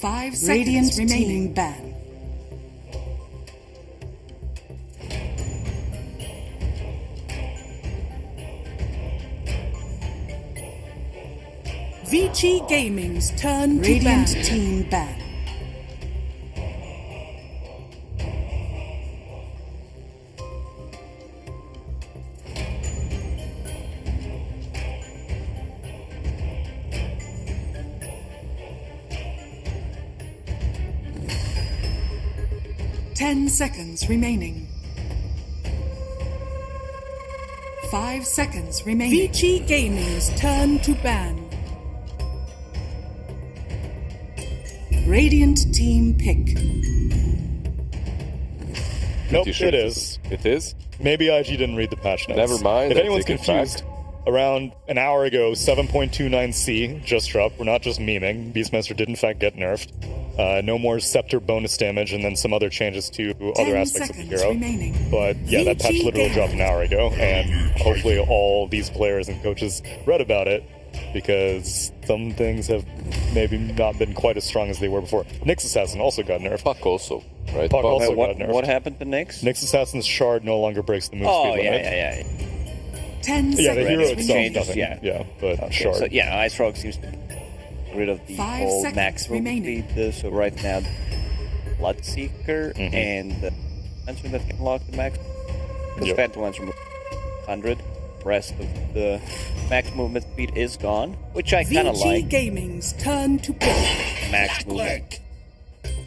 5 seconds remaining. Ban. VG Gaming's turn to Radiant ban. Team ban. Ten seconds remaining. 5 seconds remaining. VG Gaming's turn to ban. Radiant team pick. Nope, it is. It is? Maybe IG didn't read the patch notes. Never mind. If anyone's confused, around an hour ago, 7.29C just dropped. We're not just memeing. Beastmaster did in fact get nerfed. No more scepter bonus damage, and then some other changes to other aspects of the hero. Remaining. But yeah, that patch literally dropped an hour ago, and hopefully all these players and coaches read about it, because some things have maybe not been quite as strong as they were before. Nyx Assassin also got nerfed. Puck also, right? Puck also got nerfed. What happened to Nyx? Nyx Assassin's shard no longer breaks the move speed limit. Yeah. 10 Yeah, the seconds hero itself remaining. doesn't. Yeah, but Okay, shard. so yeah, Ice Rock seems to get rid of the 5 whole seconds max move remaining. speed. So right now, Bloodseeker and Lancer that can lock the max. Because Phantom Lancer moves 100. Rest of the max movement speed is gone, which I kind of like. VG Gaming's turn to pick. Max movement.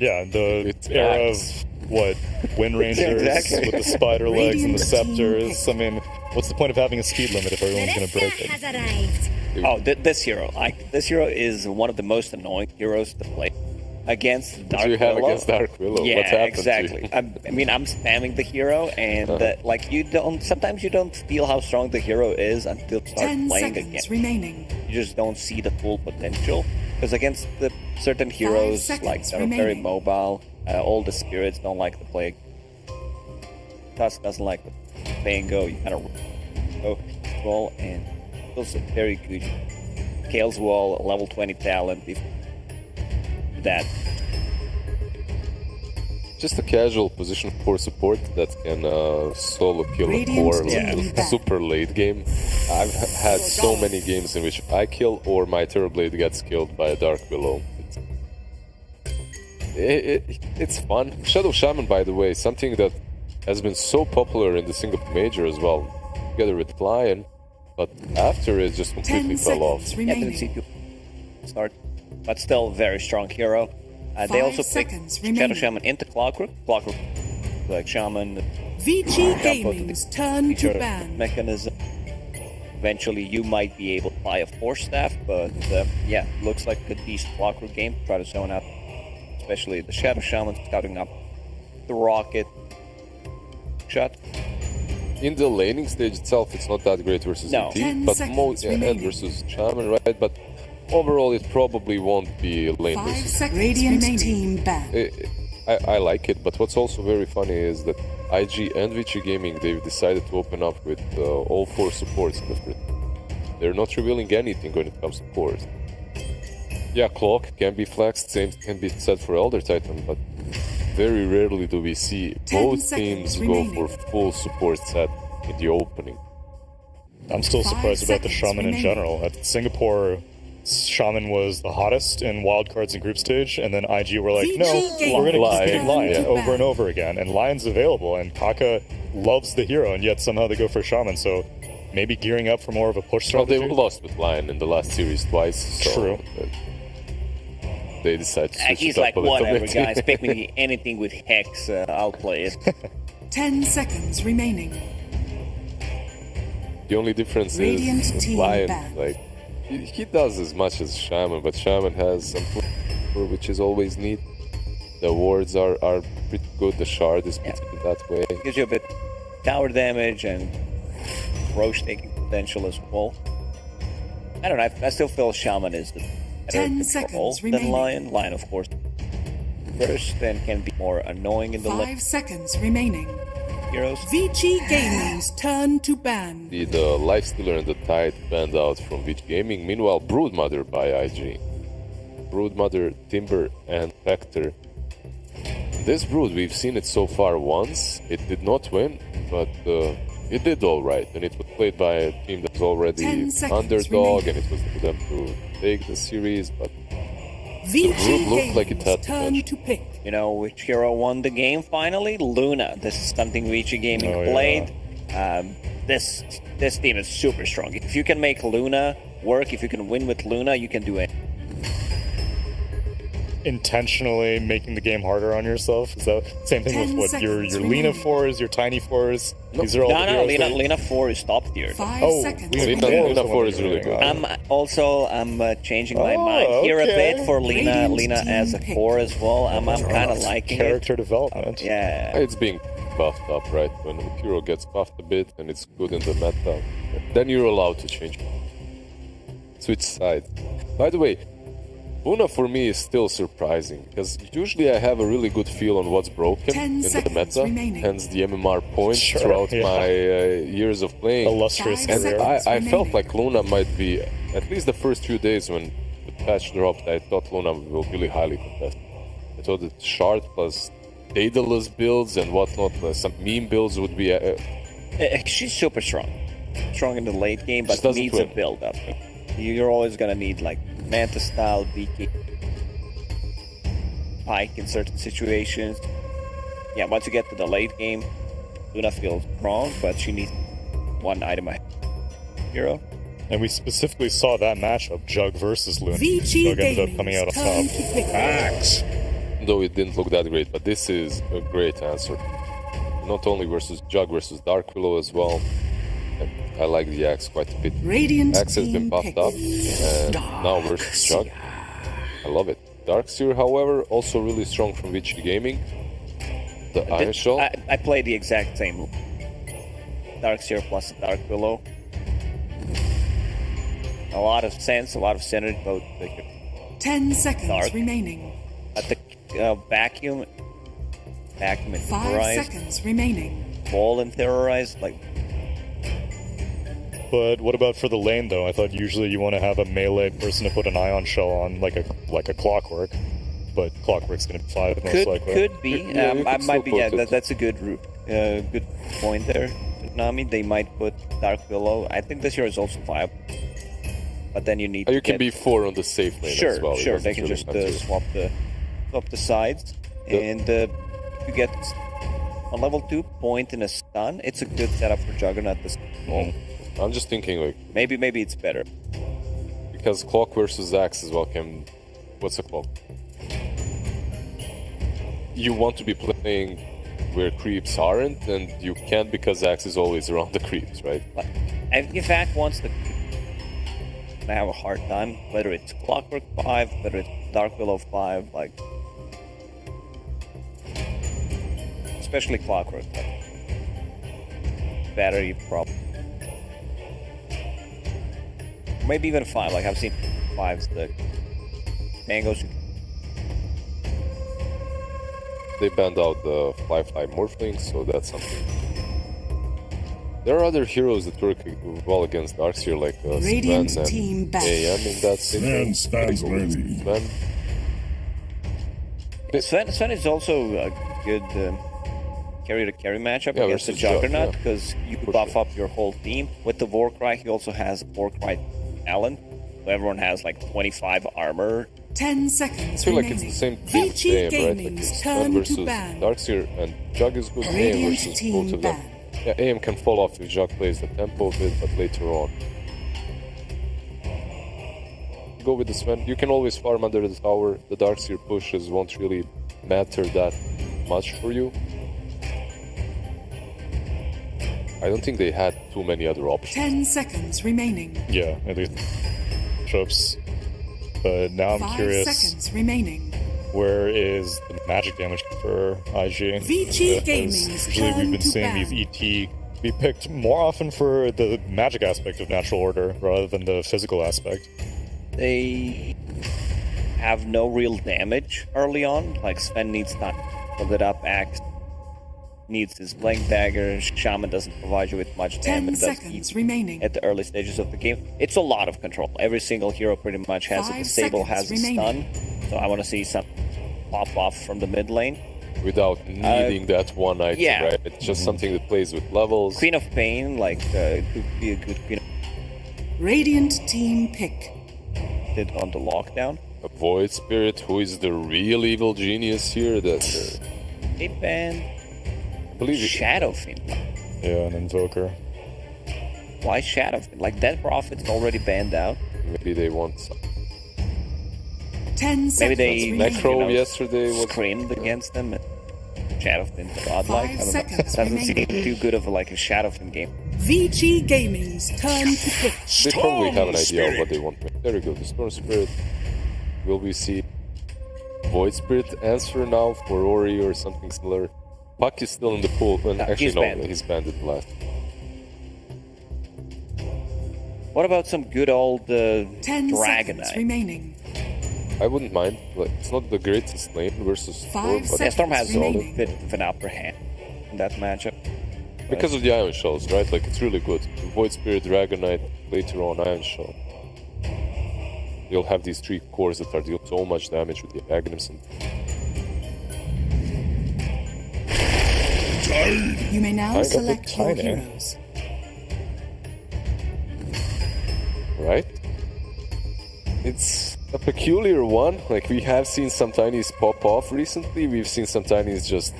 Yeah, the era of what Wind Rangers Exactly. with the spider legs and the Radiant team scepters. I mean, what's the point of having a speed limit if everyone's going to break it? has arrived. Oh, this hero. This hero is one of the most annoying heroes to play against Dark What do you have Willow. against Dark Willow? Yeah, What's happened exactly. to you? I mean, I'm spamming the hero, and sometimes you don't feel how strong the hero is until you start 10 playing seconds again. remaining. You just don't see the full potential. Because against the certain heroes, seconds like that are very remaining. mobile, all the spirits don't like to play. Tusk doesn't like to play and go. You kind of go wall, and also very good. Kale's wall, level 20 talent. If that. Just a casual position for support that can solo kill a Radiant core team back. super late game. I've had so many games in which I kill or my Terrorblade gets killed by a Dark Willow. It's fun. Shadow Shaman, by the way, something that has been so popular in the Singapore Major as well, together with Lion, but after it just completely 10 fell off. seconds Yeah, didn't see remaining. people start, but still very strong hero. They 5 also picked seconds Shadow remaining. Shaman into Clockwork. Clockwork, like Shaman, VG jump onto Gaming's the turn to feature ban. mechanism. Eventually, you might be able to apply a Force Staff, but yeah, looks like a decent Clockwork game. Try to zone out, especially the Shadow Shaman scouting up the Rocket shot. In the laning stage itself, it's not that great versus No. ET, 10 but seconds and remaining. versus Shaman, right? But overall, it probably won't be lane 5 versus. seconds Radiant team ban. I like it, but what's also very funny is that IG and VG Gaming, they've decided to open up with all 4 supports in the front. They're not revealing anything when it comes to cores. Yeah, Clock can be flexed, same can be said for Elder Titan, but very rarely do we see 10 both seconds teams remaining. go for full support set in the opening. I'm still 5 surprised about the seconds Shaman in remaining. general. At Singapore, Shaman was the hottest in wildcards and group stage, and then IG were like, no, VG we're going to Lion. keep getting Lion Yeah. over and over again. And Lion's available, and Kaka loves the hero, and yet somehow they go for Shaman. So maybe gearing up for more of a push Well, strategy. they lost with Lion in the last series twice. So True. They decided to switch He's it up like, a little whatever, bit. guys. Pick me anything with Hex. I'll play it. 10 seconds remaining. The only difference Radiant is team Lion, back. like he does as much as Shaman, but Shaman has some which is always neat. The wards are pretty good. The shard is pretty good that way. Gives you a bit tower damage and Roche taking potential as well. I don't know. I still feel Shaman is the better 10 control seconds than remaining. Lion. Lion, of course, first and can be more annoying in the 5 seconds remaining. heroes. VG Gaming's turn to ban. The Lifestealer and the Tide banned out from VG Gaming. Meanwhile, Broodmother by IG. Broodmother, Timber, and Vector. This Brood, we've seen it so far once. It did not win, but it did all right, and it was played by a team that was already underdog, and it was for them to take the series, but the Brood looked like it had potential. You know which hero won the game finally? Luna. This is something Vici Gaming played. This team is super strong. If you can make Luna work, if you can win with Luna, you can do it. Intentionally making the game harder on yourself? Is that same thing with what your Lina 4s, your Tiny 4s? These are all Lina 4 is top tier. Lina 4 is really good. I'm changing my mind here a bit for Lina as a core as well. I'm kind of liking character development. Yeah. It's being buffed up, right? When the hero gets buffed a bit and it's good in the meta, then you're allowed to change. Switch sides. By the way, Luna for me is still surprising, because usually I have a really good feel on what's broken in the meta, hence the MMR points throughout my years of playing. Illustrious career. I felt like Luna might be, at least the first few days when the patch dropped, I thought Luna will be really highly contested. I thought that Shard plus Daedalus builds and whatnot, some meme builds would be... She's super strong. Strong in the late game, but needs a build-up. You're always gonna need like Manta style, BK, Pike in certain situations. Yeah, once you get to the late game, Luna feels strong, but she needs one item ahead. Hero. And we specifically saw that matchup, Jug versus Luna. Jug ended up coming out on top. Though it didn't look that great, but this is a great answer. Not only versus Jug versus Dark Willow as well. I like the Axe quite a bit. Axe has been buffed up, and now versus Jug. I love it. Darkseer, however, also really strong from Vici Gaming. The Iron Shell. I played the exact same Darkseer plus Dark Willow. A lot of sense, a lot of synergy. Both 10 seconds remaining. At the vacuum and 5 seconds remaining. Ball and terrorize, like. But what about for the lane, though? I thought usually you want to have a melee person to put an ion shell on, like a Clockwork. But Clockwork's going to be 5 most likely. Could be. Might be. Yeah, that's a good point there. Nami, they might put Dark Willow. I think this year is also 5. But then you need. You can be 4 on the safe lane as well. Sure. They can just swap the sides, and if you get on level 2 point in a stun, it's a good setup for Juggernaut this goal. I'm just thinking like maybe it's better because Clock versus Axe as well can. What's a Clock? You want to be playing where creeps aren't, and you can't because Axe is always around the creeps, right? And if Axe wants to, I have a hard time. Whether it's Clockwork 5, whether it's Dark Willow 5, like especially Clockwork. Battery problem. Maybe even 5, like I've seen 5s, the Mangoes. They banned out the Fly Morphling, so that's something. There are other heroes that work well against Darkseer, like Sven and AM in that situation. Stands ready. Sven is also a good carry-to-carry matchup against the Juggernaut, because you can buff up your whole team. With the Warcry, he also has Warcry talent, so everyone has like 25 armor. 10 seconds I feel like remaining. it's the same team as AM, right? Like it's Sven versus Darkseer, and Jug is good. AM versus both of them. Yeah, AM can fall off if Jug plays the tempo of it, but later on. Go with the Sven. You can always farm under the tower. The Darkseer pushes won't really matter that much for you. I don't think they had too many other options. 10 seconds remaining. Yeah, at least tropes. But now I'm 5 curious. seconds remaining. Where is the magic damage for IG? Vici Gaming's usually we've been seeing these ET be picked more often for the magic aspect of Natural Order rather than the physical aspect. They have no real damage early on. Like Sven needs time to build it up. Axe needs his Blank Dagger. Shaman doesn't provide you with much 10 damage. seconds remaining. At the early stages of the game. It's a lot of control. Every single hero pretty much has it. 5 Disable seconds has a stun. So I want to see some pop off from the mid lane. Without needing that one item, yeah. right? It's just something that plays with levels. Queen of Pain, like, it could be a good Queen of Radiant team pick. Did on the lockdown. A Void Spirit, who is the real evil genius here, that They banned I believe it. Shadow Fiend. Yeah, an Invoker. Why Shadow Fiend? Like, Dead Prophet's already banned out. Maybe they want some. 10 Maybe seconds they remaining. Necro yesterday was screamed against them. And Shadow Fiend godlike. I 5 don't know. seconds Doesn't seem remaining. too good of like a Shadow Fiend game. VG Gaming's turn to pick. They probably have an idea of what they want to make. There we go, the Storm Spirit. Will we see Void Spirit answer now for Ori or something similar? Puck is still in the pool. Well, actually, he's no, banned. he's banned at the last. What about some good old 10 seconds Dragonite? remaining. I wouldn't mind. Like, it's not the greatest lane versus 5 Storm, but Yeah, Storm has a remaining. bit of an upper hand in that matchup. because of the Iron Shells, right? Like, it's really good. Void Spirit, Dragonite, later on Iron Shell. You'll have these 3 cores that are dealing so much damage with the Aghanim and You may now I got the select your tiny. heroes. right? It's a peculiar one. Like, we have seen some Tinies pop off recently. We've seen some Tinies just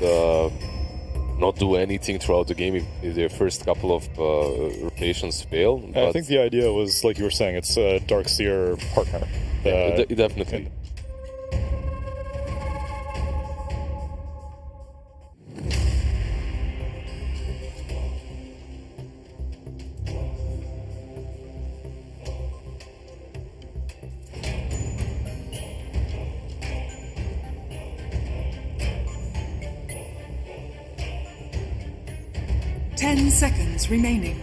not do anything throughout the game if their first couple of rotations fail. I But think the idea was, like you were saying, it's a Darkseer partner. definitely. Ten seconds remaining.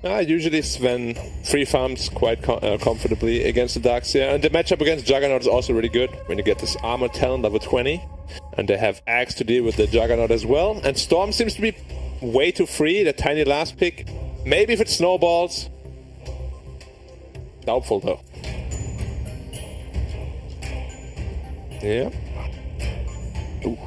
Usually Sven free farms quite comfortably against the Darkseer. And the matchup against Juggernaut is also really good when you get this armor talent level 20. And they have Axe to deal with the Juggernaut as well. And Storm seems to be way too free, the tiny last pick. Maybe if it snowballs. Doubtful though. Yeah. Ooh.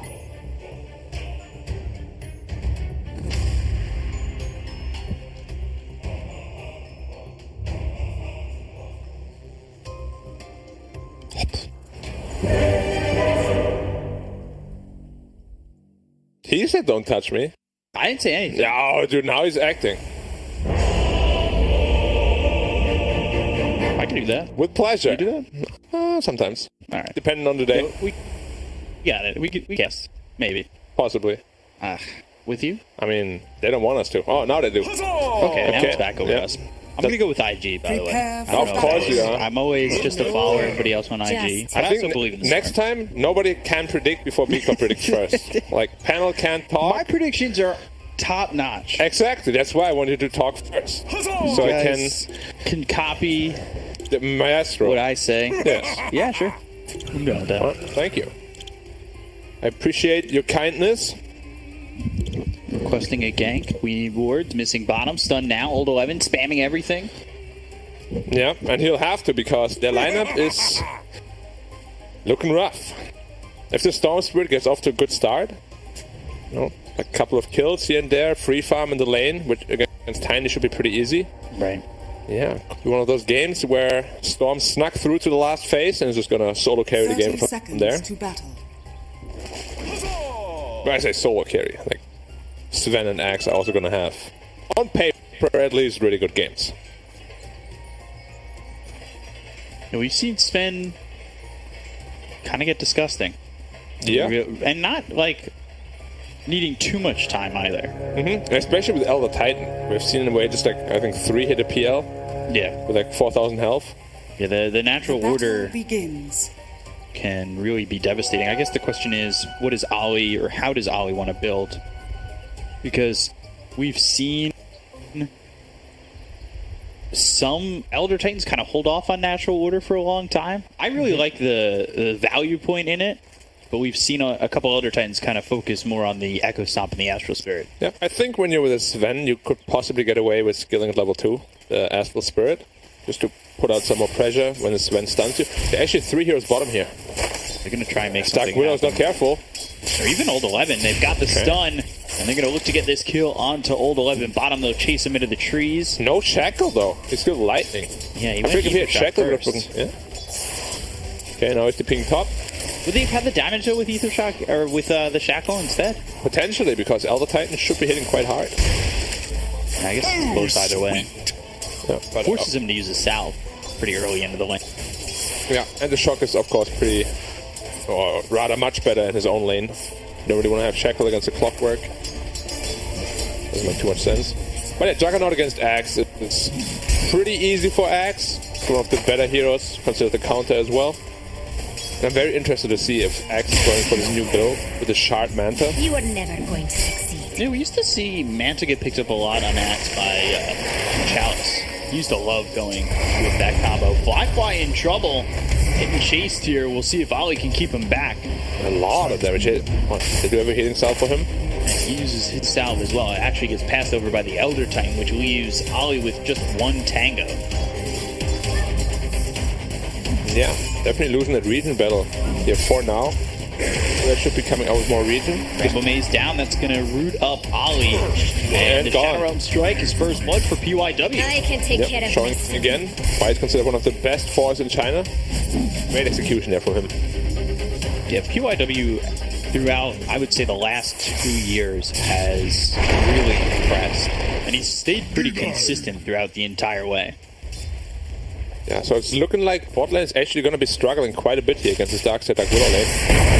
He said don't touch me. I didn't say anything. No, dude, now he's acting. I can do that. With pleasure. You do that? Sometimes. All right. Depending on the day. We got it. We guess. Maybe. Possibly. With you? I mean, they don't want us to. Oh, now they do. Okay, now it's back over Yeah. us. I'm going to go with IG, by the way. Prepare I for don't Of know. course you are. I'm always just a follower. Everybody else on IG. Just- I I also think believe in this next time, nobody can predict before Beacon predicts first. Like, panel can't talk. My predictions are top notch. Exactly. That's why I want you to talk first. So I can... can copy The maestro. what I say. Yes. Yeah, sure. I'm down with Well, that. thank you. I appreciate your kindness. Requesting a gank. We need wards. Missing bottom. Stun now. Old 11. Spamming everything. Yeah, and he'll have to because their lineup is looking rough. If the Storm Spirit gets off to a good start, you know, a couple of kills here and there, free farm in the lane, which against Tiny should be pretty easy. Right. Yeah, one of those games where Storm snuck through to the last phase and is just gonna solo carry the 30 game from seconds there. to battle. When I say solo carry, like Sven and Axe are also gonna have, on paper at least, really good games. And we've seen Sven kind of get disgusting. Yeah. And not like needing too much time either. Especially with Elder Titan. We've seen in a way just like, I think 3 hit a PL Yeah. with like 4,000 health. Yeah, the natural Battle order begins. can really be devastating. I guess the question is, what does Ollie, or how does Ollie want to build? Because we've seen some Elder Titans kind of hold off on natural order for a long time. I really like the value point in it, but we've seen a couple Elder Titans kind of focus more on the Echo Stomp and the Astral Spirit. Yeah, I think when you're with a Sven, you could possibly get away with skilling at level 2, the Astral Spirit, just to put out some more pressure when the Sven stuns you. There are actually 3 heroes bottom here. They're going to try and make Dark something Widow's happen. not careful. Or even Old 11. They've got the stun, and they're going to look to get this kill onto Old 11. Bottom, they'll chase him into the trees. No Shackle though. He's still lightning. Yeah, he I went think if he had Ether Shackle, Shock would have first. yeah. Okay, now it's the ping top. Would they have had the damage though with Ether Shock, or with the Shackle instead? Potentially, because Elder Titan should be hitting quite hard. I guess it's close either way. Yeah, but, Forces him to use his salve pretty early into the lane. yeah, and the Shock is of course pretty, or rather much better in his own lane. You don't really want to have Shackle against the Clockwork. Doesn't make too much sense. But yeah, Juggernaut against Axe, it's pretty easy for Axe. It's one of the better heroes, consider the counter as well. And I'm very interested to see if Axe is going for this new build with the Shard Manta. You are never going to succeed. Yeah, we used to see Manta get picked up a lot on Axe by Chalice. He used to love going with that combo. Fly in trouble, getting chased here. We'll see if Ollie can keep him back. A lot of damage hit. Did you ever healing salve for him? And he uses his salve as well. It actually gets passed over by the Elder Titan, which leaves Ollie with just 1 tango. Yeah, definitely losing that region battle here for now. That should be coming out with more region. Rainbow Maze down, that's going to root up Ollie. And And the gone. Shadow Realm Strike is first blood for PYW. I can take care Yep, of showing myself. again. Why is considered one of the best fours in China. Great execution there from him. Yeah, PYW throughout, I would say, the last 2 years has really impressed. And he's stayed pretty consistent throughout the entire way. Yeah, so it's looking like bot lane is actually going to be struggling quite a bit here against this Darkseid Dark Widow lane.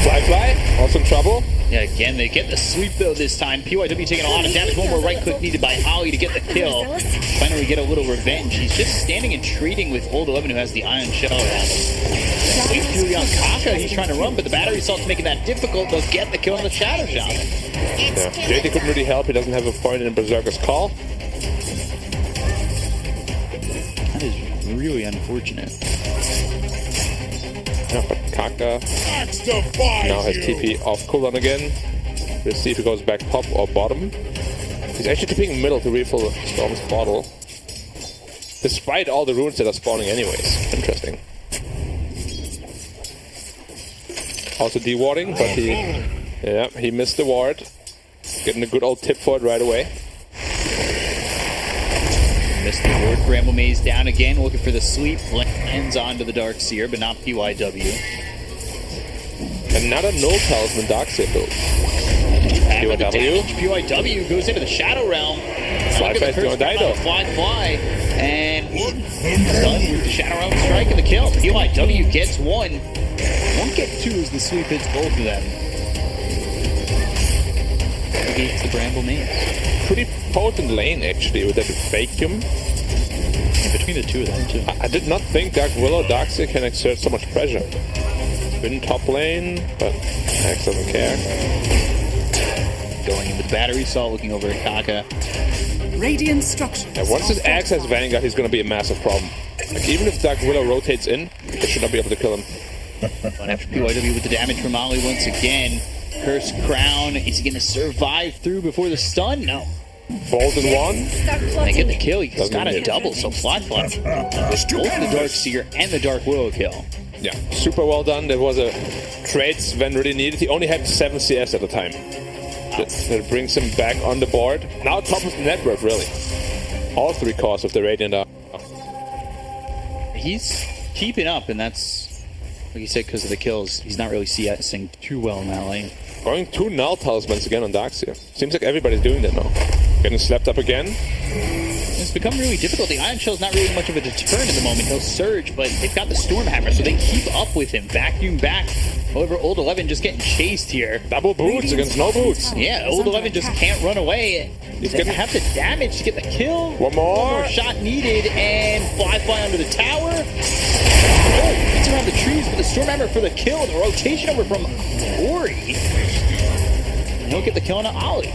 Fly, also in trouble. Yeah, again, they get the sweep though this time. PYW taking a lot of damage. One more right click needed by Ollie to get the kill. Finally get a little revenge. He's just standing and trading with Old 11 who has the Iron Shell around him. Wait Fury on Kasha, he's trying to run, but the battery assault's making that difficult. They'll get the kill on the Shadow Shaman. Yeah, JT couldn't really help. He doesn't have a point in Berserker's Call. That is really unfortunate. Yeah, but Kaka now has TP off cooldown again. Let's see if he goes back top or bottom. He's actually TPing middle to refill Storm's bottle. Despite all the runes that are spawning anyways. Interesting. Also de-warding, but he missed the ward. Getting a good old tip for it right away. Missed the ward. Bramble Maze down again, looking for the sweep. Lands onto the Dark Seer, but not PYW. Another null talisman Darkseid build. Back with the PYW. damage. PYW goes into the Shadow Realm. Fly Look at the fast doing first Dido. Fly. And done with the Shadow Realm strike and the kill. PYW gets 1. Won't get 2 as the sweep hits both of them. Negates the Bramble Maze. Pretty potent lane actually with that vacuum. And between the two of them, too. I did not think Dark Willow Darkseid can exert so much pressure. Been top lane, but Axe doesn't care. Going in with battery assault, looking over at Kaka. Radiant structures. And once this Axe has Vanguard, he's going to be a massive problem. Like, even if Dark Willow rotates in, they should not be able to kill him. Going after PYW with the damage from Ollie once again. Cursed Crown. Is he going to survive through before the stun? No. Bolt in one. Start They plotting. get the kill. He's Doesn't got a hit. double, so Both the Dark Seer and the Dark Willow kill. Yeah, super well done. That was a trade Sven really needed. He only had 7 CS at the time. That brings him back on the board. Now top of the net worth, really. All 3 cores of the Radiant are. He's keeping up, and that's, like you said, because of the kills. He's not really CSing too well in that lane. Going 2 null talismans again on Darkseer. Seems like everybody's doing that now. Getting slapped up again. It's become really difficult. The Iron Shell's not really much of a deterrent at the moment. He'll surge, but they've got the Storm Hammer, so they keep up with him. Vacuum back However, Old 11 just getting chased here. Double boots against no boots. Yeah, Old 11 just can't run away. He's getting- gonna have to damage to get the kill. One more. Shot needed, and fly under the tower. Oh, gets around the trees with the Stormhammer for the kill. The rotation over from Ori. And he'll get the kill on Ollie.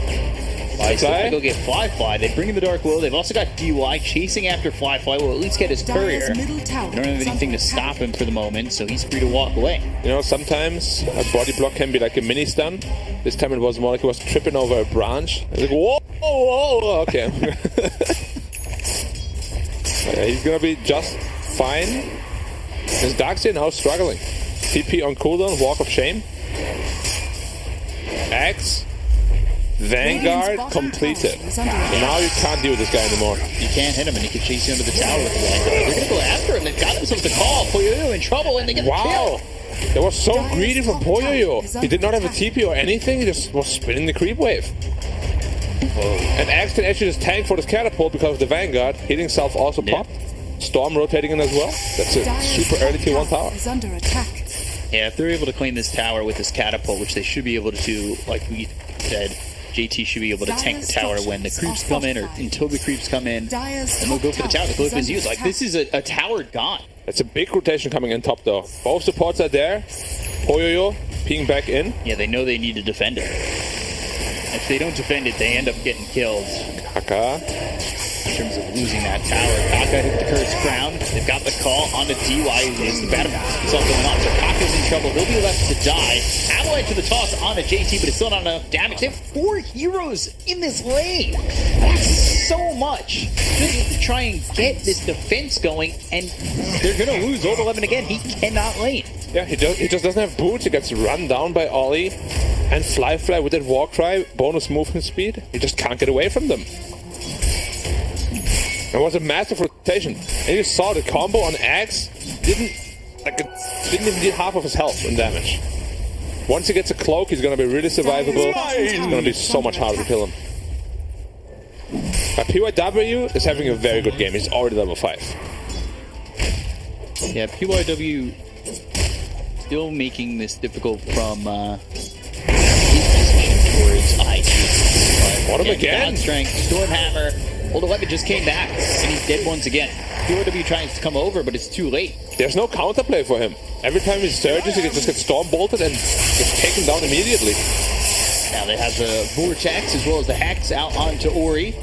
He's going to go get Fly. They bring in the Dark Will. They've also got DY chasing after Fly. Will at least get his courier. Dire's middle tower They don't have is anything to under stop attack. him for the moment, so he's free to walk away. You know, sometimes a body block can be like a mini stun. This time it was more like he was tripping over a branch. Like, whoa, okay. Yeah, he's gonna be just fine. Is Darkseer now struggling? TP on cooldown, Walk of Shame. Axe. Vanguard completed. Now you can't deal with this guy anymore. You can't hit him, and he can chase you under the tower with the Vanguard. They're going to go after him. They've got themselves a call. Poyoyo in trouble, and they get the Wow! kill. That was so greedy from Poyoyo. He did not have a TP or anything, he just was spinning the creep wave. And Axe can actually just tank for this catapult because of the Vanguard. Hitting self also popped. Storm rotating in as well. That's a super early tier 1 tower. Is under attack. Yeah, if they're able to claim this tower with this catapult, which they should be able to do, like we said, JT should be able to tank the tower when the creeps come in, or until the creeps come in, and they'll go for the tower. The clip is used. Like, this is a tower gone. It's a big rotation coming in top though. Both supports are there. Poyoyo peeing back in. Yeah, they know they need to defend it. If they don't defend it, they end up getting killed. Kaka. In terms of losing that tower, Kaka hit the Cursed Crown. They've got the call on the DY. Is the battle itself going on? So Kaka's in trouble. He'll be left to die. Avalanche to the toss on a JT, but it's still not enough damage. They have 4 heroes in this lane. That's so much just to try and get this defense going, and they're going to lose Old 11 again. He cannot lane. Yeah, he just doesn't have boots. He gets run down by Ollie. And Fly with that Warcry, bonus movement speed. He just can't get away from them. It was a massive rotation. And you saw the combo on Axe didn't even deal half of his health in damage. Once he gets a cloak, he's gonna be really survivable. It's gonna be so much harder to kill him. But PYW is having a very good game. He's already level 5. Yeah, PYW still making this difficult from his position towards IG. What him again? Strength, Stormhammer. Old 11 just came back, and he's dead once again. PYW tries to come over, but it's too late. There's no counterplay for him. Every time he surges, he just gets storm bolted and gets taken down immediately. Now they have the Vortex as well as the Hex out onto Ori.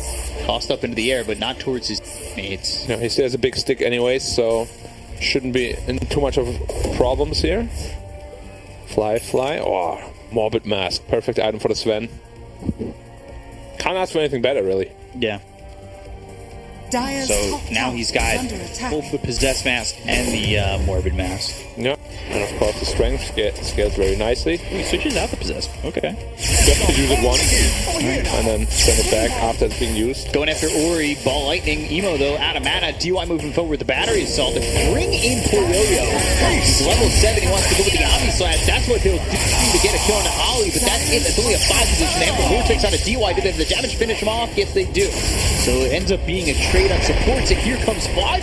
Tossed up into the air, but not towards his mates. Yeah, he still has a big stick anyways, so shouldn't be in too much of problems here. Fly. Oh, Morbid Mask. Perfect item for the Sven. Can't ask for anything better, really. Yeah. Dire's So top now tower he's got is under attack. both the Possessed Mask and the Morbid Mask. Yeah. And of course, the strength scales very nicely. He switches out the Possessed. Okay. Just to use it once, and then send it back after it's being used. Going after Ori, Ball Lightning, Emo though, out of mana. DY moving forward with the battery assault to bring in Poyoyo. He's level 7, he wants to go with the Omni Slash. That's what he'll do to get a kill on Ollie, but that's it. That's only a 5 position. They have the Vortex on a DY. Did they have the damage finish him off? Yes, they do. So it ends up being a trade on supports, and here comes Fly.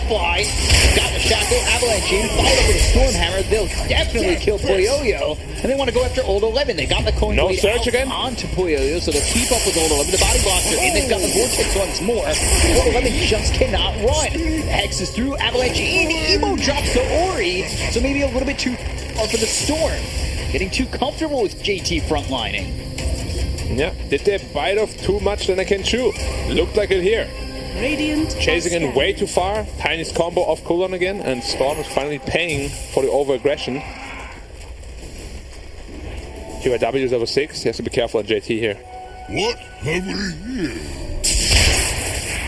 Got the Shackle, Avalanche in, followed up with a Stormhammer. They'll definitely kill Poyoyo, and they want to go after Old 11. They got the coin No blade search out again? onto Poyoyo, so they'll keep up with Old 11. The body blocks are in. They've got the Vortex once more. Old 11 just cannot run. Hex is through, Avalanche in. Emo drops to Ori, so maybe a little bit too far for the Storm. Getting too comfortable with JT frontlining. Yeah. Did they bite off too much than I can chew? Looked like it here. Radiant Chasing in Oscar. way too far. Tiny's combo off cooldown again, and Storm is finally paying for the over-aggression. QIW is level 6. He has to be careful on JT here. What have we here?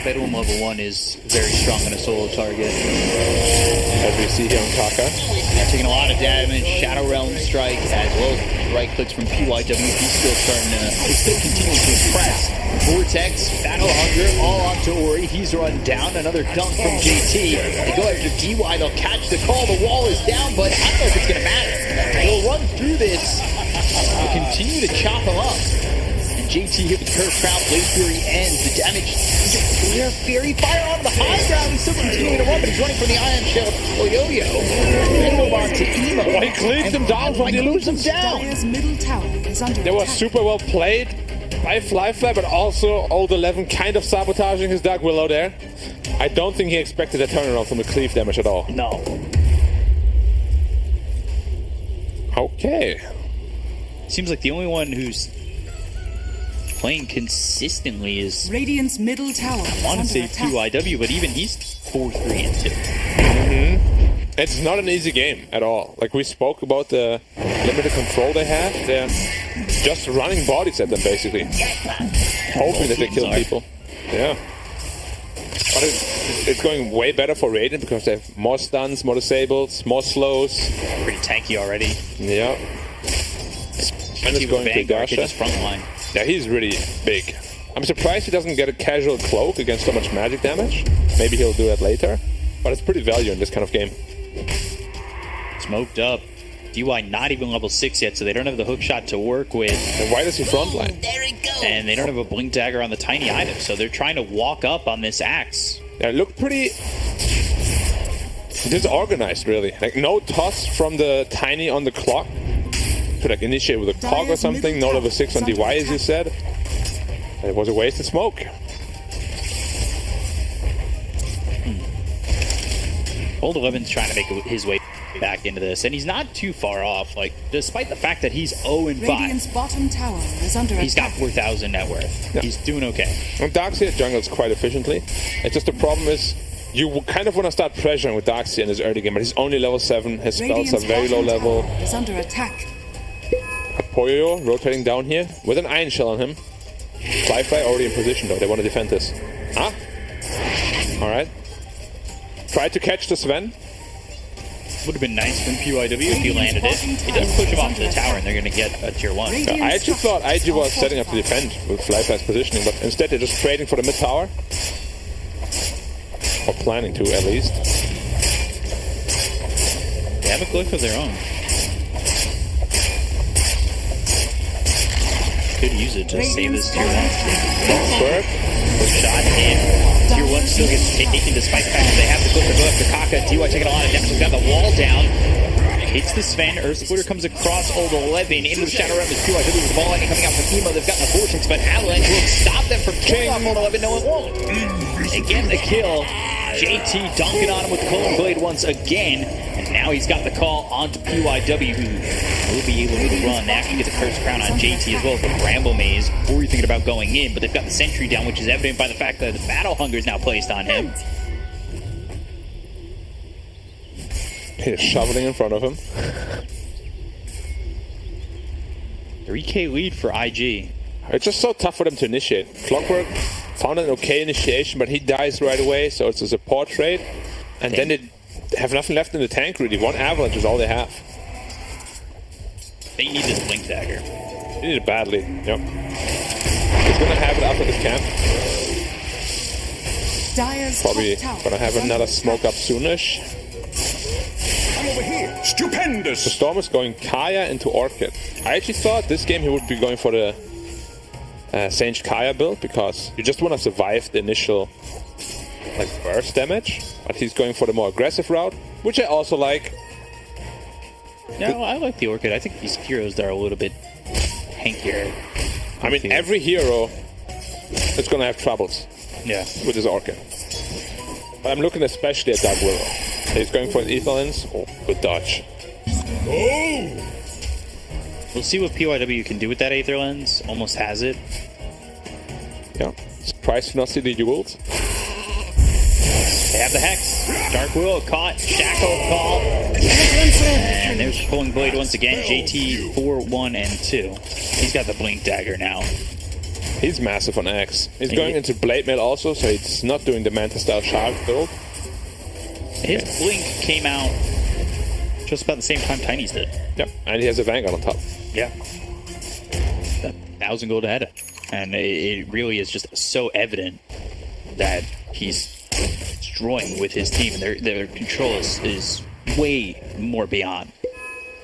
Bedlam level 1 is very strong on a solo target. As we see here on Kaka. They're taking a lot of damage. Shadow Realm strike, as well as right clicks from PYW. He's still continuing to impress. Vortex, Battle Hunger, all onto Ori. He's run down. Another dunk from JT. They go after DY. They'll catch the call. The wall is down, but I don't know if it's going to matter. They'll run through this. They'll continue to chop him up. And JT hit with the Curse Crown. Blade Fury ends. The damage. Clear Fury fire on the high ground. He's still continuing to run, but he's running from the Ion Shell. Yo-Yo. Then move on to Emo. Oh, he cleaved them down from the illusions. Dire's middle tower is under They were attack. super well played by Flyfly, but also Old 11 kind of sabotaging his Dark Willow there. I don't think he expected a turnaround from the cleave damage at all. No. Okay. Seems like the only one who's playing consistently is, Radiant's middle tower I is want to under say attack. PYW, but even he's 4-3-2. It's not an easy game at all. Like, we spoke about the limited control they have. They're just running bodies at them, basically. Hoping that they kill people. Yeah. But it's going way better for Radiant because they have more stuns, more disables, more slows. Pretty tanky already. Yeah. And it's Keep going to Vanguard hit Gasha. his front line. Yeah, he's really big. I'm surprised he doesn't get a casual cloak against so much magic damage. Maybe he'll do that later. But it's pretty value in this kind of game. Smoked up. DY not even level 6 yet, so they don't have the hook shot to work with. And why does he frontline? And they don't have a blink dagger on the tiny either, so they're trying to walk up on this axe. Yeah, it looked pretty disorganized, really. Like, no toss from the tiny on the clock to like initiate with a cog or something. No level 6 on DY, as you said. It was a wasted smoke. Old 11's trying to make his way back into this, and he's not too far off. Like, despite the fact that he's 0-5, Radiant's bottom tower is under he's got attack. 4,000 net worth. Yeah. He's doing okay. And Darkseer jungles quite efficiently. It's just the problem is you kind of want to start pressuring with Darkseer in this early game, but he's only level 7. His spells Radiant's are very low bottom level. tower is under attack. Poyo rotating down here with an Iron Shell on him. Flyfly already in position though. They want to defend this. Ah. Alright. Try to catch the Sven. Would have been nice from PYW if he landed it. He does push him off to the tower, and they're going to get a tier 1. I actually thought IG was setting up to defend with Flyfly's positioning, but instead they're just trading for the mid tower. Or planning to, at least. They have a glyph of their own. Could use it to save this tier 1. Burp. Shot in. Tier 1 still gets taken despite the fact that they have the glyph to go after Kaka. DY taking a lot of damage. We've got the wall down. Hits the Sven. Earth Splitter comes across Old 11 into the Shadow Realm. As PYW with the ball lightning coming out from Emo. They've got the Vortex, but Avalanche will stop them from killing off Old 11. No, it won't. Again, the kill. JT dunking on him with the Golden Blade once again. And now he's got the call onto PYW, who will be able to run. They actually get the Curse Crown on JT as well as the Bramble Maze. Or you're thinking about going in, but they've got the Sentry down, which is evident by the fact that the Battle Hunger is now placed on him. He's shoveling in front of him. 3k lead for IG. It's just so tough for them to initiate. Clockwork found an okay initiation, but he dies right away, so it's a support trade. And then they have nothing left in the tank, really. One Avalanche is all they have. They need this Blink Dagger. They need it badly, yep. He's gonna have it after this camp. Dire's Probably top tower gonna have is under another attack. smoke up soonish. I'm over here. Stupendous. The Storm is going Kaya into Orchid. I actually thought this game he would be going for the Sanged Kaya build because you just want to survive the initial like burst damage, but he's going for the more aggressive route, which I also like. No, I like the Orchid. I think these heroes are a little bit hankier. I mean, every hero is going to have troubles Yeah. with his Orchid. But I'm looking especially at Dark Willow. He's going for an Ether Lens. Oh, good dodge. Oh! We'll see what PYW can do with that Aether Lens. Almost has it. Yeah. Surprised to not see the jewels. They have the Hex. Dark Willow caught. Shackle call. And there's pulling blade once again. JT 4-1-2. He's got the Blink Dagger now. He's massive on X. He's going into Blade Mail also, so he's not doing the Manta style Shark build. His Blink came out just about the same time Tiny's did. Yep, and he has a Vanguard on top. Yeah. 1,000 gold ahead. And it really is just so evident that he's destroying with his team. And their control is way more beyond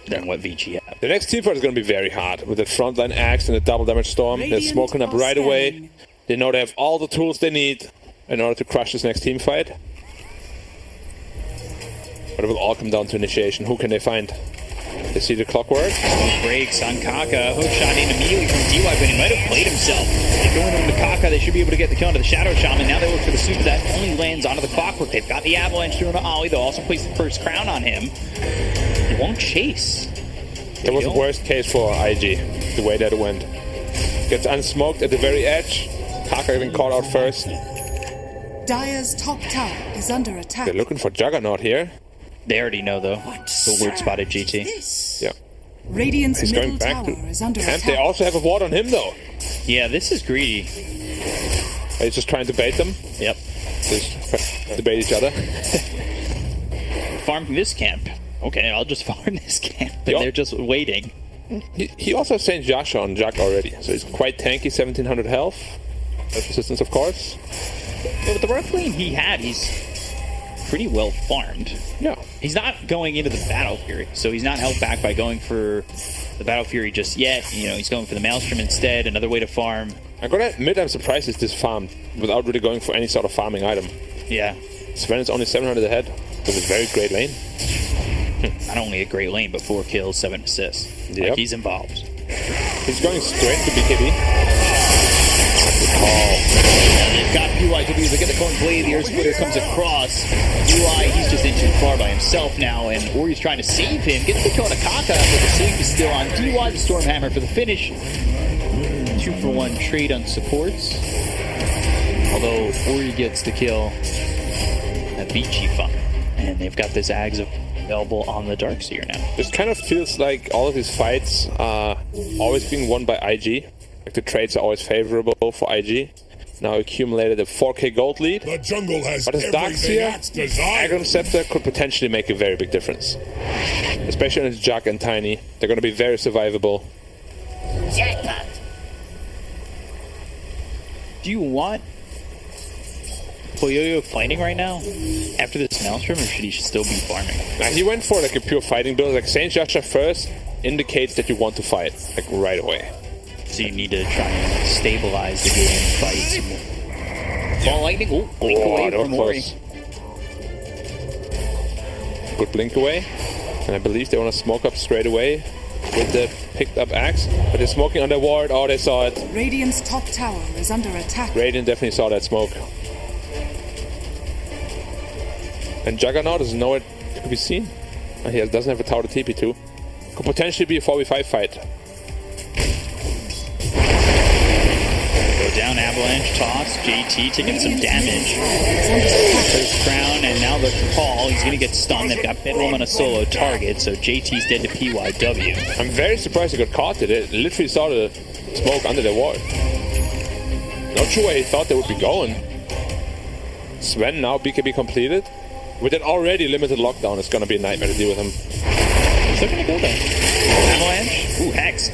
than what VG have. The next team fight is going to be very hard with the frontline axe and the double damage storm. They're smoking up right away. They know they have all the tools they need in order to crush this next team fight. But it will all come down to initiation. Who can they find? They see the clockwork. Breaks on Kaka. Hook shot in immediately from DY, but he might have played himself. They go into Kaka. They should be able to get the kill into the Shadow Shaman. Now they look for the super that only lands onto the clockwork. They've got the avalanche through on Ollie. They'll also place the first crown on him. They won't chase. That was the worst case for IG, the way that it went. Gets unsmoked at the very edge. Kaka getting caught out first. Dire's top tower is under attack. They're looking for Juggernaut here. They already know, though. The word spotted GT. Yeah. Radiant's He's middle going back tower to is under camp. attack. They also have a ward on him, though. Yeah, this is greedy. He's just trying to bait them. Yep. Just debate each other. Farm this camp. Okay, I'll just farm this camp. And Yup. they're just waiting. He also has Saint Yasha on Jug already, so he's quite tanky, 1700 health. Resistance, of course. Yeah, but the rough lane he had, he's pretty well farmed. Yeah. He's not going into the Battle Fury, so he's not held back by going for the Battle Fury just yet. You know, he's going for the Maelstrom instead, another way to farm. I gotta admit, I'm surprised it's this farm without really going for any sort of farming item. Yeah. Sven is only 700 ahead with a very great lane. Not only a great lane, but 4 kills, 7 assists. Yep. Like, he's involved. He's going straight to BKB. And they've got PYW, they get the coin blade, the Earth Splitter comes across. UI, he's just in too far by himself now, and Ori's trying to save him. Gets the kill on Akaka, but the sleep is still on. DY, the Stormhammer for the finish. 2-for-1 trade on supports. Although Ori gets the kill at Vici Fun. And they've got this Ags available on the Darkseer now. It kind of feels like all of his fights are always being won by IG. Like the trades are always favorable for IG. Now accumulated a 4k gold lead. The jungle has But his everything Darkseer, its desire. Aggron Scepter could potentially make a very big difference. Especially on his Jug and Tiny. They're going to be very survivable. Do you want Poyoyo fighting right now after this Maelstrom, or should he still be farming? Now, he went for like a pure fighting build. Like Saint Yasha first indicates that you want to fight, like right away. So you need to try and stabilize the game and fight some more. Ball lightning. Oh, blink away that was from Ori. close. Good blink away. And I believe they want to smoke up straight away with the picked up axe. But they're smoking on their ward. Oh, they saw it. Radiant's top tower is under attack. Radiant definitely saw that smoke. And Juggernaut is nowhere to be seen. He doesn't have a tower to TP to. Could potentially be a 4v5 fight. Go down, avalanche, toss. JT taking some damage. First crown, and now the call. He's going to get stunned. They've got Bedroom on a solo target, so JT's dead to PYW. I'm very surprised he got caught. They literally saw the smoke under the ward. Not sure where he thought they would be going. Sven now BKB completed. With that already limited lockdown, it's going to be a nightmare to deal with him. He's looking to go there. Avalanche. Ooh, Hex.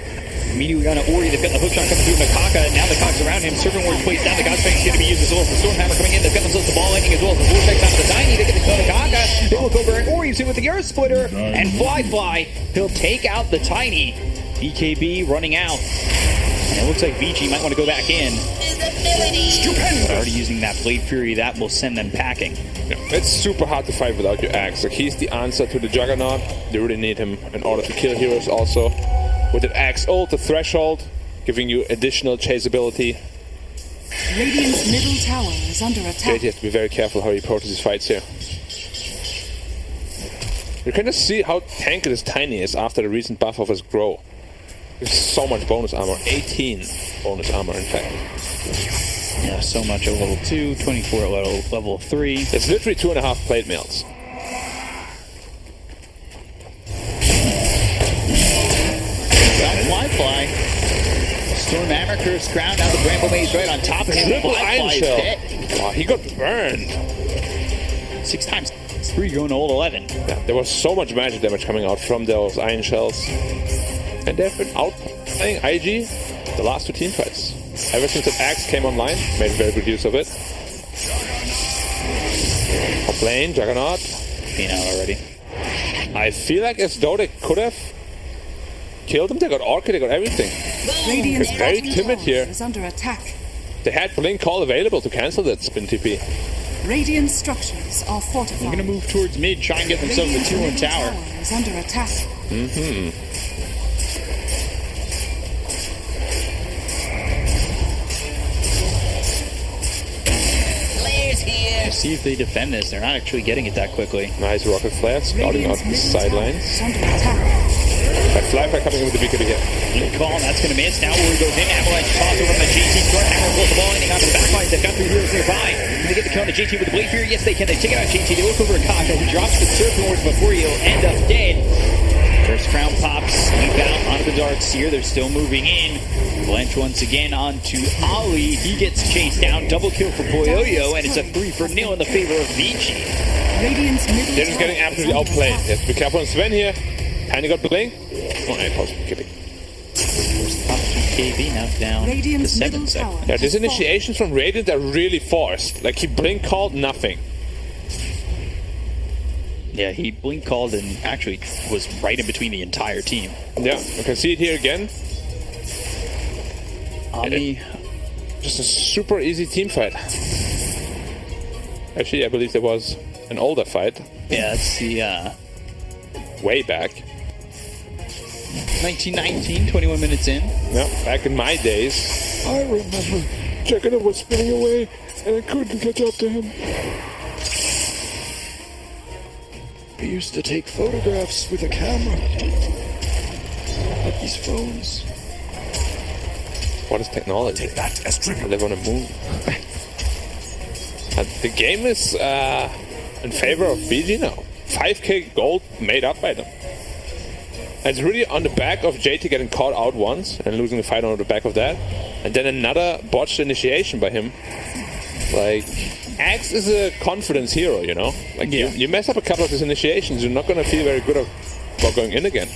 Immediately on Ori. They've got the hook shot coming through Nakaka. Now the Cogs around him. Serpent Ward plays down. The Godfang's going to be used as well. The Stormhammer coming in. They've got themselves the ball ending as well. The Vortex onto the Tiny. They get the kill Nakaka. They look over at Ori's in with the Earth Splitter. And Fly. He'll take out the Tiny. BKB running out. And it looks like Vici might want to go back in. But already using that Blade Fury, that will send them packing. Yeah, it's super hard to fight without your axe. Like, he's the answer to the Juggernaut. They really need him in order to kill heroes also. With an axe ult, the threshold, giving you additional chaseability. Radiant's middle tower is under attack. JT has to be very careful how he approaches his fights here. You can just see how tanky this Tiny is after the recent buff of his Grow. There's so much bonus armor. 18 bonus armor, in fact. Yeah, so much at level 2, 24 at level 3. It's literally 2.5 plate mails. Fly. Stormhammer, Cursed Crown, now the Bramble Maze right on top of him. Triple Fly Iron is Shell. dead. Wow, he got burned. 6 times 3 going to old 11. Yeah, there was so much magic damage coming out from those Iron Shells. And they've been outplaying IG the last 2 team fights. Ever since that Axe came online, made very good use of it. Top lane, Juggernaut. Being out already. I feel like as though they could have killed him. They got Orchid, they got everything. Radiant's It's very bottom timid tower here. is under attack. They had Blink Call available to cancel that spin TP. Radiant structures are fortified. They're going to move towards mid, try and get themselves a 2-1 tower. Is under attack. See if they defend this. They're not actually getting it that quickly. Nice rocket flare, scouting out the sidelines. Under attack. Flyfire coming in with the BKB here. Good call, and that's going to miss. Now Ori goes in. Avalanche toss over on the GT. Short hammer pulls the ball, ending onto the back lines. They've got 3 heroes nearby. Can they get the kill on the GT with the Blade Fury? Yes, they can. They take it out GT. They look over at Kaka. He drops the Serpent before he'll end up dead. First crown pops, sweep out onto the Dark Seer. They're still moving in. Blanche once again onto Ali. He gets chased down. Double kill for Boyoyo, and it's a 3-0 in the favor of Vici. They're just getting absolutely outplayed. You have to be careful on Sven here. Tiny got playing. Oh, I paused BKB. Top 2 KB now down to Radiant's 7 middle tower. seconds. Yeah, these initiations from Radiant are really forced. Like, he blink called nothing. Yeah, he blink called and actually was right in between the entire team. Yeah, you can see it here again. Ami, Just a super easy team fight. Actually, I believe there was an older fight yeah, that's the way back. 1919, 21 minutes in. Yeah, back in my days. I remember Juggernaut was spinning away and I couldn't catch up to him. We used to take photographs with a camera. Like these phones. What is technology? Take that as I tribute. live on a moon. The game is in favor of BG now. 5k gold made up by them. And it's really on the back of JT getting caught out once and losing the fight on the back of that. And then another botched initiation by him. Like, Axe is a confidence hero, you know? Like, yeah. you mess up a couple of his initiations, you're not going to feel very good about going in again.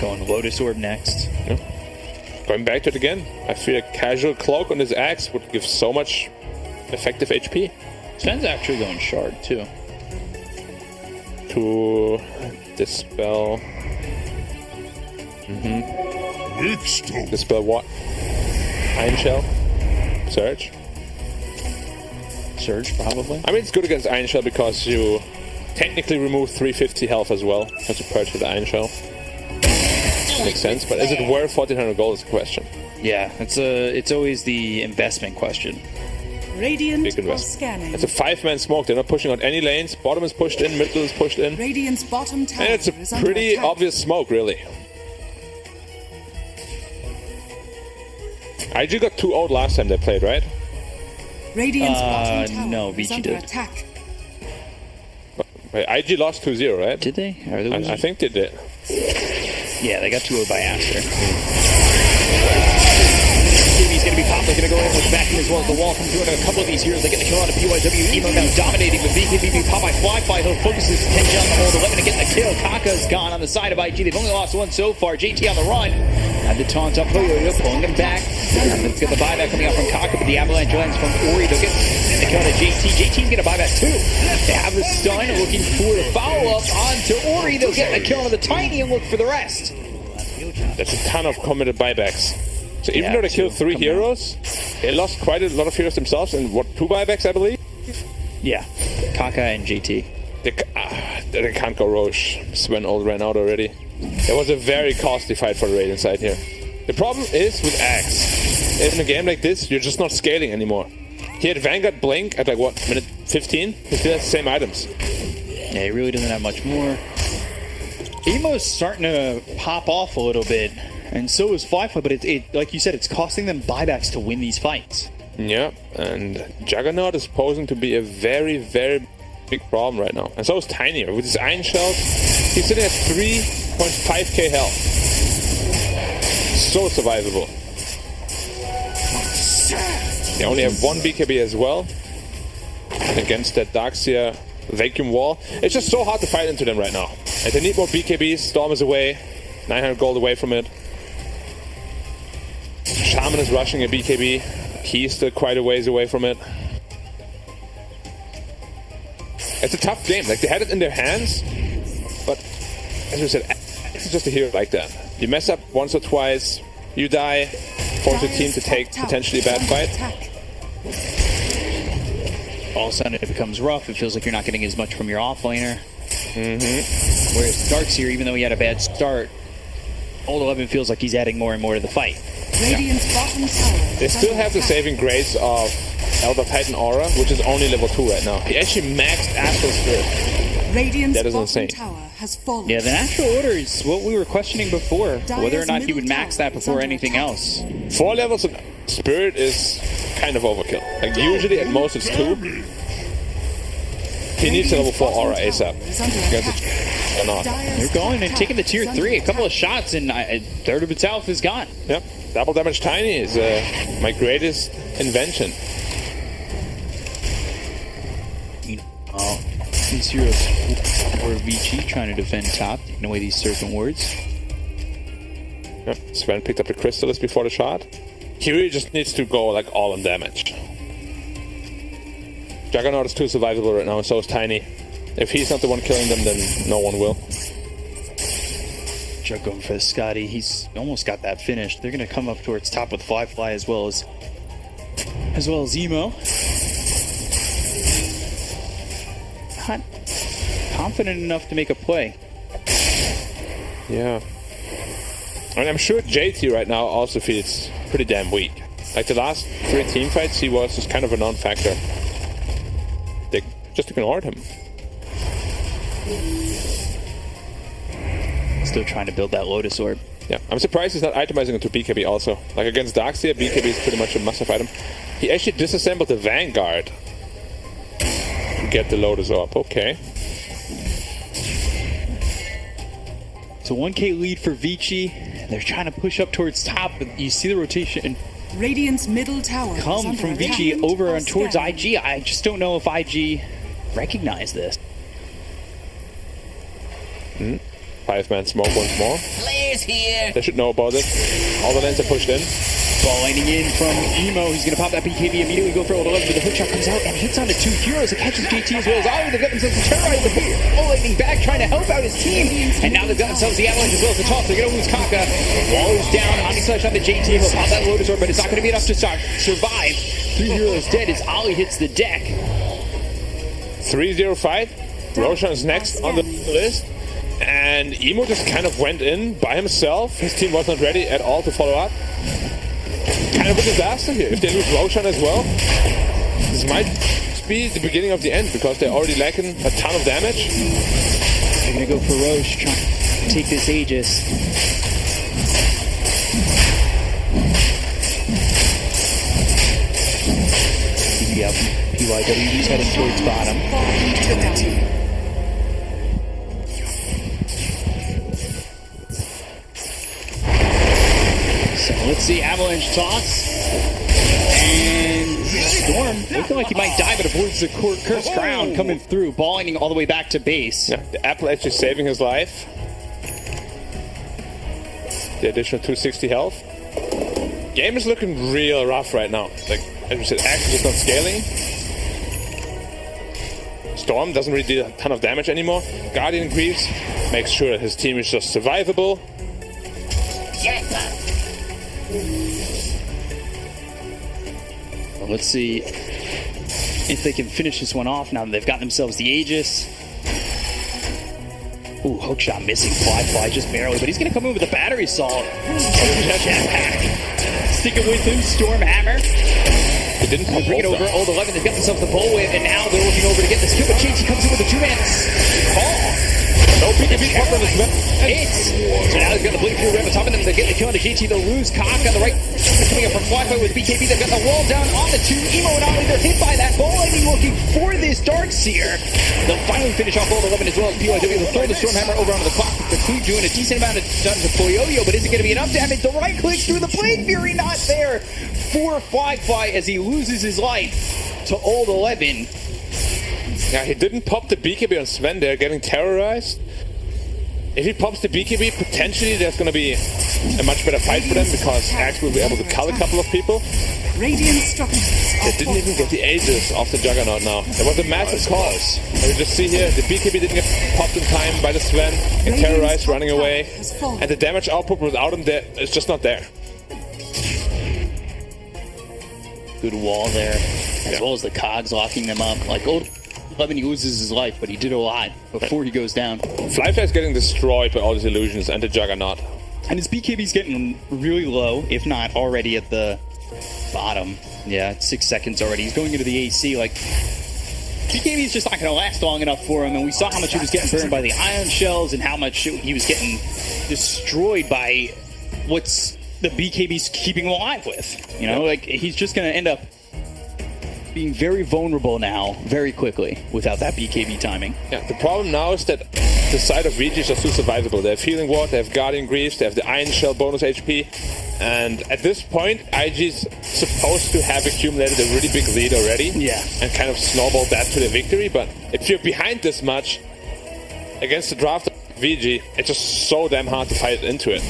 Going Lotus Orb next. Yeah. Going back to it again. I feel a casual cloak on his axe would give so much effective HP. Sven's actually going Shard too. To dispel. Dispel what? Iron Shell? Surge? Surge, probably. I mean, it's good against Iron Shell because you technically remove 350 health as well as you purge with the Iron Shell. Makes sense, but is it worth 1400 gold is the question. Yeah, it's always the investment question. Radiant Big are investment. scanning. It's a 5-man smoke, they're not pushing out any lanes. Bottom is pushed in, middle is pushed in. Radiant's bottom tower And it's is a under pretty attack. obvious smoke, really. IG got 2-0 last time they played, right? Radiant's bottom tower no, is Vici under did. attack. Wait, IG lost 2-0, right? Did they? Are they I think they did. Yeah, they got 2-0 by Aster. He's going to be popped. They're going to go in with the backing as well as the wall from doing a couple of these heroes. They get the kill on a PYW. Emo now dominating with BKB pop by Flyfly. He'll focus his attention on the hold 11 to get the kill. Kaka's gone on the side of IG. They've only lost one so far. JT on the run. Had the taunt up Boyoyo, pulling him back. And let's get the buyback coming out from Kaka, but the avalanche lands from Ori. They'll get the kill on JT. JT's going to buy back too. They have the stun, looking for the follow-up onto Ori. They'll get the kill on the Tiny and look for the rest. That's a ton of committed buybacks. So even Yeah, though they killed 3 come heroes, they lost quite a lot of heroes themselves. And what, 2 buybacks, I believe? Yeah, Kaka and JT. They can't go Roche. Sven all ran out already. It was a very costly fight for the Radiant side here. The problem is with Axe. In a game like this, you're just not scaling anymore. He had Vanguard Blink at like what, minute 15? He still has the same items. Yeah, he really doesn't have much more. Emo's starting to pop off a little bit, and so is Flyfly, but it like you said, it's costing them buybacks to win these fights. Yeah, and Juggernaut is posing to be a very, very big problem right now. And so is Tiny. With his Iron Shells, he's sitting at 3.5k health. So survivable. They only have 1 BKB as well against that Darkseer vacuum wall. It's just so hard to fight into them right now. And they need more BKBs. Storm is away. 900 gold away from it. Shaman is rushing a BKB. He's still quite a ways away from it. It's a tough game. Like, they had it in their hands, but as we said, it's just a hero like that. You mess up once or twice, you die. force your team to take potentially a bad fight. All of a sudden it becomes rough. It feels like you're not getting as much from your offlaner. Whereas Darkseer, even though he had a bad start, Old 11 feels like he's adding more and more to the fight. Radiant's bottom tower. They still have the saving grace of Elder Titan Aura, which is only level 2 right now. He actually maxed Astral Spirit. Radiant's That is bottom insane. tower has fallen. Yeah, the natural order is what we were questioning before, whether or not he would max that before anything else. 4 levels of Spirit is kind of overkill. Like usually at most it's 2. He needs a level 4 Aura ASAP. Or not. They're going and taking the tier 3. A couple of shots and a third of its health is gone. Yep. Double damage Tiny is my greatest invention. These heroes or Vici trying to defend top, taking away these serpent wards. Yep. Sven picked up the Crystallis before the shot. He really just needs to go like all in damage. Juggernaut is too survivable right now, and so is Tiny. If he's not the one killing them, then no one will. Jug going for the Scotty. He's almost got that finished. They're going to come up towards top with Fly as well as Emo. Not confident enough to make a play. Yeah. And I'm sure JT right now also feels pretty damn weak. Like the last 3 team fights, he was just kind of a non-factor. They just ignored him. Still trying to build that Lotus Orb. Yeah, I'm surprised he's not itemizing into BKB also. Like against Darkseer, BKB is pretty much a must-have item. He actually disassembled the Vanguard to get the Lotus Orb. Okay. It's a 1k lead for Vici. They're trying to push up towards top, but you see the rotation Radiant's middle tower come from Vici over and towards IG. I just don't know if IG recognize this. 5-man smoke once more. Players here. They should know about it. All the lanes are pushed in. Ball lining in from Emo. He's going to pop that BKB, immediately go for Old 11, but the hook shot comes out and hits onto 2 heroes. It catches JT as well as Ollie. They've got themselves a terrorize the Ball lightning back, trying to help out his team. And now they've got themselves the Avalanche as well as the top. They're going to lose Kaka. Waller's down. Omni Slash on the JT. He'll pop that Lotus Orb, but it's not going to be enough to survive. 3 heroes dead as Ollie hits the deck. 3-0 fight. Roshan's next on the list. And Emo just kind of went in by himself. His team was not ready at all to follow up. Kind of a disaster here. If they lose Roshan as well, this might be the beginning of the end because they're already lacking a ton of damage. They're going to go for Roche, trying to take this Aegis. Yep, PYW's heading towards bottom. So let's see, Avalanche toss. And Storm, looking like he might die, but avoids the Cursed Crown coming through, balling all the way back to base. Yeah, the apple actually saving his life. The additional 260 health. Game is looking real rough right now. Like, as we said, Axe is not scaling. Storm doesn't really do a ton of damage anymore. Guardian Greaves makes sure that his team is just survivable. Well, let's see if they can finish this one off now that they've got themselves the Aegis. Ooh, hook shot missing. Fly just barely, but he's going to come in with a battery assault. Jetpack. Stick it with him, Storm Hammer. They didn't bring it over. Old 11, they've got themselves the bullwhip, and now they're looking over to get this kill. But JT comes in with a 2-man call. No BKB pop on this map. Hits. So now they've got the blink through right on top of them. They're getting the kill on the JT. They'll lose Cock on the right. Coming up from Fly with BKB. They've got the wall down on the 2. Emo and Ollie, they're hit by that ball lightning looking for this Darkseer. They'll finally finish off Old 11 as well as PYW. They'll throw the Stormhammer over onto the clock. The Clue doing a decent amount of damage to Poyoyo, but is it going to be enough damage? The right click through the Blade Fury, not there for Fly as he loses his life to Old 11. Yeah, he didn't pop the BKB on Sven. They're getting terrorized. If he pops the BKB, potentially there's going to be a much better fight for them because Axe will be able to cull a couple of people. They didn't even get the Aegis off the Juggernaut now. There was a massive call. You just see here, the BKB didn't get popped in time by the Sven and terrorized running away. And the damage output without him there is just not there. good wall there, as well as the cogs locking them up. Like, Old 11, he loses his life, but he did a lot before he goes down. Flyfly's getting destroyed by all these illusions and the Juggernaut. And his BKB's getting really low, if not already at the bottom. Yeah, it's 6 seconds already. He's going into the AC. Like, BKB's just not going to last long enough for him. And we saw how much he was getting burned by the ion shells and how much he was getting destroyed by what's the BKB's keeping him alive with. You know, like, he's just going to end up being very vulnerable now, very quickly, without that BKB timing. Yeah, the problem now is that the side of VG is just too survivable. They have Healing Ward, they have Guardian Greaves, they have the Iron Shell bonus HP, and at this point, IG's supposed to have accumulated a really big lead already, and kind of snowballed that to the victory, but if you're behind this much, against the draft of VG, it's just so damn hard to fight into it.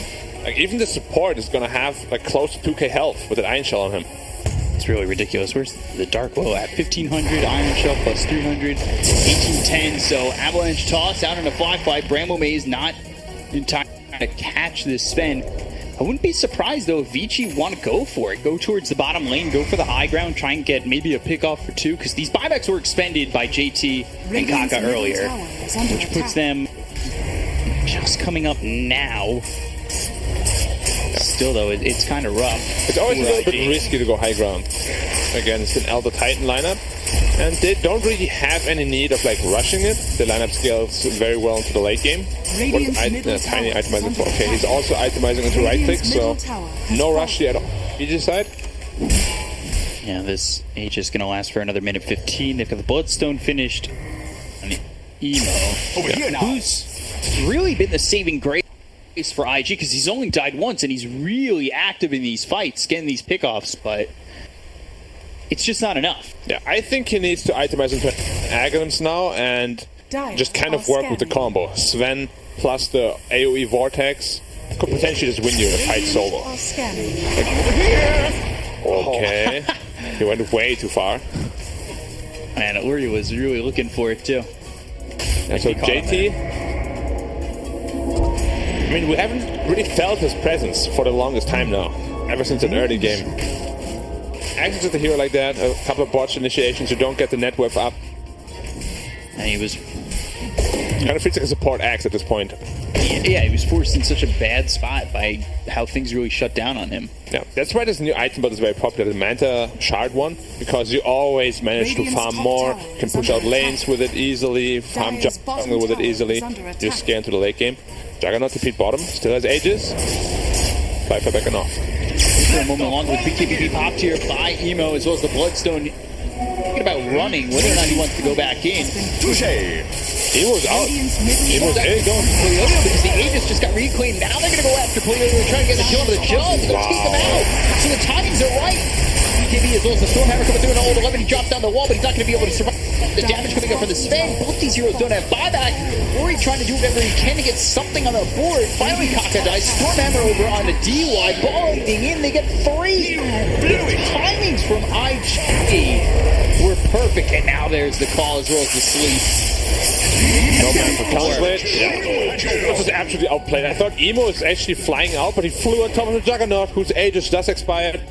Like, even the support is gonna have like close to 2k health with an Iron Shell on him. It's really ridiculous. Where's the Dark Woe at? 1500, Iron Shell plus 300, 1810. So Avalanche toss out in a fly fight. Bramble Maze not in time to catch this spin. I wouldn't be surprised though if Vici want to go for it. Go towards the bottom lane, go for the high ground, try and get maybe a pick off for 2, because these buybacks were expended by JT and Kaka earlier, which puts them just coming up now. Still, though, it's kind of rough. It's always a little bit risky to go high ground against an Elder Titan lineup, and they don't really have any need of like rushing it. The lineup scales very well into the late game. Tiny itemizing for. Okay, he's also itemizing into right click, so no rush yet on VG side. Yeah, this Age is going to last for another minute 15. They've got the Bloodstone finished on Emo, Over here now. who's really been the saving grace for IG, because he's only died once and he's really active in these fights, getting these pickoffs, but it's just not enough. Yeah, I think he needs to itemize into Aghanim's now and just kind of work with the combo. Sven plus the AoE Vortex could potentially just win you the fight solo. Okay. He went way too far. Man, Uri was really looking for it too. And so JT, I mean, we haven't really felt his presence for the longest time now, ever since an early game. Access to the hero like that, a couple of botch initiations, you don't get the net wave up. And he was kind of feels like a support axe at this point. Yeah, he was forced in such a bad spot by how things really shut down on him. Yeah, that's why this new item build is very popular, the Manta Shard one, because you always manage to farm more, can push out lanes with it easily, farm jungle with it easily, just scale into the late game. Juggernaut to feed bottom, still has Aegis. Flyfly back and off. For a moment longer with BKB popped here by Emo, as well as the Bloodstone. Thinking about running, whether or not he wants to go back in. Touche! Emo's out. Emo's going Polioyo, because the Aegis just got reclaimed. Now they're going to go after Polioyo and try to get the kill on the Jug. They're going to take them out. So the timings are right. BKB as well as the Stormhammer coming through an old 11. He drops down the wall, but he's not going to be able to survive the damage coming up from the Sven. Both these heroes don't have buyback. Ori trying to do whatever he can to get something on the board. Finally, Kaka dies. Stormhammer over on the DY. Ballinging in. They get 3. The timings from IG were perfect. And now there's the call as well as the sleep. No man for counterplay. This is absolutely outplayed. I thought Emo is actually flying out, but he flew on top of the Juggernaut, whose Aegis does expire.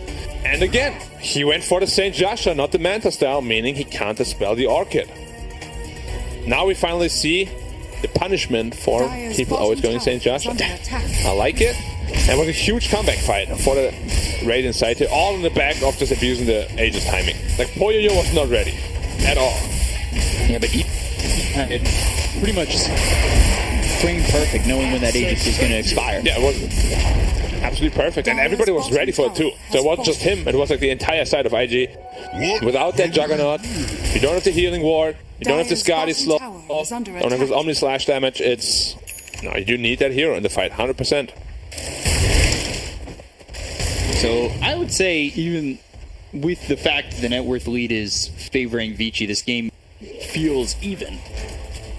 And again, he went for the St. Joshua, not the Manta style, meaning he can't dispel the Orchid. Now we finally see the punishment for people always going St. Joshua. I like it. And it was a huge comeback fight for the Radiant side here, all in the back of just abusing the Aegis timing. Like, Polioyo was not ready at all. Yeah, but it pretty much framed perfect, knowing when that Aegis was going to expire. Yeah, it was absolutely perfect, and everybody was ready for it too. So it wasn't just him, it was like the entire side of IG. Without that Juggernaut, you don't have the healing ward, you don't have the Skadi slow, don't have his Omni Slash damage. It's... No, you need that hero in the fight, 100%. So I would say, even with the fact that the net worth lead is favoring Vici, this game feels even.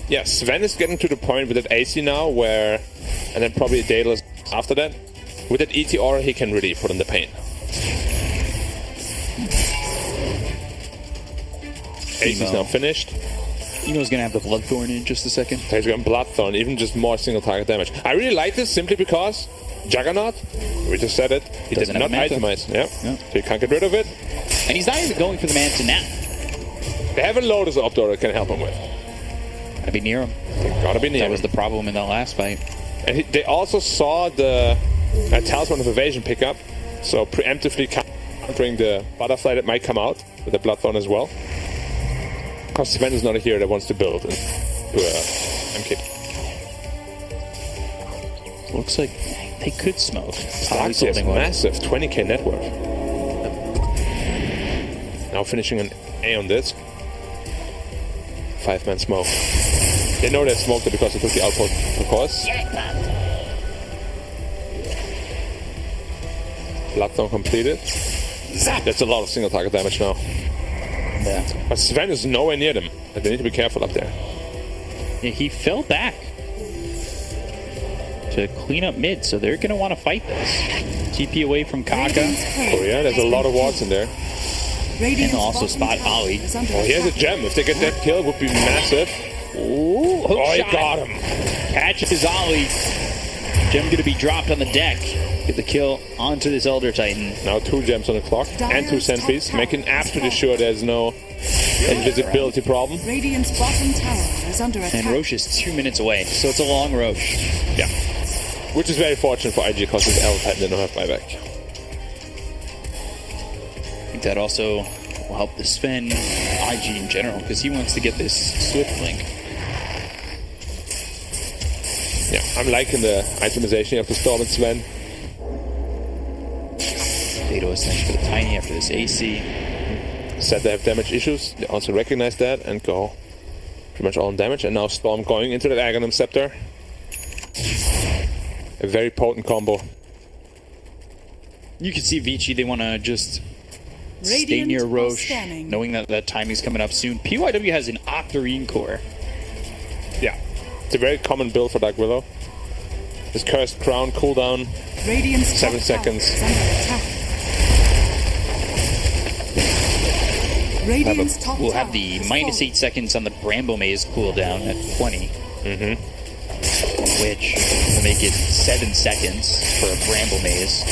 Yeah, Sven is getting to the point with that AC now where, and then probably Daedalus after that. With that ET aura, he can really put in the pain. AC is now finished. Emo's gonna have the Bloodthorn in just a second. He's got Bloodthorn, even just more single target damage. I really like this simply because Juggernaut, we just said it, he did not itemize. Yeah. So you can't get rid of it. And he's not even going for the man to nap. They have a Lotus up there that can help him with. Gotta be near him. Gotta be near That him. was the problem in that last fight. And they also saw the Talisman of Evasion pick up, so preemptively countering the butterfly that might come out with the Bloodthorn as well. Because Sven is not a hero that wants to build into a MK. Looks like they could smoke. Starkey is massive, 20k net worth. Now finishing an A on this. 5-man smoke. They know they smoked it because they took the outpost, of course. Bloodthorn completed. That's a lot of single target damage now. Yeah. But Sven is nowhere near them. And they need to be careful up there. Yeah, he fell back to clean up mid, so they're going to want to fight this. TP away from Kaka. Oh yeah, there's a lot of wards in there. And also spot Ollie. Oh, here's a gem. If they get that kill, it would be massive. Ooh, hook Oh, he shot. got him. Catches Ollie. Gem going to be dropped on the deck. Get the kill onto this Elder Titan. Now 2 gems on the clock and 2 sentries, making absolutely sure there's no invisibility problem. Radiant's bottom tower is under attack. And Roche is 2 minutes away, so it's a long Roche. Yeah. Which is very fortunate for IG because this Elder Titan they don't have buyback. I think that also will help the Sven IG in general, because he wants to get this Swift link. Yeah, I'm liking the itemization of the Storm and Sven. Data Ascension for the Tiny after this AC. Said they have damage issues. They also recognize that and go pretty much all on damage. And now Storm going into that Aghanim Scepter. A very potent combo. You can see Vici, they want to just stay Radiant near are Roche, scanning. knowing that that timing's coming up soon. PYW has an Octarine core. Yeah, it's a very common build for Dark Willow. This Cursed Crown cooldown, Radiant's 7 top tower seconds. is under attack. Radiant's top We'll tower have the is minus falling. 8 seconds on the Bramble Maze cooldown at 20. Which will make it 7 seconds for a Bramble Maze.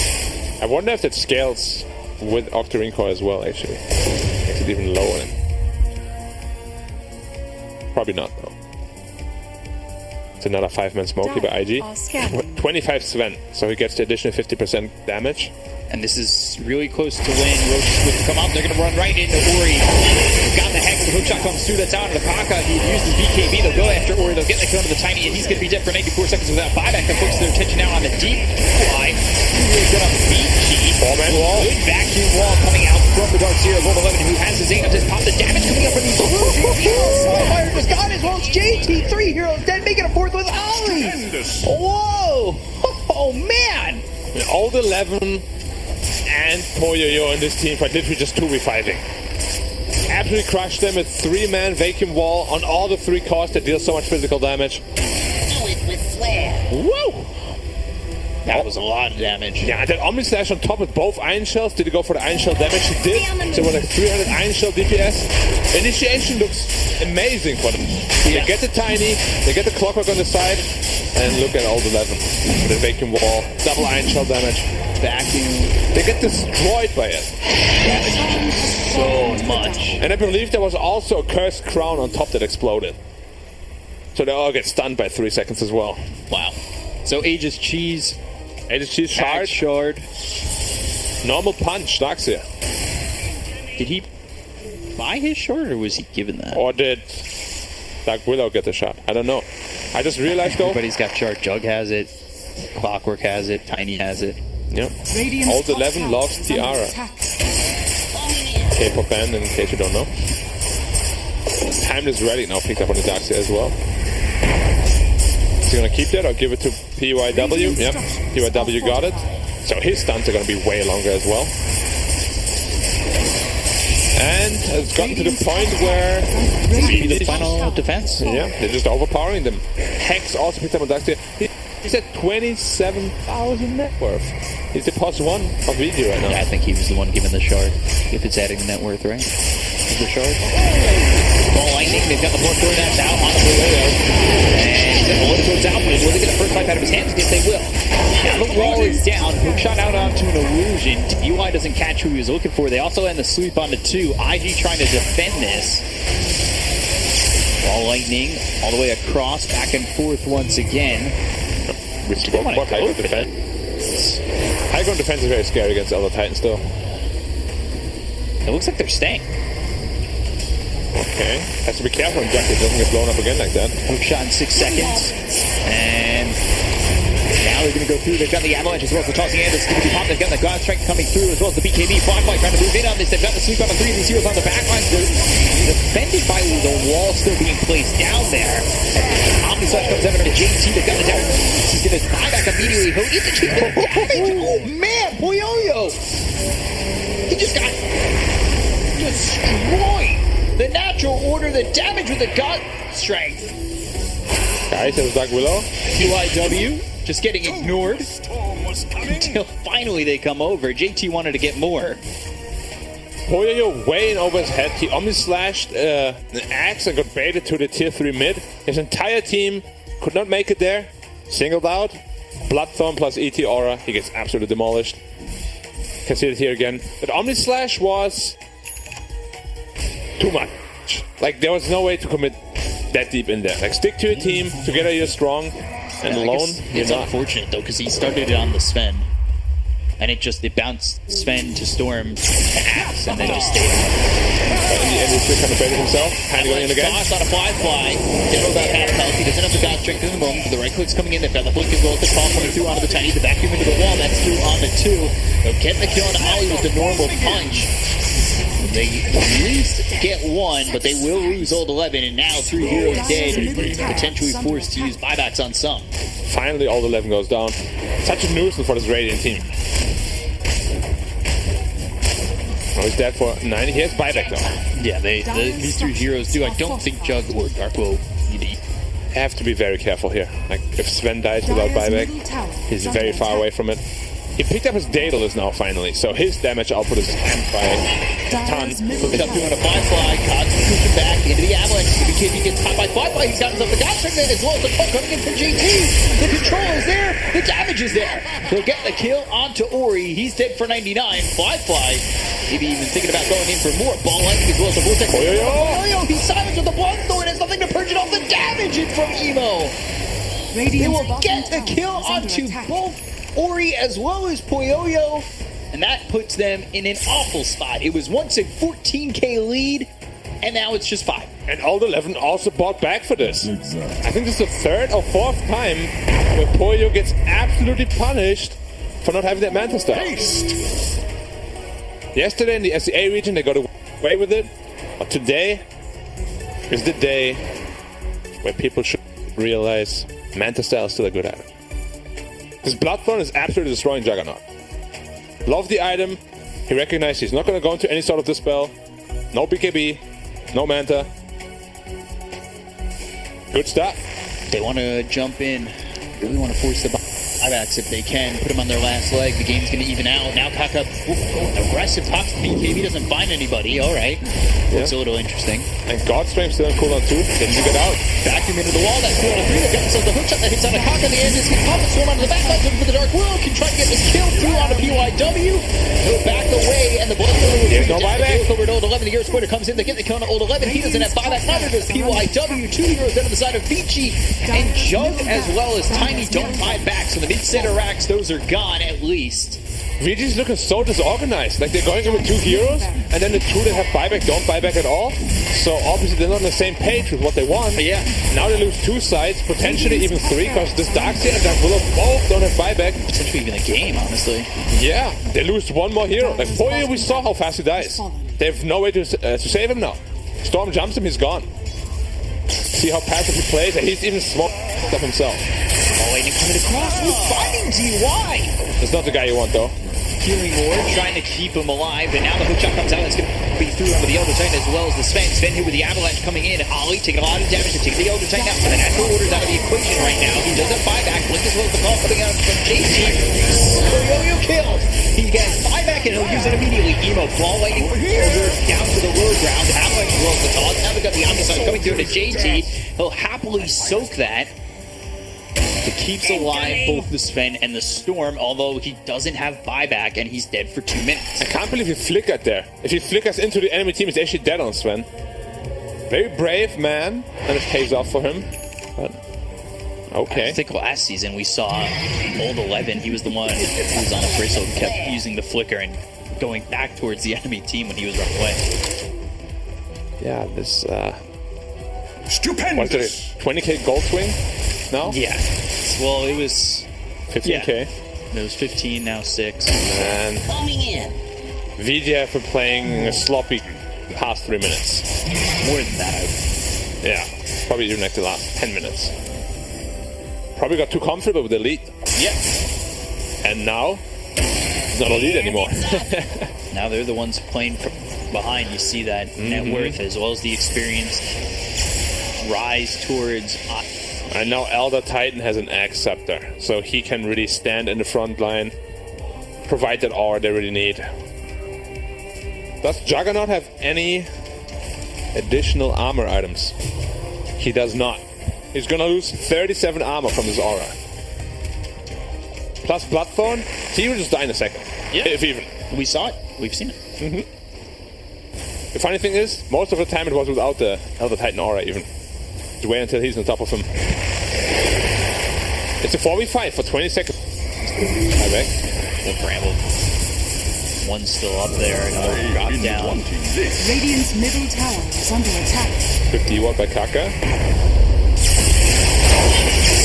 I wonder if that scales with Octarine Core as well, actually. Makes it even lower. Probably not, though. It's another 5-man smoky by IG. Are scanning. 25 Sven, so he gets the additional 50% damage. And this is really close to when Roche would come out. They're going to run right into Ori. They've got the Hex. The hookshot comes through. That's out of the Kaka. He uses BKB. They'll go after Ori. They'll get the kill to the Tiny, and he's going to be dead for 94 seconds without buyback. That focus their attention now on the deep line. Really good on the BG. Four-man wall. Good vacuum wall coming out from the Dark Zero. Gold 11, who has his Aegis just pop. The damage coming up from these Fire just got his own JT. 3 heroes dead, making a 4th with Ollie. Whoa! Oh man! Old 11 and Poyoyo in this team fight, literally just 2v5ing. Absolutely crushed them with 3-man vacuum wall on all the 3 cores that deal so much physical damage. Woo! That was a lot of damage. Yeah, and that Omni Slash on top with both Iron Shells. Did he go for the Iron Shell damage? He did. So it was like 300 Iron Shell DPS. Initiation looks amazing for them. They get the Tiny, they get the Clockwork on the side, and look at Old 11. With the vacuum wall, double Iron Shell damage. Vacuum. They get destroyed by it. So much. And I believe there was also a Cursed Crown on top that exploded. So they all get stunned by 3 seconds as well. Wow. So Aegis Cheese. Aegis Cheese shard. Shard. Normal punch, Darkseer. Did he buy his shard, or was he given that? Or did Dark Willow get the shot? I don't know. I just realized though. Everybody's got shard. Jug has it. Clockwork has it. Tiny has it. Yep. Radiant's Old top 11 tower lost is under Tiara. attack. K-pop band, in case you don't know. Timeless Relic now picked up on the Darkseer as well. Is he gonna keep that or give it to PYW? Yep, PYW got it. So his stunts are gonna be way longer as well. And it's gotten to the point where The final defense. yeah, they're just overpowering them. Hex also picked up on Darkseer. He's at 27,000 net worth. He's the +1 of video right now. Yeah, I think he was the one given the shard. If it's adding the net worth, right? Is the shard? Ball lightning. They've got the blood throwing that out on the Boleo. And the blood throws out, but will they get the first life out of his hands? Yes, they will. Now Now the wall is down. Hook shot out onto an illusion. TY doesn't catch who he was looking for. They also end the sweep onto 2. IG trying to defend this. Ball lightning all the way across, back and forth once again. We spoke about high ground defense. High ground defense is very scary against Elder Titans, though. It looks like they're staying. Okay. Has to be careful when Jacket doesn't get blown up again like that. Hook shot in 6 seconds. And now they're going to go through. They've got the Avalanche as well as the tossing hand. It's going to be popped. They've got the God Strength coming through as well as the BKB. Firefly trying to move in on this. They've got the sweep on the 3 of these heroes on the backline. They're defended by the wall still being placed down there. Omni Slash comes over to JT. They've got the down. He's going to buy back immediately. He'll get the damage. Oh man, Poyoyo! He just got destroyed. The natural order, the damage with the God Strength. Guys, that was Dark Willow. PYW just getting ignored until finally they come over. JT wanted to get more. Poyoyo way in over his head. He omni-slashed an axe and got baited to the tier 3 mid. His entire team could not make it there. Singled out. Bloodthorn plus ET Aura. He gets absolutely demolished. Can see it here again. But omni-slash was too much. Like, there was no way to commit that deep in there. Like, stick to your team. Together you're strong. And alone, it's unfortunate though because he started it on the Sven, and it bounced Sven to Storm to Axe, and then just stayed. And he just kind of baited himself, kind of going in again. Gosh on a fly. Demo about half health. He doesn't have the God Strength in the moment, but the right click's coming in. They've got the blink as well as the call coming through onto the tiny. The vacuum into the wall. That's through onto 2. They'll get the kill on Ollie with the normal punch. They at least get 1, but they will lose Old 11, and now 3 heroes dead, potentially forced to use buybacks on some. Finally, Old 11 goes down. Such a nuisance for this Radiant team. Oh, he's dead for 9. He has buyback though. Yeah, these 3 heroes do. I don't think Jug or Darkwo need have to be very careful here. Like, if Sven dies without buyback, he's very far away from it. He picked up his Daedalus now, finally, so his damage output is hampered by a ton. Look it up doing a Firefly, Cogs pushing back into the Avalanche. The BKB gets caught by Firefly. He's got himself the God Strength as well as the puck coming in from JT. The control is there. The damage is there. He'll get the kill onto Ori. He's dead for 99. Firefly, maybe even thinking about going in for more. Ball lightning as well as the Vortex. Poyoyo! He's silenced with the Bloodthorn. Has nothing to purge it off the damage in from Emo. They will get the kill onto both Ori as well as Poyoyo, and that puts them in an awful spot. It was once a 14k lead, and now it's just 5. And Old 11 also bought back for this. I think this is the 3rd or 4th time where Poyoyo gets absolutely punished for not having that Manta Star. Yesterday in the SEA region they got away with it, but today is the day where people should realize Manta Star is still a good item. His Bloodthorn is absolutely destroying Juggernaut. Love the item. He recognized he's not going to go into any sort of Dispel. No BKB. No Manta. Good stuff. They want to jump in. Really want to force the buybacks if they can. Put them on their last leg. The game's going to even out. Now Kaka, aggressive talks to BKB. Doesn't find anybody. All right. Looks a little interesting. And God Strength still on cooldown too. Didn't you get out? Vacuum into the wall. That's 2 out of 3. They've got themselves the hook shot that hits on a Kaka. The end is going to pop and swarm onto the back line. Looking for the Dark Willow. Can try to get this kill through onto PYW. He'll back away. And the Bloodthorn will no buyback. Over to Old 11. The Air Splitter comes in. They get the kill on Old 11. He doesn't have buyback. Neither does PYW. 2 heroes down to the side of Vici. And Jug as well as Tiny don't buy back. So the mid-center racks, those are gone at least. VG's looking so disorganized. Like, they're going in with 2 heroes, and then the 2 that have buyback don't buy back at all. So obviously they're not on the same page with what they want. Yeah. Now they lose 2 sides, potentially even 3, because this Darkseer and Dark Willow both don't have buyback. Potentially even a game, honestly. Yeah, they lose 1 more hero. Like, Poyoyo, we saw how fast he dies. They have no way to save him now. Storm jumps him, he's gone. See how passive he plays, and he's even smoked up himself. Oh, and coming across with finding DY. That's not the guy you want, though. Healing Ward, trying to keep him alive, and now the hook shot comes out, and it's going to be through onto the Elder Titan as well as the Sven. Sven here with the Avalanche coming in. Ollie taking a lot of damage to take the Elder Titan out, so the natural order's out of the equation right now. He doesn't buy back. Blink as well as the call coming out from JT. Poyoyo killed. He gets buyback, and he'll use it immediately. Emo, ball lightning over down to the low ground. Avalanche rolls the toss. Now they've got the Omnicide coming through to JT. He'll happily soak that. The keeps alive both the Sven and the Storm, although he doesn't have buyback and he's dead for 2 minutes. I can't believe he flickered there. If he flickers into the enemy team, he's actually dead on Sven. Very brave man, and it pays off for him. But okay. I think last season we saw Old 11. He was the one who was on a bristle and kept using the flicker and going back towards the enemy team when he was running away. Yeah, this Stupendous. what's it? 20k gold swing now? Yeah. Well, it was 15k. It was 15, now 6. And Coming in. VGF for playing sloppy past 3 minutes. More than that. Yeah, probably even like the last 10 minutes. Probably got too comfortable with the lead. Yeah. And now, it's not a lead anymore. Now they're the ones playing from behind. You see that net worth as well as the experience rise towards. And now Elder Titan has an Axe Scepter, so he can really stand in the front line, provide that aura they really need. Does Juggernaut have any additional armor items? He does not. He's gonna lose 37 armor from his aura. Plus Bloodthorn, he will just die in a second. Yeah. If even. We saw it. We've seen it. The funny thing is, most of the time it was without the Elder Titan aura even. Just wait until he's on top of him. It's a 4v5 for 20 seconds. Hi back. The Bramble. One's still up there, another drop down. Radiant's middle tower is under attack. 50 watt by Kaka.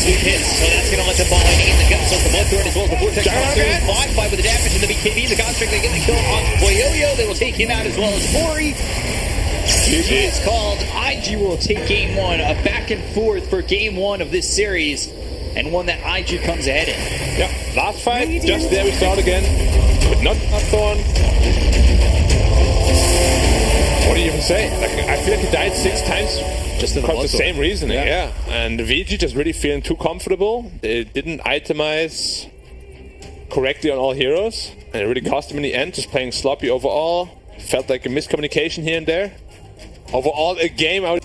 Two hits, so that's going to let them ball in the guts of the Bloodthorn as well as the Vortex. Juggernaut! 5 with the damage in the BKB. The Construct, they get the kill on Boyoyo. They will take him out as well as Mori. GG is called. IG will take game 1. A back and forth for game 1 of this series. And one that IG comes ahead in. Yeah, last fight, just there we start again. But not Thorn. What do you even say? Like, I feel like he died 6 times. Just in the same reasoning, yeah. And VG just really feeling too comfortable. They didn't itemize correctly on all heroes. And it really cost him in the end, just playing sloppy overall. Felt like a miscommunication here and there. Overall, a game out.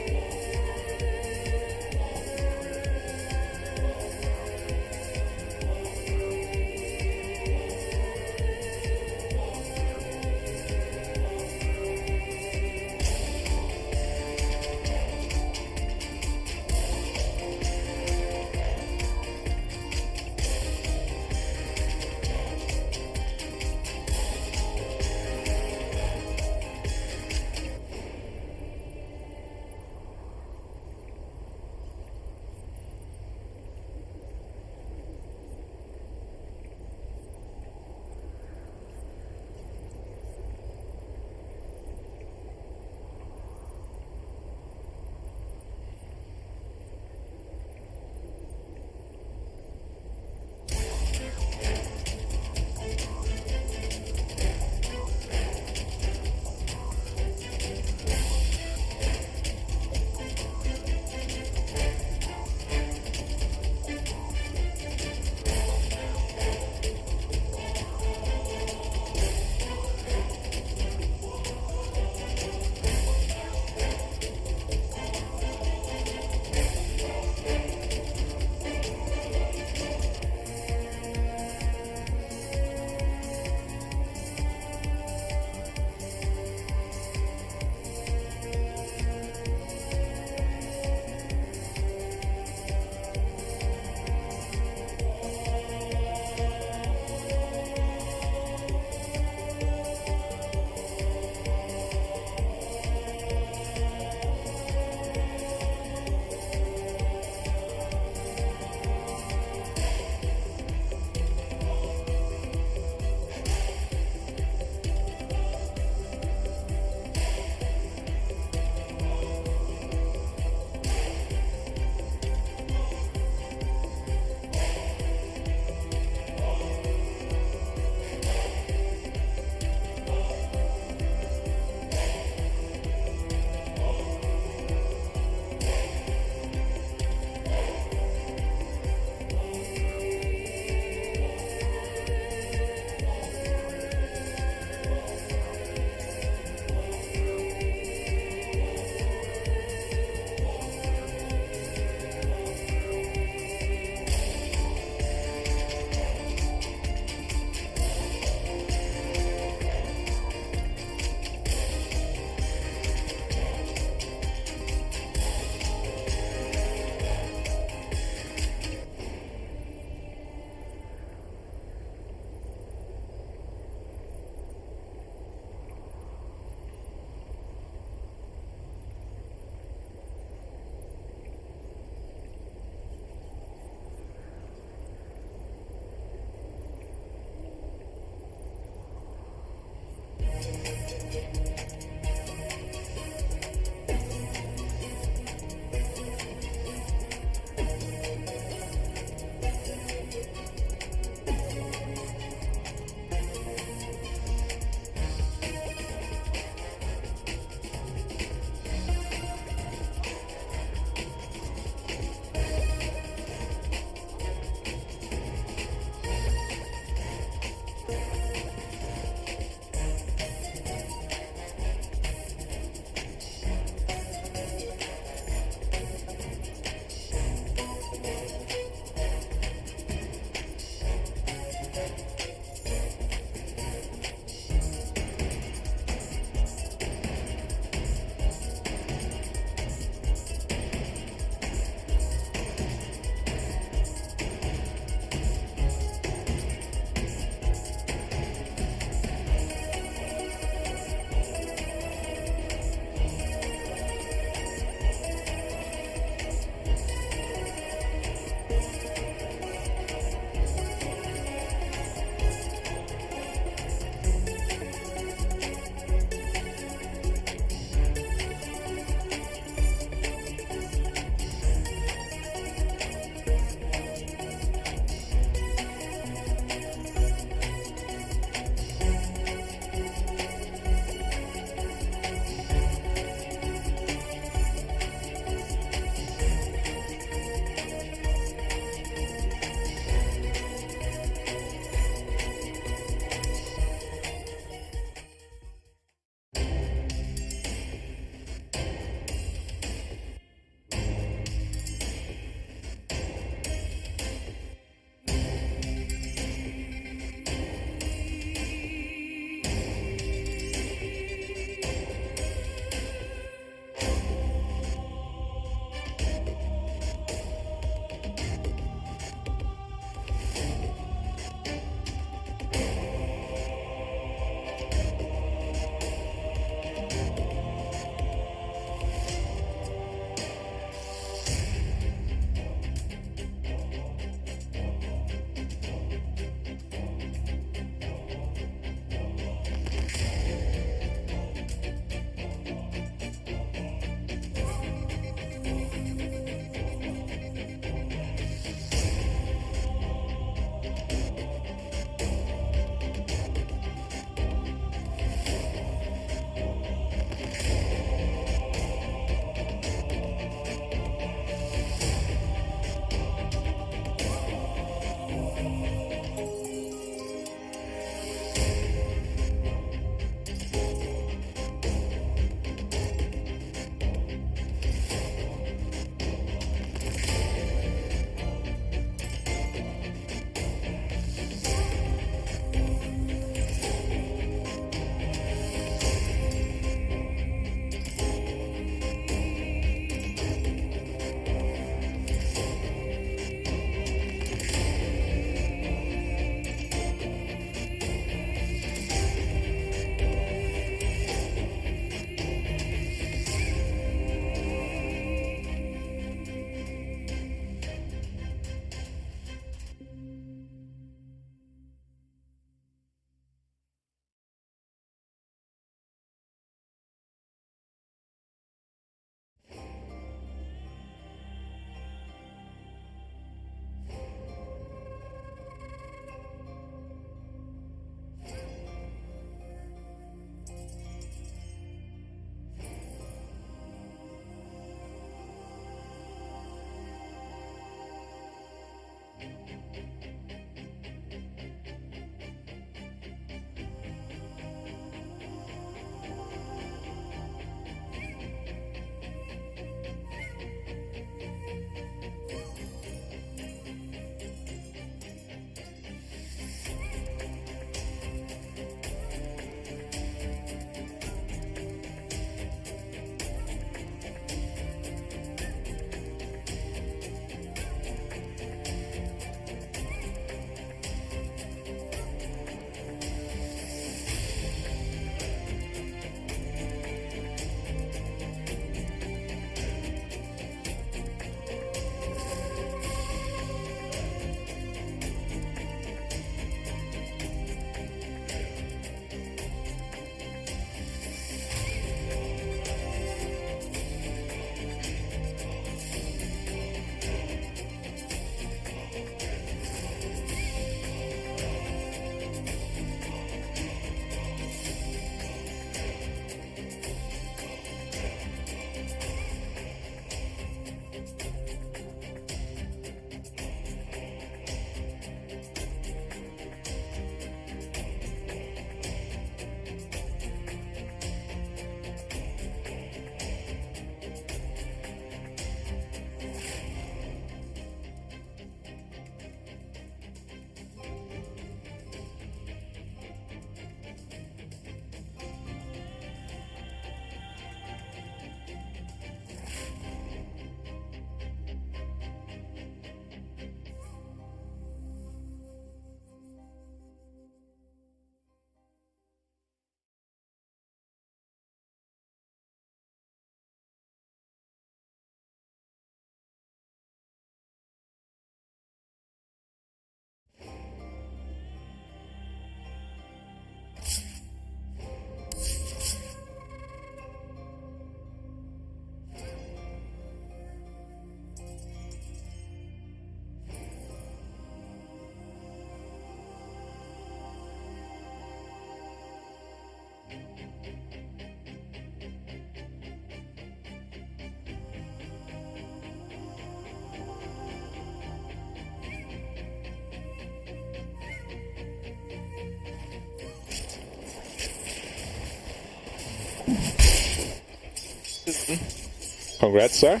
Congrats, sir.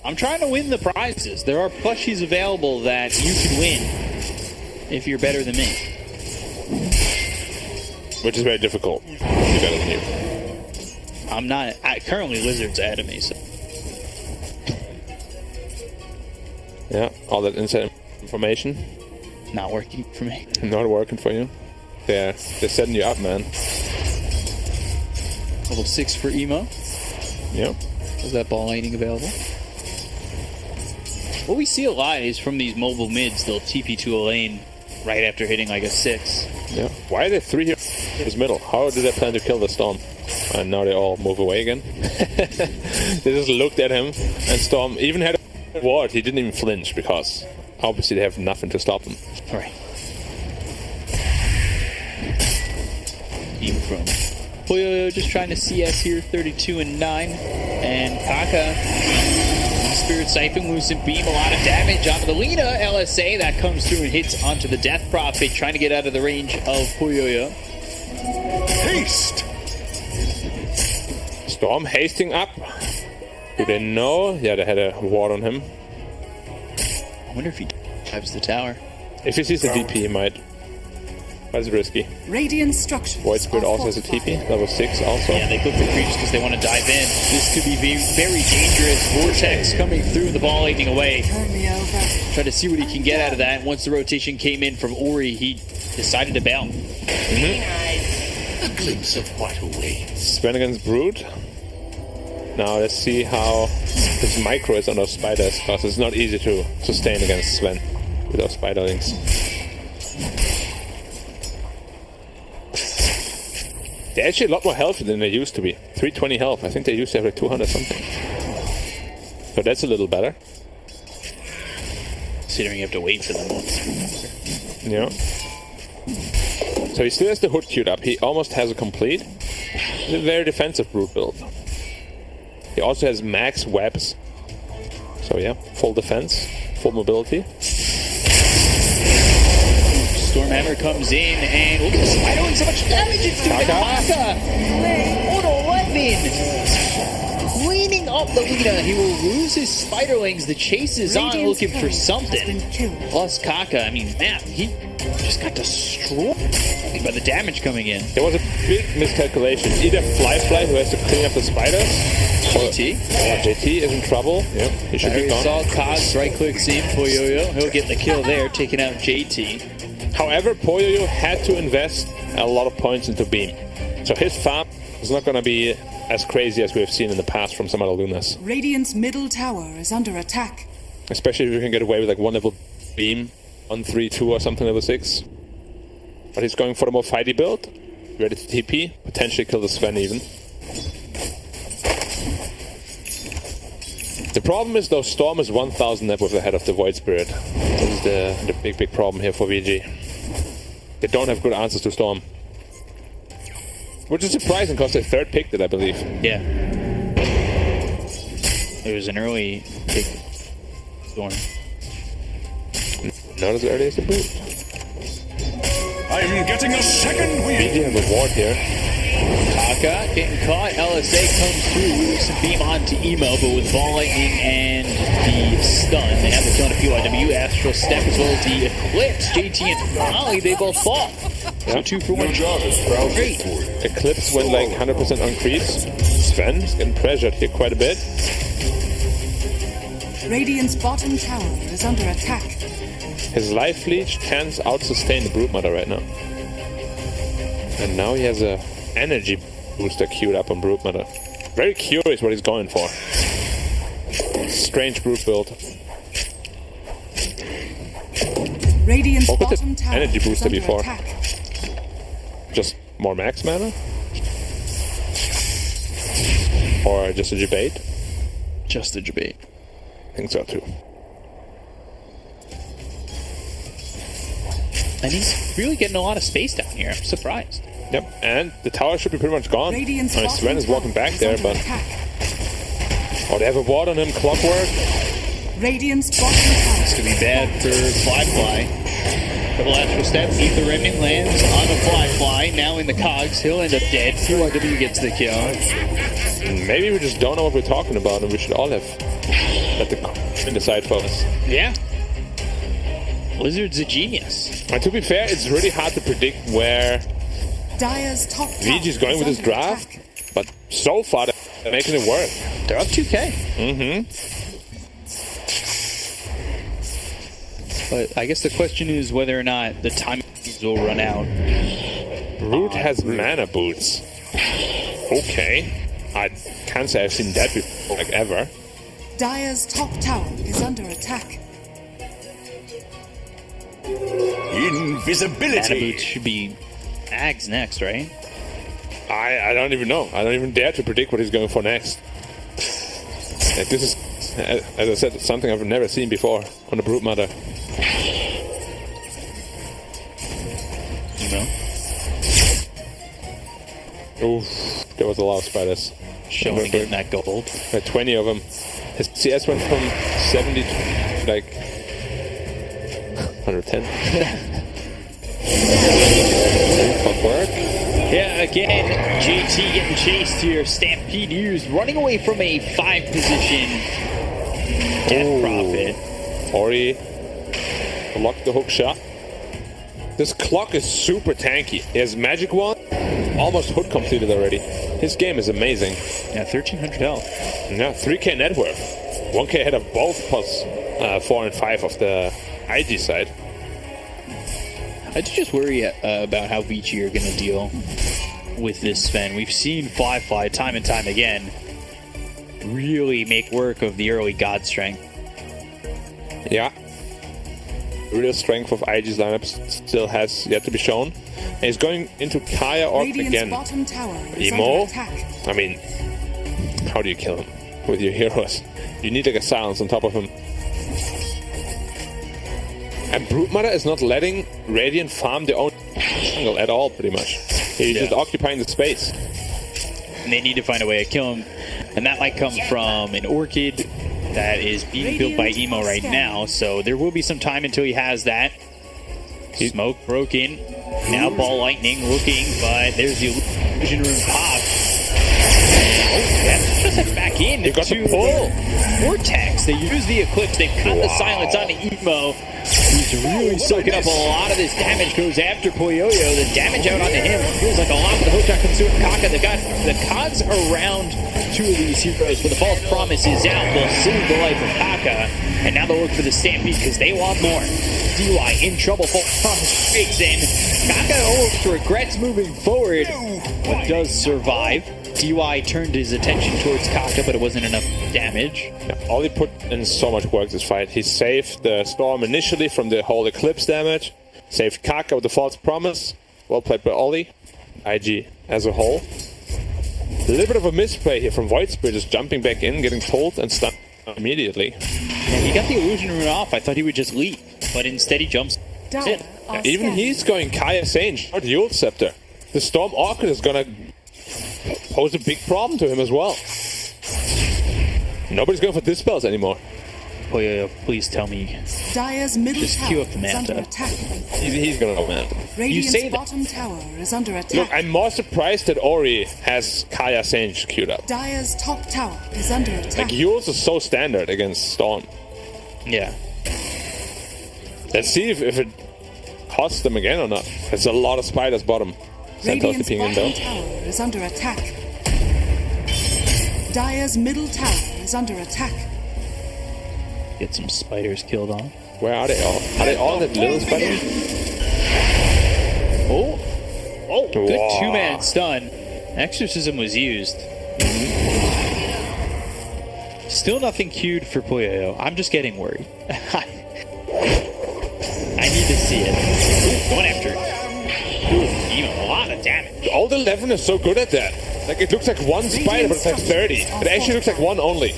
I'm trying to win the prizes. There are plushies available that you can win if you're better than me. Which is very difficult. You're better than you. I'm not. Currently, Lizard's ahead of me. So. Yeah, all that inside information. Not working for me. Not working for you. They're setting you up, man. Level 6 for Emo. Yep. Is that ball lightning available? What we see a lot is from these mobile mids, they'll TP to a lane right after hitting like a 6. Yeah. Why are there 3 here in this middle? How did they plan to kill the Storm? And now they all move away again. They just looked at him, and Storm even had a ward. He didn't even flinch because obviously they have nothing to stop him. All right. Even from Puyo just trying to CS here, 32 and 9, and Kaka Spirit Siphon, Lucent Beam, a lot of damage onto the Lina. LSA that comes through and hits onto the Death Prophet, trying to get out of the range of Puyo. Haste! Storm hasting up. Do they know? Yeah, they had a ward on him. I wonder if he dives the tower. If he sees the DP, he might. That's risky. Radiant structures. Void Spirit are also has a TP. fortified. Level 6 also. Yeah, they click the creatures because they want to dive in. This could be very dangerous. Vortex coming through, the ball lightning away. Turn me over. Try to see what he can get out of that. Once the rotation came in from Ori, he decided to bail. A glimpse of what awaits. Sven against Brood. Now let's see how his micro is on those spiders, because it's not easy to sustain against Sven with those spiderlings. They're actually a lot more healthy than they used to be. 320 health. I think they used to have like 200 something. So that's a little better. Considering you have to wait for them once. Yeah. So he still has the hood queued up. He almost has a complete. It's a very defensive Brood build. He also has max webs. So yeah, full defense, full mobility. Stormhammer comes in and look at the spider, so much damage it's doing to Kaka. Order 11. Cleaning up the Lina. He will lose his spiderlings. The chase is on, looking for something. Plus Kaka, I mean, man, he just got destroyed by the damage coming in. There was a big miscalculation. Either Fly, who has to clean up the spiders, JT. JT is in trouble. Yep, he should be gone. Saw Cogs right clicks in. Poyoyo, he'll get the kill there, taking out JT. However, Poyoyo had to invest a lot of points into Beam. So his farm is not going to be as crazy as we have seen in the past from some other Lunas. Radiant's middle tower is under attack. Especially if you can get away with like 1 level Beam, 1-3-2 or something level 6. But he's going for the more fighty build. Ready to TP, potentially kill the Sven even. The problem is though, Storm is 1000 net with the head of the Void Spirit. This is the big problem here for VG. They don't have good answers to Storm. Which is surprising because they third picked it, I believe. Yeah. It was an early pick. Storm. Not as early as the boot. I'm getting a second wheel. VG have a ward here. Kaka getting caught. LSA comes through. Loses a beam onto Emo, but with ball lightning and the stun, they have the kill on a PYW. Astral Step as well as the Eclipse. JT and Ollie, they both fall. So 2 for 1. Great. Eclipse went like 100% on creeps. Sven is getting pressured here quite a bit. Radiant's bottom tower is under attack. His life leech can't out-sustain the Broodmother right now. And now he has a energy booster queued up on Broodmother. Very curious what he's going for. Strange Brood build. Radiant's What was bottom the tower energy is booster under before? attack. Just more max mana? Or just a debate? Just a debate. I think so too. And he's really getting a lot of space down here. I'm surprised. Yep, and the tower should be pretty much gone. Radiant's I mean, Sven is walking back there, but... attack. Oh, they have a ward on him, Clockwork. Radiant's bottom tower. It's going to be bad for Fly. Double Astral Step, Eat the Remnant lands on the Fly. Now in the Cogs, he'll end up dead. PYW gets the kill. Maybe we just don't know what we're talking about, and we should all have let the decide for us. Yeah. Blizzard's a genius. And to be fair, it's really hard to predict where Dire's top VG is going with this under draft, attack. but so far they're making it work. They're up 2K. Mm-hmm. But I guess the question is whether or not the time will run out. Root has mana boots. Okay. I can't say I've seen that before, like ever. Dire's top tower is under attack. Mana Invisibility. boots should be Ags next, right? I don't even know. I don't even dare to predict what he's going for next. Like, this is, as I said, something I've never seen before on the Brood Mother. You know? Oof, there was a lot of spiders. Showing again that gold. Like 20 of them. His CS went from 70 to like 110. Fuck work. Yeah, again, JT getting chased here. Stampede used, running away from a 5 position. Death Prophet. Ori blocked the hook shot. This clock is super tanky. He has magic wand, almost hook completed already. His game is amazing. Yeah, 1300 health. Yeah, 3k net worth. 1k ahead of both plus 4 and 5 of the IG side. I do just worry about how Vici are going to deal with this Sven. We've seen Fly time and time again really make work of the early God Strength. Yeah. The real strength of IG's lineup still has yet to be shown. And he's going into Kaya Orc Radiant's again. bottom tower is Emo? under attack. I mean, how do you kill him with your heroes? You need like a silence on top of him. And Broodmother is not letting Radiant farm their own jungle at all, pretty much. He's just occupying the space. And they need to find a way to kill him. And that might come from an Orchid that is being built by Emo right now. So there will be some time until he has that. Smoke broken. Now Ball Lightning looking, but there's the illusion room pop. Oh, that's just back in They got to the pull. Vortex. They use the Eclipse. They've cut the silence on Emo. He's really soaking up a lot of this damage. Goes after Poyoyo. The damage out onto him feels like a lot for the hook shot consumer Kaka. They got the cogs around 2 of these heroes, but the false promise is out. They'll save the life of Kaka, and now they'll look for the Stampede because they want more. DY in trouble. False promise breaks in. Kaka almost regrets moving forward, but does survive. DY turned his attention towards Kaka, but it wasn't enough damage. Yeah, Ollie put in so much work this fight. He saved the Storm initially from the whole Eclipse damage, saved Kaka with the false promise. Well played by Ollie. IG as a whole. A little bit of a misplay here from Void Spirit, just jumping back in, getting pulled and stunned immediately. Yeah, he got the illusion rune off. I thought he would just leave, but instead he jumps in. Dire are Even scanning. he's going Kaya Sage, not Yule Scepter. The Storm Orchid is gonna pose a big problem to him as well. Nobody's going for Dispels anymore. Poyoyo, please tell me. Dire's middle Just tower queue up the is under Manta. attack. He's gonna go, man. Radiant's say that. bottom tower is under attack. Look, I'm more surprised that Ori has Kaya Sage queued up. Dire's top tower is under attack. Like, Yule's is so standard against Storm. Yeah. Let's see if it costs them again or not. There's a lot of spiders bottom. Centaur's Radiant's peeking in bottom though. tower is under attack. Dire's middle tower is under attack. Get some spiders killed on. Where are they all? Are they all that little spiders? Oh, good Wow. 2-man stun. Exorcism was used. Still nothing queued for Poyoyo. I'm just getting worried. I need to see it. Ooh, going after it. Ooh, even a lot of damage. All 11 is so good at that. Like, it looks like one spider, but it's like 30. It actually looks like one only.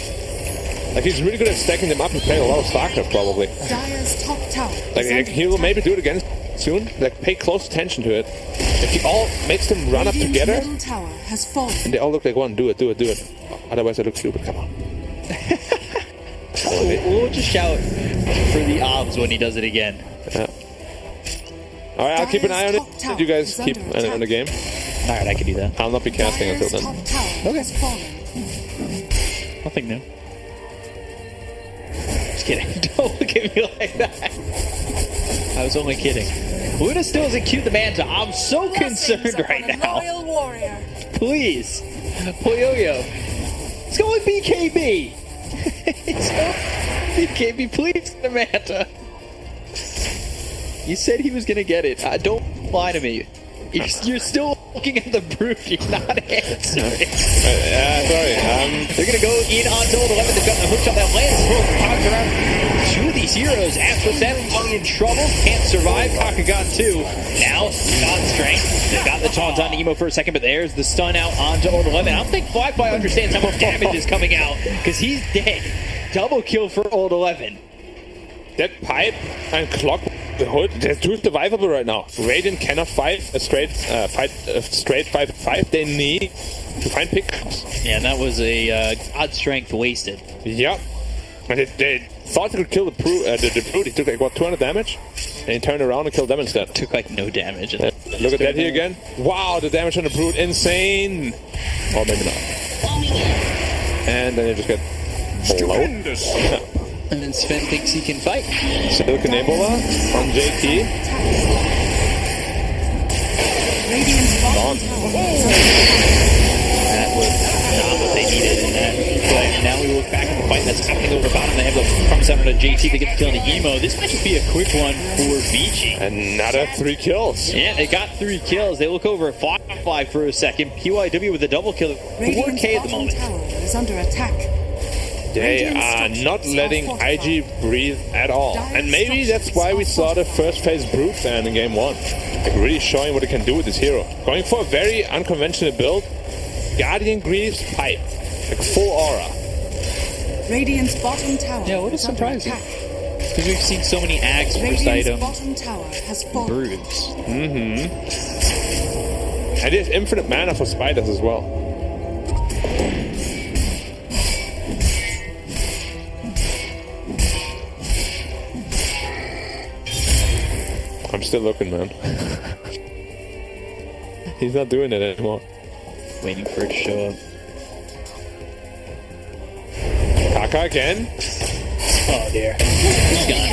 Like, he's really good at stacking them up and playing a lot of StarCraft, probably. Dire's top tower Like, is under he will attack. maybe do it again soon. Like, pay close attention to it. If he all makes them run up Radiant's together, middle tower has fallen. and they all look like one, do it, do it, do it. Otherwise, I look stupid. Come on. We'll just shout for the obs when he does it again. Yeah. Alright, I'll keep an eye on Dire's top it. tower You guys is keep under an eye on the attack. game. Alright, I can do that. I'll not be casting until then. Okay. Nothing new. Just kidding. Don't look at me like that. I was only kidding. Luna still isn't cute the Manta. I'm so concerned right now. Please. Poyoyo. Let's go with BKB. Let's go with BKB, please, the Manta. You said he was going to get it. Don't lie to me. You're still looking at the brute. You're not answering. Sorry. They're going to go in on Dota 11. They've got the hook shot that lands. Popped around. Two of these heroes. Astro 7 in trouble. Can't survive. Kakagon 2. Now, got strength. They've got the taunt on Emo for a second, but there's the stun out onto Old 11. I don't think Flyfly understands how much damage is coming out, because he's dead. Double kill for Old 11. That pipe and clock. They're too survivable right now. Radiant cannot fight a straight 5-5. They need to find pickups. Yeah, and that was a odd strength wasted. Yep. And they thought they could kill the brute. He took like, what, 200 damage? And he turned around and killed them instead. Took like no damage. Look at that here again. Wow, the damage on the brute, insane. Or maybe not. And then they just get blown. And then Sven thinks he can fight. Silicon Ebola on JT. That was not what they needed in that. But now we look back at the fight that's happening over bottom. They have the comes out on a JT to get the kill on the Emo. This might just be a quick one for VG. Another 3 kills. Yeah, they got 3 kills. They look over Fly for a second. PYW with a double kill. 4K at the moment. Tower is under attack. They are not letting IG breathe at all. And maybe that's why we saw the first phase brute fan in game 1. Like really showing what it can do with this hero. Going for a very unconventional build. Guardian Greaves Pipe. Like full aura. Radiant's bottom tower. Yeah, what a surprise. Because we've seen so many Axe first item bottom tower has fallen. brutes. And he has infinite mana for spiders as well. I'm still looking, man. He's not doing it anymore. Waiting for it to show up. Kaka again? Oh dear. He's gone.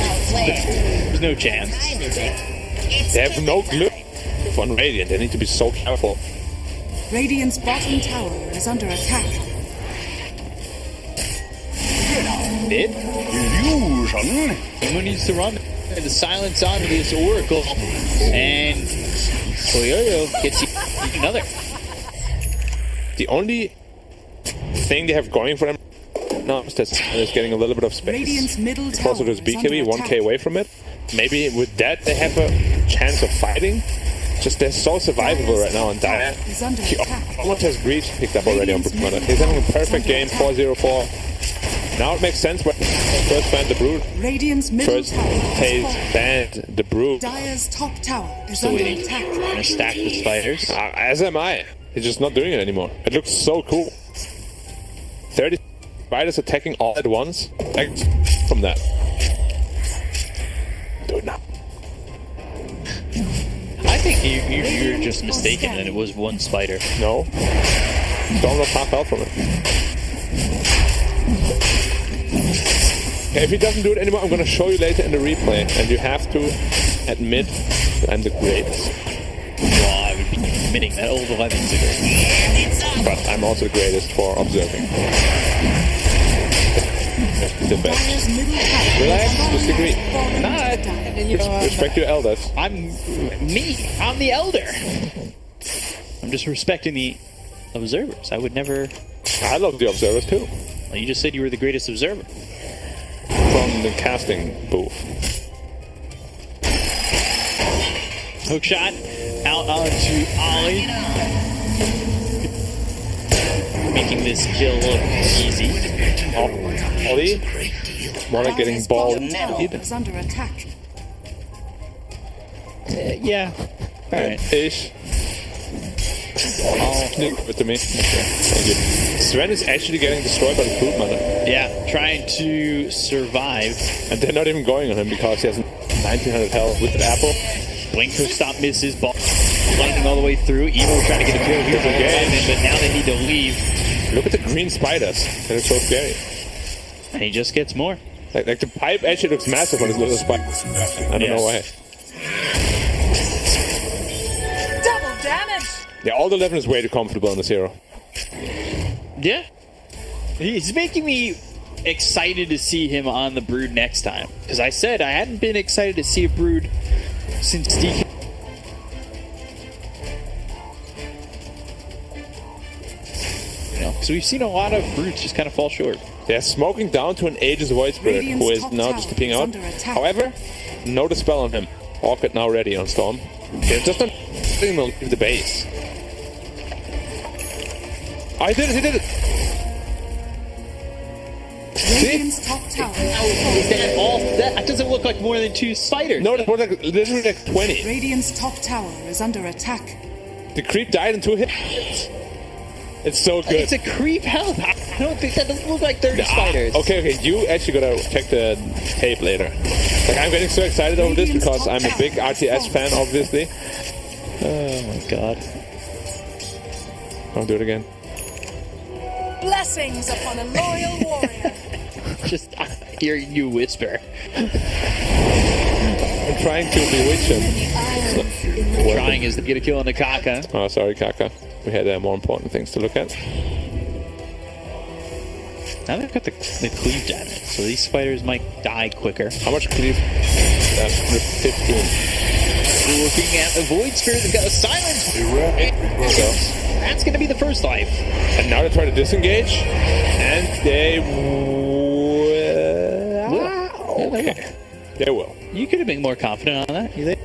There's no chance. They have no glue on Radiant. They need to be so careful. Radiant's bottom tower is under attack. Mid? Illusion. Someone needs to run the silence on this Oracle. And Toyoyo gets another. The only thing they have going for them now is that it's getting a little bit of space. Radiant's middle tower Also, there's is BKB under 1k attack. away from it. Maybe with that they have a chance of fighting. Just they're so survivable right now and Dire. Is under He attack. almost has Greaves picked up already on Brookmana. He's having a perfect game, 4-0-4. Now it makes sense when first banned the Brood. Radiant's middle First tower has phase fallen. banned the Brood. Dire's top tower is Still under waiting. attack. Gonna stack the spiders. As am I. He's just not doing it anymore. It looks so cool. 30 spiders attacking all at once. Like, from that. Do it now. I think you're just mistaken that it was one spider. No. Don't go half out from it. Okay, if he doesn't do it anymore, I'm gonna show you later in the replay. And you have to admit that I'm the greatest. Well, I would be admitting that Old 11's the greatest. But I'm also the greatest for observing. The best. Dire's middle tower Relax, disagree. Not, you know, Respect your elders. I'm the elder. I'm just respecting the observers. I would never. I love the observers too. Well, you just said you were the greatest observer. From the casting booth. Hook shot out onto Ollie, making this kill look easy. Ollie, more like getting Dire's balled. bottom tower is under attack. Yeah. All right. Ish. Give it to me. Thank you. Sven is actually getting destroyed by the Brood Mana. Yeah, trying to survive. And they're not even going on him because he has 1900 health with the apple. Blink hook stop misses. Ball lightning all the way through. Emo trying to get a kill here for Gavin, but now they need to leave. Look at the green spiders. They're so scary. And he just gets more. Like the pipe actually looks massive on his little spike. I don't know why. Double damage. Yeah, all the 11 is way too comfortable on this hero. Yeah. He's making me excited to see him on the Brood next time. Because I said I hadn't been excited to see a Brood since DK. You know, because we've seen a lot of Broods just kind of fall short. They're smoking down to an Aegis Void Spirit, who is now just keeping out. However, no dispel on him. Orchid now ready on Storm. They're just not letting him leave the base. Oh, he did it, he did it! Radiant's top tower. Is that all? That doesn't look like more than 2 spiders. No, that's more like, literally like 20. Radiant's top tower is under attack. The creep died in 2 hits. It's so good. It's a creep health. I don't think that doesn't look like 30 spiders. Okay, you actually gotta check the tape later. Like, I'm getting so excited over this because I'm a big RTS fan, obviously. Oh my god. I'll do it again. Blessings upon a loyal warrior. Just hearing you whisper. I'm trying to bewitch him. Trying is to get a kill on the Kaka. Oh, sorry, Kaka. We had more important things to look at. Now they've got the cleave damage, so these spiders might die quicker. How much cleave? That's 15. We're looking at the Void Spirit. They've got a silence. That's going to be the first life. And now they try to disengage, and they will. Okay. They will. You could have been more confident on that. You think?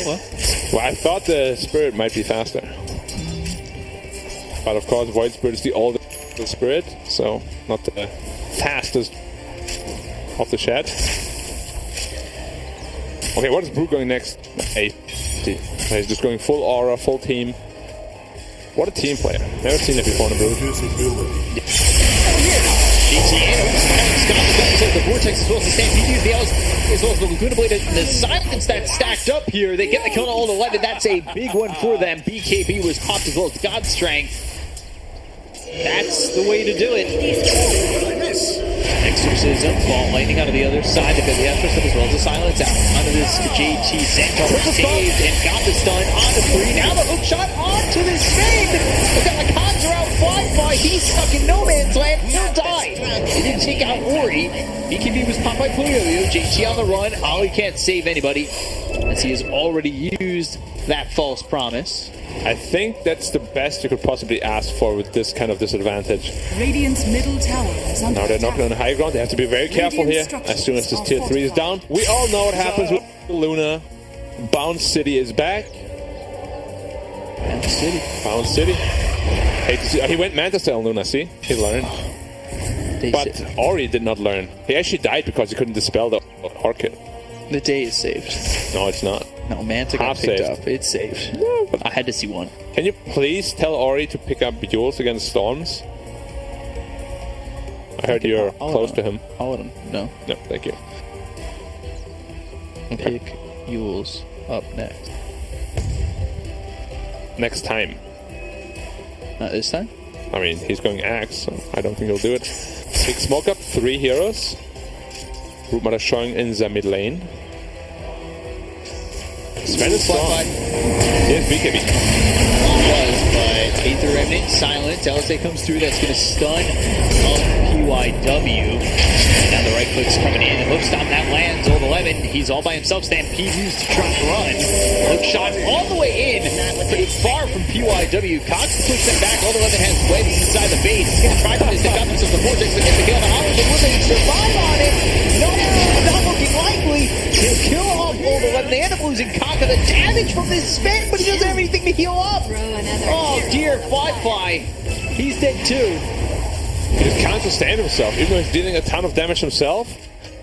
Well, I thought the Spirit might be faster. But of course, Void Spirit is the oldest spirit, so not the fastest of the shed. Okay, what is Brood going next? He's just going full aura, full team. What a team player. Never seen it before in a Brood. The Vortex as well as the Stampede, the as well as the Laguna Blade, and the Silence that's stacked up here. They get the kill on all 11. That's a big one for them. BKB was popped as well as God Strength. That's the way to do it. Exorcism, Fall Lightning out of the other side. They've got the Exorcism as well as the Silence out. Onto this JT Centaur saved and got the stun onto 3. Now the hook shot onto this thing. Look at the Conjure out Fly. He's stuck in no man's land. He'll die. He didn't take out Ori. BKB was popped by Puyo. JT on the run. Ollie can't save anybody as he has already used that false promise. I think that's the best you could possibly ask for with this kind of disadvantage. Radiant's middle tower is under Now they're attack. knocking on the high ground. They have to be very careful here. As soon as this tier 3 is down. We all know what happens with Luna. Bounce City is back. Bounce City. Hate to see. Oh, he went Mantis to Luna, see? He learned. But Ori did not learn. He actually died because he couldn't dispel the Orchid. The day is saved. No, it's not. No, Manta got picked up. It's saved. No, but I had to see one. Can you please tell Ori to pick up Yules against Storms? I heard you're close to him. I'll let him. No. No, thank you. Pick Yules up next. Next time. Not this time? I mean, he's going Axe, so I don't think he'll do it. Big smoke up, 3 heroes. Broodmother showing in the mid lane. Sven is strong. Here's BKB. Was, but Aether Remnant, Silence. LSA comes through. That's going to stun up PYW. Now the right click's coming in. Hook stop that lands. Old 11. He's all by himself. Stampede used to try to run. Hook shot all the way in. Pretty far from PYW. Cox puts them back. Old 11 has wedges inside the base. He's going to try to stick up themselves the Vortex to get the kill. Now Oliver will they survive on it? No, not looking likely. He'll kill off Old 11. They end up losing Kaka. The damage from this spin, but he doesn't have anything to heal up. Oh dear, Fly. He's dead too. He just can't sustain himself, even though he's dealing a ton of damage himself.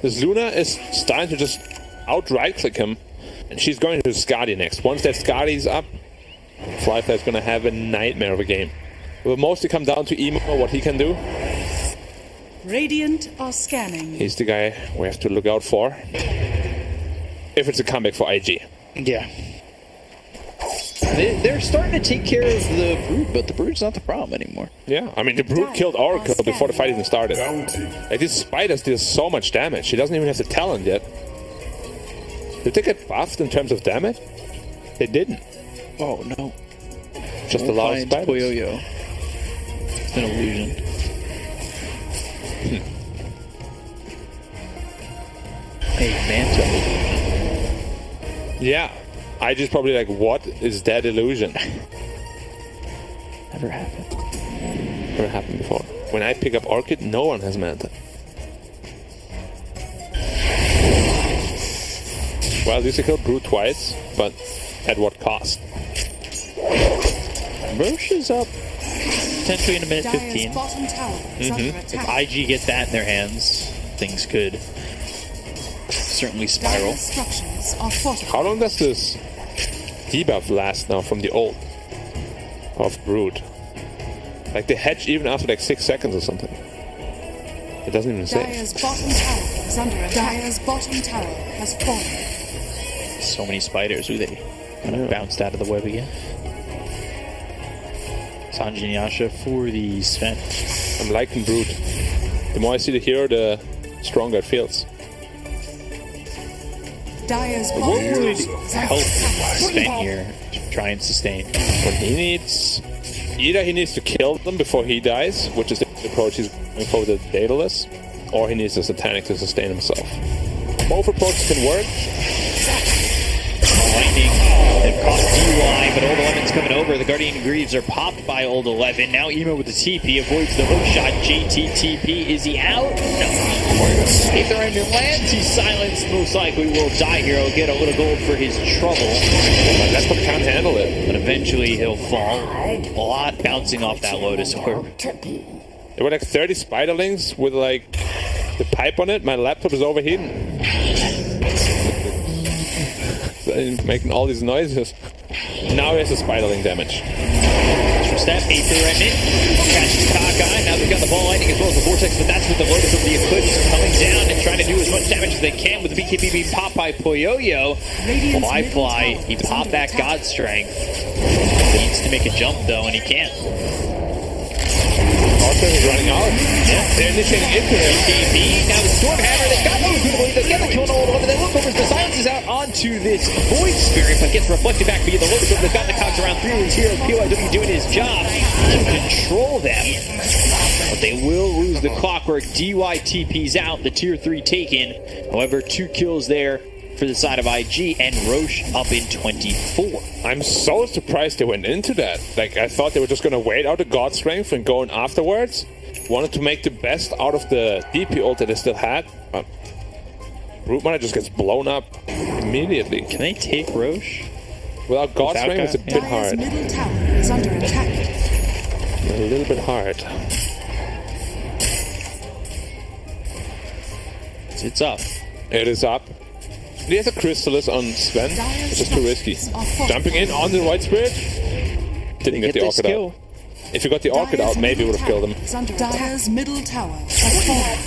This Luna is starting to just out right click him, and she's going to Skadi next. Once that Skadi's up, Flyfly's going to have a nightmare of a game. It will mostly come down to Emo, what he can do. Radiant are scanning. He's the guy we have to look out for. If it's a comeback for IG. Yeah. They're starting to take care of the Brood, but the Brood's not the problem anymore. Yeah, I mean, the Brood killed Oracle before the fight even started. Like, these spiders deal so much damage. She doesn't even have the talent yet. Did they get buffed in terms of damage? They didn't. Oh, no. Just a lot of spiders. Poyoyo. It's an illusion. Hey, Manta. Yeah. I just probably like, what is that illusion? Never happened. Never happened before. When I pick up Orchid, no one has Manta. Well, at least I killed Brood twice, but at what cost? Roche is up potentially in a minute 15. Dire's bottom tower is under If attack. IG gets that in their hands, things could certainly spiral. Dire's structures are fortified. How long does this debuff last now from the ult of Brood? Like, they hatch even after like 6 seconds or something. It doesn't even say. Dire's bottom tower is under attack. Dire's bottom tower has fallen. So many spiders. Ooh, they kind of bounced out of the web again. Sanji and Yasha for the Sven. I'm liking Brood. The more I see the hero, the stronger it feels. Dire's What bottom tower would is under help attack. Sven here to try and sustain? But he needs... Either he needs to kill them before he dies, which is the approach he's going for with the Daedalus, or he needs the Satanic to sustain himself. Both approaches can work. Lightning have caught DY, but Old 11's coming over. The Guardian Greaves are popped by Old 11. Now Emo with the TP avoids the hook shot. JT TP, is he out? No. If they're under lands, he's silenced. Most likely will die here. He'll get a little gold for his trouble. That's what can't handle it. But eventually he'll fall. A lot bouncing off that Lotus Orb. There were like 30 spiderlings with like the pipe on it. My laptop is overheating. Making all these noises. Now he has a spiderling damage. Extra step, Aether Remnant. Catches Kakai. Now they've got the ball lightning as well as the Vortex, but that's with the Lotus of the Eclipse coming down and trying to do as much damage as they can with the BKB being popped by Poyoyo. Fly, he popped that God Strength. Needs to make a jump though, and he can't. Also, he's running out. Yeah, they're initiating into him. BKB, now the Stormhammer, they've got no good. They get the kill on Old 11. They look over as the silence is out onto this Void Spirit, but gets reflected back via the Lotus. They've got the counts around 3 with hero PYW doing his job to control them. But they will lose the clockwork. DY TP's out, the tier 3 taken. However, 2 kills there for the side of IG, and Roche up in 24. I'm so surprised they went into that. Like, I thought they were just going to wait out the God Strength and go in afterwards. Wanted to make the best out of the DP ult that they still had. But Root Mana just gets blown up immediately. Can they take Roche? Without God Strength, it's a bit hard. Dire's middle tower is under attack. A little bit hard. It's up. It is up. He has a Chrysalis on Sven, which is too risky. Jumping in on the White Spirit. Didn't get the Orchid out. If you got the Orchid out, maybe it would have killed him. Dire's middle tower has fallen.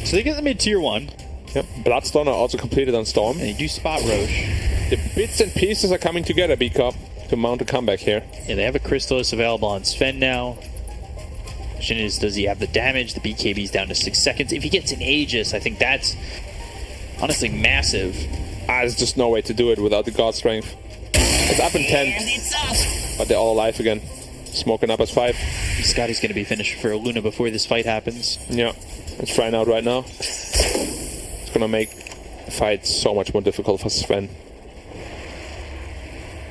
So they get the mid tier 1. Yep. Bloodstone are also completed on Storm. And you do spot Roche. The bits and pieces are coming together, B-Cop, to mount a comeback here. Yeah, they have a Chrysalis available on Sven now. Question is, does he have the damage? The BKB's down to 6 seconds. If he gets an Aegis, I think that's honestly massive. There's just no way to do it without the God Strength. It's up in 10. But they're all alive again. Smoking up as 5. Scotty's going to be finished for Luna before this fight happens. Yeah, it's frying out right now. It's going to make the fight so much more difficult for Sven.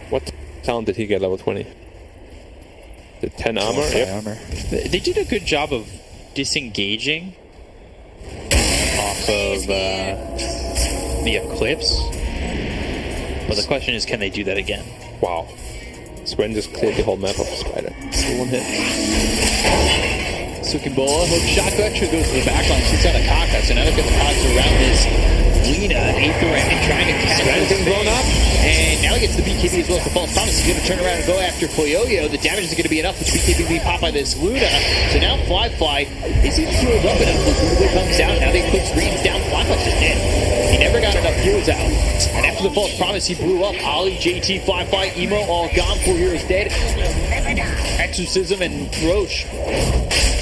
What talent did he get level 20? The 10 armor? Yep. Armor. They did a good job of disengaging off of the Eclipse. But the question is, can they do that again? Wow. Sven just cleared the whole map of Spider. One hit. Sukin Bola, hook shot actually goes to the backline, shoots out a Kaka, so now they've got the Cogs around this Lena, 8th round, trying to catch Sven's blown up. And now he gets the BKB as well as the false promise. He's going to turn around and go after Poyoyo. The damage is going to be enough, which BKB will be popped by this Luna. So now Fly isn't healed up enough. Luna comes out. Now they put screens down. Fly's just dead. He never got enough heals out. And after the false promise, he blew up. Ollie, JT, Fly, Emo, all gone. 4 heroes dead. Exorcism and Roche.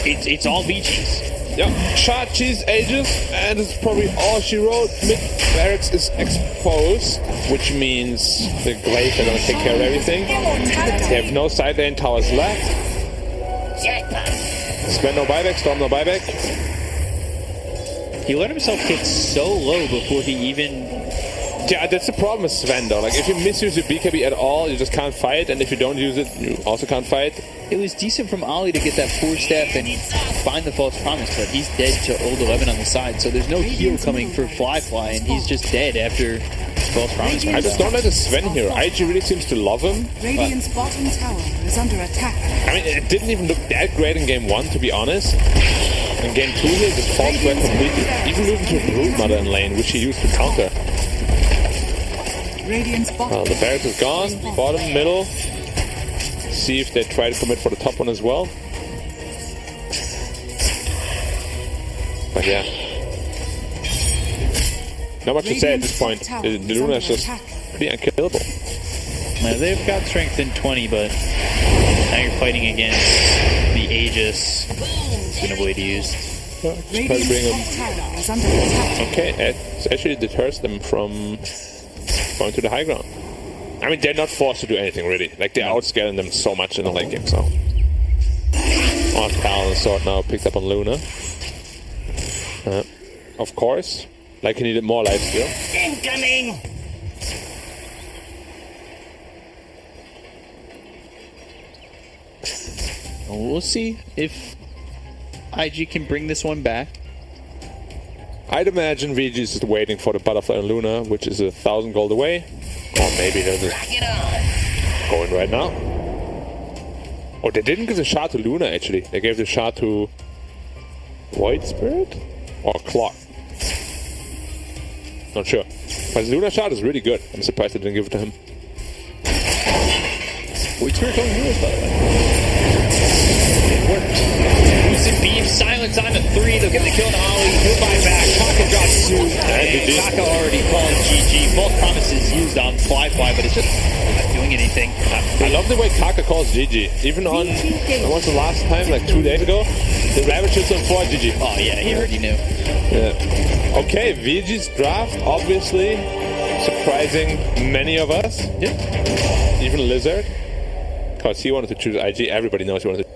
It's all VGs. Yeah, shot cheese ages, and it's probably all she wrote. Mid barracks is exposed, which means the Glaives are gonna take care of everything. They have no side lane towers left. Sven no buyback, Storm no buyback. He let himself get so low before he even... Yeah, that's the problem with Sven though. Like if you misuse your BKB at all, you just can't fight, and if you don't use it, you also can't fight. It was decent from Ollie to get that 4-step and find the false promise, but he's dead to old 11 on the side, so there's no heal coming for Fly, and he's just dead after false promise. I just don't like the Sven here. IG really seems to love him. Radiant's bottom tower is under attack. I mean, it didn't even look that great in game 1, to be honest. In game 2 here, just falls back completely. Even losing to Brood Mother in lane, which he used to counter. Radiant's bottom. The barracks is gone. Bottom, middle. See if they try to commit for the top one as well. But yeah. Not much to say at this point. The Luna is just pretty unkillable. Now, they've got strength in 20, but now you're fighting against the Aegis. It's been a blade used. Okay, it actually deters them from going to the high ground. I mean, they're not forced to do anything really. Like they're outscaling them so much in the late game. So, Cal and Sword now picked up on Luna. Of course, like he needed more life steal. Incoming! We'll see if IG can bring this one back. I'd imagine VG is just waiting for the butterfly on Luna, which is 1,000 gold away. Or maybe they're just going right now. Oh, they didn't give the shot to Luna, actually. They gave the shot to Void Spirit? Or Clock? Not sure. But the Luna shot is really good. I'm surprised they didn't give it to him. Void Spirit on heroes, by the way. It worked. Lucid Beam, silence on the 3. They'll get the kill on Ollie. He'll buy back. Taka drops 2. And Taka already called GG. False promises used on Fly, but it's just not doing anything. I love the way Taka calls GG. Even on, when was the last time? Like 2 days ago? The Ravages on 4 GG. Oh yeah, he already knew. Yeah. Okay, VG's draft, obviously surprising many of us. Yeah. Even Lizard. Because he wanted to choose IG. Everybody knows he wanted to.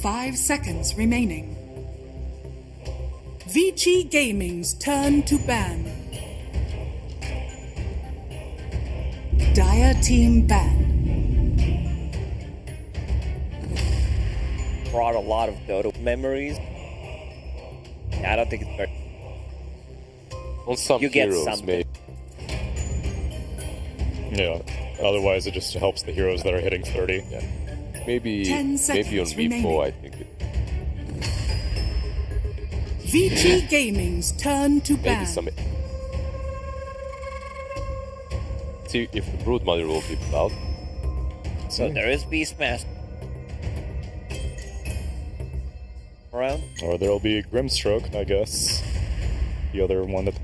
5 seconds remaining. Vici Gaming's turn to ban. Dire team ban. Brought a lot of Dota memories. Yeah, I don't think it's very. On some You get heroes, something. maybe. Yeah. Otherwise, it just helps the heroes that are hitting 30. Yeah. Maybe 10 on seconds V4, remaining. I think. Vici Gaming's turn to Maybe ban. some. See if the Broodmother will be out. So there is Beastmaster. Around. Or there'll be Grimstroke, I guess. The other one that.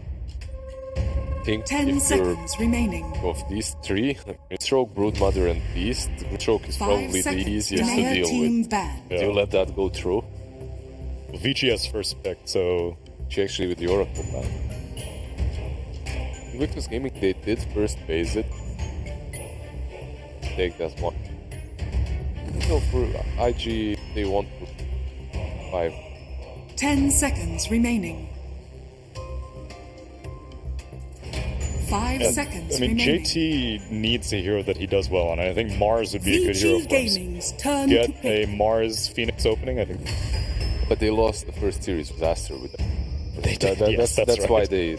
I think 10 if you're seconds remaining. of these three, Grimstroke, Broodmother, and Beast, Grimstroke is 5 probably the seconds. easiest to Dire deal team with. ban. Yeah. Do you let that go through? Vici has first pick, so. She actually with the Oracle ban. Invictus Gaming, they did first phase it. Take that one. So for IG, they want 5. 10 seconds remaining. 5 And, seconds I mean, remaining. JT needs a hero that he does well on. I think Mars would be a good hero Vici for him. Gaming's turn Get to a pick. Mars Phoenix opening, I think. But they lost the first series with ASTER with them. They did, yes, that's right. why they.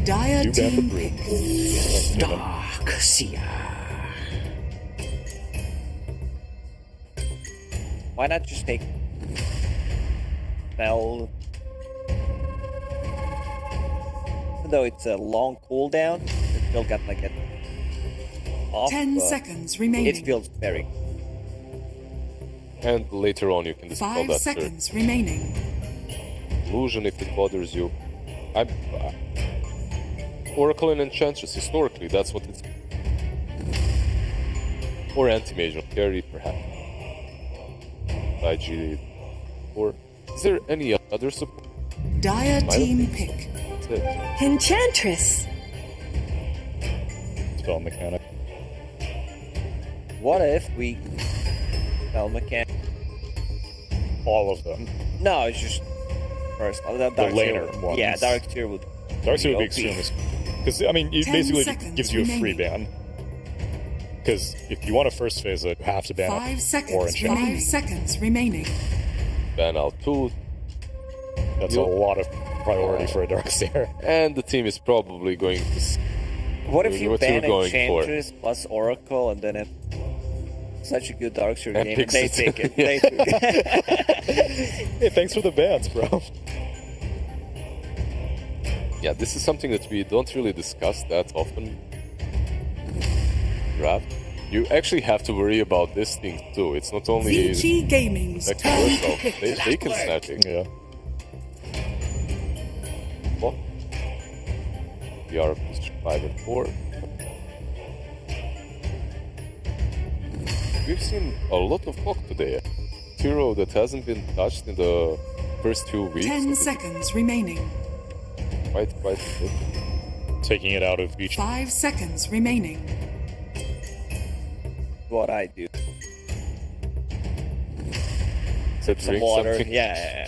Dire Do ban the team Brood. pick. Dark Seer. Why not just take spell? Even though it's a long cooldown, it still got like a off. 10 but seconds remaining. It feels very. And later on, you can dispel 5 that seconds remaining. illusion if it bothers you. Oracle and Enchantress, historically, that's what it's. Or Anti-Mage of Carry, perhaps. IG. Or is there any other support? Dire don't team think so. pick. That's it. Enchantress. Spell mechanic. What if we spell mechanic? All of them. No, it's just first. Dark laner Tier. ones. Yeah, Dark Tier would. Darkseid would be OP. extremely. Because, I mean, it 10 basically seconds gives you a free remaining. ban. Because if you want to first phase it, you have to ban 5 or seconds. enchant. 5 seconds remaining. Ban out 2. That's a lot of priority for a Darkseid. And the team is probably going to. What if you What ban you're going for. Enchantress plus Oracle and then have such a good Darkseid And game and they Pixis. take it? They take it. Hey, thanks for the bans, bro. Yeah, this is something that we don't really discuss that often. Draft. You actually have to worry about this thing too. It's not only Vici Gaming's like turn to yourself. pick. They can snatch it. Yeah. Well, we are 5 and 4. We've seen a lot of talk today. Hero that hasn't been touched in the first 2 weeks. 10 seconds remaining. Quite a bit. Taking it out of each. 5 seconds remaining. What I do. Sip Some water. Yeah.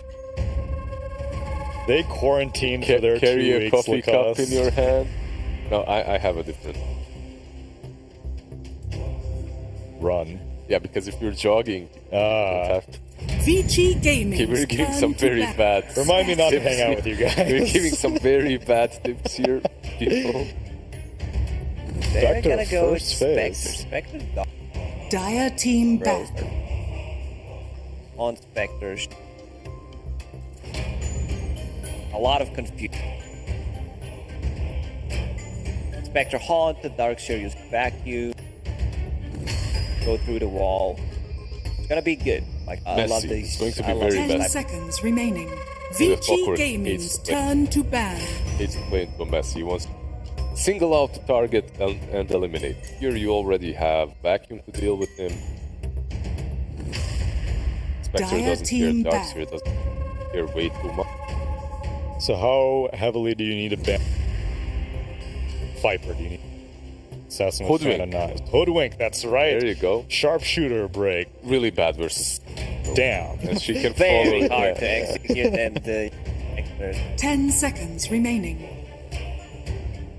They quarantined for their 2 Carry a weeks. coffee cup Lacoste. in your hand. No, I have a different. Run. Yeah, because if you're jogging, you have to. Vici Gaming's We're giving turn some to very bat. bad. Remind me not to tips hang out with you guys. We're giving some very bad tips here, people. They're Spectre gonna go with first Spectre. phase. Spectre Dire team Rose back. on Spectres. A lot of confusion. Spectre Haunt, the Darkseid use vacuum. Go through the wall. It's gonna be good. Like I Messy. love these. It's going to be I love very this 10 messy. type. seconds remaining. Yeah, Vici awkward. Gaming's It's- turn to ban. Hates to play into Messi. He wants to single out the target and eliminate. Here you already have vacuum to deal with him. Spectre Dire doesn't care. team back. Darkseid doesn't care way too much. So how heavily do you need to ban Viper? Do you need Assassin was trying to Hoodwink. not. Hoodwink, that's right. There you go. Sharpshooter break. Really bad versus. Damn. And she can follow. Very hard to Yeah. execute and expert. 10 seconds remaining.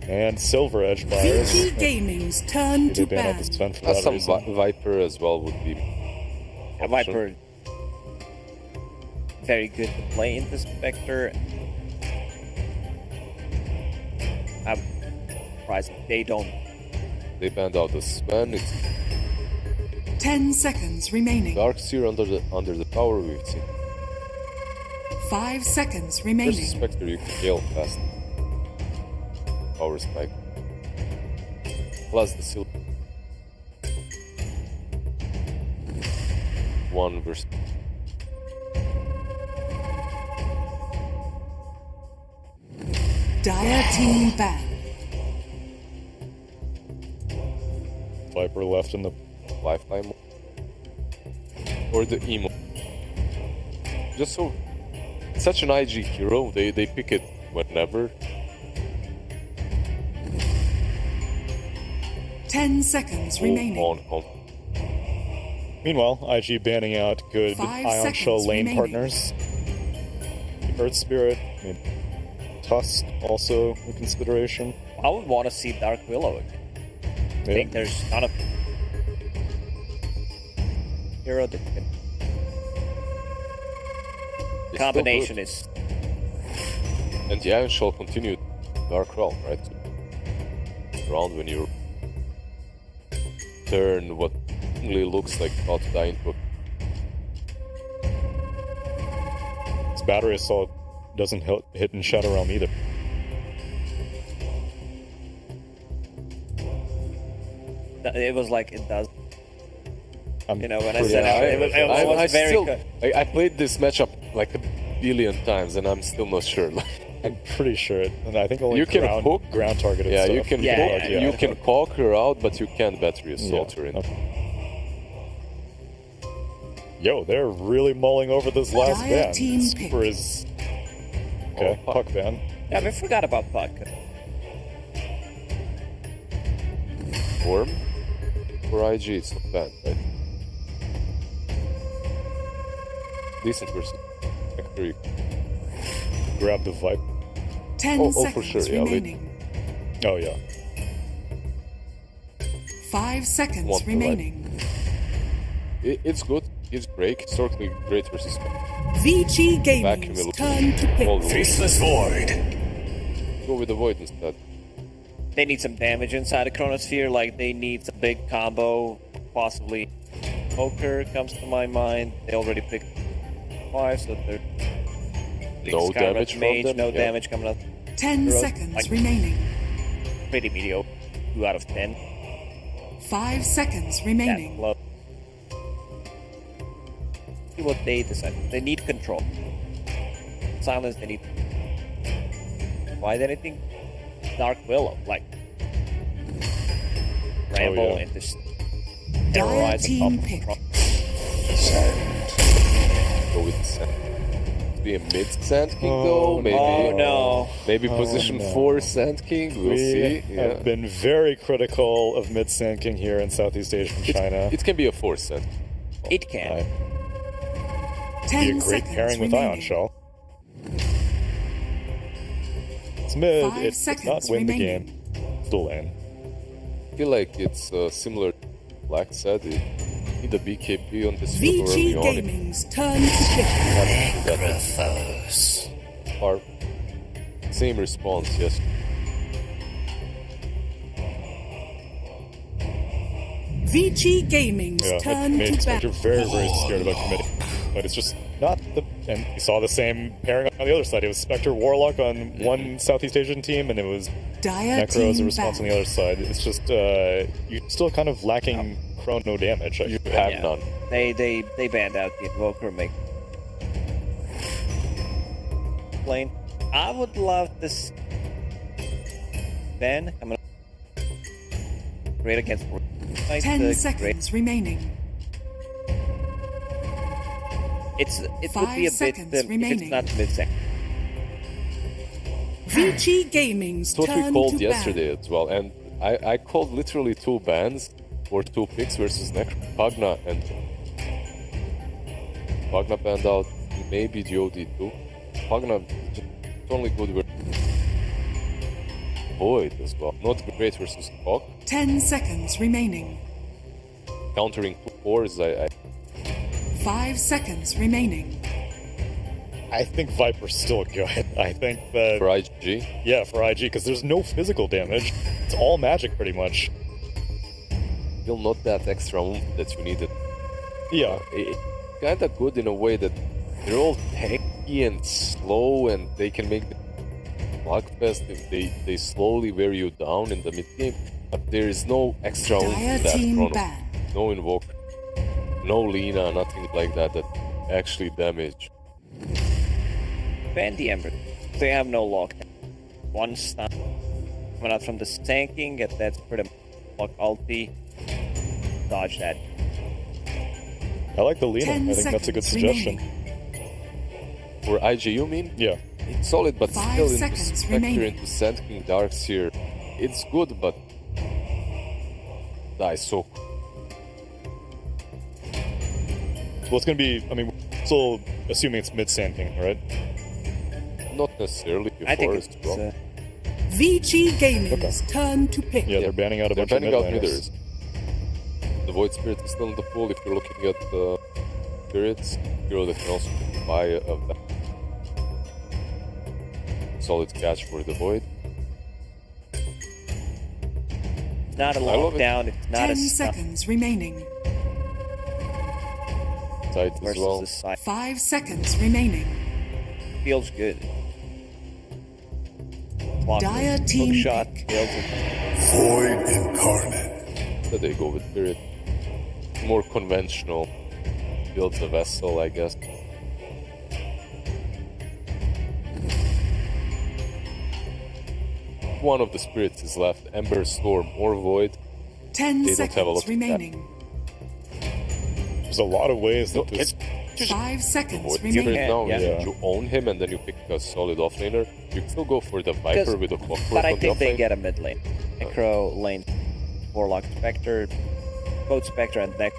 And Silver Edge buyers. VG Gaming's turn They to ban out ban. the Sven for that Some reason. Viper as well would be. A Viper very good to play into Spectre. I'm surprised they don't. They banned out the Sven. It's 10 seconds remaining. Darkseer under the tower we've seen. 5 seconds Versus remaining. Spectre, you can kill fast. Power spike. Plus the silver. One versus. Dire team ban. Viper left in the. Lifeline or the emo. Just so such an IG hero, they pick it whenever. 10 seconds remaining. On. Meanwhile, IG banning out good 5 Ion Shell seconds lane remaining. partners. Earth Spirit, I mean, Tusk also a consideration. I would want to see Dark Willow again. I think there's not a hero that can. It's Combination still is good. And the Iron Shell continued Dark Realm, right? Around when you turn what really looks like about to die into a. This battery assault doesn't hit in Shadow Realm either. it was like it does. I'm You know, when I pretty said sure. it was very still, good. I played this matchup like a billion times, and I'm still not sure. I'm pretty sure it. And I think only You can hook. ground targeted Yeah, stuff. you can Yeah, poke, yeah. you can poke her out, but you can't battery assault her in. Okay. Yo, they're really mulling over this last Dire ban. team Super pick. is okay. Oh, Puck ban. Yeah, I forgot about Puck. Worm for IG, it's not bad, right? Decent versus Factory. Grab the Viper. 10 Oh, seconds for sure, yeah, remaining. Oh yeah. 5 seconds Want the remaining. It's good. It's great. Historically great versus VG Vacuum Gaming's will turn to pick. All the way. Faceless Void. Go with the Void instead. They need some damage inside the Chronosphere, like they need a big combo, possibly. Poker comes to my mind. They already picked 5, so they're No Skyrim damage from Mage, them, no yeah. damage coming up. 10 Heroes, seconds like- remaining. Pretty mediocre. 2 out of 10. 5 seconds Yeah, remaining. low. See what they decide. They need control. Silence, they need. Why did anything? Dark Willow, like. Ramble yeah. and just. Dire terrorize the team top pick. control. Go with the Sand. Be a mid Sand King Oh, though. Maybe. Oh no. Maybe position no. 4 Sand King. We'll We see. Yeah. have been very critical of mid Sand King here in Southeast Asia and China. It can be a 4 Sand. It can. Right. 10 Be a great seconds pairing with remaining. Ion Shell. It's mid. 5 It's not seconds win the remaining. game. Still in. I feel like it's similar to Black said. You need a BKB on this field early VG on. Gaming's turn to pick. Or same response, yes. VG Gaming's Yeah, turn made to Spectre bat. very, very scared about committing. But it's just not the. And you saw the same pairing on the other side. It was Spectre Warlock on one Southeast Asian team, and it was Dire Necro as a team response on back. the other side. It's just you're still kind of lacking chrono damage. You have Yeah. none. They banned out the Invoker make plane. I would love this ban. I'm gonna great against 10 great. seconds remaining. It would 5 be a bit seconds if it's remaining. not mid-second. VG Gaming's It's what we turn called to yesterday ban. as well, and I called literally 2 bans or 2 picks versus Pagna, and Pagna banned out, maybe GOD too. Pagna is only good with Void as well. Not great versus Hawk. 10 seconds remaining. Countering 2 cores, I 5 seconds remaining. I think Viper's still good. I think that... for IG. Yeah, for IG, because there's no physical damage. It's all magic, pretty much. Still not that extra oomph that you needed. Yeah. It's kinda good in a way that they're all tanky and slow, and they can make the slugfest if they slowly wear you down in the mid game. But there is no extra oomph Dire in that team chrono. ban. No Invoker, no Lina, nothing like that actually damage. Ban the Ember. They have no lockdown. One stun coming out from the tanking, and that's pretty much lock ulti. Dodge that. I like the Lina. 10 I think that's a good seconds suggestion. For IG, you mean? Yeah. It's solid, but 5 still into seconds Spectre, remaining. into Sand King Darks here. It's good, but die so quick. Well, it's going to be... I mean, we're still assuming it's mid-Sand King, right? Not necessarily. I think Forest, it's well. VG Gaming's turn to pick. Yeah, they're banning out a They're bunch banning of out mid-laners. miders. The Void Spirit is still in the pool. If you're looking at the spirits, hero that can also buy a solid catch for the Void. It's not a love it. lockdown. It's not 10 a stun seconds remaining. Tight as versus well. the side. 5 seconds remaining. Feels good. Clock Dire hook team shot. pick. Feels it. Void incarnate. But they go with Spirit. More conventional. Builds a vessel, I guess. One of the spirits is left. Ember, Storm, or Void. 10 They don't have a lot seconds of remaining. There's a lot of ways that this... 5 seconds Void remaining. Spirit now, Yeah. if you own him and then you pick a solid offlaner, you can still go for the Viper Because- with a Clockwork But I on the think they offlane. get a mid lane. Necro lane, Warlock, Spectre, both Spectre and Deck.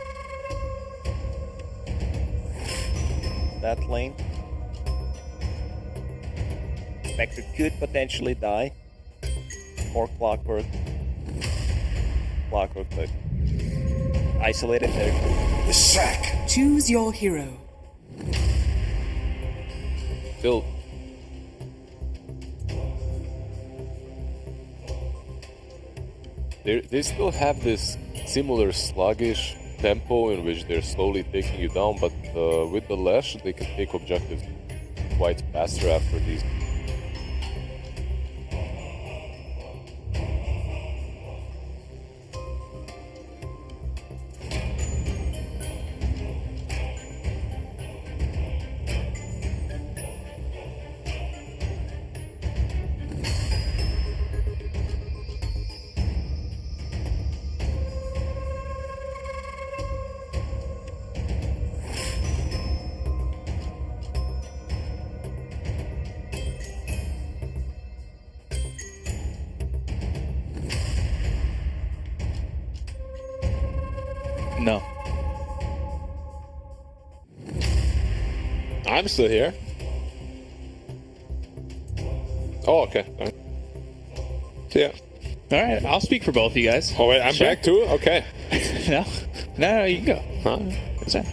That lane. Spectre could potentially die. Or Clockwork. Clockwork could. Isolated there. The sack. Choose your hero. Still, they still have this similar sluggish tempo in which they're slowly taking you down, but with the Lash they can take objectives quite faster after these. No. I'm still here. Oh, okay. All right. So, yeah. All right, I'll speak for both of you guys. Oh, wait, I'm Sure. back too? Okay. No, you can go. Huh? What's that?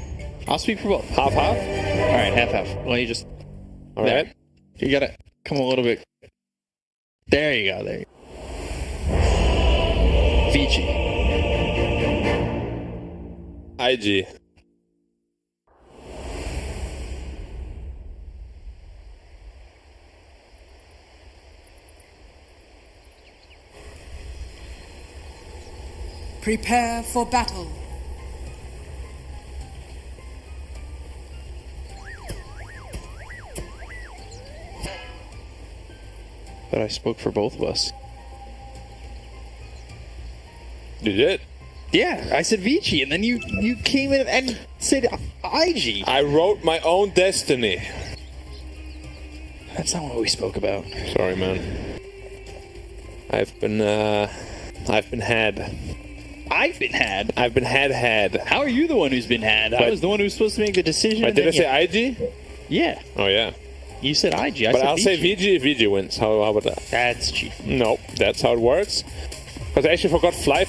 I'll speak for both. Half. All right, half. Well, you just All there. right. You gotta come a little bit. There you go. There. You go. Vici. IG. Prepare for battle. But I spoke for both of us. You did? Yeah, I said Vici, and then you came in and said IG. I wrote my own destiny. That's not what we spoke about. Sorry, man. I've been I've been had. I've been had. I've been had. How are you the one who's been had? I was the one who was supposed to make the decision. Wait, and did I then say IG? Yeah. Oh, yeah. You said IG. But I'll say VG if VG wins. How about that? That's cheap. No, that's how it works. Because I actually forgot Fly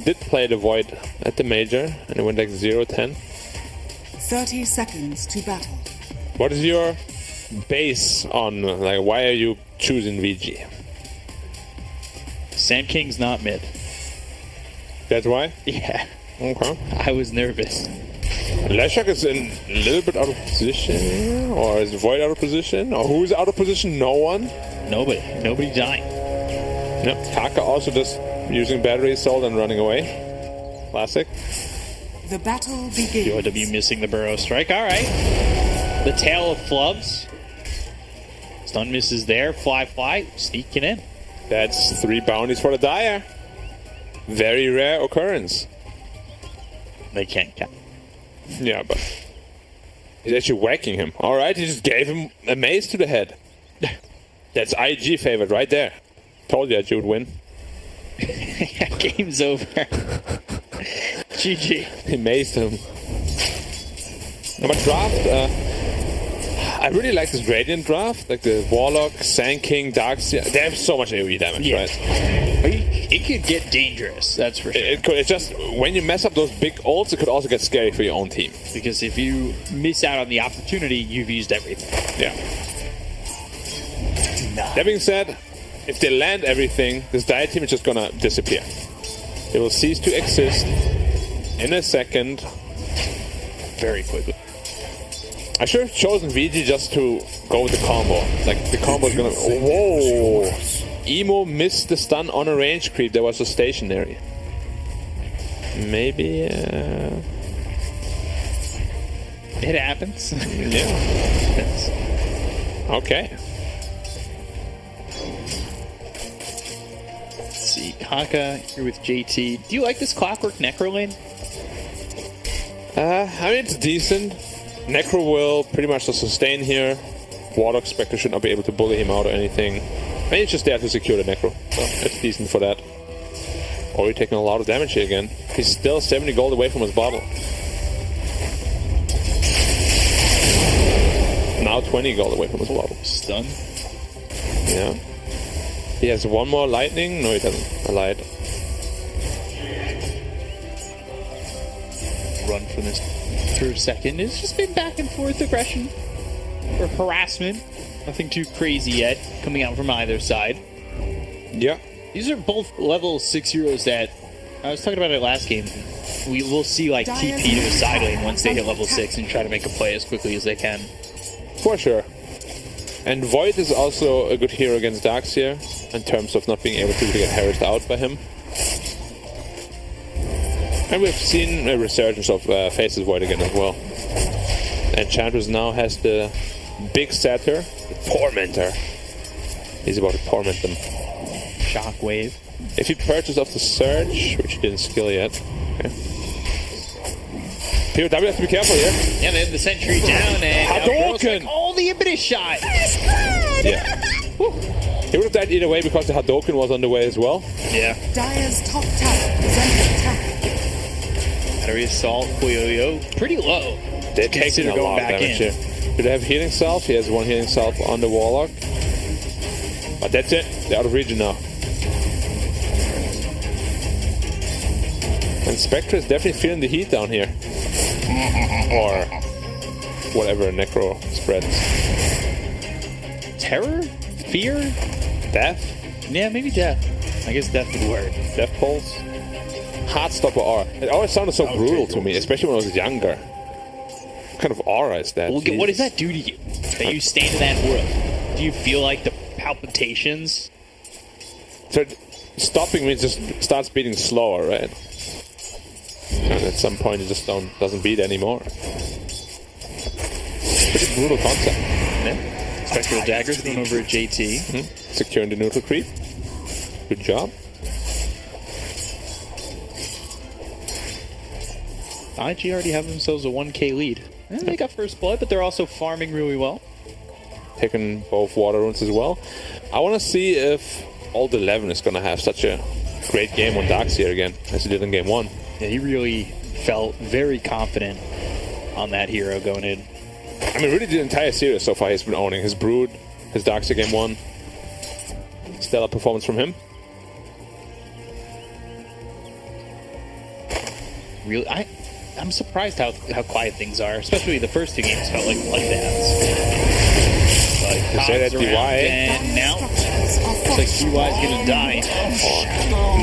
did play the Void at the major, and it went like 0-10. 30 seconds to battle. What is your base on, like, why are you choosing VG? Sand King's not mid. That's why? Yeah. Okay. I was nervous. Leshak is in a little bit out of position, or is Void out of position, or who's out of position? No one? Nobody. Nobody dying. Yep. Taka also just using battery assault and running away. Classic. The battle begins. PYW missing the burrow strike. All right. The tail of flubs. Stun misses there. Fly. Sneaking in. That's 3 bounties for the Dire. Very rare occurrence. They can't count. Yeah, but he's actually whacking him. All right, he just gave him a mace to the head. That's IG favorite right there. Told you IG would win. Game's over. GG. He maced him. But draft, I really like this Radiant draft, like the Warlock, Sand King, Darkseer. They have so much AoE damage, right? It could get dangerous, that's for sure. It could. It's just when you mess up those big ults, it could also get scary for your own team. Because if you miss out on the opportunity, you've used everything. Yeah. That being said, if they land everything, this Dire team is just gonna disappear. It will cease to exist in a second. Very quickly. I should have chosen VG just to go with the combo. Like, the combo is gonna... Whoa! Emo missed the stun on a range creep that was so stationary. Maybe... It happens. Yeah. Okay. Let's see. Haka here with JT. Do you like this Clockwork Necro lane? I mean, it's decent. Necro will pretty much just sustain here. Warlock Spectre should not be able to bully him out or anything. I mean, it's just there to secure the Necro. So it's decent for that. Ori taking a lot of damage here again. He's still 70 gold away from his bottle. Now 20 gold away from his bottle. Stun. Yeah. He has one more lightning. No, he doesn't. I lied. Run from this third second. It's just been back and forth aggression or harassment. Nothing too crazy yet coming out from either side. Yeah. These are both level 6 heroes that I was talking about it last game. We will see like TP to a side lane once they hit level 6 and try to make a play as quickly as they can. For sure. And Void is also a good hero against Darkseer in terms of not being able to get harassed out by him. And we've seen a resurgence of Faces Void again as well. Enchantress now has the big setter, the Tormentor. He's about to torment them. Shockwave. If he purchased off the Surge, which he didn't skill yet. Okay. POW has to be careful here. Yeah, they have the sentry down and Hadouken! like, oh, the Impetus shot! Yeah. He would have died either way because the Hadouken was on the way as well. Yeah. Dire's top tower is under attack. Battery assault, Koyo-Yo, pretty low. They're taking a lot of damage here. Do they have healing salve? He has one healing salve on the Warlock. But that's it. They're out of region now. And Spectre is definitely feeling the heat down here. Or whatever Necro spreads. Terror? Fear? Death? Yeah, maybe death. I guess death would work. Death Pulse? Heartstopper aura. It always sounded so brutal to me, especially when I was younger. What kind of aura is that? Well, what does that do to you? That you stand in that aura? Do you feel like the palpitations? So stopping means just starts beating slower, right? And at some point it just doesn't beat anymore. Pretty brutal concept. Yeah. Spectral Daggers going over at JT. Mm-hmm. Securing the neutral creep. Good job. IG already have themselves a 1k lead. They got first blood, but they're also farming really well. Taking both water runes as well. I want to see if Old 11 is gonna have such a great game on Darkseer again, as he did in game 1. Yeah, he really felt very confident on that hero going in. I mean, really the entire series so far he's been owning. His Brood, his Darkseer game 1. Stellar performance from him. Really, I'm surprised how quiet things are. Especially the first 2 games felt like bloodbaths. To say that DY. And now, looks like DY is gonna die.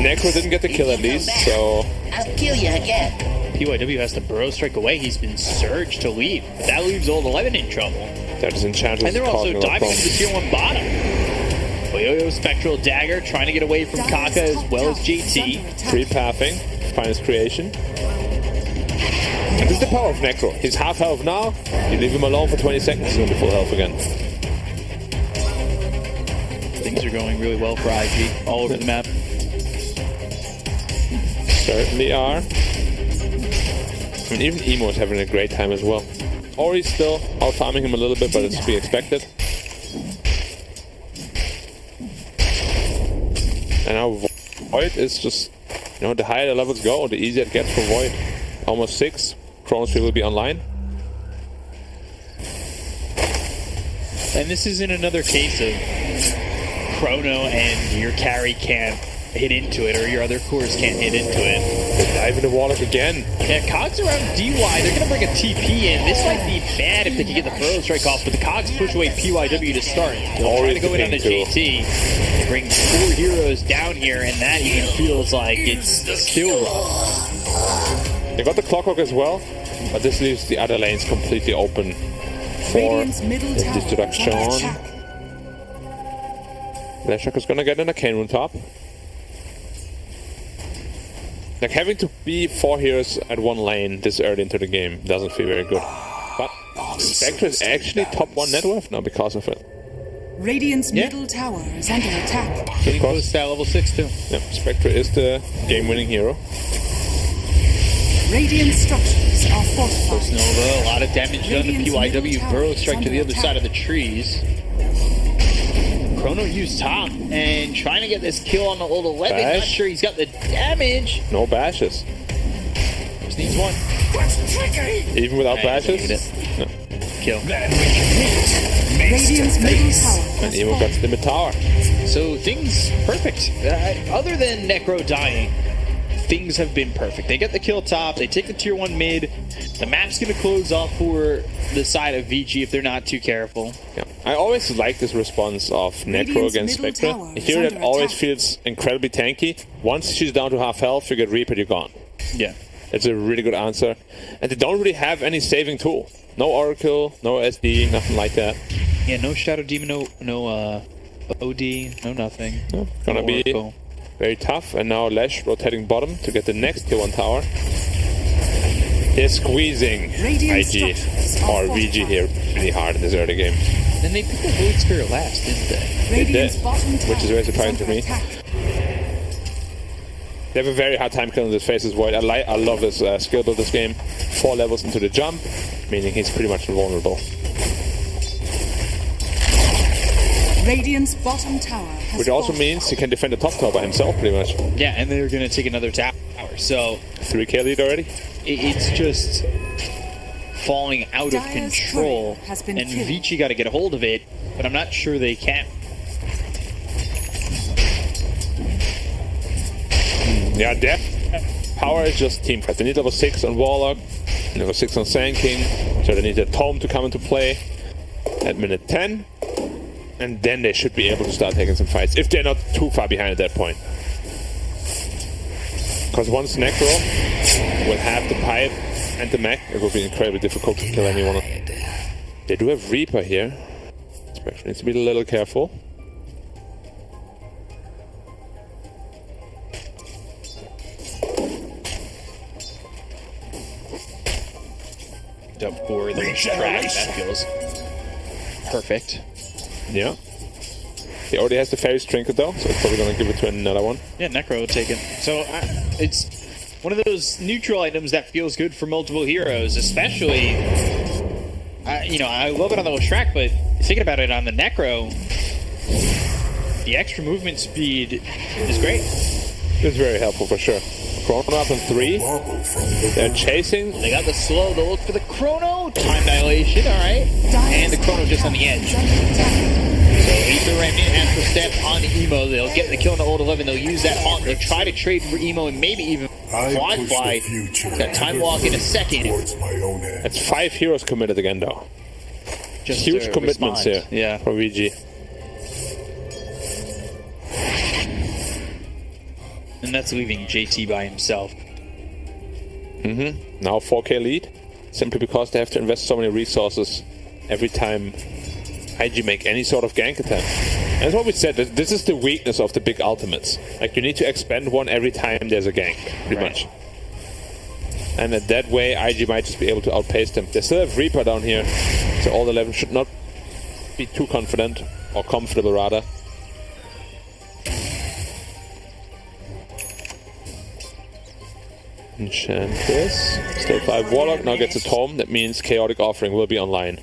Necro didn't get the kill at least, so... I'll kill you again. PYW has to burrow strike away. He's been surged to leave. But that leaves Old 11 in trouble. That is Enchantress. And they're also diving into the tier 1 bottom. Yo-Yo Spectral Dagger trying to get away from Kaka as well as JT. Free pathing, finest creation. And this is the power of Necro. He's half health now. You leave him alone for 20 seconds, he's going to be full health again. Things are going really well for IG all over the map. Certainly are. I mean, even Emo is having a great time as well. Ori's still out-farming him a little bit, but it's to be expected. And now Void is just, you know, the higher the levels go, the easier it gets for Void. Almost 6. Chronosphere will be online. And this isn't another case of Chrono and your carry can't hit into it, or your other cores can't hit into it. Dive into Warlock again. Yeah, Cogs around DY, they're going to bring a TP in. This might be bad if they can get the burrow strike off, but the Cogs push away PYW to start. They'll try to go in on the JT. They bring 4 heroes down here, and that even feels like it's still rough. They got the Clockwork as well, but this leaves the other lanes completely open for destruction. Leshak is gonna get an Arcane Rune top. Like, having to be 4 heroes at 1 lane this early into the game doesn't feel very good. But Spectre is actually top 1 net worth now because of it. Radiant's middle tower is under attack. Getting close to level 6 too. Yeah, Spectre is the game-winning hero. Radiant structures are fortified. Post Nova, a lot of damage done to PYW. Burrow strike to the other side of the trees. Chrono used top and trying to get this kill on the Old 11. Bash. Not sure he's got the damage. No bashes. Just needs 1. Even without bashes? No. Kill. Radiant's middle tower And Emo got the mid tower. So things perfect. Other than Necro dying, things have been perfect. They get the kill top, they take the tier 1 mid. The map's going to close off for the side of VG if they're not too careful. Yeah. I always like this response of Necro against Spectre. A hero that always feels incredibly tanky. Once she's down to half health, you get Reaper, you're gone. Yeah. It's a really good answer. And they don't really have any saving tool. No Oracle, no SD, nothing like that. Yeah, no Shadow Demon, no OD, no nothing. No, gonna be Oracle. very tough. And now Lesh rotating bottom to get the next tier 1 tower. They're squeezing IG or VG here really hard in this early game. Then they picked the Void Spirit last, didn't they? They did, which is very surprising to me. They have a very hard time killing this Faceless Void. I love this skill build this game. 4 levels into the jump, meaning he's pretty much invulnerable. Radiant's bottom tower has Which also means he can defend the top tower by himself, pretty much. Yeah, and they're going to take another tower. So 3k lead already? It's just falling out of Dire's control. turret has been And killed. Vici got to get a hold of it, but I'm not sure they can. Yeah, their power is just team fight. They need level 6 on Warlock, level 6 on Sand King, so they need their Tome to come into play at minute 10, and then they should be able to start taking some fights, if they're not too far behind at that point. Because once Necro will have the pipe and the mech, it will be incredibly difficult to kill anyone. They do have Reaper here. Spectre needs to be a little careful. Up for the track, that feels perfect. Yeah. He already has the Fairy's Trinket though, so he's probably going to give it to another one. Yeah, Necro will take it. So it's one of those neutral items that feels good for multiple heroes, especially, I love it on the Shrek, but thinking about it on the Necro, the extra movement speed is great. It's very helpful for sure. Chrono up in 3. They're chasing. They got the slow, they'll look for the chrono. Time dilation, alright. And the chrono just on the edge. So Aether Remnant has to step on Emo. They'll get the kill on the old 11. They'll use that haunt. They'll try to trade for Emo and maybe even quad fly. Got time walk in a second. That's 5 heroes committed again though. Just huge commitments respond. here. Yeah. For VG. And that's leaving JT by himself. Now 4k lead. Simply because they have to invest so many resources every time IG make any sort of gank attempt. And that's what we said. This is the weakness of the big ultimates. Like, you need to expend one every time there's a gank, pretty much. And that way, IG might just be able to outpace them. They still have Reaper down here, so all 11 should not be too confident, or comfortable rather. Enchantress, still 5 Warlock, now gets a Tome. That means Chaotic Offering will be online.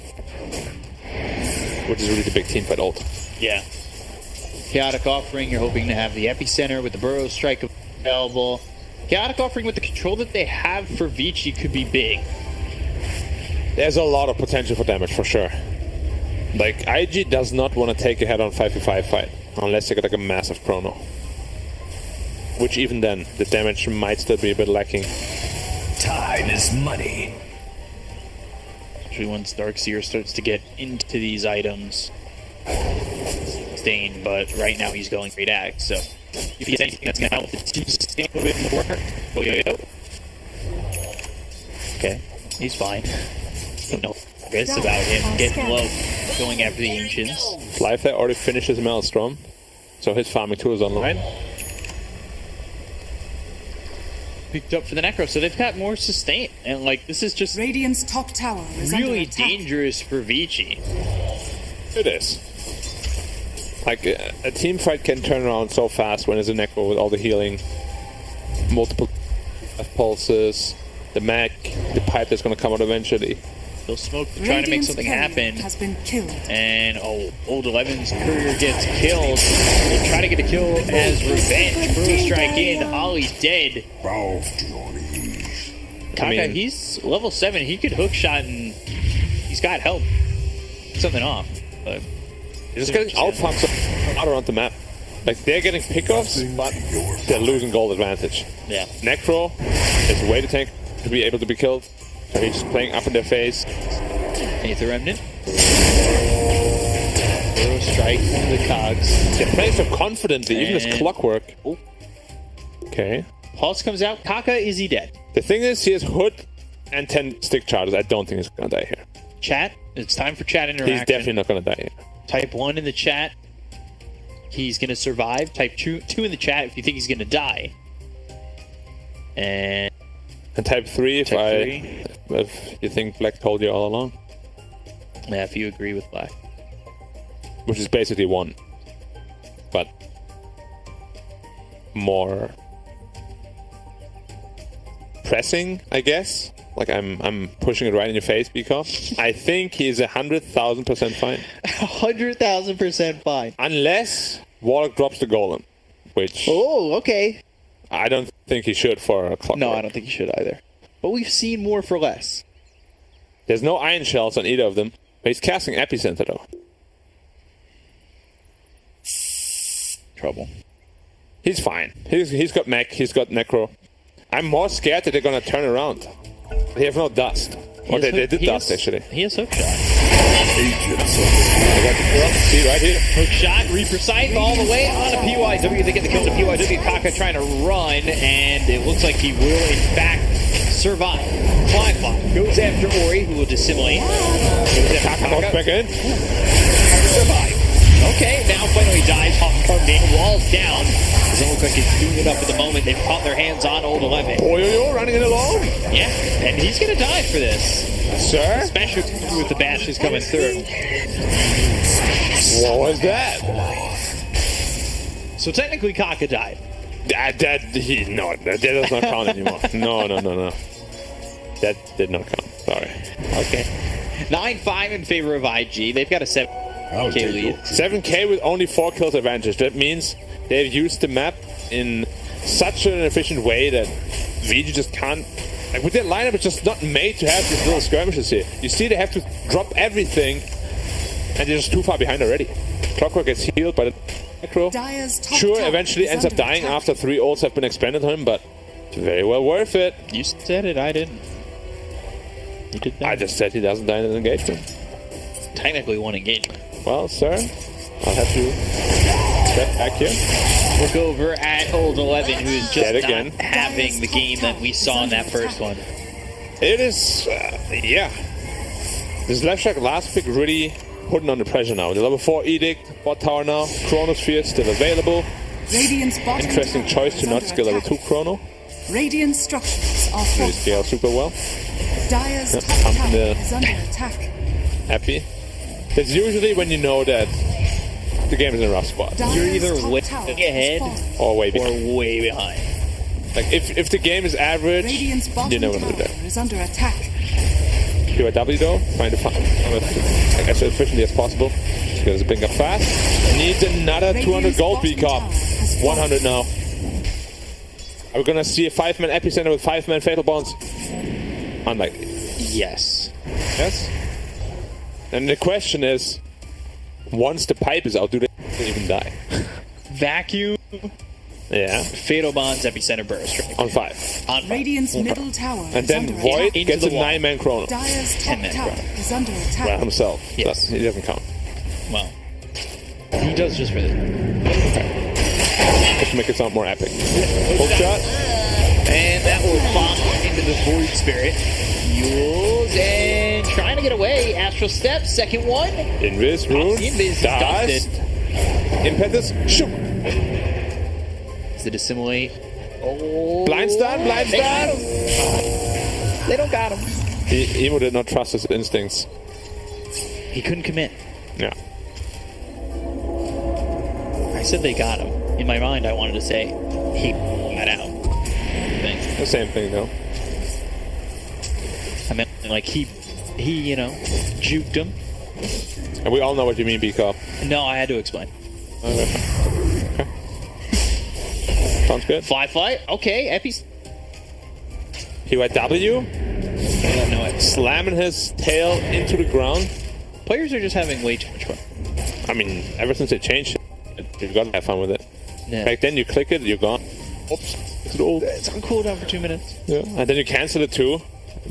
Which is really the big teamfight ult. Yeah. Chaotic Offering, you're hoping to have the Epicenter with the Burrow Strike available. Chaotic Offering with the control that they have for Vici could be big. There's a lot of potential for damage, for sure. Like, IG does not want to take a head-on 5v5 fight, unless they get like a massive chrono. Which even then, the damage might still be a bit lacking. Time is money. Especially once Darkseer starts to get into these items. Stain, but right now he's going great axe, so if he gets anything that's going to help the team sustain a bit more. Okay, he's fine. Don't know this about him getting low, going after the Ancients. Flyfly already finishes Maelstrom, so his farming tool is online. Picked up for the Necro, so they've got more sustain, and like this is just Radiant's top tower is under really attack. dangerous for Vici. It is. Like, a team fight can turn around so fast when there's a Necro with all the healing, multiple pulses, the mech, the pipe that's going to come out eventually. They'll smoke to try to make something happen. Has been killed. And old 11's courier gets killed. They'll try to get a kill as revenge. Burrow strike in. Ollie's dead. Kaka, he's level 7. He could hook shot and he's got help. Something off. But They're just getting outfarmed out around the map. Like, they're getting pickoffs, but they're losing gold advantage. yeah. Necro is way too tank to be able to be killed. So he's playing up in their face. Aether Remnant. Burrow strike into the cogs. They're playing so confidently, even as clockwork. Oh. Okay. Pulse comes out. Kaka, is he dead? The thing is, he has Hood and 10 stick charges. I don't think he's gonna die here. Chat. It's time for chat interaction. He's definitely not gonna die here. Type 1 in the chat. He's gonna survive. Type 2 in the chat if you think he's gonna die. And type 3 if you think Black told you all along. Yeah, if you agree with Black. Which is basically 1. But more pressing, I guess. Like, I'm pushing it right in your face because I think he's 100,000% fine. 100,000% fine. Unless Warlock drops the golem, which Oh, okay. I don't think he should for a clock. No, I don't think you should either. But we've seen more for less. There's no iron shells on either of them, but he's casting Epicenter though. Trouble. He's fine. He's got mech, he's got necro. I'm more scared that they're gonna turn around. They have no dust. Or they did dust actually. He has hook shot. They got the see right here. Hook shot, Reaper Scythe all the way on a PYW. They get the kill to PYW. Kaka trying to run, and it looks like he will in fact survive. Climax goes after Ori, who will dissimulate. Goes after Kaka. Back in. Survive. Okay, now finally dies. Hawk carved in, walls down. Doesn't look like it's doing it up at the moment. They've caught their hands on old 11. Oh, running it alone. Yeah, and he's gonna die for this. Sir? Especially with the bashes coming through. What was that? So technically Kaka died. That does not count anymore. No. That did not count. Sorry. Okay. 9-5 in favor of IG. They've got a 7 7K lead. 7K with only 4 kills advantage. That means they've used the map in such an efficient way that VG just can't. Like with their lineup, it's just not made to have these little skirmishes here. You see, they have to drop everything, and they're just too far behind already. Clockwork gets healed by the necro. Sure, eventually ends up dying after 3 ults have been expended on him, but it's very well worth it. You said it, I didn't. You did that. I just said he doesn't die in an engagement. Technically one engagement. Well, sir, I'll have to step back here. Look over at Old 11, who is just again. not having the game that we saw in that first one. It is, yeah. This left shack last pick really putting on the pressure now. The level 4 Edict, bot tower now, Chronosphere still available. Interesting choice to not skill level 2 Chrono. Radiant structures are Really scale super well. Dire's top I'm tower is under attack. happy. That's usually when you know that the game is in a rough spot. You're either way ahead or way behind. or way behind. Like if the game is average, you're never gonna do that. Is under attack. Do a W though, trying to find like as efficiently as possible. Because ping up fast. Needs another 200 gold peak up. 100 now. Are we gonna see a 5-man epicenter with 5-man fatal bonds? Unlikely. Yes. Yes? And the question is, once the pipe is out, do they even die? Vacuum, Yeah. Fatal Bonds, Epicenter Burst. Right? On 5. On 5. Radiant's middle tower And is then under Void attack. gets a the wall. 9-man chrono. Dire's top 10-man tower chrono. is under attack. Well, himself. Yes. He doesn't count. Well, he does just for this. Let's make it sound more epic. Hook shot. And that will pop into the Void Spirit. Fuels and trying to get away. Astral Step, second one. Invis, rune. Invis Dust. dusted. Impetus. Shoot. Is it assimilate? Oh. Blind stun. Blind They got stun. him. They don't got him. Emo did not trust his instincts. He couldn't commit. Yeah. I said they got him. In my mind, I wanted to say he got out. Thing. The same thing though. I meant like he you know, juked him. And we all know what you mean, B-Cop. No, I had to explain. Okay. Sounds good. Fly. Okay, Epi's. He went W, I don't know it. slamming his tail into the ground. Players are just having way too much fun. I mean, ever since they changed it, you've got to have fun with it. Yeah. Back then, you click it, you're gone. Oops. It's old. It's on cooldown for 2 minutes. Yeah. And then you cancel it too.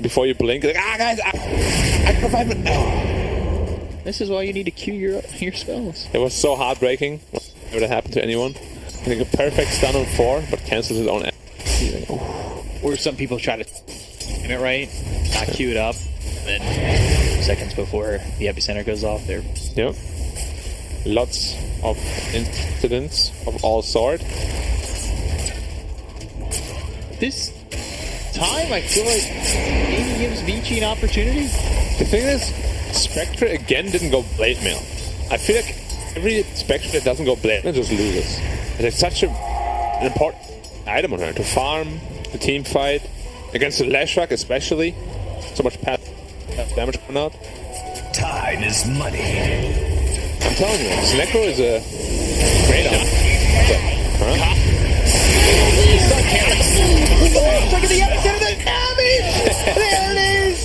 Before you blink, like, guys, I can 5 minutes. Oh. This is why you need to queue your spells. It was so heartbreaking. It would have happened to anyone. I think a perfect stun on 4, but cancels his own. Or some people try to time it right, not queue it up, and then seconds before the epicenter goes off there. Yep. Lots of incidents of all sort. This time, I feel like maybe gives Vici an opportunity. The thing is, Spectre again didn't go Blade Mail. I feel like every Spectre that doesn't go Blade Mail just loses. And it's such an important item on her to farm, the team fight, against the Leshrac especially. So much passive damage coming out. Time is money. I'm telling you, Snecro is a great item. Look at the epicenter, the damage! There it is!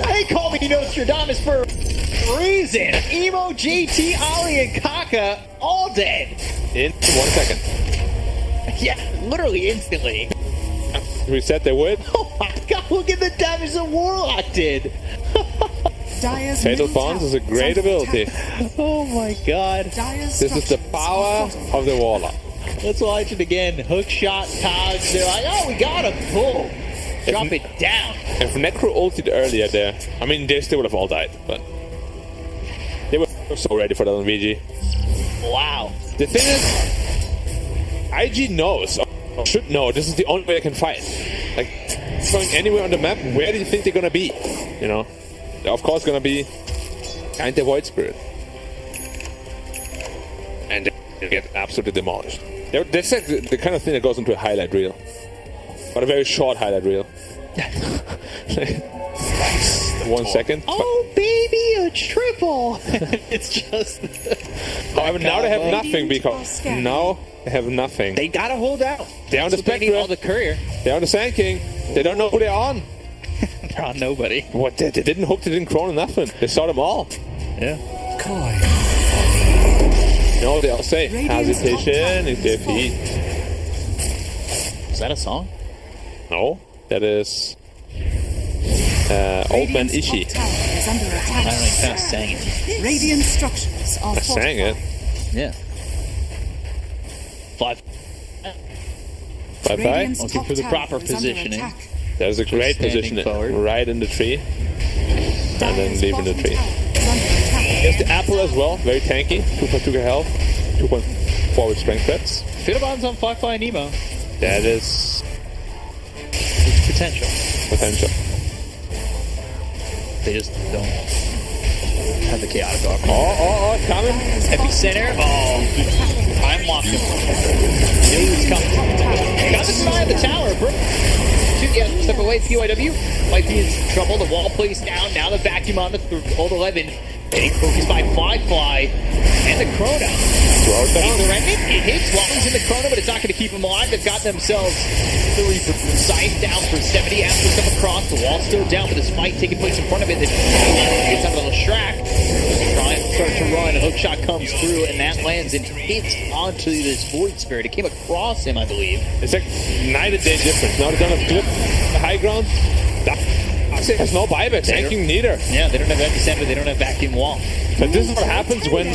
They call me Nostradamus for a reason. Emo, JT, Ollie, and Kaka all dead. In 1 second. Yeah, literally instantly. Reset their wood. Oh my god, look at the damage the Warlock did! Dire's Fatal middle Bonds tower is a great under ability. attack. Oh my god. Dire's This is the structures power are fortified. of the Warlock. Let's watch it again. Hook shot, Taj. They're like, oh, we got him. Boom. Drop it down. If Necro ulted earlier there, I mean, they still would have all died, but they were so ready for that on VG. Wow. The thing is, IG knows, or should know, this is the only way they can fight. Like, going anywhere on the map, where do you think they're gonna be? You know, they're of course gonna be behind the Void Spirit. And they get absolutely demolished. That's like the kind of thing that goes into a highlight reel. But a very short highlight reel. 1 second. Oh, baby, a triple! It's just... However, now they have Radiant nothing because now they have nothing. They gotta hold out. They're on the They need all spectrum. the courier. They're on the Sand King. They don't know who they're on. They're on nobody. What? They didn't hook, they didn't chrono, nothing. They saw them all. Yeah. Coil. You know what they'll say? Radiant's top Hesitation tower is has fallen. defeat. Is that a song? No, that is Old Man Radiant's Ishii. top tower is under I attack. don't know, kind of sang it. Radiant structures are I sang it. Yeah. 5. Bye bye. Radiant's Looking top for the tower proper is under positioning. attack. That is a great standing position. forward. Right in the tree. And then Dire's leaving the bottom tree. tower is under attack. Here's the apple as well. Very tanky. 2.2k health. 2.4 with strength stats. Fiddlebon's on Firefly and Nemo. That is It's potential. potential. They just don't have the chaotic offer. Oh, it's coming. Epicenter. Oh, time locked him. Knew he was coming. Got the side of the tower, bro. Yeah, step away. PYW might be in trouble. The wall plays down. Now the vacuum on the old 11. Getting focused by Firefly and the Chrono. The Remnant, it hits while he's in the Chrono, but it's not going to keep him alive. They've got themselves 3 Scythe down for 70 after come across. The wall's still down, but this fight taking place in front of it. It gets out of the Shrek. Trying to start to run. A hook shot comes through, and that lands and hits onto this Void Spirit. It came across him, I believe. It's like night and day difference. Now they don't have clip the high ground. There's no buyback. Tanking neither. Yeah, they don't have epicenter. They don't have vacuum wall. But this is what happens when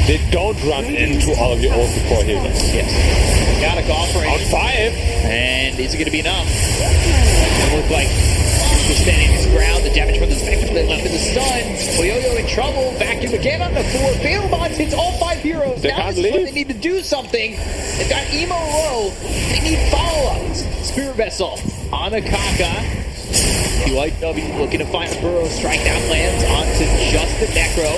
they don't run into all of your old core heroes. Yes. Chaotic offering. On 5. And is it going to be enough? It looked like he's standing his ground. The damage from the Spectre Blade left in the stun. Oyoyo in trouble. Vacuum again on the 4. Failbot hits all 5 heroes. They now can't this is when leave. they need to do something. They've got Emo low. They need follow-ups. Spirit Vessel on Akaka. PYW looking to find a Burrow strike. That lands onto just the Necro.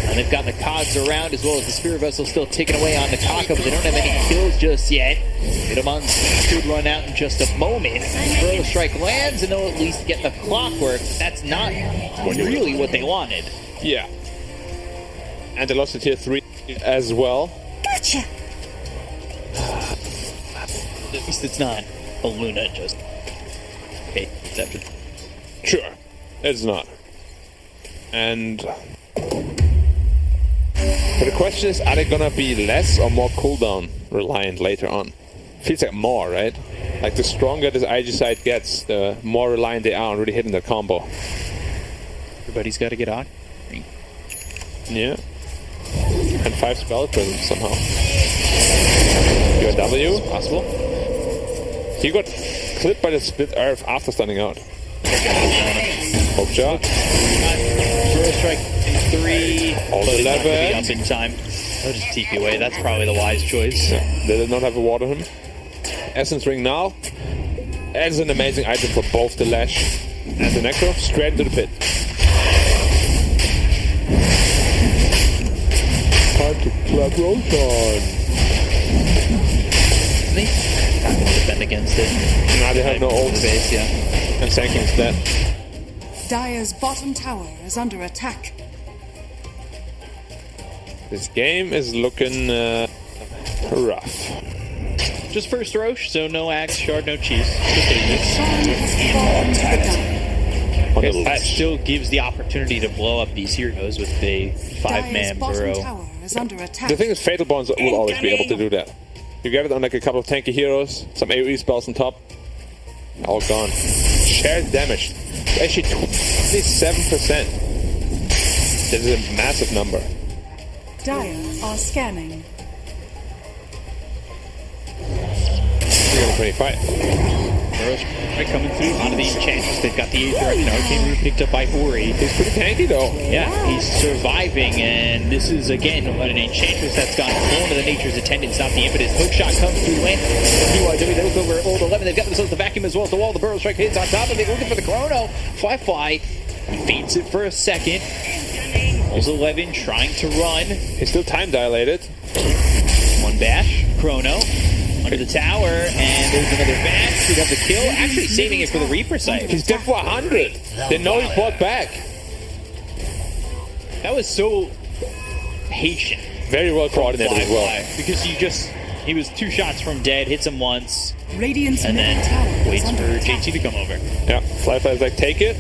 And they've got the Cogs around as well as the Spirit Vessel still ticking away on the Kaka, but they don't have any kills just yet. Vitamon's should run out in just a moment. Burrow strike lands and they'll at least get the clockwork. That's not really what they wanted. Yeah. And they lost the tier 3 as well. Gotcha. At least it's not a Luna just. Okay, exception. Sure. It's not. And but the question is, are they gonna be less or more cooldown reliant later on? Feels like more, right? Like the stronger this IG side gets, the more reliant they are on really hitting the combo. Everybody's got to get on. Yeah. And 5 spell prisms somehow. UW. Possible. He got clipped by the split earth after stunning out. Hope shot. Burrow strike in 3. All but it's not gonna be 11. up in time. They'll just TP away. That's probably the wise choice. Yeah, they did not have a ward on him. Essence Ring now. That's an amazing item for both the Lash and the Necro. Straight into the pit. Time to clap Roshan. They have to defend against it. Now they have no ult. Base, yeah. And Sanking's dead. Dire's bottom tower is under attack. This game is looking rough. Just first Roche, so no axe, shard, no cheese. Just Aegis. Sean has fallen to the ground. On the That Lash. still gives the opportunity to blow up these heroes with a Dire's 5-man bottom Burrow. tower is under attack. The thing is, Fatal Bonds will always be able to do that. You get it on like a couple of tanky heroes, some AoE spells on top. All gone. Shared damage. Actually 27%. That is a massive number. Dire are scanning. 325. Burrow's right coming through onto the Enchantress. They've got the Aether and Arcane Root picked up by Ori. He's pretty tanky though. Yeah, he's surviving, and this is again an Enchantress that's got thrown to the Nature's Attendant, stop the impetus. Hook shot comes through land. PYW, they look over Old 11. They've got themselves the vacuum as well as the wall. The Burrow strike hits on top of it, looking for the Chrono. Fly. He faints it for a second. Old 11 trying to run. He's still time dilated. One bash, Chrono. Under the tower, and there's another bash. He'd have the kill, actually saving it for the Reaper site. He's dead for 100. They know he's brought back. That was so patient. Very well coordinated as well. Because he was 2 shots from dead, hits him once, Radiant's and middle tower then is waits for under attack. JT to come over. Yeah, Flyfly's like, take it.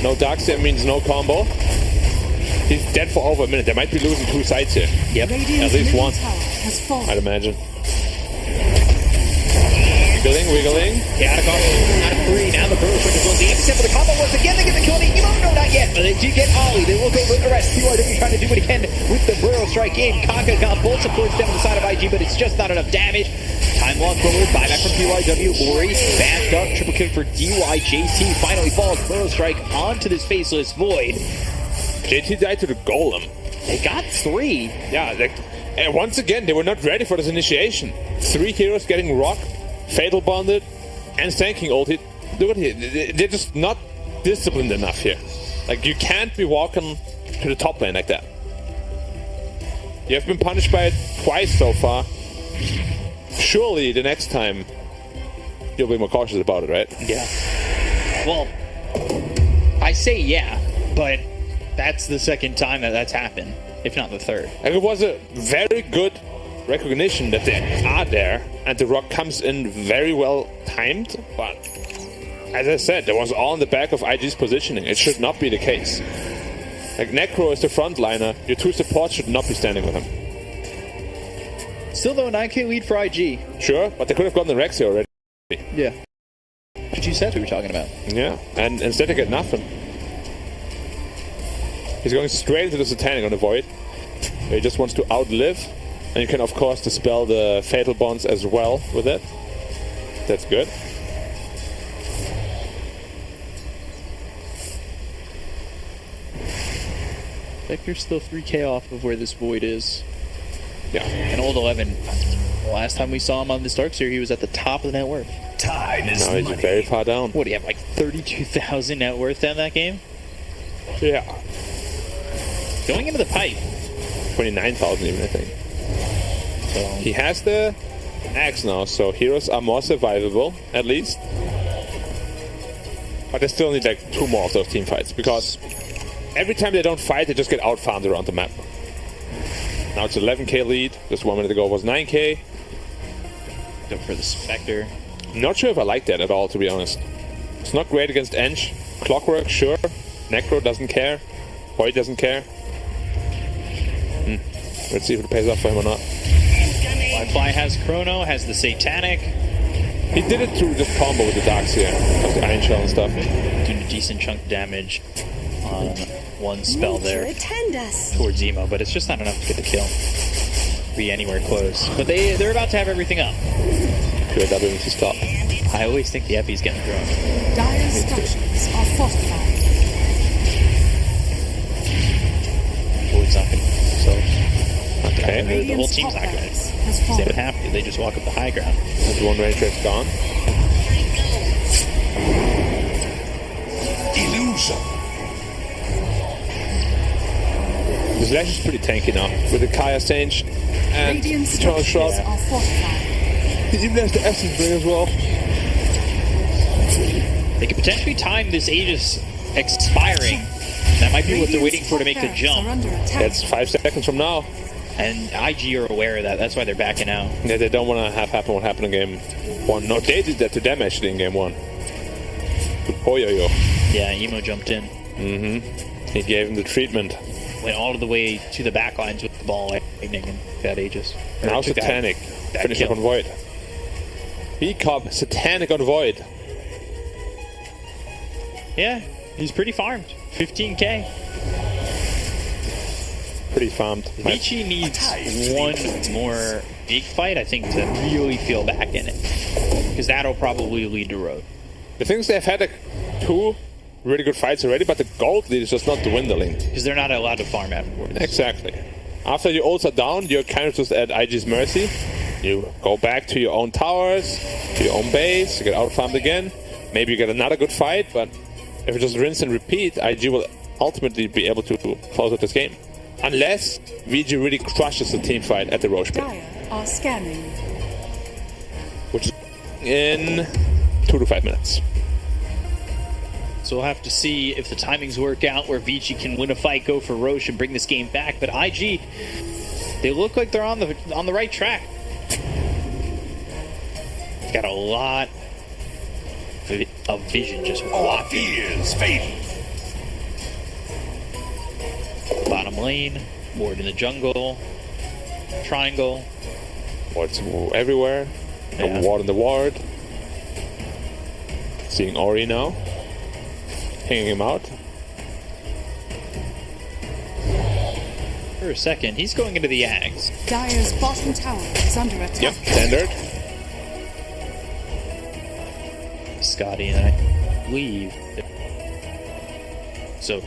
No Darkseer means no combo. He's dead for over a minute. They might be losing 2 sides here. Yep. Radiant's At least middle one, tower has fallen. I'd imagine. Wiggling. Yeah, out of 3. Now the Burrow Strike is going the except for the combo once again. They get the kill on the Emo. No, not yet. But they do get Ollie. They will go with the rest. PYW trying to do what he can with the Burrow Strike in. Kaka got both supports down the side of IG, but it's just not enough damage. Time lock forward. Buyback from PYW. Race back up. Triple kill for DY. JT finally falls. Burrow Strike onto this faceless void. JT died to the Golem. They got 3. Yeah, and once again, they were not ready for this initiation. 3 heroes getting rocked, fatal bonded, and stanking ult. Look at here. They're just not disciplined enough here. Like, you can't be walking to the top lane like that. You have been punished by it twice so far. Surely the next time you'll be more cautious about it, right? Yeah. Well, I say yeah, but that's the second time that's happened, if not the third. And it was a very good recognition that they are there, and the rock comes in very well timed, but as I said, that was all in the back of IG's positioning. It should not be the case. Like, Necro is the frontliner, your 2 supports should not be standing with him. Still though, 9k lead for IG. Sure, but they could have gotten the Rex here already. Yeah. 2 sets we were talking about. Yeah, and instead they get nothing. He's going straight into the Satanic on the Void. He just wants to outlive. And you can, of course, dispel the Fatal Bonds as well with it. That's good. Vector's still 3k off of where this Void is. Yeah. And old 11, the last time we saw him on this Darkseer, he was at the top of the net worth. Time is Now he's money. very far down. What, do you have like 32,000 net worth in that game? Yeah. Going into the pipe. 29,000 even, I think. So He has the axe now, so heroes are more survivable, at least. But they still need like 2 more of those team fights, because every time they don't fight, they just get out-farmed around the map. Now it's 11k lead, just 1 minute ago it was 9k. go for the Spectre. Not sure if I like that at all, to be honest. It's not great against Ench. Clockwork, sure. Necro doesn't care. Void doesn't care. Let's see if it pays off for him or not. Fly has Chrono, has the Satanic. He did it through just combo with the Darkseer, of the Iron Shell and stuff. Doing a decent chunk of damage on one spell there towards Emo, but it's just not enough to get the kill. Be anywhere close. But they're about to have everything up. Good, that didn't stop. I always think the Epi's getting thrown. Dire structures are fortified. Void's not going to so Okay. the whole team's not going to. They don't have to. They just walk up the high ground. There's one range trade's gone. Illusion. This Lash is pretty tanky now, with the Kaya Sage and Radiant Eternal Shroud. structures are fortified. He even has the Essence Ring as well. They could potentially time this Aegis expiring. That might be what they're waiting for to make the jump. That's 5 seconds from now. And IG are aware of that. That's why they're backing out. Yeah, they don't want to have happen what happened in game 1. No, they did that to them actually in game 1. With Poyoyo. Yeah, Emo jumped in. He gave him the treatment. Went all the way to the back lines with the ball lightning and got Aegis. Now Satanic. Finish up on Void. B-Cop, Satanic on Void. Yeah, he's pretty farmed. 15k. Pretty farmed. Vici needs one more big fight, I think, to really feel back in it. Because that'll probably lead to Road. The thing is, they've had like 2 really good fights already, but the gold lead is just not dwindling. Because they're not allowed to farm afterwards. Exactly. After your ults are down, you're kind of just at IG's mercy. You go back to your own towers, to your own base, you get out-farmed again. Maybe you get another good fight, but if you just rinse and repeat, IG will ultimately be able to close out this game. Unless VG really crushes the team fight at the Roche pit. Dire are scanning. Which is in 2 to 5 minutes. So we'll have to see if the timings work out where Vici can win a fight, go for Roche, and bring this game back. But IG, they look like they're on the right track. Got a lot of vision just walking. Fears fading. Bottom lane, ward in the jungle, triangle. Wards everywhere. Yeah. Ward in the ward. Seeing Ori now. Hanging him out. For a second, he's going into the Ags. Dire's bottom tower is under attack. Yep, standard. Scotty and I believe. So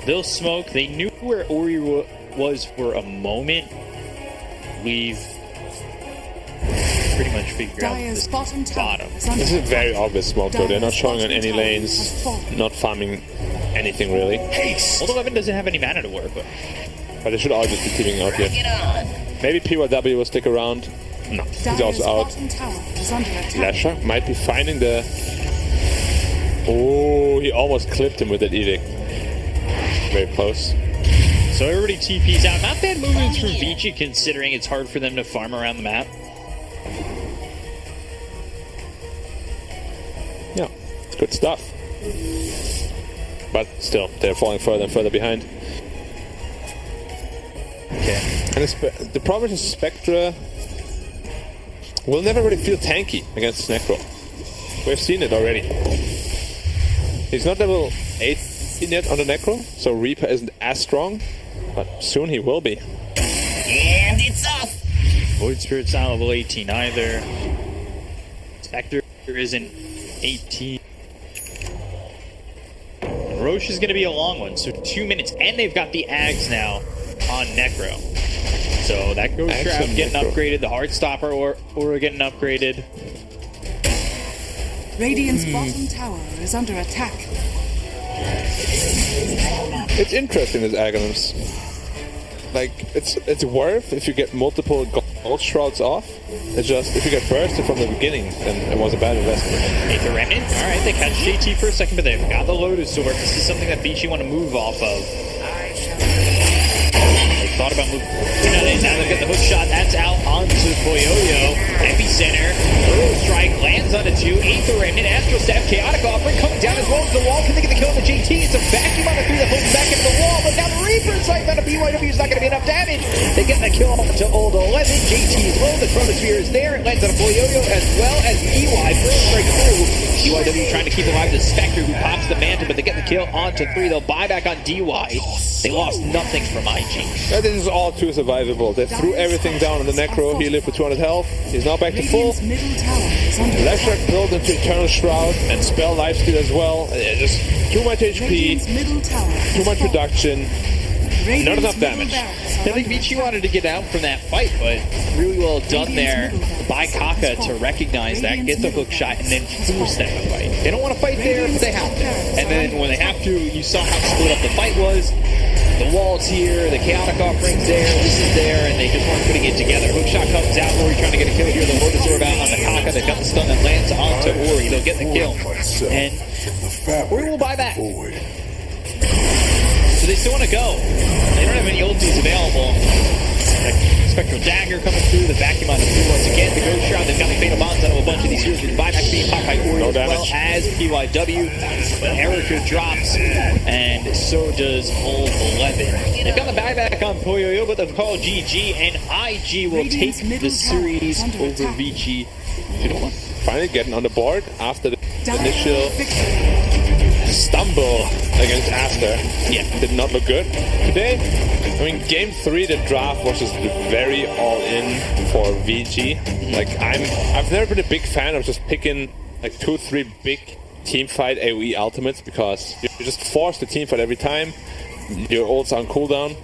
they'll smoke. They knew where Ori was for a moment. We've pretty much figured out Dire's this bottom tower bottom. is under This is a attack. very obvious smoke though. They're not Dire's showing on bottom any tower lanes. has fallen. Not farming anything really. Haste. Although Evan doesn't have any mana to work with. But they should all just be keeping out here. Maybe PYW will stick around. No, he's Dire's also out. bottom tower is under attack. Lasher might be finding the... Oh, he almost clipped him with that edict. Very close. So everybody TP's out. Not bad movements from Vici considering it's hard for them to farm around the map. Yeah, it's good stuff. But still, they're falling further and further behind. Okay. And the problem is Spectra will never really feel tanky against Necro. We've seen it already. He's not level 8 yet on the Necro, so Reaper isn't as strong, but soon he will be. And it's off. Void Spirit's not level 18 either. Spectre isn't 18. And Roche is going to be a long one, so 2 minutes. And they've got the Ags now on Necro. So that Ghost Ags Trap on getting Necro. upgraded, the Heartstopper or getting upgraded. Radiant's bottom tower is under attack. It's interesting, this Aghanim's. Like, it's worth if you get multiple gold shrouds off. It's just, if you get bursted from the beginning, then it was a bad investment. Aether Remnant. Alright, they catch JT for a second, but they've got the Lotus Sword. This is something that Vici want to move off of. They thought about moving on it. Now they've got the hook shot. That's out onto Poyoyo. Epicenter. Earl Strike lands onto 2. Aether Remnant. Astral Staff. Chaotic Offering coming down as well as the wall. Can they get the kill on the JT? It's a vacuum on the 3 that pulls him back into the wall. But now the Reaper's sight on a BYW is not going to be enough damage. They get the kill to old 11. JT is low. The Chronosphere is there. It lands on a Poyoyo as well as EY. First strike through. BYW trying to keep alive the Spectre who pops the Manta, but they get the kill onto 3. They'll buy back on DY. They lost nothing from IG. This is all too survivable. They threw everything down on the Necro. He lived with 200 health. He's now back to full. Radiant's middle tower is under attack. Left built into Eternal Shroud and Spell Lifesteal as well. Just too much Radiant's HP, middle tower has too much fallen. reduction. Radiant's not enough middle damage. barracks are I think under Vici attack. wanted to get out from that fight, but really well done there by Kaka to recognize that, get the hook shot, and then force them to fight. They don't want to fight there, but they have to. And then when they have to, you saw how split up the fight was. The wall's here, the chaotic offering's there, this is there, and they just weren't putting it together. Hookshot comes out, Ori trying to get a kill here. The Lotus Orb out on the Kaka. They've got the stun that lands onto Ori. They'll get the kill. And Ori will buy back. So they still want to go. They don't have any ultis available. Spectral Dagger coming through, the vacuum on the 3 once again. The Ghost Shroud, they've got the Fatal Bonds out of a bunch of these heroes with buyback being popped by Ori as well as PYW. But Erica drops, and so does Old 11. They've got the buyback on Poyoyo, but they'll call GG, and IG will take the series over Vici. Finally getting on the board after the Dire initial victory. stumble against ASTER. Yeah. Did not look good. Today, I mean, game 3, the draft was just very all-in for VG. Like, I've never been a big fan of just picking like 2-3 big teamfight AoE ultimates because you just force the teamfight every time. Your ults on cooldown.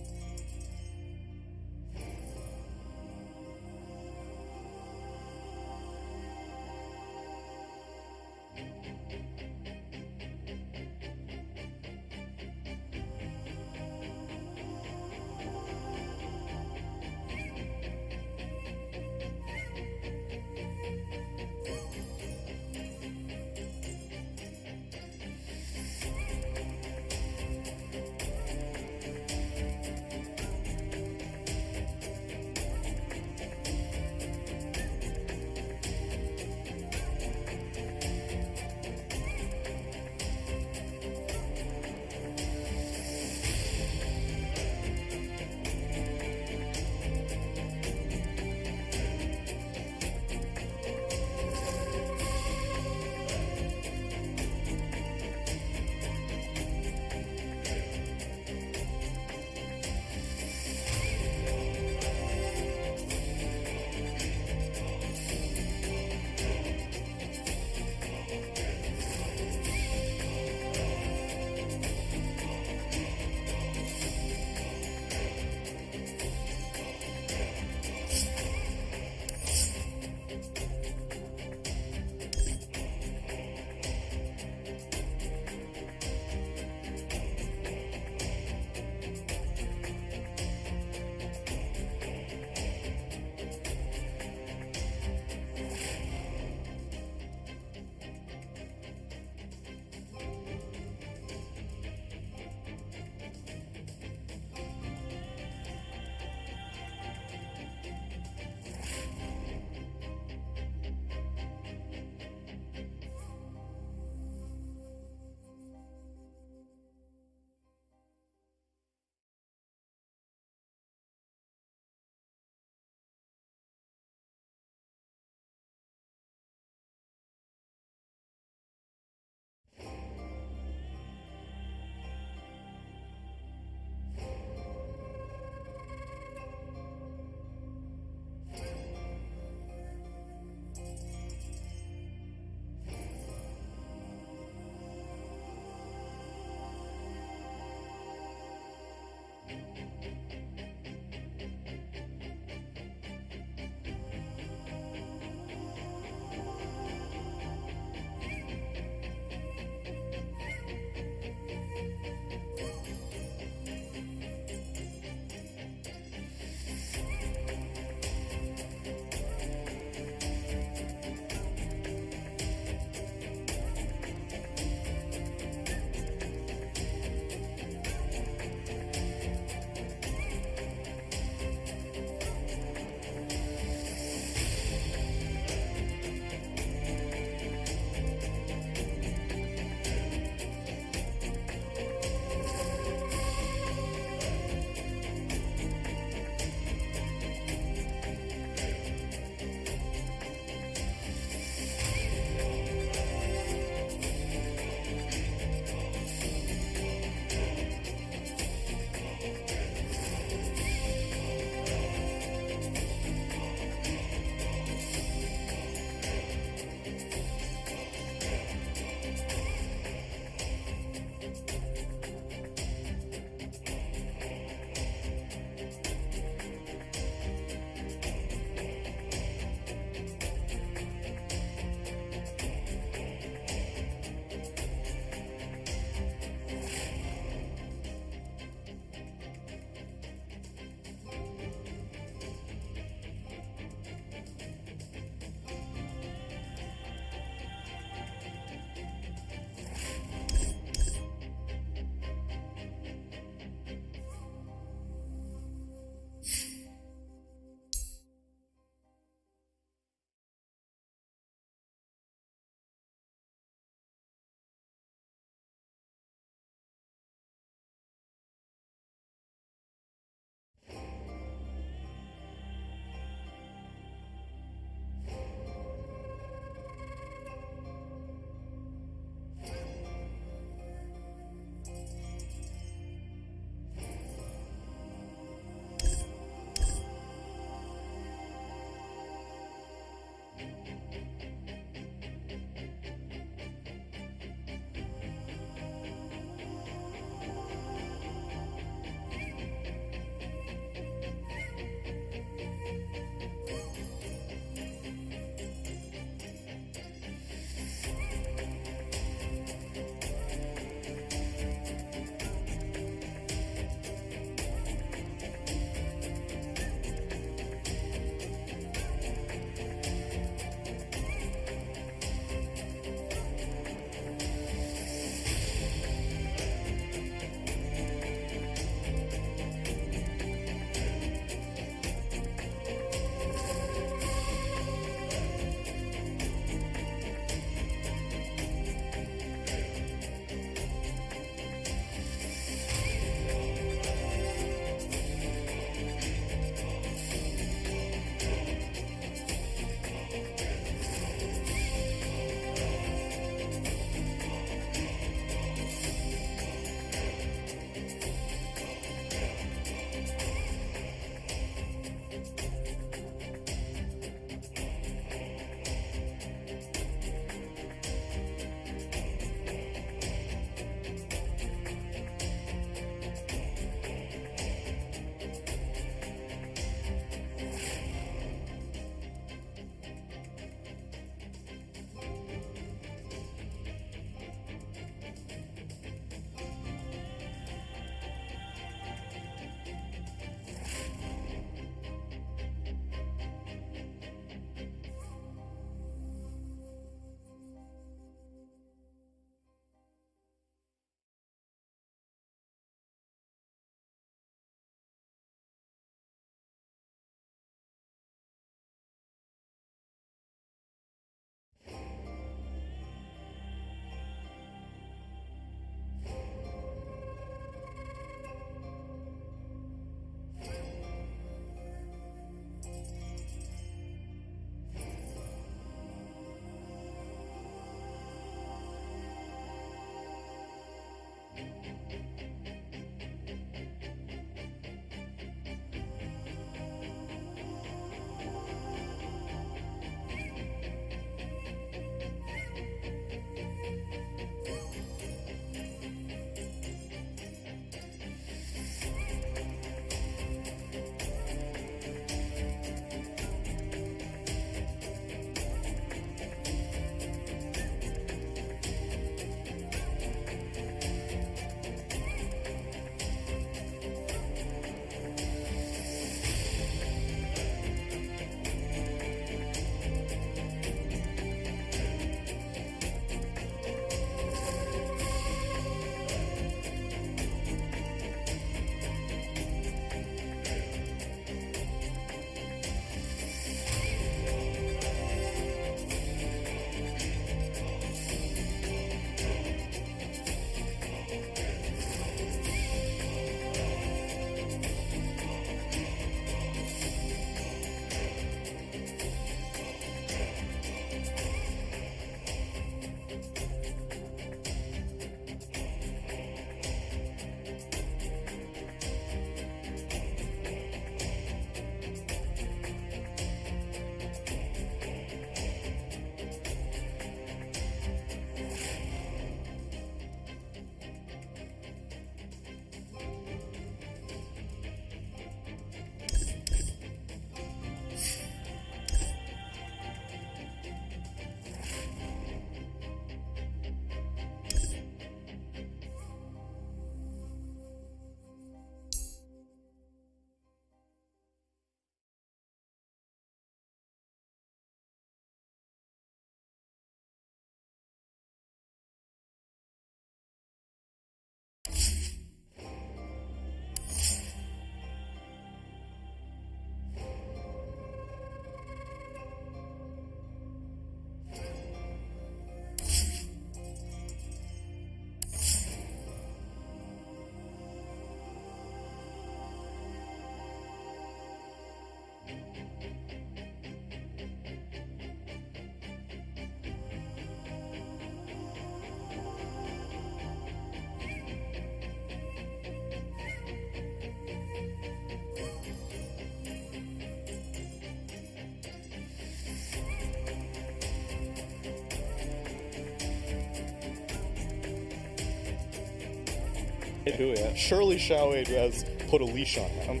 They do, yeah. Surely Shao Wei has put a leash on him.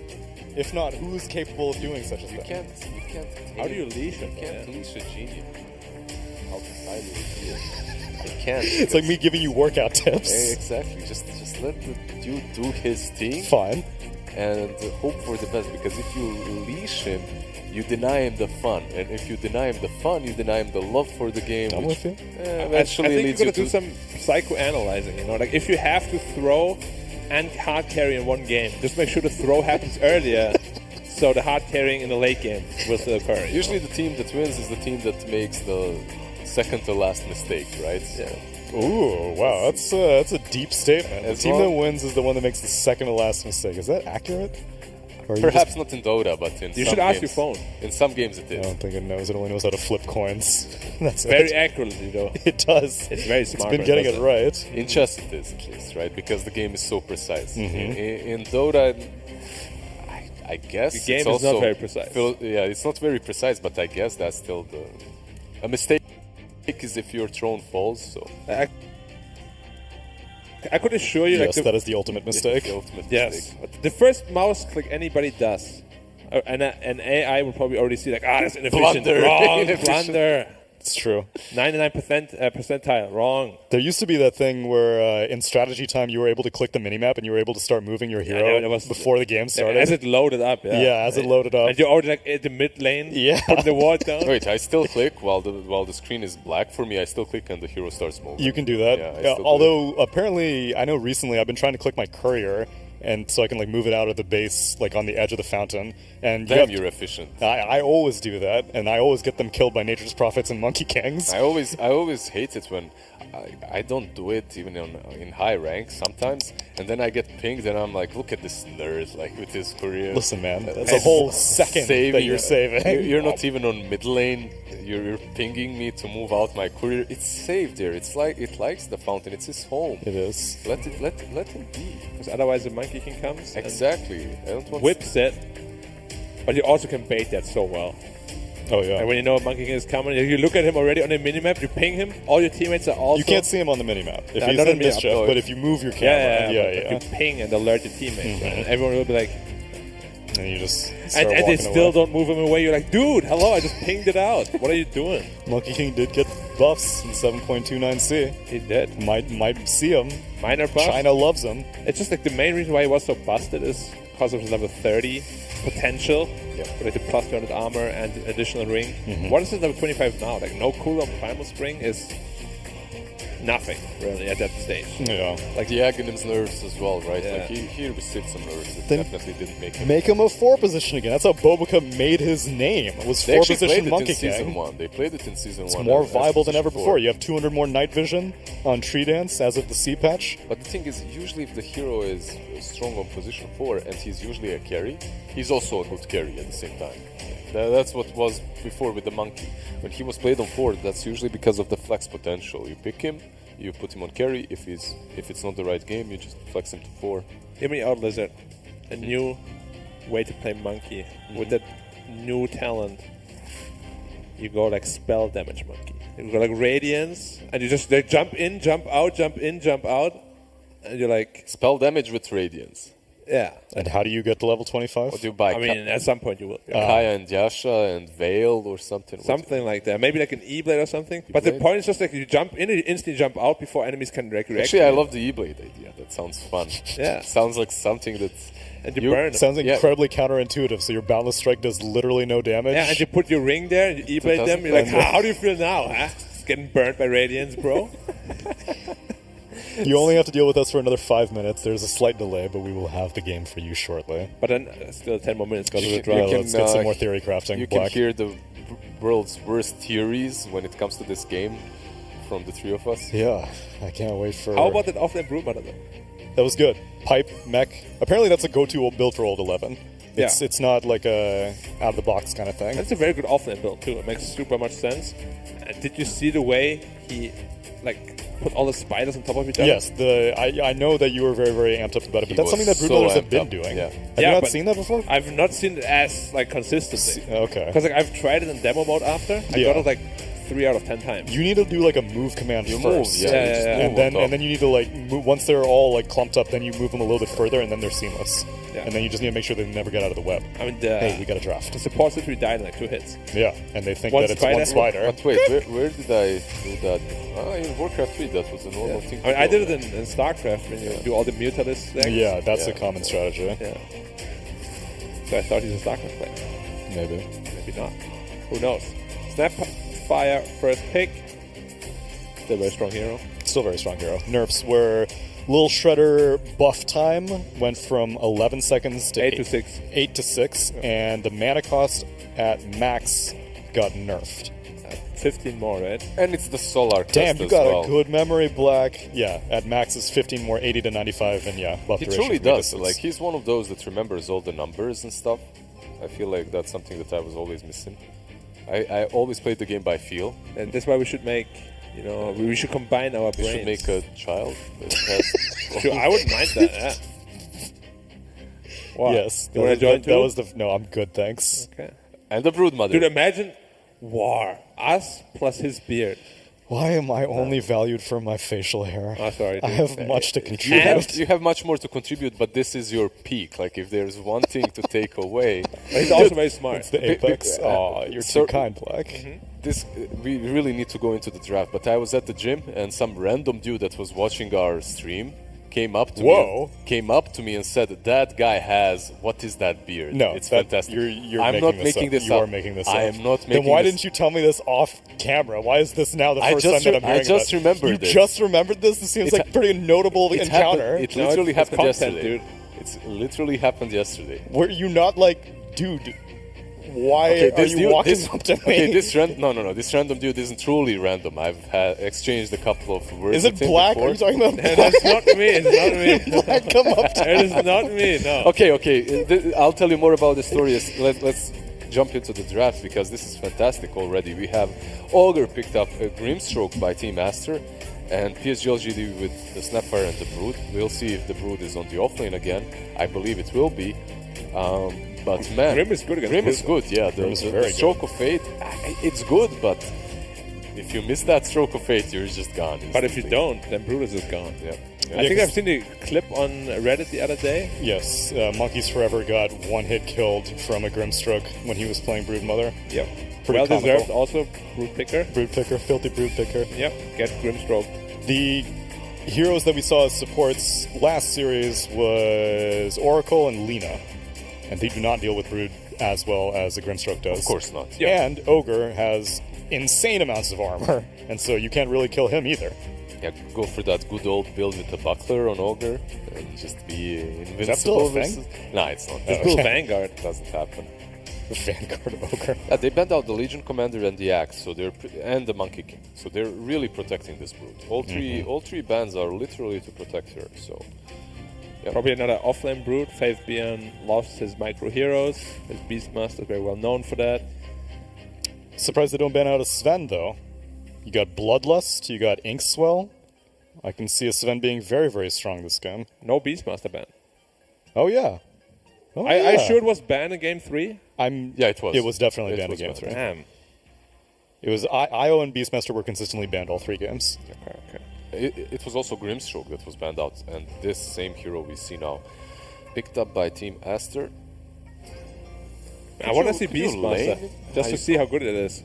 If not, who's capable of doing such a thing? You can't. How do you leash him? You can't leash a genius. How highly it is. You can't. It's like me giving you workout tips. Exactly. Just let the dude do his thing. Fine. And hope for the best. Because if you leash him, you deny him the fun. And if you deny him the fun, you deny him the love for the game. I'm with you. Eventually I think leads you're you gonna do some psychoanalyzing, you know? Like, if you have to throw and hard carry in one game, just make sure the throw happens earlier so the hard carrying in the late game will still occur. Usually the team that wins is the team that makes the second to last mistake, right? Yeah. Ooh, wow, that's a deep statement. The As team long- that wins is the one that makes the second to last mistake. Is that accurate? Or you Perhaps just- not in Dota, but in You some should ask games. your phone. In some games it I is. don't think it knows. It only knows how to flip coins. That's Very it. accurately, though. It does. It's very smart. It's been getting it right. In chess it is, at least, right? Because the game is so precise. Mm-hmm. In Dota, I guess The game it's is also not very precise. Yeah, it's not very precise, but I guess that's still a mistake is if your throne falls. So I could assure you, Yes, like, that is the ultimate mistake. the ultimate yes, mistake. the first mouse click anybody does, an AI will probably already see, like, that's inefficient, Blunder. wrong, Inefficient. blunder, It's true. 99% percentile, wrong. There used to be that thing where in strategy time you were able to click the minimap and you were able to start moving your hero it was- before the game started. As it loaded up, yeah. Yeah, as it loaded up. And you're already like at the mid lane, Yeah. putting the ward down. Wait, I still click while the screen is black for me. I still click and the hero starts moving. You can do that. Yeah, I still do although apparently, I know recently I've been trying to click my courier, and so I can like move it out of the base, like on the edge of the fountain. And Damn, you're efficient. I always do that, and I always get them killed by Nature's Prophets and Monkey Kings. I always hate it when I don't do it even in high rank sometimes, and then I get pinged and I'm like, look at this nerd, like with his career. Listen, man, that's a whole second that you're saving. You're not even on mid lane. You're pinging me to move out my courier. It's safe there. It's like it likes the fountain. It's his home. It is. Let him be. Because otherwise the Monkey King comes and Exactly. I don't want whips it. But you also can bait that so well. Oh yeah. And when you know a Monkey King is coming, you look at him already on the minimap, you ping him, all your teammates are also... You can't see him on the minimap if Yeah, he's not in on the mischief, minimap, but if you move your camera, yeah. You ping and alert your teammates, right? And everyone will be like... and you just start And they walking still away. don't move him away. You're like, dude, hello, I just pinged it out. What are you doing? Monkey King did get buffs in 7.29C. He did. Might see him. Minor buff. China loves him. It's just like the main reason why he was so busted is because of his level 30 potential. Yeah. With the plus 200 armor and additional ring. What is his level 25 now? Like, no cooldown primal spring is nothing, really, at that stage. Yeah. like the Aghanim's nerfs as well, right? Yeah. Like he received some nerfs that Then- definitely didn't make him. Make him a 4 position again. That's how Bobica made his name. It was They 4 actually played position it Monkey in season King. 1. They played it in season 1. It's more as viable than position ever 4. before. You have 200 more night vision on Tree Dance as of the C patch. But the thing is, usually if the hero is strong on position 4 and he's usually a carry, he's also a good carry at the same time. That's what was before with the Monkey. When he was played on 4, that's usually because of the flex potential. You pick him, you put him on carry. If it's not the right game, you just flex him to 4. Hear me out, Lizard. A new way to play Monkey. With that new talent, you go like spell damage Monkey. You go like Radiance, and you just they jump in, jump out, jump in, jump out, and you're like, Spell damage with Radiance. yeah. And how do you get to level 25? What do you buy? I mean, at some point you will. Kaya and Yasha and Veil or something. Something like that. Maybe like an E-Blade or something. But the E-Blade? point is just like you jump in and you instantly jump out before enemies can react. Actually, I love the E-Blade idea. That sounds fun. Yeah. Sounds like something that's... And you burn them. Sounds Yeah. incredibly counterintuitive. So your Boundless Strike does literally no damage. Yeah, and you put your ring there and you E-Blade them. You're like, how do you feel now, huh? Getting burnt by Radiance, bro? You only have to deal with us for another 5 minutes. There's a slight delay, but we will have the game for you shortly. But then still 10 more minutes because of the You draw. Yeah, can, let's get some more theory crafting. You can Black. hear the world's worst theories when it comes to this game from the three of us. Yeah, I can't wait for... How about that offlane Broodmother though? That was good. Pipe, mech. Apparently that's a go-to build for Old 11. It's Yeah. it's not like a out-of-the-box kind of thing. That's a very good offlane build too. It makes super much sense. And did you see the way he like put all the spiders on top of each other? Yes, I know that you were very, very amped up about it, but He that's something that was Brood Brothers so have been amped up, doing. yeah. Have Yeah, you not but seen that before? I've not seen it as like consistently. Okay. Because like I've tried it in demo mode after. I Yeah. got it like 3 out of 10 times. You need to do like a move command You first. move, yeah, you just move on top. And then you need to like move, once they're all like clumped up, then you move them a little bit further, and then they're seamless. Yeah. And then you just need to make sure they never get out of the web. I mean, Hey, we got a draft. the support literally died in like 2 hits. Yeah, and they think One that it's spider. one spider. But wait, where did I do that? In Warcraft 3, that was a normal thing. I mean, I did it in StarCraft when you do all the Mutalist things. Yeah, that's a Yeah. common strategy. Yeah. So I thought he's a StarCraft player. Maybe. Maybe not. Who knows? Snapfire first pick. Still a very strong hero. Still very strong hero. Nerfs were Little Shredder buff time went from 11 seconds to 8 to 6. 8 to 6, and the mana cost at max got nerfed. 15 more, right? And it's the Solar Damn, test you as got well. a good memory, Black. Yeah, at max is 15 more, 80 to 95, and yeah, buff He duration. truly for does. resistance. Like, he's one of those that remembers all the numbers and stuff. I feel like that's something that I was always missing. I always played the game by feel. And that's why we should make, we should combine our We brains. should make a child that has... Sure, I wouldn't mind that, yeah. Wow. Yes, You want to join that too? was the. No, I'm good, thanks. Okay. And the Broodmother. Dude, imagine war. Us plus his beard. Why am I only valued for my facial hair? Oh, sorry, I dude. have much to you contribute. have much more to contribute, but this is your peak. Like, if there's one thing to take away... But he's also very smart. It's the apex. Oh, you're So- too kind, Black. This we really need to go into the draft, but I was at the gym and some random dude that was watching our stream came up to me and said, "That guy has what is that beard? No, it's that- fantastic." You're I'm making not this making up. this You up. are making this up. I am not making. Then why this. didn't you tell me this off camera? Why is this now the I first just time that I'm re- I hearing just about it? remembered You it. just remembered this? This seems It's like ha- pretty notable It encounter. happened, it No, literally it's happened content, yesterday. dude. It's literally happened yesterday. Were you not like, dude? Why Okay, are this you dude, walking this, up to me? okay, no. This random dude isn't truly random. I've exchanged a couple of words. Is it with him Black? before. Are you talking about Black? That's not me. It's not me. Black come up to It is not me. No. Okay. I'll tell you more about the story. Let's jump into the draft because this is fantastic already. We have Augur picked up a Grimstroke by Team ASTER and PSG LGD with the Snapfire and the Brood. We'll see if the Brood is on the offlane again. I believe it will be. But man, Grim is good against Grim Brood. is good, yeah. Grim is The very Stroke of Fate, it's good, but if you miss that Stroke of Fate, you're just gone. But if you don't, then Brutus is gone. Yeah. I think I've seen the clip on Reddit the other day. Yes, Monkeys Forever got one hit killed from a Grimstroke when he was playing Broodmother. Yep. Pretty Well comical. deserved also, Brood Picker. Brood Picker, filthy Brood Picker. Yep, get Grimstroke. The heroes that we saw as supports last series was Oracle and Lina, and they do not deal with Brood as well as the Grimstroke does. Of course not. And Ogre has insane amounts of armor, and so you can't really kill him either. Yeah, go for that good old build with the Buckler on Ogre and just be invincible. that still a versus- thing? Nah, it's not. Just build Vanguard. Doesn't happen. Vanguard Ogre. Yeah, they banned out the Legion Commander and the Axe, so and the Monkey King, so they're really protecting this Brood. All three bans are literally to protect her. So Probably another offlane Brood. Faith Beyond lost his micro heroes. His Beastmaster is very well known for that. Surprised they don't ban out a Sven, though. You got Bloodlust, you got Inkswell. I can see a Sven being very, very strong this game. No Beastmaster ban. Oh, yeah. Oh, I yeah. sure it was banned in game 3. yeah, it was. It was definitely It banned in was Game banned. 3. Damn. It was IO and Beastmaster were consistently banned all 3 games. Okay. It was also Grimstroke that was banned out, and this same hero we see now, picked up by Team ASTER. I want to see could you Beastmaster lane? just to see how good it is.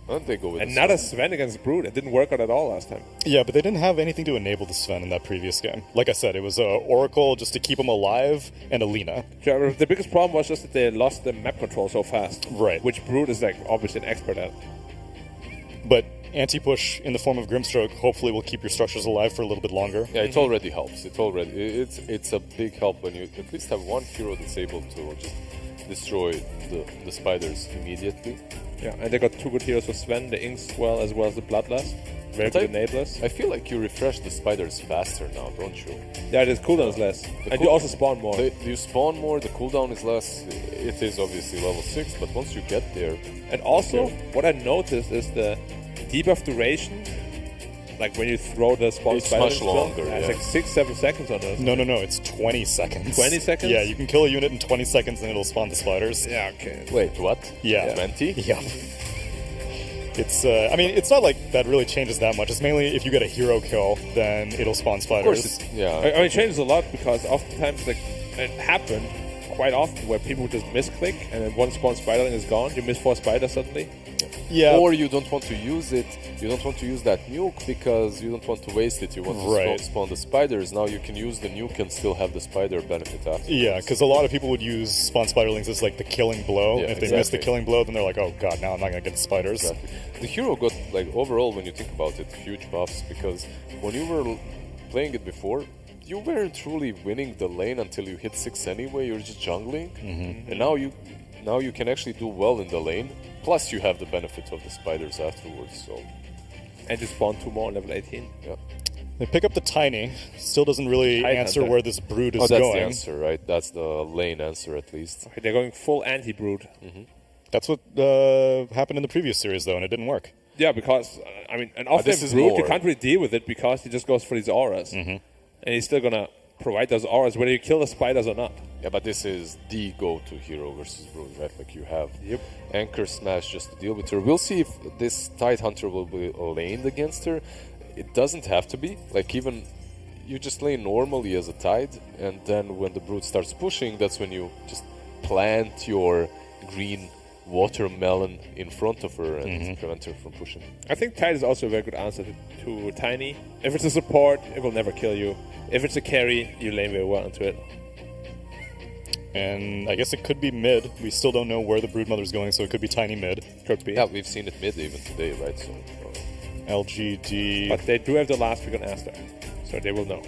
Why don't they go with Another Sven against Brood. It didn't work out at all last time. Yeah, but they didn't have anything to enable the Sven in that previous game. Like I said, it was Oracle just to keep him alive and Alina. Sure, the biggest problem was just that they lost the map control so fast. Right. Which Brood is like obviously an expert at. But anti-push in the form of Grimstroke hopefully will keep your structures alive for a little bit longer. Yeah, it already helps. It's a big help when you at least have one hero that's able to just destroy the spiders immediately. Yeah, and they got 2 good heroes for Sven, the Inkswell as well as the Bloodlust. Very But good enablers. I feel like you refresh the spiders faster now, don't you? Yeah, the cooldown is less. And you also spawn more. You spawn more, the cooldown is less. It is obviously level 6, but once you get there... And also, what I noticed is the debuff duration, like when you throw the spawn It's spider much into them, longer, It's yeah. like 6-7 seconds on those. No, it's 20 seconds. 20 seconds? Yeah, you can kill a unit in 20 seconds and it'll spawn the spiders. Yeah, okay. Wait, what? Yeah. 20? Yeah. It's, I mean, it's not like that really changes that much. It's mainly if you get a hero kill, then it'll spawn spiders. Of course, yeah. I mean, it changes a lot because oftentimes, like, it happened quite often where people would just misclick and then one spawn spiderling is gone. You miss 4 spiders suddenly. Yeah. Or you don't want to use it. You don't want to use that nuke because you don't want to waste it. You want to spawn the spiders. Now you can use the nuke and still have the spider benefit after. Yeah, because a lot of people would use spawn spiderlings as like the killing blow. Yeah, if they miss the killing blow, then they're like, oh god, now I'm not gonna get the spiders. Exactly. The hero got, like, overall, when you think about it, huge buffs because when you were playing it before, you weren't truly winning the lane until you hit 6 anyway. You're just jungling, and now you can actually do well in the lane. Plus, you have the benefit of the spiders afterwards. So, and you spawn 2 more on level 18. Yeah. They pick up the tiny. Still doesn't really answer where this brood is that's going. the answer, right? That's the lane answer, at least. Okay, they're going full anti-brood. That's what happened in the previous series, though, and it didn't work. Yeah, because I mean, an offensive brood, you can't really deal with it because he just goes for these auras, and he's still gonna provide those auras whether you kill the spiders or not. Yeah, but this is the go-to hero versus brood, right? Like, you have Anchor Smash just to deal with her. We'll see if this Tide Hunter will be laned against her. It doesn't have to be. Like, even you just lane normally as a Tide, and then when the brood starts pushing, that's when you just plant your green watermelon in front of her and prevent her from pushing. I think Tide is also a very good answer to Tiny. If it's a support, it will never kill you. If it's a carry, you lane very well into it. And I guess it could be mid. We still don't know where the broodmother's going, so it could be tiny mid. Could be. Yeah, we've seen it mid even today, right? So LGD. But they do have the last pick on ASTER, so they will know.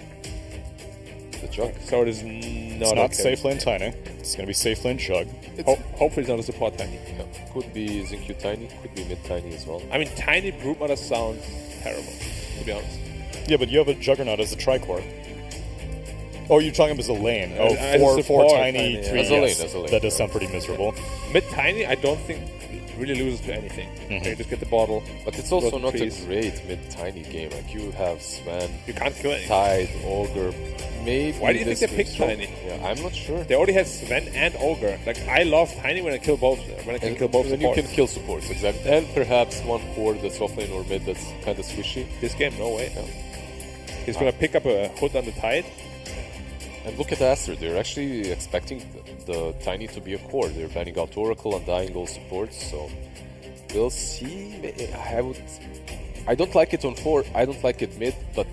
The Jug. So it is not okay. Safe lane tiny. It's going to be safe lane Jug. Hopefully it's not a support Tiny. Yeah. Could be Xingqiu Tiny, could be mid Tiny as well. I mean, Tiny broodmother sounds terrible, to be honest. Yeah, but you have a Juggernaut as a tricore. Oh, you're talking about as a lane. Four tiny, 3 as a lane. That does sound pretty miserable. Mid Tiny, I don't think really loses to anything. You just get the bottle. But it's also not a great mid Tiny game. Like, you have Sven, you can't kill anything. Tide, Ogre. Maybe. Why do you think they picked Tiny? Yeah, I'm not sure. They already have Sven and Ogre. Like, I love Tiny when I kill both. When I can kill both. When you can kill supports, exactly. And perhaps one core that's offlane or mid that's kind of squishy. This game, no way. He's gonna pick up a hood on the Tide. And look at Aster. They're actually expecting the Tiny to be a core. They're banning out Oracle and dying all supports. So we'll see. I don't like it on 4. I don't like it mid, but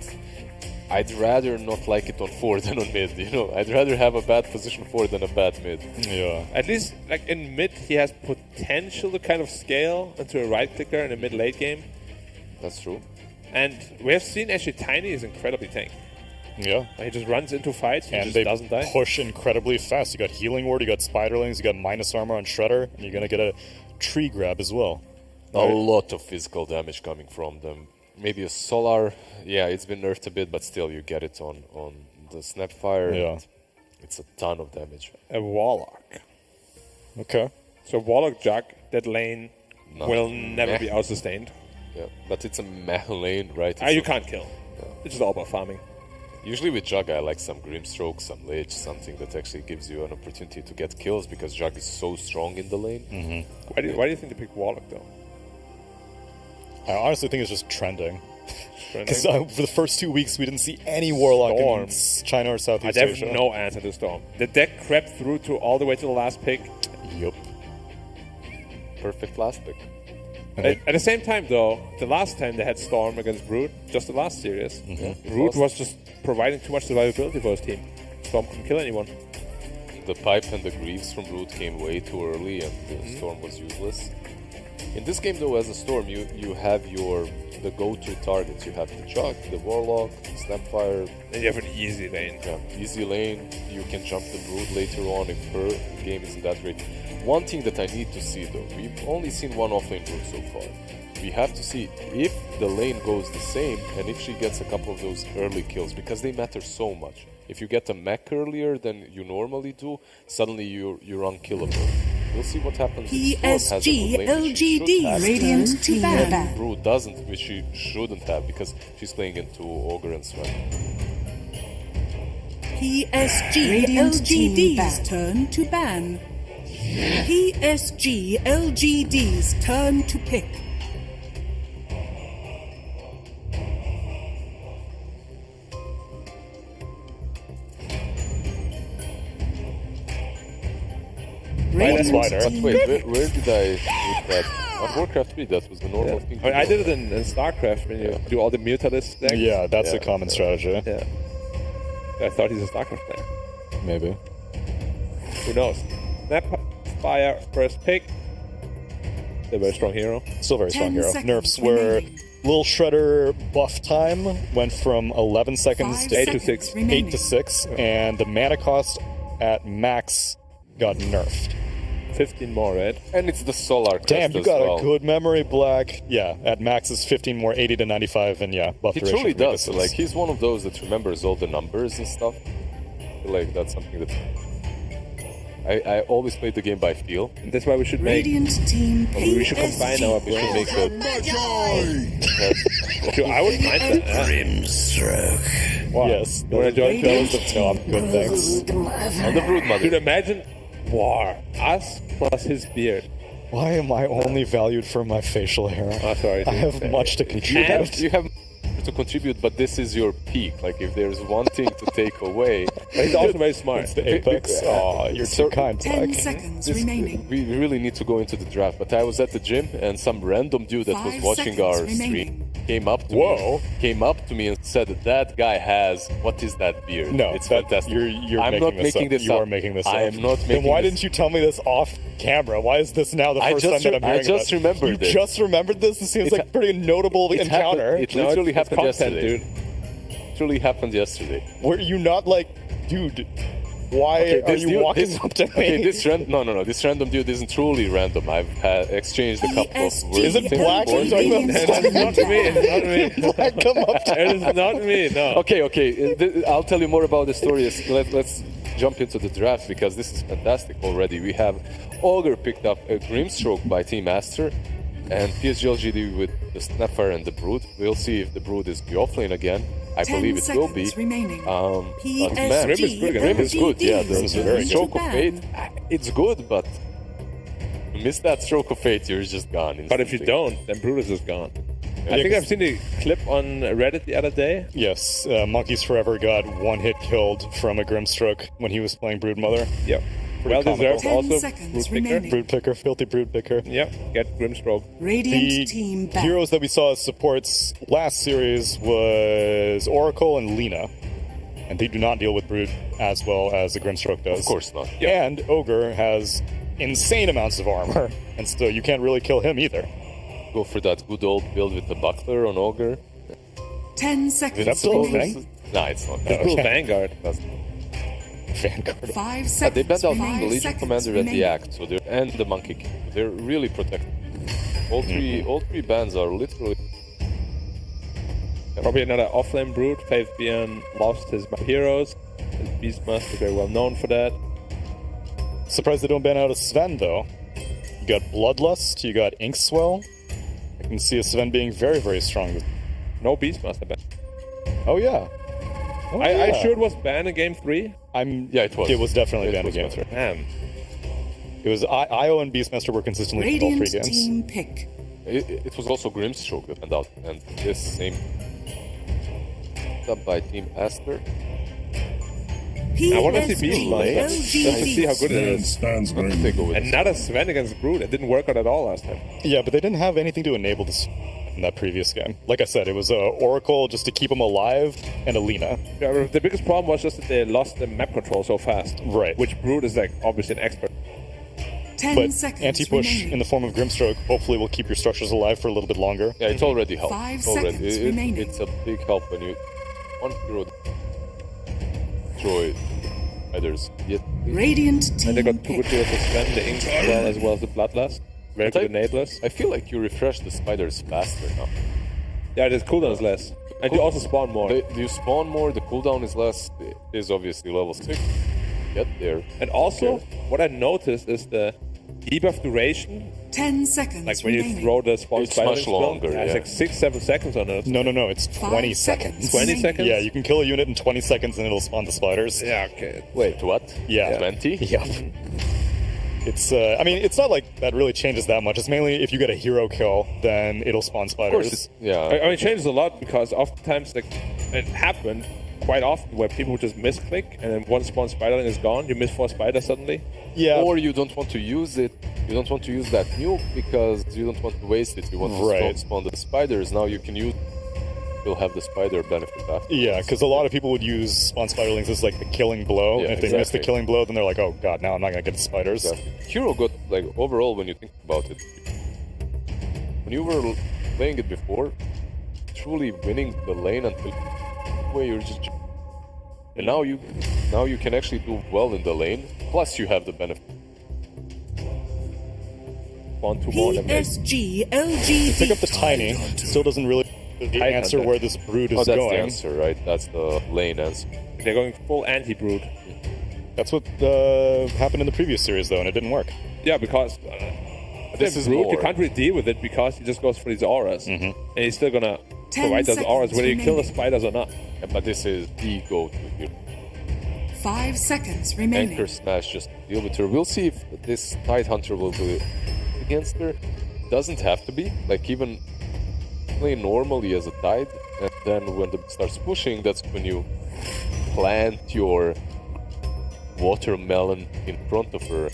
I'd rather not like it on 4 than on mid, you know? I'd rather have a bad position 4 than a bad mid. Yeah. At least, like, in mid, he has potential to kind of scale into a right-clicker in a mid-late game. That's true. And we have seen actually Tiny is incredibly tanky. Yeah. He just runs into fights and just they doesn't die. Push incredibly fast. You got Healing Ward, you got Spiderlings, you got minus armor on Shredder, and you're going to get a tree grab as well. A lot of physical damage coming from them. Maybe a Solar. Yeah, it's been nerfed a bit, but still you get it on the Snapfire. Yeah. It's a ton of damage. A Warlock. Okay. So Warlock Jug, that lane will never be out-sustained. Yeah, but it's a meh lane, right? You can't kill. Yeah. It's just all about farming. Usually with Jug, I like some Grimstroke, some Lich, something that actually gives you an opportunity to get kills because Jug is so strong in the lane. Why do you think they picked Warlock, though? I honestly think it's just trending. Because for the first 2 weeks, we didn't see any Warlock in China or Southeast Asia. I have no answer to Storm. The deck crept through to all the way to the last pick. Yup. Perfect last pick. At the same time, though, the last time they had Storm against Brood, just the last series, Brood was just providing too much survivability for his team. Storm couldn't kill anyone. The Pipe and the Greaves from Brood came way too early and the Storm was useless. In this game, though, as a Storm, you have the go-to targets. You have the Jug, the Warlock, Snapfire. And you have an easy lane. Yeah, easy lane. You can jump the Brood later on if her game isn't that great. One thing that I need to see, though, we've only seen one offlane Brood so far. We have to see if the lane goes the same and if she gets a couple of those early kills, because they matter so much. If you get a mech earlier than you normally do, suddenly you're unkillable. We'll see what happens. PSG LGD Radiant to ban. Brood doesn't, which she shouldn't have, because she's playing into Ogre and Sven. PSG LGD's turn to ban. PSG LGD's turn to pick. one spider. But wait, where did I put that? On Warcraft 3, that was the normal thing. I mean, I did it in StarCraft when you do all the Mutalist decks. Yeah, that's a common strategy. Yeah. I thought he's a StarCraft player. Maybe. Who knows? Snapfire, first pick. They're a very strong hero. Still very strong 10 hero. seconds Nerfs were remaining. Little Shredder buff time went from 11 seconds 5 to 8 to seconds 6. remaining. 8 to 6, and the mana cost at max got nerfed. 15 more, right? And it's the Solar Crest Damn, you as got well. a good memory, Black. Yeah, at max is 15 more, 80 to 95, and yeah, buff He duration truly does. weaknesses. Like, he's one of those that remembers all the numbers and stuff. I feel like that's something that I always play the game by feel. And that's why we should make. Radiant team We should combine our We should make brains. a Sure, I would mind that. Yeah. Grimstroke. Wow. Yes, You wanna join Radiant those? no, I'm good, thanks. on the Brood Mother. Dude, imagine war. Us plus his beard. Why am I only valued for my facial hair? Oh, sorry. I have much to contribute. You have to contribute, but this is your peak. Like, if there's one thing to take away, But he's also very smart. It's the apex. Oh, you're too kind, 10 Black. seconds this, remaining. we really need to go into the draft. But I was at the gym, and some random dude that was 5 watching seconds our remaining. stream came up to Whoa. me and said that guy has, what is that beard? No, it's that- fantastic. You're I'm making not this making up. this You up. are making this I up. am not making Then why this. didn't you tell me this off camera? Why is this now the I first time just that I'm I hearing just about it? remembered You this. just remembered this? This seems It like a pretty notable It encounter. happened- it literally it's happened content, yesterday. dude. Literally happened yesterday. Were you not like, dude, why are this you dude- walking this- up to me? Okay, no. This random dude isn't truly random. I've exchanged a couple of words. Is it with him Black before. you're talking about? It's not me. It's not me. Black, come up to It is not me. No. Okay. I'll tell you more about the story. Let's jump into the draft because this is fantastic already. We have Ogre picked up a Grimstroke by Team ASTER and PSG LGD with the Snapfire and the Brood. We'll see if the Brood is the offlane again. I 10 believe it will be. seconds remaining. But man, PSG Grim is good. Yeah, LGD the very stroke of ban. fate, it's good, but you miss that stroke of fate, you're just gone. But if you instantly. don't, then Brutus is gone. Yeah, I think 'cause- I've seen a clip on Reddit the other day. Yes, Monkeys Forever got one hit killed from a Grimstroke when he was playing Broodmother. Yep. Well comical. deserved 10 also. seconds Brood picker. remaining. Brood Picker, Filthy Brood Picker. Yep. Get Grimstroke. Radiant team The back. heroes that we saw as supports last series was Oracle and Lina. And they do not deal with Brood as well as the Grimstroke does. Of course not. And Ogre has insane amounts of armor, and still you can't really kill him either. Go for that good old build with the Buckler on Ogre. 10 seconds that still a remaining. thing? Nah, it's not. No. Cool Okay. Vanguard. Vanguard. 5 They seconds. banned out 5 the Legion seconds Commander and the remaining. Act, so and the Monkey King. They're really protected. All three bans are literally. Probably another offlane Brood. Faith Bjorn lost his heroes. His Beastmaster, very well known for that. Surprised they don't ban out a Sven though. You got Bloodlust, you got Inkswell. I can see a Sven being very, very strong. No Beastmaster ban. Oh yeah. Oh, I yeah. sure it was banned in game 3. Yeah, it was. It was definitely It banned was again. banned. Damn. It was Io and Beastmaster were consistently in all Radiant three games. team pick. It was also Grimstroke that went out, and this same up by Team ASTER. I want to see PSG Beastmaster. Just to see how good it is. Stands What did Grim. they go with? Another Sven against Brood. It didn't work out at all last time. Yeah, but they didn't have anything to enable this in that previous game. Like I said, it was Oracle just to keep them alive and Alina. Yeah, the biggest problem was just that they lost the map control so fast. Right. Which Brood is like obviously an expert. 10 But seconds anti-push remaining. in the form of Grimstroke hopefully will keep your structures alive for a little bit longer. Yeah, it's already helped. 5 already. seconds remaining. It's a big help when you one hero destroy others. Yet Radiant And they team got two good pick. heroes of Sven, the Ink as well as the Bloodlust. Very But good enablers. I feel like you refresh the spiders faster now. Yeah, the cooldown is less. And you also spawn more. You spawn more, the cooldown is less. It is obviously level 6. Get there. And also, what I noticed is the debuff duration. 10 seconds Like when you remaining. throw the spawn It's spider much spell, longer, It's yeah. like 6-7 seconds on it. No, it's 20 5 seconds. 20 seconds? Yeah, you can kill a unit in 20 seconds and it'll spawn the spiders. Yeah, okay. Wait, what? Yeah. 20? Yeah. It's, I mean, it's not like that really changes that much. It's mainly if you get a hero kill, then it'll spawn Of spiders. course, yeah. I mean, it changes a lot because oftentimes like it happened quite often where people just misclick and then one spawn spiderling is gone. You miss 4 spiders suddenly. Yeah. Or you don't want to use it. You don't want to use that nuke because you don't want to waste it. You want to spawn the spiders. Now you can use. You'll have the spider benefit after. Yeah, because a lot of people would use spawn spiderlings as like the killing blow. Yeah, and if they miss the killing blow, then they're like, oh god, now I'm not gonna get the spiders. Exactly. Hero got like overall when you think about it, when you were playing it before, truly winning the lane until where you're just. And now you can actually do well in the lane. Plus you have the benefit. Spawn 2 more. PSG LGD. Pick up the tiny. Still doesn't really answer where this brood is that's going. the answer, right? That's the lane answer. They're going full anti-brood. That's what happened in the previous series, though, and it didn't work. Yeah, because this is brood, more. you can't really deal with it because he just goes for these auras. And he's still gonna 10 provide those auras whether you kill the remaining. spiders or not. Yeah, but this is the go-to hero. 5 seconds remaining. Anchor smash, just deal with her. We'll see if this Tide Hunter will be against her. Doesn't have to be. Like, even play normally as a Tide, and then when the starts pushing, that's when you plant your watermelon in front of her.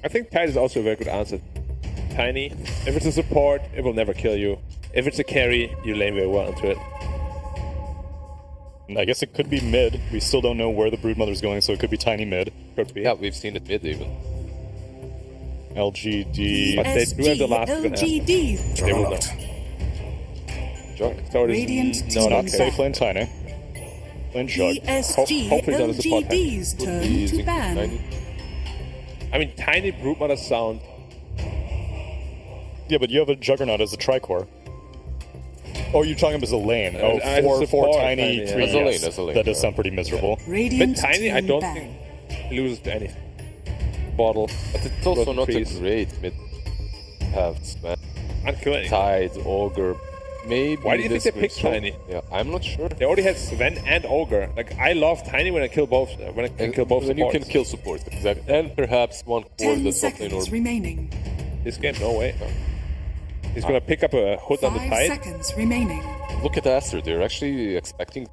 I think Tide is also a very good answer. Tiny. If it's a support, it will never kill you. If it's a carry, you lane very well into it. I guess it could be mid. We still don't know where the broodmother's going, so it could be tiny mid. Could be. Yeah, we've seen it mid even. LGD. But they do have the last good answer. LGD. They will know. Jug. So it Radiant is team not Not safe lane tiny. Lane jug. PSG Hopefully not a support tank. LGD's Would be turn to using ban. Tiny. I mean, tiny broodmother sound. Yeah, but you have a Juggernaut as a tricore. Oh, you're talking about as a lane. Oh, as a four support tiny, tiny, yeah. 3 As a lane, yes. as a lane, That does yeah. sound pretty miserable. But Radiant tiny, I team don't ban. think it loses to anything. Bottle. But it's also Rotten not trees. a great mid have smash. Can't kill anything. Tide, Ogre. Maybe. Why do you think this they will picked show- Tiny? Yeah, I'm not sure. They already had Sven and Ogre. Like, I love Tiny when I kill both. When I can kill both When you supports. can kill support, exactly. And perhaps one core 10 that's not lane or seconds remaining. This game, no way. He's gonna pick up a hood on the 5 Tide. seconds remaining. look at Aster. They're actually expecting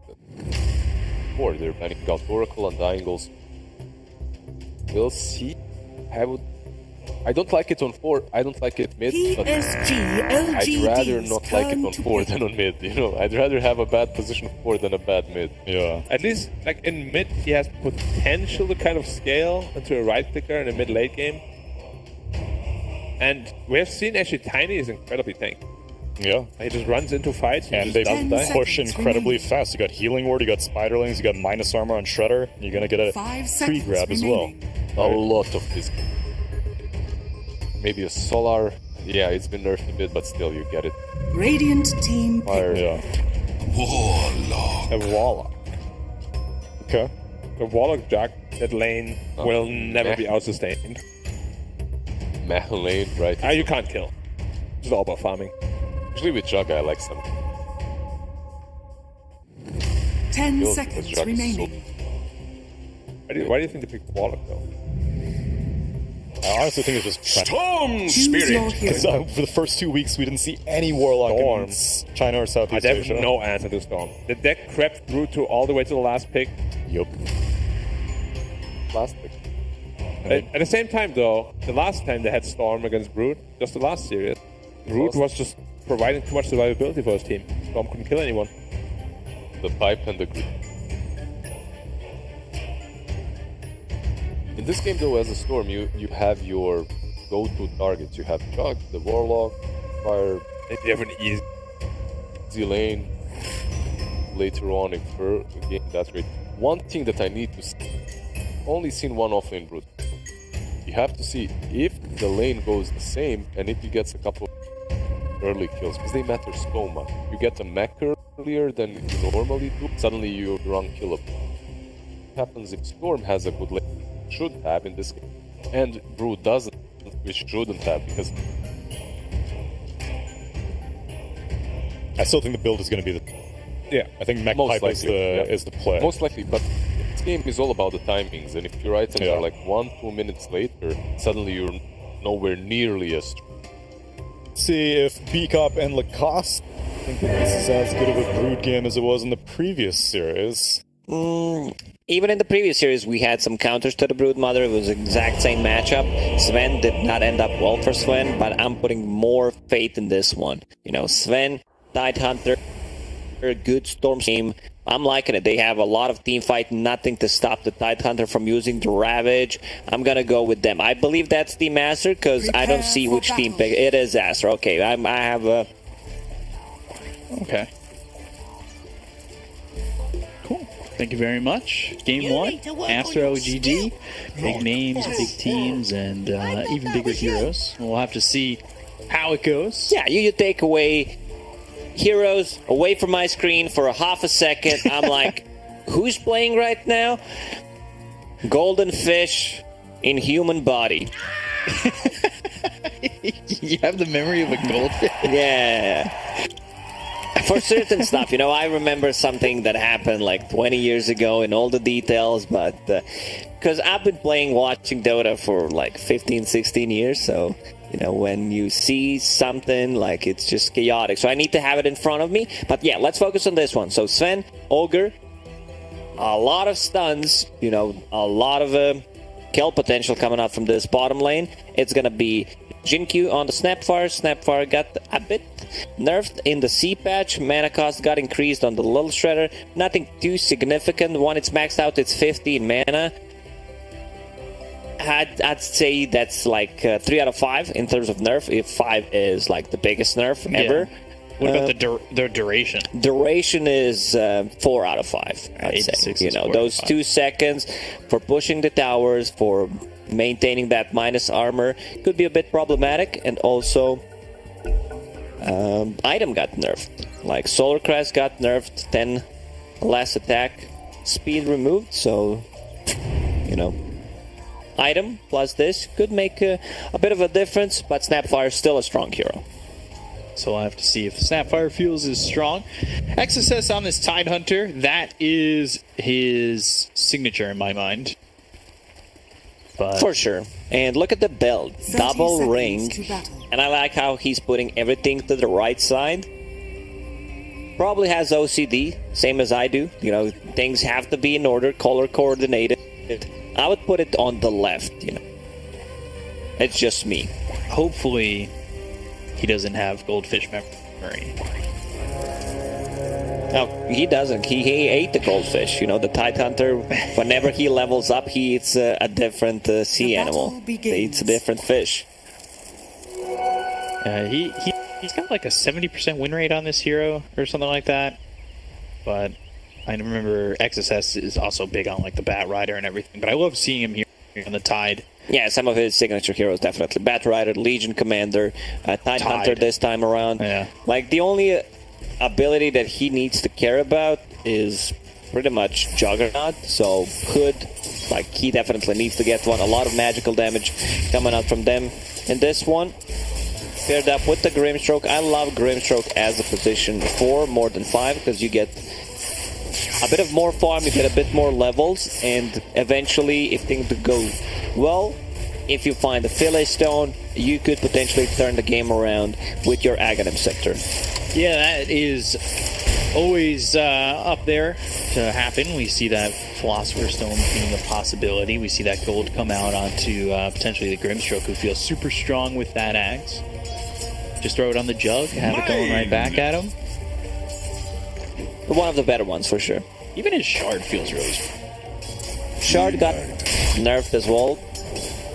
more. They're banning out Oracle and dying also. We'll see. I don't like it on 4. I don't like it mid, but PSG I'd rather LGD's not like it turn on to 4 ban. than on mid. You know, I'd rather have a bad position 4 than a bad mid. Yeah. At least, like, in mid, he has potential to kind of scale into a right clicker in a mid-late game. And we have seen actually Tiny is incredibly tanky. Yeah. He just runs into fights And just they doesn't 10 die. push seconds incredibly remaining. fast. You got Healing Ward, you got Spiderlings, you got minus armor on Shredder. You're gonna get a 5 tree seconds grab as well. remaining. A lot of this. Maybe a Solar. Yeah, it's been nerfed a bit, but still, you get it. Radiant team Fire. pick. Yeah. A Warlock. Okay. The Warlock Jug, that lane will never be out-sustained. Meh lane, right? You can't kill. It's all about farming. Usually with Jug, I like some. 10 Yo, seconds this Jug is so- remaining. Why do you think they picked Warlock, though? I honestly think it's just trend. Storm Choose your Spirit. hero. So for the first 2 weeks, we didn't see any Warlock in China or I Southeast have Asia. no answer to Storm. The deck crept through to all the way to the last pick. Yup. Plastic. At the same time, though, the last time they had Storm against Brood, just the last series, Brood was just providing too much survivability for his team. Storm couldn't kill anyone. The pipe and the grid. In this game, though, as a Storm, you have your go-to targets. You have Jug, the Warlock, Fire, If you have an easy lane. Later on, if her again, that's great. One thing that I need to see, only seen one offlane Brood. You have to see if the lane goes the same and if he gets a couple early kills, because they matter so much. You get a mech earlier than you normally do, suddenly you're unkillable. What happens if Storm has a good lane? Should have in this game. And Brood doesn't, which shouldn't have, because I still think the build is going to be the. Yeah. I think Mech Most Pipe is likely, yeah. the play. most likely, but this game is all about the timings, and if your items Yeah. are like 1-2 minutes later, suddenly you're nowhere nearly as strong. See if Beacop and Lacoste think that this is as good of a brood game as it was in the previous series. Even in the previous series, we had some counters to the Broodmother. It was the exact same matchup. Sven did not end up well for Sven, but I'm putting more faith in this one. You know, Sven, Tidehunter, good Storm team. I'm liking it. They have a lot of team fight, nothing to stop the Tidehunter from using the Ravage. I'm gonna go with them. I believe that's Team Aster because I don't see which team pick. It is Aster. Okay, I have a. Okay. Cool. Thank you very much. Game 1, Aster LGD. Big names, big teams, and even bigger heroes. We'll have to see how it goes. Yeah, you take away heroes away from my screen for a half a second. I'm like, who's playing right now? Golden fish in human body. You have the memory of a goldfish? Yeah. For certain stuff, you know, I remember something that happened like 20 years ago in all the details, but because I've been watching Dota for like 15, 16 years, so, you know, when you see something, like, it's just chaotic. So I need to have it in front of me. But yeah, let's focus on this one. So Sven, Ogre, a lot of stuns, you know, a lot of kill potential coming out from this bottom lane. It's going to be Jinkyu on the Snapfire. Snapfire got a bit nerfed in the C patch. Mana cost got increased on the Little Shredder. Nothing too significant. When it's maxed out, it's 15 mana. I'd say that's like 3 out of 5 in terms of nerf, if 5 is like the biggest nerf ever. What about the duration? Duration is 4 out of 5, I'd say. You know, those 2 seconds for pushing the towers, for maintaining that minus armor could be a bit problematic. And also, item got nerfed. Like Solar Crest got nerfed, 10 less attack speed removed. So, you know, item plus this could make a bit of a difference, but Snapfire is still a strong hero. So I'll have to see if Snapfire feels is strong. XSS on this Tidehunter, that is his signature in my mind. But for sure. And look at the build. Double ring. And I like how he's putting everything to the right side. Probably has OCD, same as I do. You know, things have to be in order, color coordinated. I would put it on the left, you know. It's just me. Hopefully he doesn't have goldfish memory. No, he doesn't. He ate the goldfish. You know, the Tidehunter, whenever he levels up, he eats a different sea animal. He eats a different fish. He's got like a 70% win rate on this hero or something like that. But I remember XSS is also big on like the Bat Rider and everything. But I love seeing him here on the Tide. Yeah, some of his signature heroes, definitely. Bat Rider, Legion Commander, Tidehunter this time around. Yeah. Like, the only ability that he needs to care about is pretty much Juggernaut. So, he definitely needs to get one. A lot of magical damage coming out from them in this one. Paired up with the Grimstroke. I love Grimstroke as a position 4 more than 5 because you get a bit of more farm, you get a bit more levels, and eventually, if things go well, if you find a Philae Stone, you could potentially turn the game around with your Aghanim Scepter. Yeah, that is always up there to happen. We see that Philosopher's Stone being a possibility. We see that gold come out onto potentially the Grimstroke, who feels super strong with that axe. Just throw it on the jug, have it going right back at him. One of the better ones, for sure. Even his Shard feels really strong. Shard got nerfed as well.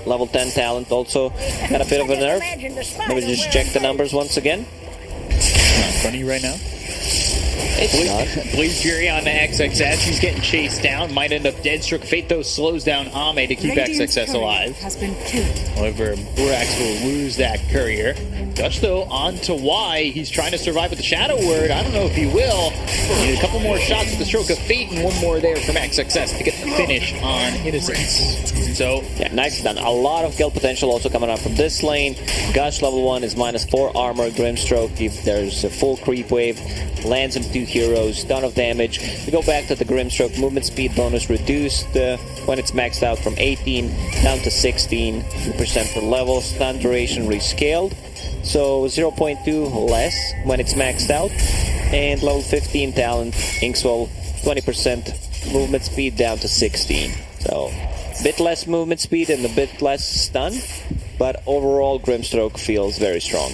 Level 10 talent also got a bit of a nerf. Let me just check the numbers once again. Not in front of you right now. It's not. Blaze Fury on the XXS. He's getting chased down. Might end up dead. Stroke Fate, though, slows down Ame to keep XXS alive. Has been killed. However, Burax will lose that courier. Dutch, though, on to Y. He's trying to survive with the Shadow Word. I don't know if he will. Need a couple more shots with the Stroke of Fate and one more there from XXS to get the finish on Innocence. So, yeah, nicely done. A lot of kill potential also coming out from this lane. Gush level 1 is -4 armor. Grimstroke, if there's a full creep wave, lands him 2 heroes, ton of damage. We go back to the Grimstroke. Movement speed bonus reduced when it's maxed out from 18 down to 16% per level. Stun duration rescaled. so 0.2 less when it's maxed out. And level 15 talent, Inkswell, 20% movement speed down to 16. So, a bit less movement speed and a bit less stun, but overall Grimstroke feels very strong.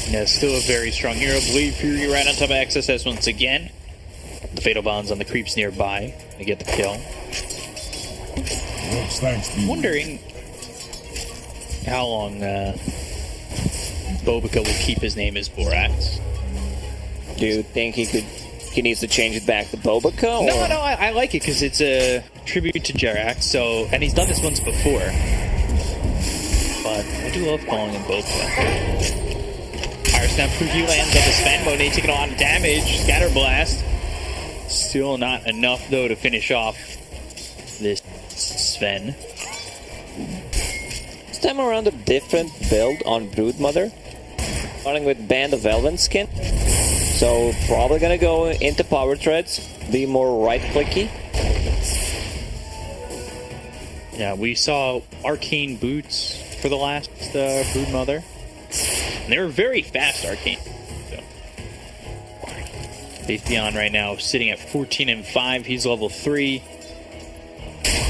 Yeah, still a very strong hero. Blade Fury right on top of XSS once again. The Fatal Bonds on the creeps nearby. They get the kill. I'm wondering how long Bobica will keep his name as Borax. Do you think he needs to change it back to Bobica? No, I like it because it's a tribute to Jerax. So, and he's done this once before. But I do love calling him Bobica. Fire Snap Cookie lands on the Sven. Monet taking a lot of damage. Scatter Blast. Still not enough though to finish off this Sven. This time around a different build on Broodmother. Starting with Band of Elven Skin. So probably gonna go into power treads, be more right-clicky. Yeah, we saw Arcane Boots for the last Broodmother. And they were very fast Arcane. So. Faithion right now sitting at 14 and 5. He's level 3.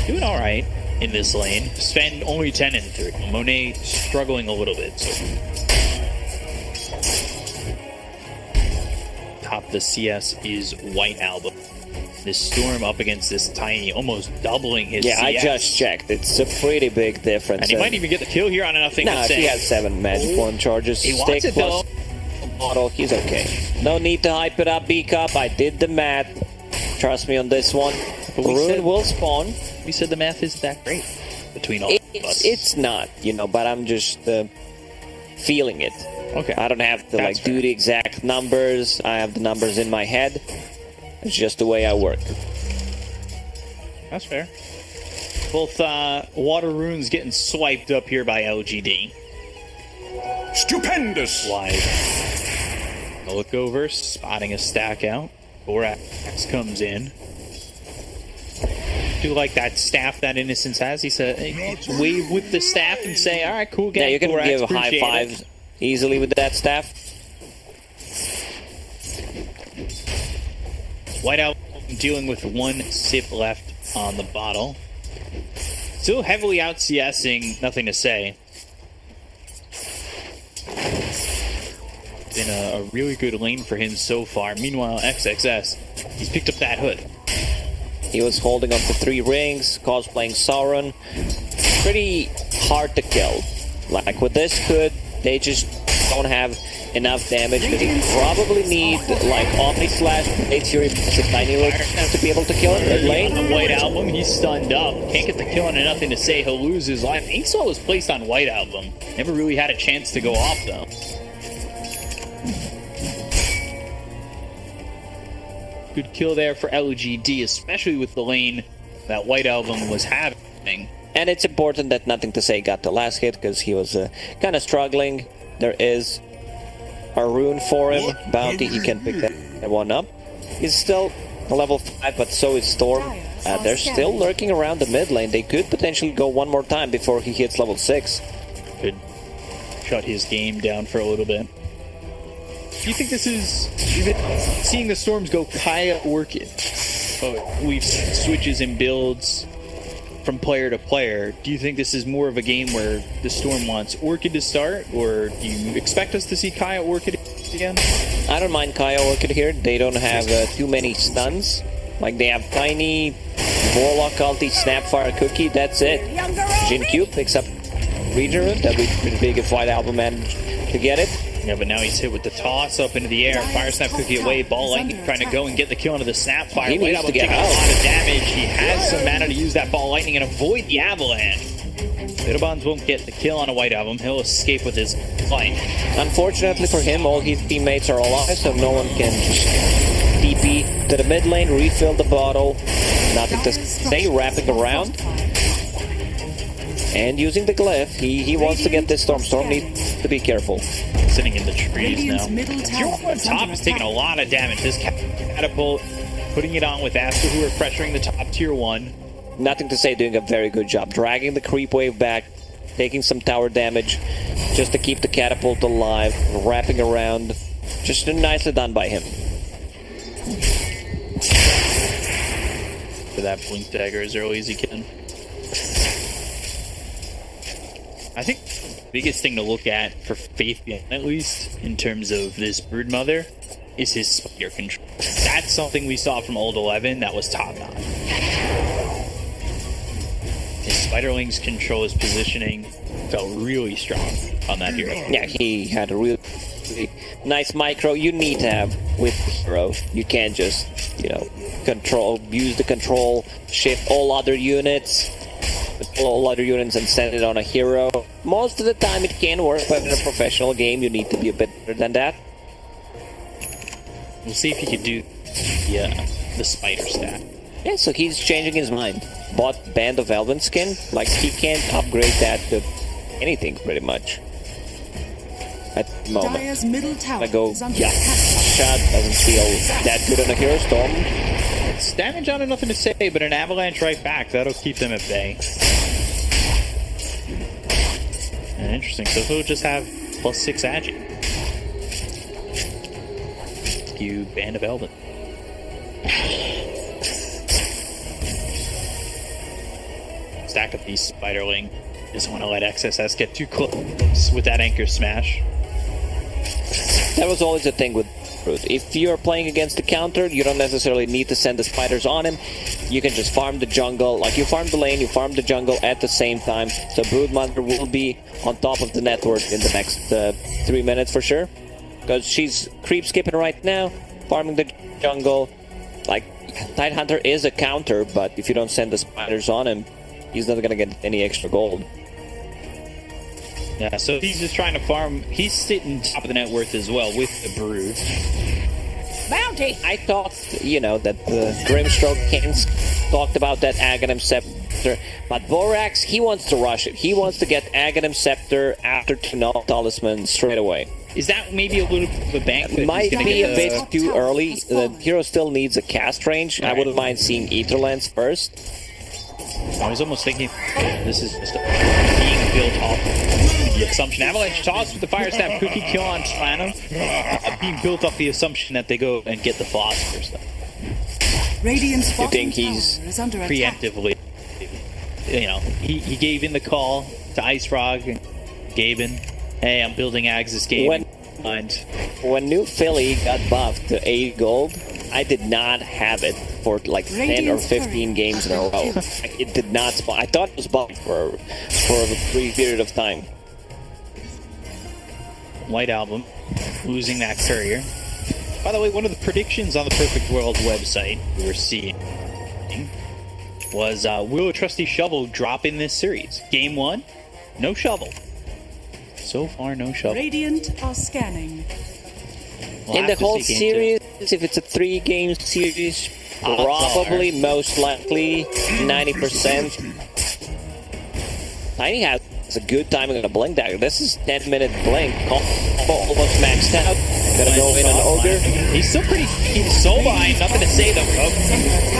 Doing alright in this lane. Sven only 10 and 3. Monet struggling a little bit. So. Top of the CS is White Album. This Storm up against this Tiny, almost doubling his CS. I just checked. It's a pretty big difference. And he might even get the kill here on nothing to say. He has 7 magic wand charges. He wants it though. Model, he's okay. No need to hype it up, B-Cup. I did the math. Trust me on this one. Ruin will spawn. We said the math isn't that great between all of us. It's not, but I'm just feeling it. Okay. I don't have to do the exact numbers. I have the numbers in my head. It's just the way I work. That's fair. Both water runes getting swiped up here by LGD. Stupendous! Live. A look over, spotting a stack out. Borax comes in. Do like that staff that Innocence has. He said, wave with the staff and say, all right, cool, yeah, you can Borax, give high fives easily with that staff. Whiteout dealing with 1 sip left on the bottle. Still heavily out CSing, nothing to say. Been a really good lane for him so far. Meanwhile, XXS, he's picked up that hood. He was holding on to 3 rings, cosplaying Sauron. Pretty hard to kill. Like with this hood, they just don't have enough damage. They probably need like Omni Slash, Blade Fury, Tiny Look to be able to kill him mid lane. On the White Album, he's stunned up. Can't get the kill on nothing to say. He'll lose his life. Inkswell was placed on White Album. Never really had a chance to go off though. Good kill there for LGD, especially with the lane that White Album was having. And it's important that Nothing to Say got the last hit because he was kind of struggling. There is a rune for him. Bounty, he can pick that one up. He's still level 5, but so is Storm. They're still lurking around the mid lane. They could potentially go one more time before he hits level 6. Could shut his game down for a little bit. Do you think this is... Seeing the Storms go Kaya Orchid. We've seen switches and builds from player to player. Do you think this is more of a game where the Storm wants Orchid to start, or do you expect us to see Kaya Orchid again? I don't mind Kaya Orchid here. They don't have too many stuns. Like they have Tiny, Warlock ulti, Snapfire Cookie, that's it. Jin Q picks up Regenerate. That'd be pretty big if White Album managed to get it. Yeah, but now he's hit with the toss up into the air. Fire Snap Cookie away. Ball Lightning trying to go and get the kill into the Snapfire. He needs to get out. A lot of damage. He has some mana to use that Ball Lightning and avoid the Avalanche. Bitterbonds won't get the kill on a White Album. He'll escape with his life. Unfortunately for him, all his teammates are alive, so no one can just TP to the mid lane, refill the bottle. Nothing to say, wrapping around. And using the glyph, he wants to get this Storm. Storm needs to be careful. Sitting in the trees now. Tier 1 top is taking a lot of damage. This catapult, putting it on with ASTER, who are pressuring the top tier 1. Nothing to say, doing a very good job. Dragging the creep wave back, taking some tower damage just to keep the catapult alive, wrapping around. Just nicely done by him. For that blink dagger as early as he can. I think the biggest thing to look at for Faithian, at least, in terms of this Broodmother, is his spider control. That's something we saw from Old 11 that was top-notch. His Spiderling's control, his positioning, felt really strong on that hero. Yeah, he had a really nice micro. You need to have with the hero. You can't just, use the control, shift all other units, and send it on a hero. Most of the time it can work, but in a professional game you need to be a bit better than that. We'll see if he can do the spider stat. Yeah, so he's changing his mind. Bought Band of Elven skin. Like, he can't upgrade that to anything, pretty much. At the moment. Dire's middle tower I go, is under yeah, attack. shot doesn't feel that good on a hero storm. It's damage on it, nothing to say, but an avalanche right back, that'll keep them at bay. And interesting, so he'll just have +6 agi. You Band of Elven. Stack up these Spiderling. Doesn't want to let XSS get too close with that anchor smash. That was always the thing with Brood. If you're playing against the counter, you don't necessarily need to send the spiders on him. You can just farm the jungle. Like, you farm the lane, you farm the jungle at the same time. So Broodmother will be on top of the network in the next 3 minutes for sure. Because she's creep skipping right now, farming the jungle. Like, Tidehunter is a counter, but if you don't send the spiders on him, he's not gonna get any extra gold. Yeah, so he's just trying to farm. He's sitting top of the net worth as well with the Brood. Bounty! I thought, that the Grimstroke Kings talked about that Aghanim Scepter, but Vorax, he wants to rush it. He wants to get Aghanim Scepter after Tunnel Talisman straight away. Is that maybe a little bit of a bank? It might be a bit too early. The hero still needs a cast range. I wouldn't mind seeing Aetherlands first. I was almost thinking this is just being built off the assumption. Avalanche toss with the fire stab, cookie kill on Slanum. Being built off the assumption that they go and get the philosopher stuff. Radiant's You think he's preemptively, he gave in the call to Ice Frog and Gaben. Hey, I'm building Ags game. When New Philly got buffed to 8 gold, I did not have it for like 10 or 15 games in a row. It did not spawn. I thought it was buffed for a brief period of time. White Album losing that courier. By the way, one of the predictions on the Perfect World website we were seeing was will a trusty shovel drop in this series? Game 1, no shovel. So far, no shovel. Radiant are scanning. In the whole series, if it's a 3-game series, probably, most likely, 90%. Tiny has a good timing on a blink dagger. This is 10-minute blink. Almost maxed out. Gonna go in an ogre. He's still he's soul bind. Nothing to say though. Oh,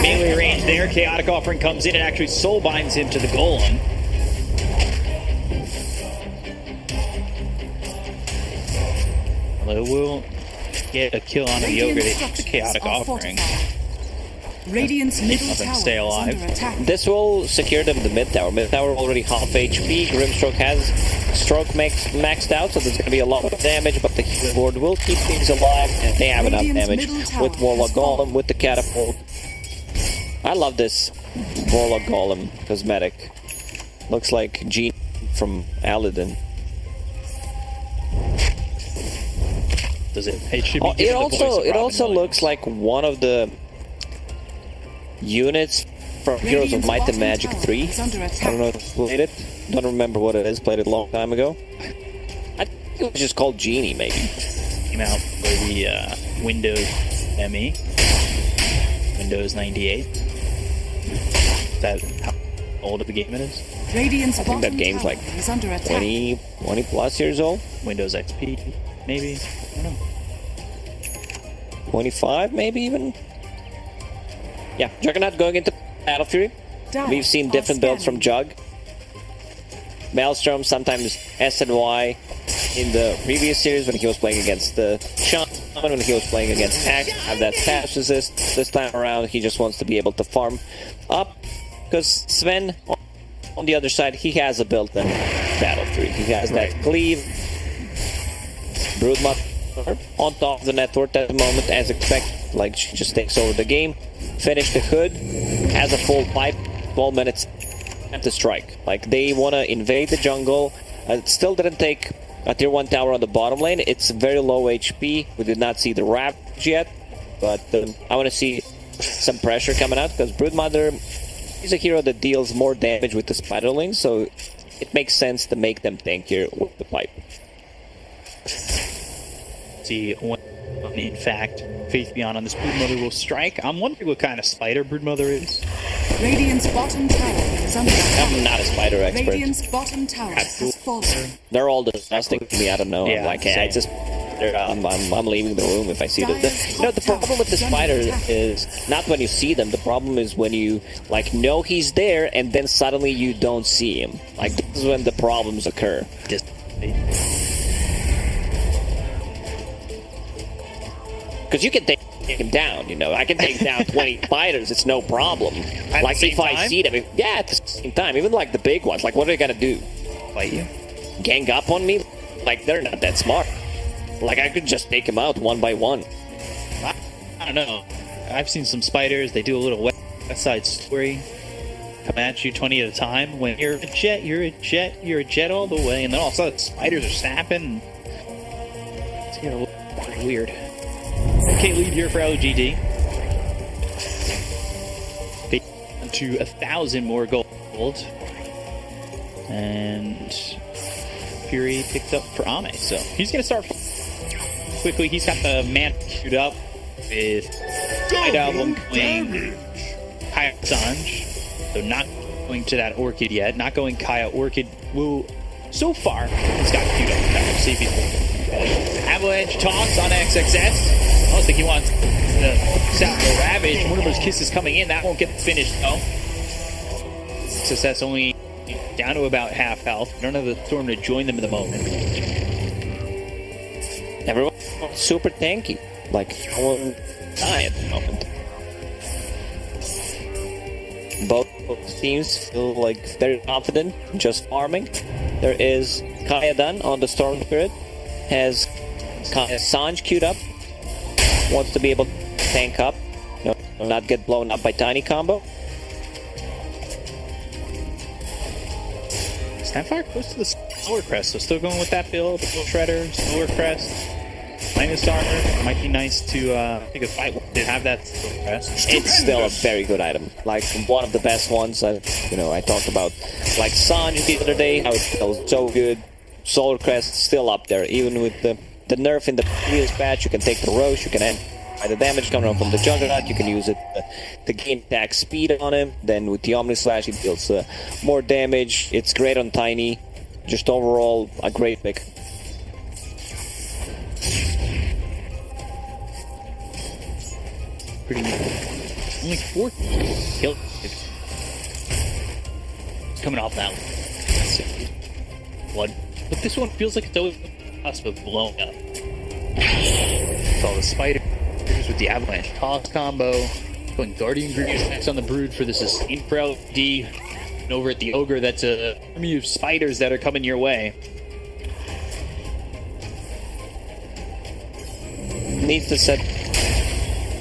melee range there. Chaotic Offering comes in and actually soul binds him to the golem. Well, we'll get a kill on the ogre. They have the Chaotic Offering. Radiant's middle Nothing tower stay alive. is under attack. This will secure them the mid tower. Mid tower already half HP. Grimstroke has stroke maxed out, so there's going to be a lot of damage, but the healing board will keep things alive, and they have enough damage with Warlock Golem, with the catapult. I love this Warlock Golem cosmetic. Looks like Gene from Aladdin. Does it? It should be It also looks like one of the units from Heroes of Might and Magic 3. I don't know if you played it. Don't remember what it is. Played it a long time ago. I think it was just called Genie, maybe. Came out for the Windows ME. Windows 98. Is that how old of the game it is? Radiant's I think that game's like 20 plus years old. Windows XP, maybe? I don't know. 25, maybe even? Yeah, Juggernaut going into Battle Fury. We've seen different builds from Jug. Maelstrom, sometimes SNY in the previous series when he was playing against the Shaman, when he was playing against Axe, have that status resist. This time around, he just wants to be able to farm up, because Sven, on the other side, he has a built-in Battle 3. He has that cleave, Broodmother on top of the network at the moment, as expected. Like, she just takes over the game, finish the hood, has a full pipe, 12 minutes to strike. Like, they want to invade the jungle. It still didn't take a tier 1 tower on the bottom lane. It's very low HP. We did not see the Ravage yet, but I want to see some pressure coming out, because Broodmother is a hero that deals more damage with the Spiderling, so it makes sense to make them tankier with the pipe. See, when in fact, Faith Beyond on this Broodmother will strike. I'm wondering what kind of spider Broodmother is. Radiant's bottom tower is under attack. I'm not a spider expert. Radiant's bottom tower has fallen. They're all disgusting to me. I don't know. Yeah, like, I just, I'm leaving the room if I see them. The problem with the spider is not when you see them. The problem is when you like know he's there and then suddenly you don't see him. Like, this is when the problems occur. Because you can take him down, you know. I can take down 20 spiders, it's no problem. Like, if I see them, at the same time. Even like the big ones, like, what are they gonna do? Fight you? Gang up on me? Like, they're not that smart. Like, I could just take them out one by one. I don't know. I've seen some spiders, they do a little West Side Story. Come at you 20 at a time. When you're a jet, you're a jet, you're a jet all the way, and then all of a sudden spiders are snapping. It's getting a little weird. Okay, lead here for LGD. They to 1,000 more gold. And Fury picked up for Ame. So he's going to start quickly. He's got the man queued up with White Album playing Kaya Sanj. So not going to that Orchid yet. Not going Kaya Orchid. Will so far he's got queued up. See if he Avalanche toss on XXS. I don't think he wants the sound of Ravage. One of those kisses coming in. That won't get finished though. XXS only down to about half health. None of the Storm to join them in the moment. Everyone's super tanky. Like, no one die at the moment. Both teams feel like very confident, just farming. There is Kaya done on the Storm Spirit. Has Kaya Sanj queued up. Wants to be able to tank up. Not get blown up by Tiny Combo. Snapfire close to the Solar Crest, so still going with that build. Shredder, Solar Crest, minus armor. Might be nice to take a fight to have that Solar Crest. It's still a very good item. Like, one of the best ones. I talked about like Sanj the other day, how it feels so good. Solar Crest still up there, even with the nerf in the previous patch. You can take the Roche, you can add the damage coming from the Juggernaut, you can use it to gain attack speed on him. Then with the Omni Slash, it deals more damage. It's great on Tiny. Just overall, a great pick. Pretty neat. Only 4 kills. Coming off that one. But this one feels like it's always cusp of blowing up. With all the spiders with the Avalanche toss combo. Going Guardian Greaves next on the Brood for the sustain for LD. And over at the Ogre, that's a army of spiders that are coming your way. Needs to set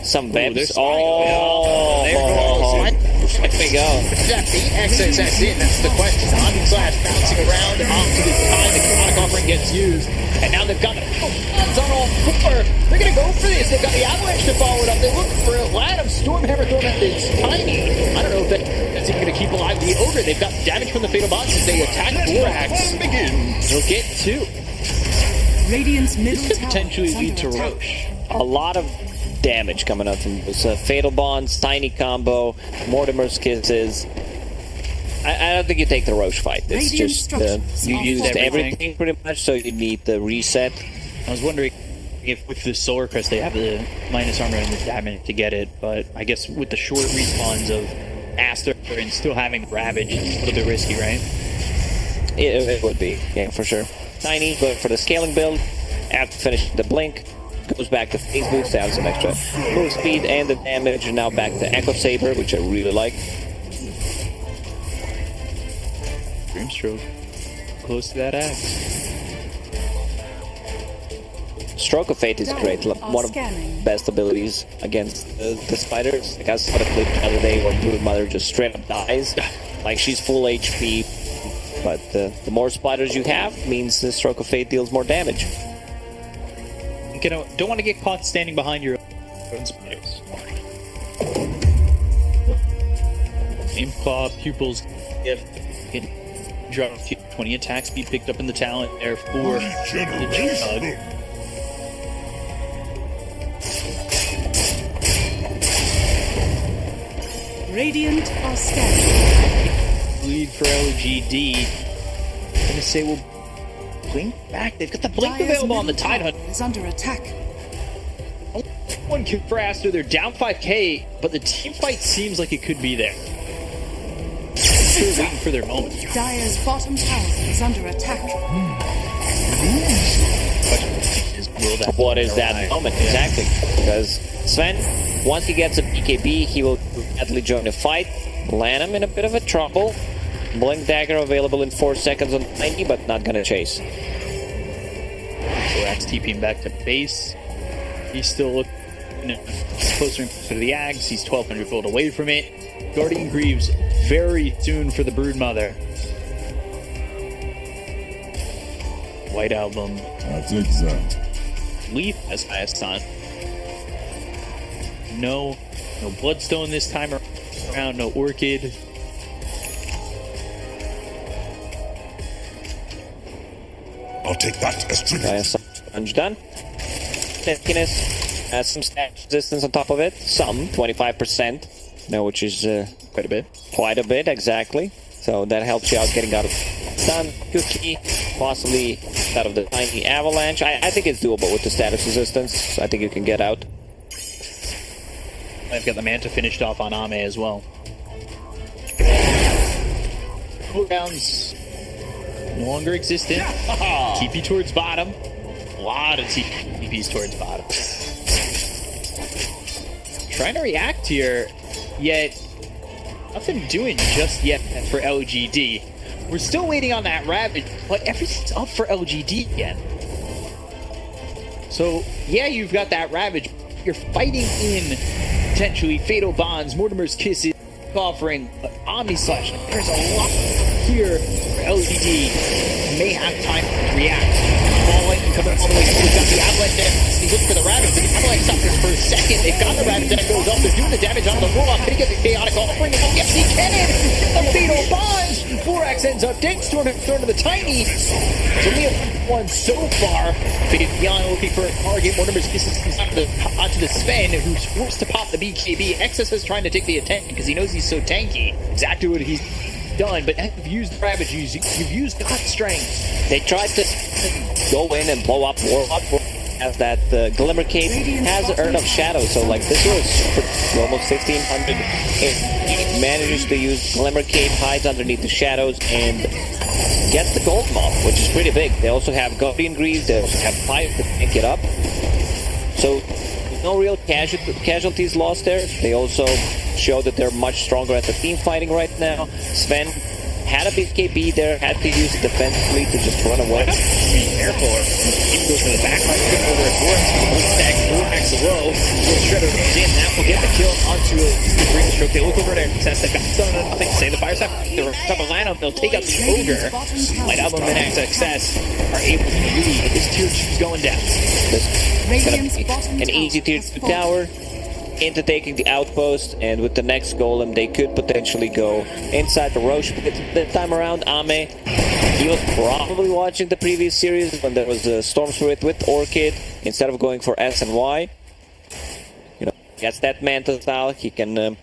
some webs. Oh, there goes. There we go. That the XXS in, that's the question. Omni Slash bouncing around onto the time the Chaotic Offering gets used. And now they've got the guns on all 4. They're going to go for this. They've got the Avalanche to follow it up. They're looking for a lot of Stormhammer thrown at this Tiny. I don't know if that's even going to keep alive the Ogre. They've got damage from the Fatal Boss as they attack Thorax. They'll get 2. Radiant's middle This could tower potentially is lead to under attack. Roche. A lot of damage coming out from this Fatal Bonds, Tiny Combo, Mortimer's Kisses. I don't think you take the Roche fight. It's Radiant just structures you are used falling. everything pretty much, so you need the reset. I was wondering if with the Solar Crest they have the minus armor and the damage to get it, but I guess with the short respawns of Aster and still having Ravage, it's a little bit risky, right? It would be, yeah, for sure. Tiny, but for the scaling build, after finishing the blink, goes back to phase boost, adds some extra move speed and the damage, and now back to Echo Saber, which I really like. Dreamstroke. Close to that axe. Stroke of Fate is great, one of the best abilities against the spiders. Like I saw the clip the other day where Broodmother just straight up dies, like she's full HP. But the more spiders you have means the Stroke of Fate deals more damage. You know, don't want to get caught standing behind your own spiders. Aim claw, pupils, if it drop 20 attack speed picked up in the talent there for the Jug. Radiant are scanning. Lead for LGD. I'm gonna say we'll blink back. They've got the blink Dire's available on the middle Tide tower Hunt. is under attack. One kill for Aster. They're down 5k, but the team fight seems like it could be there. They're waiting for their moment. Dire's bottom tower is under attack. What is that moment exactly? Because Sven, once he gets a BKB, he will gladly join the fight, land him in a bit of a trouble. Blink Dagger available in 4 seconds on 90, but not gonna chase. Thorax TPing back to base. He's still looking closer and closer to the Ags. He's 1,200 gold away from it. Guardian Greaves very soon for the Broodmother. White Album. That's exact. Leaf as Son. No Bloodstone this time around. No Orchid. I'll take that as tribute. Sponge done. Stinkiness has some stat resistance on top of it. Some, 25%. No, which is quite a bit. Quite a bit, exactly. So that helps you out getting out of stun, cookie, possibly out of the tiny avalanche. I think it's doable with the status resistance. So I think you can get out. I've got the Manta finished off on Ame as well. Cooldowns no longer existent. TP towards bottom. A lot of TPs towards bottom. Trying to react here, yet nothing doing just yet for LGD. We're still waiting on that Ravage, but everything's up for LGD again. So, yeah, you've got that Ravage. You're fighting in potentially Fatal Bonds, Mortimer's Kisses, offering Omni Slash. There's a lot here for LGD. May have time to react. Ball lightning coming all the way through. We've got the Avalanche there. He's looking for the Ravage. The Avalanche stopped there for a second. They've got the Ravage that goes up. They're doing the damage on the roll-off. Gonna get the Chaotic offering. Yes, he can it! The Fatal Bonds! Borax ends up dead. Storm to the Tiny. So we have one so far. Beyond looking for a target. Mortimer's Kisses onto the Sven, who's forced to pop the BKB. Excess is trying to take the attack because he knows he's so tanky. Exactly what he's done, but you've used Ravage, you've used God Strength. They tried to go in and blow up Warlock as that Glimmer Cape has Urn of Shadow, so like this was almost 1,600. It manages to use Glimmer Cape, hides underneath the shadows, and gets the gold mob, which is pretty big. They also have Guardian Greaves, they also have fire to pick it up. So no real casualties lost there. They also show that they're much stronger at the team fighting right now. Sven had a big KB there, had to use it defensively to just run away. Be careful, or he goes to the back line, get over at Borax low. Shredder goes in, that will get the kill onto a green stroke. They look over there, since they've got stun on nothing. Say the fire side, they're top of lineup, they'll take out the Ogre. Light Album and Access are able to lead. His tier 2's going down. This is gonna be an easy tier 2 tower into taking the outpost, and with the next golem they could potentially go inside the Roche pit this time around. Ame, he was probably watching the previous series when there was a Storm Spirit with Orchid instead of going for S and Y. You know, gets that Manta style, he can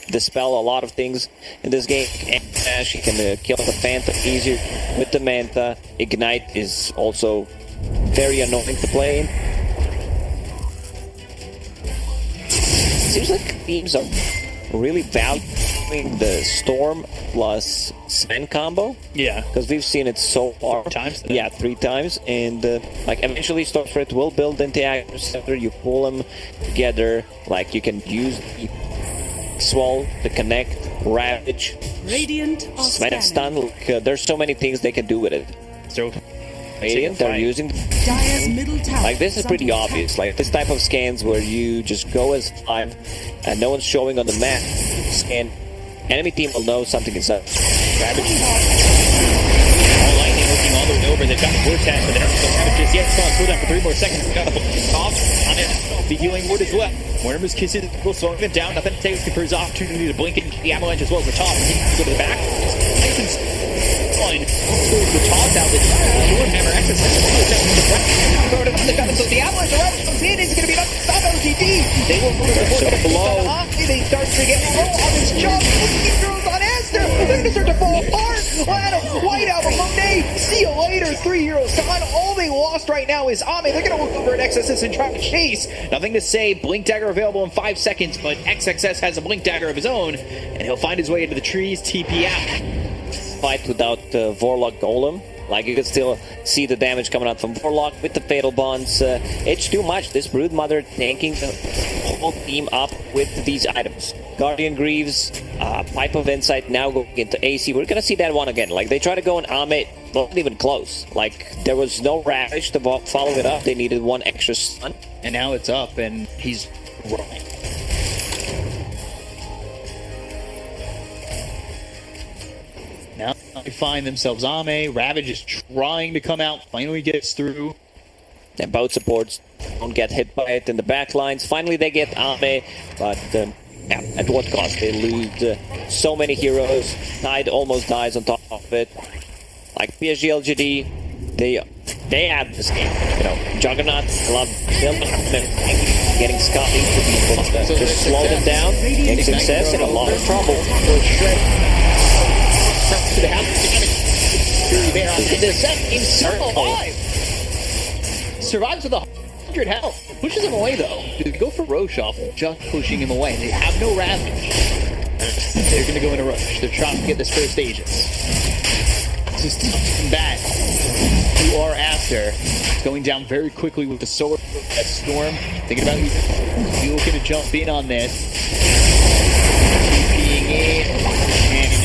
dispel a lot of things in this game, and he can kill the Phantom easier with the Manta. Ignite is also very annoying to play in. Seems like teams are really valued following the Storm plus Sven combo. Yeah. Because we've seen it so far. 4 times today. Yeah, 3 times. And like eventually Storm Spirit will build into Active Scepter. You pull them together. Like you can use the Swall to connect, Ravage, Radiant are Sven scanning. Stun. Like, there's so many things they can do with it. So, Radiant, they're using. Dire's middle tower. Like this is pretty obvious. Like this type of scans where you just go as 5 and no one's showing on the map. Scan. Enemy team will know something is up. Ravage. All lightning working all the way over. They've got the vortex, but they're still Ravage. Yes, it's on cooldown for 3 more seconds. They've got the off on it. The healing ward as well. Wormer's kisses will slow him down. Nothing to take for his opportunity to blink in the avalanche as well as the top. And he can go to the back. Nice and fine. Goes the top now. The Warhammer access. The avalanche around comes in. It's going to be enough to stop LGD. They will move the below. They start to get low on this jump. He throws on Aster. They're going to start to fall apart. Adam, White Album, Monet. See you later. 3 heroes gone. All they lost right now is Ame. They're going to look over at XSS and try to chase. Nothing to say. Blink Dagger available in 5 seconds, but XXS has a Blink Dagger of his own, and he'll find his way into the trees, TP out. Fight without Vorlog Golem. Like you can still see the damage coming out from Vorlog with the Fatal Bonds. It's too much. This Broodmother tanking the whole team up with these items. Guardian Greaves, Pipe of Insight now going into AC. We're gonna see that one again. Like they try to go on Ame, not even close. Like there was no Ravage to follow it up. They needed 1 extra stun. And now it's up, and he's rolling. Now they find themselves Ame. Ravage is trying to come out, finally gets through. And both supports don't get hit by it in the back lines. Finally they get Ame, but yeah, at what cost? They lose so many heroes. Tide almost dies on top of it. Like PSG LGD, they have this game. You know, Juggernaut, I love getting Scotty to be able to just slow them down, make success in a lot of trouble. The second game still alive. Survives with 100 health. Pushes him away though. They go for Roche off, just pushing him away. They have no Ravage. They're going to go into Roche. They're trying to get this first Aegis. Just back. You are after. Going down very quickly with the sword. That Storm. Thinking about you looking to jump in on this. Being in.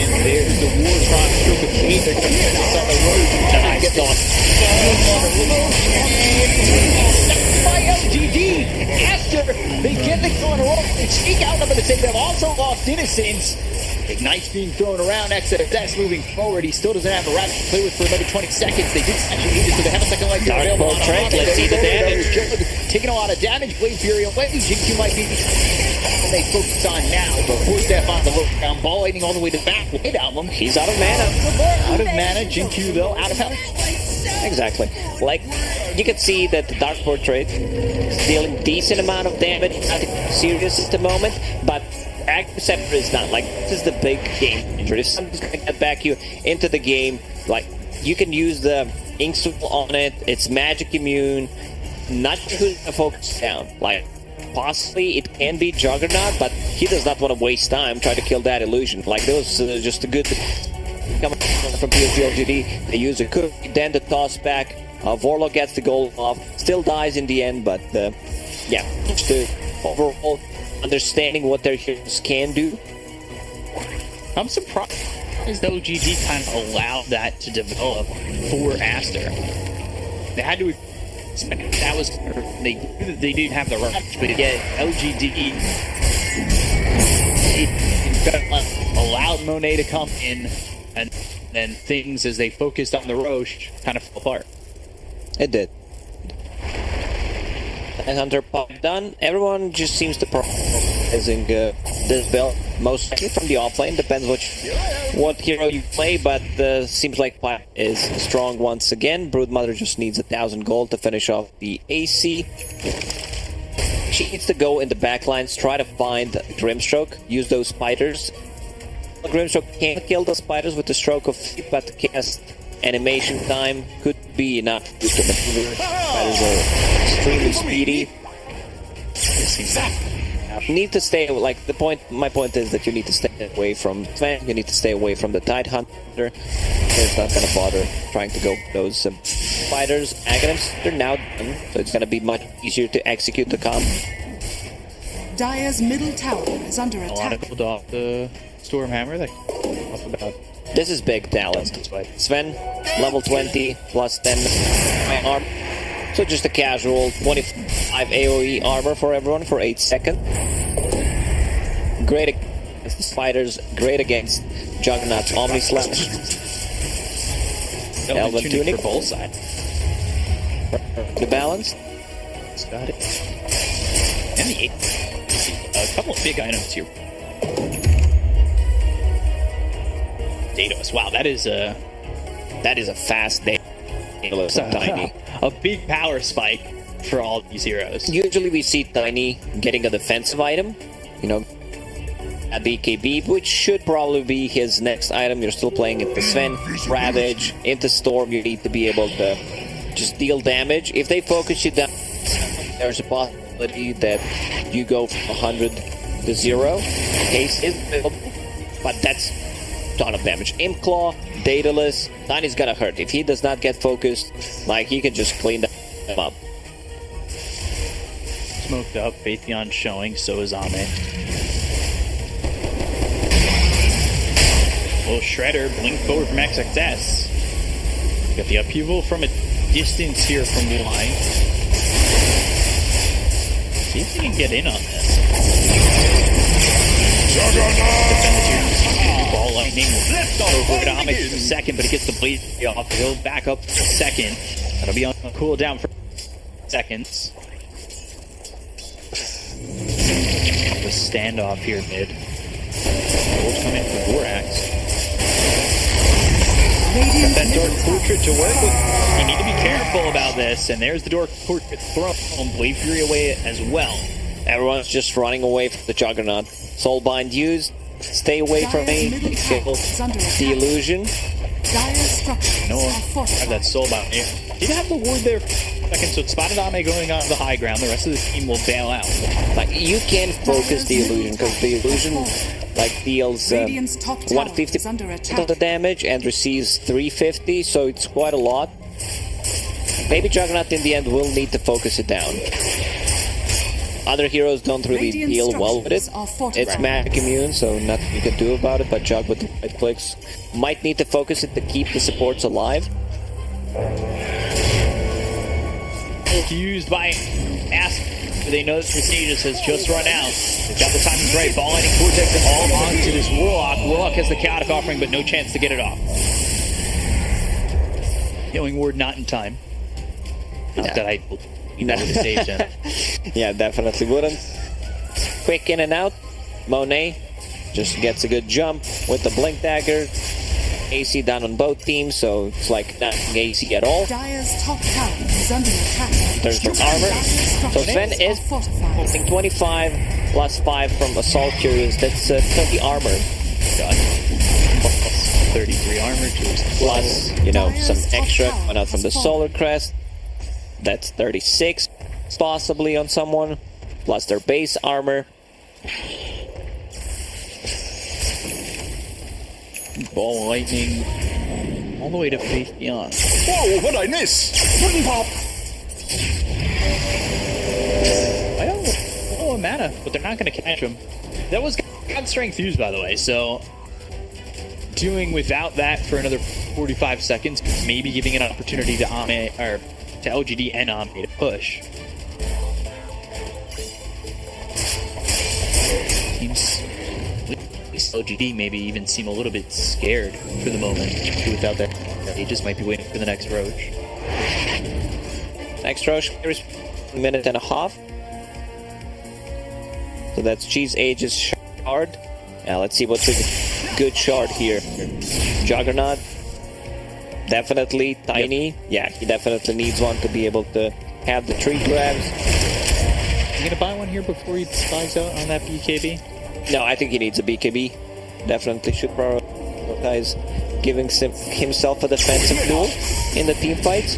And there's the Wartron stroke of fate. They're going to get this on the road. And get on. By LGD. Aster. They get the corner roll. They sneak out. I'm going to say they've also lost Innocence. Ignite's being thrown around. XSS moving forward. He still doesn't have a Ravage to play with for another 20 seconds. They did actually need it, so they have a second life available. Let's see the damage. Taking a lot of damage. Blade Fury away. Jinx might be they focus on now. But Forstep on the hook down. Ball lightning all the way to the back. White Album. He's out of mana. Out of mana. Jinx though out of health. Exactly. Like, you can see that the Dark Portrait is dealing decent amount of damage. Nothing serious at the moment, but Active Scepter is not. Like, this is the big game changer. If something's going to get back you into the game, like, you can use the Ink Swirl on it. It's magic immune. Not good to focus down. Like, possibly it can be Juggernaut, but he does not want to waste time trying to kill that illusion. Like, that was just a good coming from PSG. They use a cook, then the toss back. Vorlog gets the goal off, still dies in the end, but yeah, just the overall understanding what their heroes can do. I'm surprised LGD kind of allowed that to develop for Aster. They had to. That was they knew that they didn't have the rush, but yet LGD allowed Monet to come in, and then things as they focused on the Roche kind of fell apart. It did. And Hunter pop done. Everyone just seems to prioritizing this build, most likely from the offlane. Depends what hero you play, but seems like Pipe is strong once again. Broodmother just needs 1,000 gold to finish off the AC. She needs to go in the backlines, try to find Grimstroke, use those spiders. Grimstroke can't kill the spiders with the stroke of feet, but the cast animation time could be enough to maneuver. Spiders are extremely speedy. need to stay, like, my point is that you need to stay away from Sven, you need to stay away from the Tide Hunter. It's not gonna bother trying to go those fighters. Aghanims, they're now done, so it's gonna be much easier to execute the comp. Dire's middle tower is under A lot of attack. gold off the Stormhammer. That off about. This is big talent. Sven, level 20, plus 10 armor. So just a casual 25 AoE armor for everyone for 8 seconds. Great against fighters, great against Juggernaut's Omni Slash. Elven Tunic for both sides. The balance. Got it. And the 8. A couple of big items here. Daedalus. Wow, that is a fast day. Tiny. A big power spike for all these heroes. Usually we see Tiny getting a defensive item, you know, a BKB, which should probably be his next item. You're still playing into Sven, Ravage, into Storm. You need to be able to just deal damage. If they focus you down, there's a possibility that you go from 100 to 0. Case is available, but that's a ton of damage. Imp Claw, Daedalus, Tiny's gonna hurt. If he does not get focused, like, he can just clean them up. Smoked up, Phaethon showing, so is Ame. Little Shredder, blink forward from XXS. Got the upheaval from a distance here from the line. See if we can get in on this. Ball lightning over to Ame for a second, but it gets the blade off. He'll back up for a second. That'll be on cooldown for seconds. The standoff here mid. Gold come in for Borax. Got that Dark Portrait to work with. You need to be careful about this. And there's the Dark Portrait thrown. Blade Fury away as well. Everyone's just running away from the Juggernaut. Soulbind used. Stay away from me. Kill the illusion. No, have that Soulbind here. Did have the ward there for a second, so it spotted Ame going on the high ground. The rest of the team will bail out. Like, you can focus the illusion, because the illusion, like, deals 150 of the damage and receives 350, so it's quite a lot. Maybe Juggernaut in the end will need to focus it down. Other heroes don't really deal well with it. It's magic immune, so nothing you can do about it, but Jug with the right clicks might need to focus it to keep the supports alive. Used by ASTER. They know that Prestigious has just run out. They've got the timing right. Ball lightning Vortex all onto this Warlock. Warlock has the chaotic offering, but no chance to get it off. Healing ward not in time. Not that I would save him. Yeah, definitely wouldn't. Quick in and out. Monet just gets a good jump with the Blink Dagger. AC down on both teams, so it's like not AC at all. Dire's top tower is under attack. There's the armor. So Sven is holding 25 plus 5 from Assault Curious. That's 30 armor. God. 33 armor. Plus, you know, some extra coming out from the Solar Crest. That's 36 possibly on someone. Plus their base armor. Ball lightning all the way to Faith Beyond. Whoa, what'd I miss? Wouldn't pop. I don't know mana, but they're not going to catch him. That was God Strength used, by the way, so doing without that for another 45 seconds, maybe giving an opportunity to Ame, or to LGD and Ame to push. Teams, at least LGD maybe even seem a little bit scared for the moment without that. They just might be waiting for the next Roach. Next Roach is a minute and a half. So that's Cheese Age's shard. Now let's see what's a good shard here. Juggernaut. Definitely tiny. Yeah, he definitely needs one to be able to have the tree grabs. You gonna buy one here before he spies out on that BKB? No, I think he needs a BKB. Definitely should prioritize giving himself a defensive duel in the team fights.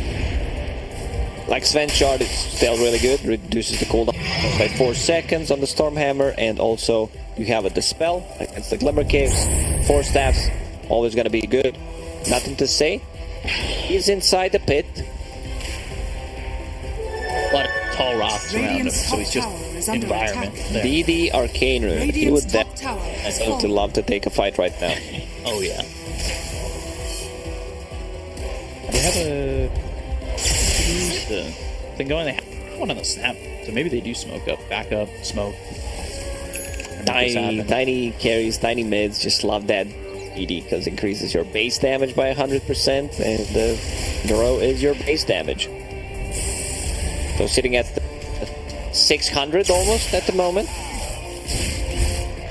Like Sven's shard is still really good, reduces the cooldown by 4 seconds on the Stormhammer, and also you have a Dispel against the Glimmer Caves. 4 staffs, always gonna be good. Nothing to say. He's inside the pit. A lot of tall rocks around him, so he's just environment. DD Arcane Rune. He would definitely love to take a fight right now. Oh yeah. They have a thing going. They have one on the snap, so maybe they do smoke up, back up, smoke. Tiny carries, tiny mids. Just love that DD because increases your base damage by 100%, and the Neuro is your base damage. So sitting at 600 almost at the moment.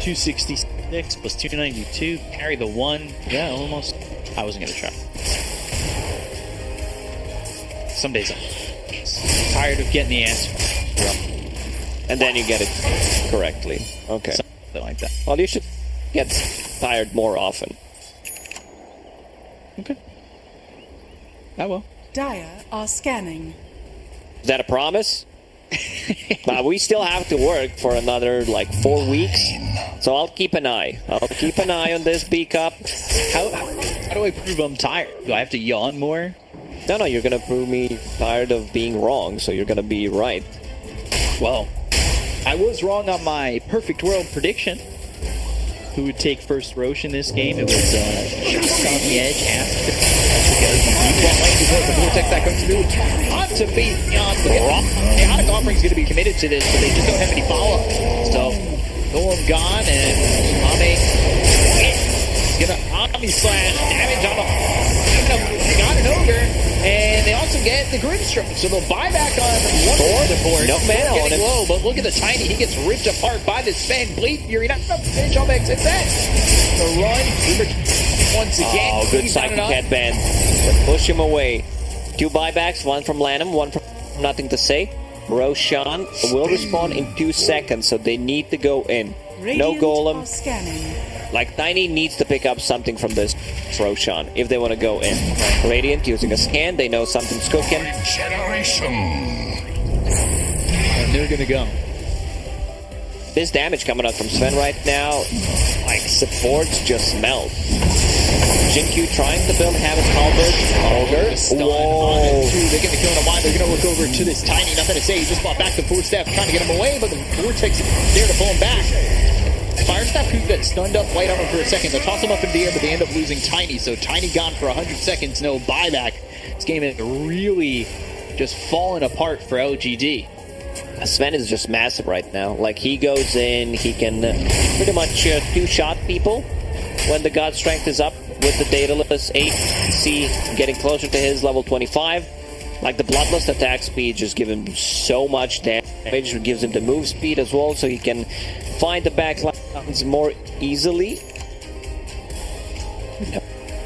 266 plus 292. Carry the 1. Yeah, almost. I wasn't gonna try. Some days I'm tired of getting the answer. Yep. And then you get it correctly. Okay. Something like that. Well, you should get tired more often. Okay. I will. Dire are scanning. Is that a promise? We still have to work for another like 4 weeks, so I'll keep an eye. I'll keep an eye on this B Cup. How do I prove I'm tired? Do I have to yawn more? No, you're gonna prove me tired of being wrong, so you're gonna be right. Well, I was wrong on my perfect world prediction. Who would take first Roche in this game? It was just on the edge, ASTER. The Vortex that comes through. On to be the rock. Chaotic Offering's going to be committed to this, but they just don't have any follow-up. So, Golem gone, and Ame is going to Omni Slash damage on the... Got an Ogre, and they also get the Grimstroke, so they'll buy back on one more support. No mana on him. Low, but look at the Tiny, he gets ripped apart by this Sven. Bleed Fury, not enough to finish off exit that. The run, once again. Oh, good Psychic Headband. Push him away. 2 buybacks, one from Lanham, one from Nothing to Say. Roshan will respawn in 2 seconds, so they need to go in. No Golem. Like, Tiny needs to pick up something from this Roshan if they want to go in. Radiant using a scan, they know something's cooking. And they're gonna go. This damage coming out from Sven right now, like, supports just melt. Jinkyu trying to build Habit Halberd. Ogre. Whoa. They're gonna kill him. Why? They're gonna look over to this Tiny. Nothing to say. He just bought back the 4 staff, trying to get him away, but the Vortex is there to pull him back. Fire Staff who got stunned up right on him for a second. They'll toss him up in the air, but they end up losing Tiny. So Tiny gone for 100 seconds, no buyback. This game is really just falling apart for LGD. Sven is just massive right now. Like, he goes in, he can pretty much 2-shot people when the God Strength is up with the Daedalus 8C getting closer to his level 25. Like, the Bloodlust attack speed just gives him so much damage. It gives him the move speed as well, so he can find the backlines more easily.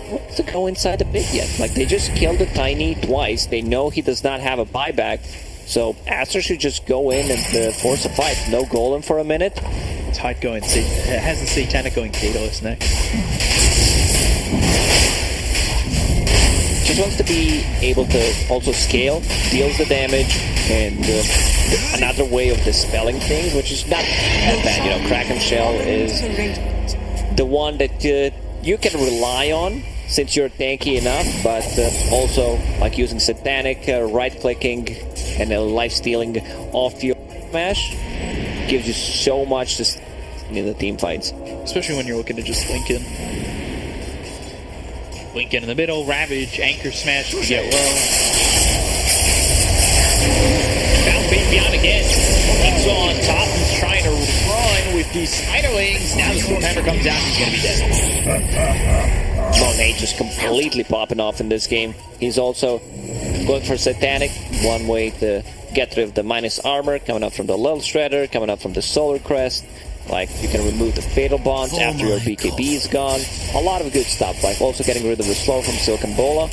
What's to go inside the pit yet? Like, they just killed the Tiny twice. They know he does not have a buyback, so ASTER should just go in and force a fight. No Golem for a minute. Tide going, it has the Satanic going Daedalus next. Just wants to be able to also scale, deals the damage, and another way of dispelling things, which is not that bad. You know, Kraken Shell is the one that you can rely on since you're tanky enough, but also like using Satanic, right-clicking, and life-stealing off your smash gives you so much to in the team fights. Especially when you're looking to just link in. Link in the middle, Ravage, Anchor Smash to get low. Bounce Beyond again. He's on top. He's trying to run with these Spiderlings. Now the Stormhammer comes out. He's going to be dead. Monet just completely popping off in this game. He's also going for Satanic. One way to get rid of the minus armor coming up from the Lil Shredder, coming up from the Solar Crest. Like, you can remove the Fatal Bonds after your BKB is gone. A lot of good stuff, like also getting rid of the slow from Silken Bola.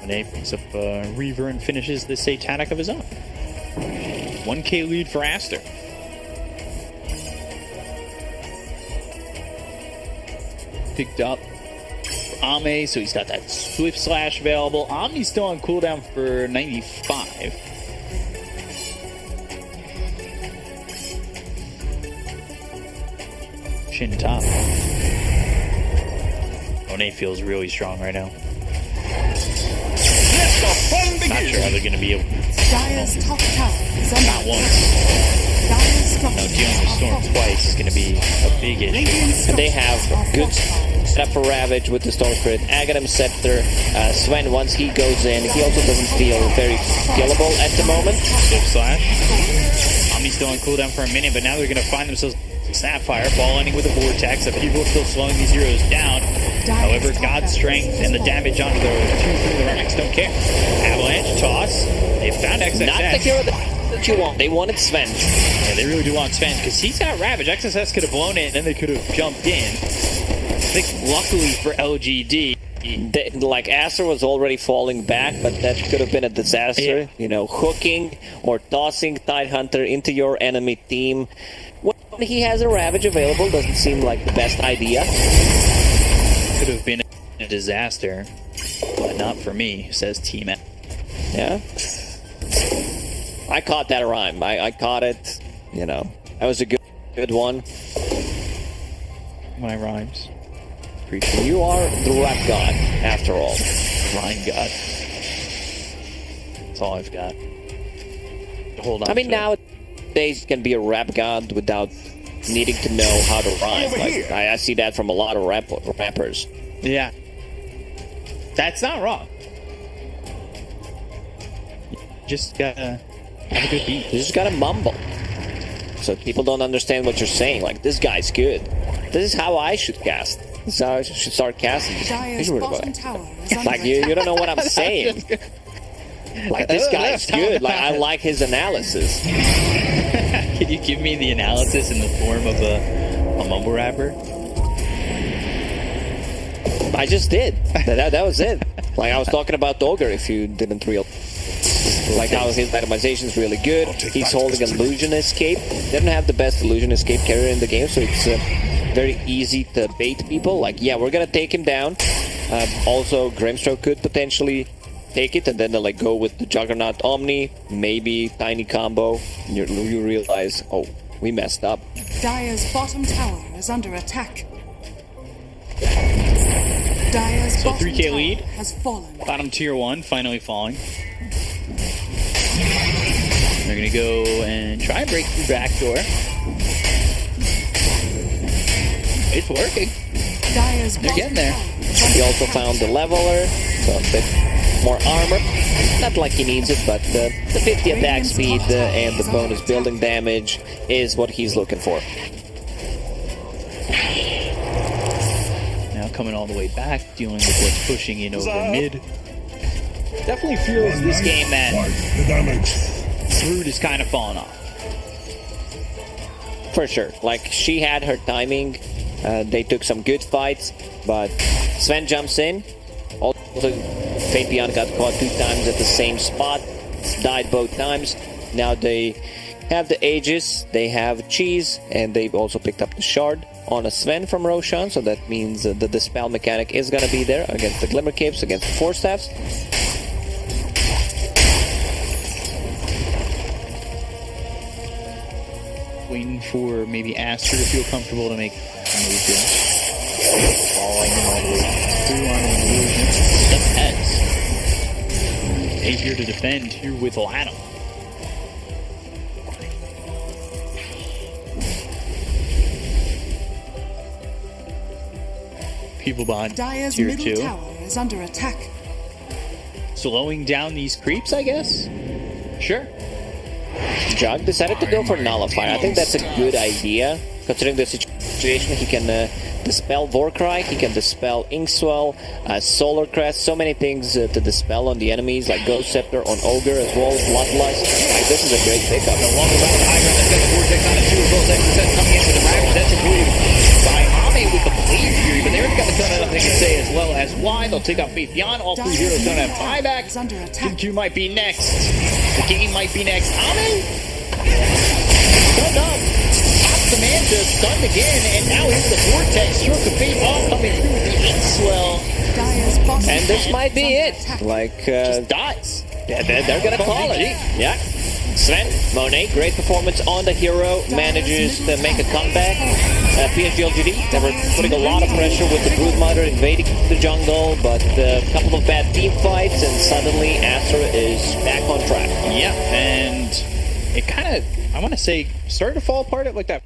Monet picks up Reaver and finishes the Satanic of his own. 1k lead for ASTER. Picked up Ame, so he's got that Swift Slash available. Omni's still on cooldown for 95. Shin top. Monet feels really strong right now. Not sure how they're going to be able. Dire's top tower is under Not once. Dire's top No, dealing with Storm twice is going to be a big issue. And they have good setup for Ravage with the Storm Crit, Aghanim Scepter. Sven, once he goes in, he also doesn't feel very killable at the moment. Swift Slash. Omni's still on cooldown for a minute, but now they're going to find themselves Sapphire, ball ending with a Vortex. People are still slowing these heroes down. However, God's Strength and the damage onto the 2-3 racks don't care. Avalanche toss. They found XSS. Not the hero that you want. They wanted Sven. Yeah, they really do want Sven because he's got Ravage. XSS could have blown it and then they could have jumped in. I think luckily for LGD, like ASTER was already falling back, but that could have been a disaster. Yeah. You know, hooking or tossing Tidehunter into your enemy team when he has a Ravage available doesn't seem like the best idea. Could have been a disaster, but not for me, says T-Man. Yeah. I caught that rhyme. I caught it. You know, that was a good one. My rhymes. You are the rap god, after all. Rhyme god. That's all I've got. Hold on. I mean, nowadays you can be a rap god without needing to know how to rhyme. Like, I see that from a lot of rappers. Yeah. That's not wrong. You just gotta have a good beat. You just gotta mumble. So people don't understand what you're saying. Like, this guy's good. This is how I should cast. This is how I should start casting. Dire's bottom tower is under Like, you don't know what I'm attack. saying. Like, this guy's good. Like, I like his analysis. Can you give me the analysis in the form of a mumble rapper? I just did. That was it. Like, I was talking about Dogger if you didn't like how his itemization is really good. He's holding Illusion Escape. They don't have the best Illusion Escape carrier in the game, so it's very easy to bait people. Like, yeah, we're gonna take him down. Also, Grimstroke could potentially take it, and then they like go with the Juggernaut Omni, maybe Tiny Combo. You realize, oh, we messed up. Dire's bottom tower is under attack. Dire's So bottom 3K tower lead. has fallen. Bottom tier 1 finally falling. They're gonna go and try and break through backdoor. It's working. Dire's They're getting there. He also found the leveler, so a bit more armor. Not like he needs it, but the 50 attack speed and the bonus building damage is what he's looking for. Now coming all the way back, dealing with what's pushing in over mid. Definitely feels this game that Brood is kind of falling off. For sure. Like, she had her timing. They took some good fights, but Sven jumps in. Also, Fabian got caught 2 times at the same spot. Died both times. Now they have the Aegis, they have Cheese, and they've also picked up the Shard on a Sven from Roshan, so that means that the Dispel mechanic is going to be there against the Glimmer Capes, against the Force Staffs. Waiting for maybe ASTER to feel comfortable to make a move here. Following him all the way through on an illusion. The Pets. They here to defend here with Latham. People behind Dire's tier middle 2. tower is under attack. Slowing down these creeps, I guess? Sure. Jug decided to go for Nullifier. I think that's a good idea, considering the situation. He can dispel Vorcry, he can dispel Inkswell, Solar Crest, so many things to dispel on the enemies, like Ghost Scepter on Ogre as well, Bloodlust. Like, this is a great pickup. The longer back high ground, that's got the Vortex on it too, as well as XSS coming in with the Ravage. That's avoided by Ame with the Blade Fury, but they've got the gun up, they can say, as well as why. They'll take out Faith Beyond. All 3 heroes don't have buyback. Under attack. Q might be next. The game might be next. Ame! Stunned up. Pops the Manta, stunned again, and now here's the Vortex. Stroke of Fate all coming through with the Inkswell. And this might be it. Like, Just dies. yeah, they're gonna call it. Yeah. Sven, Monet, great performance on the hero, manages to make a comeback. PSG LGD, they were putting a lot of pressure with the Broodmother invading the jungle, but a couple of bad team fights, and suddenly ASTER is back on track. Yeah, and it kind of, I want to say, started to fall apart at like that.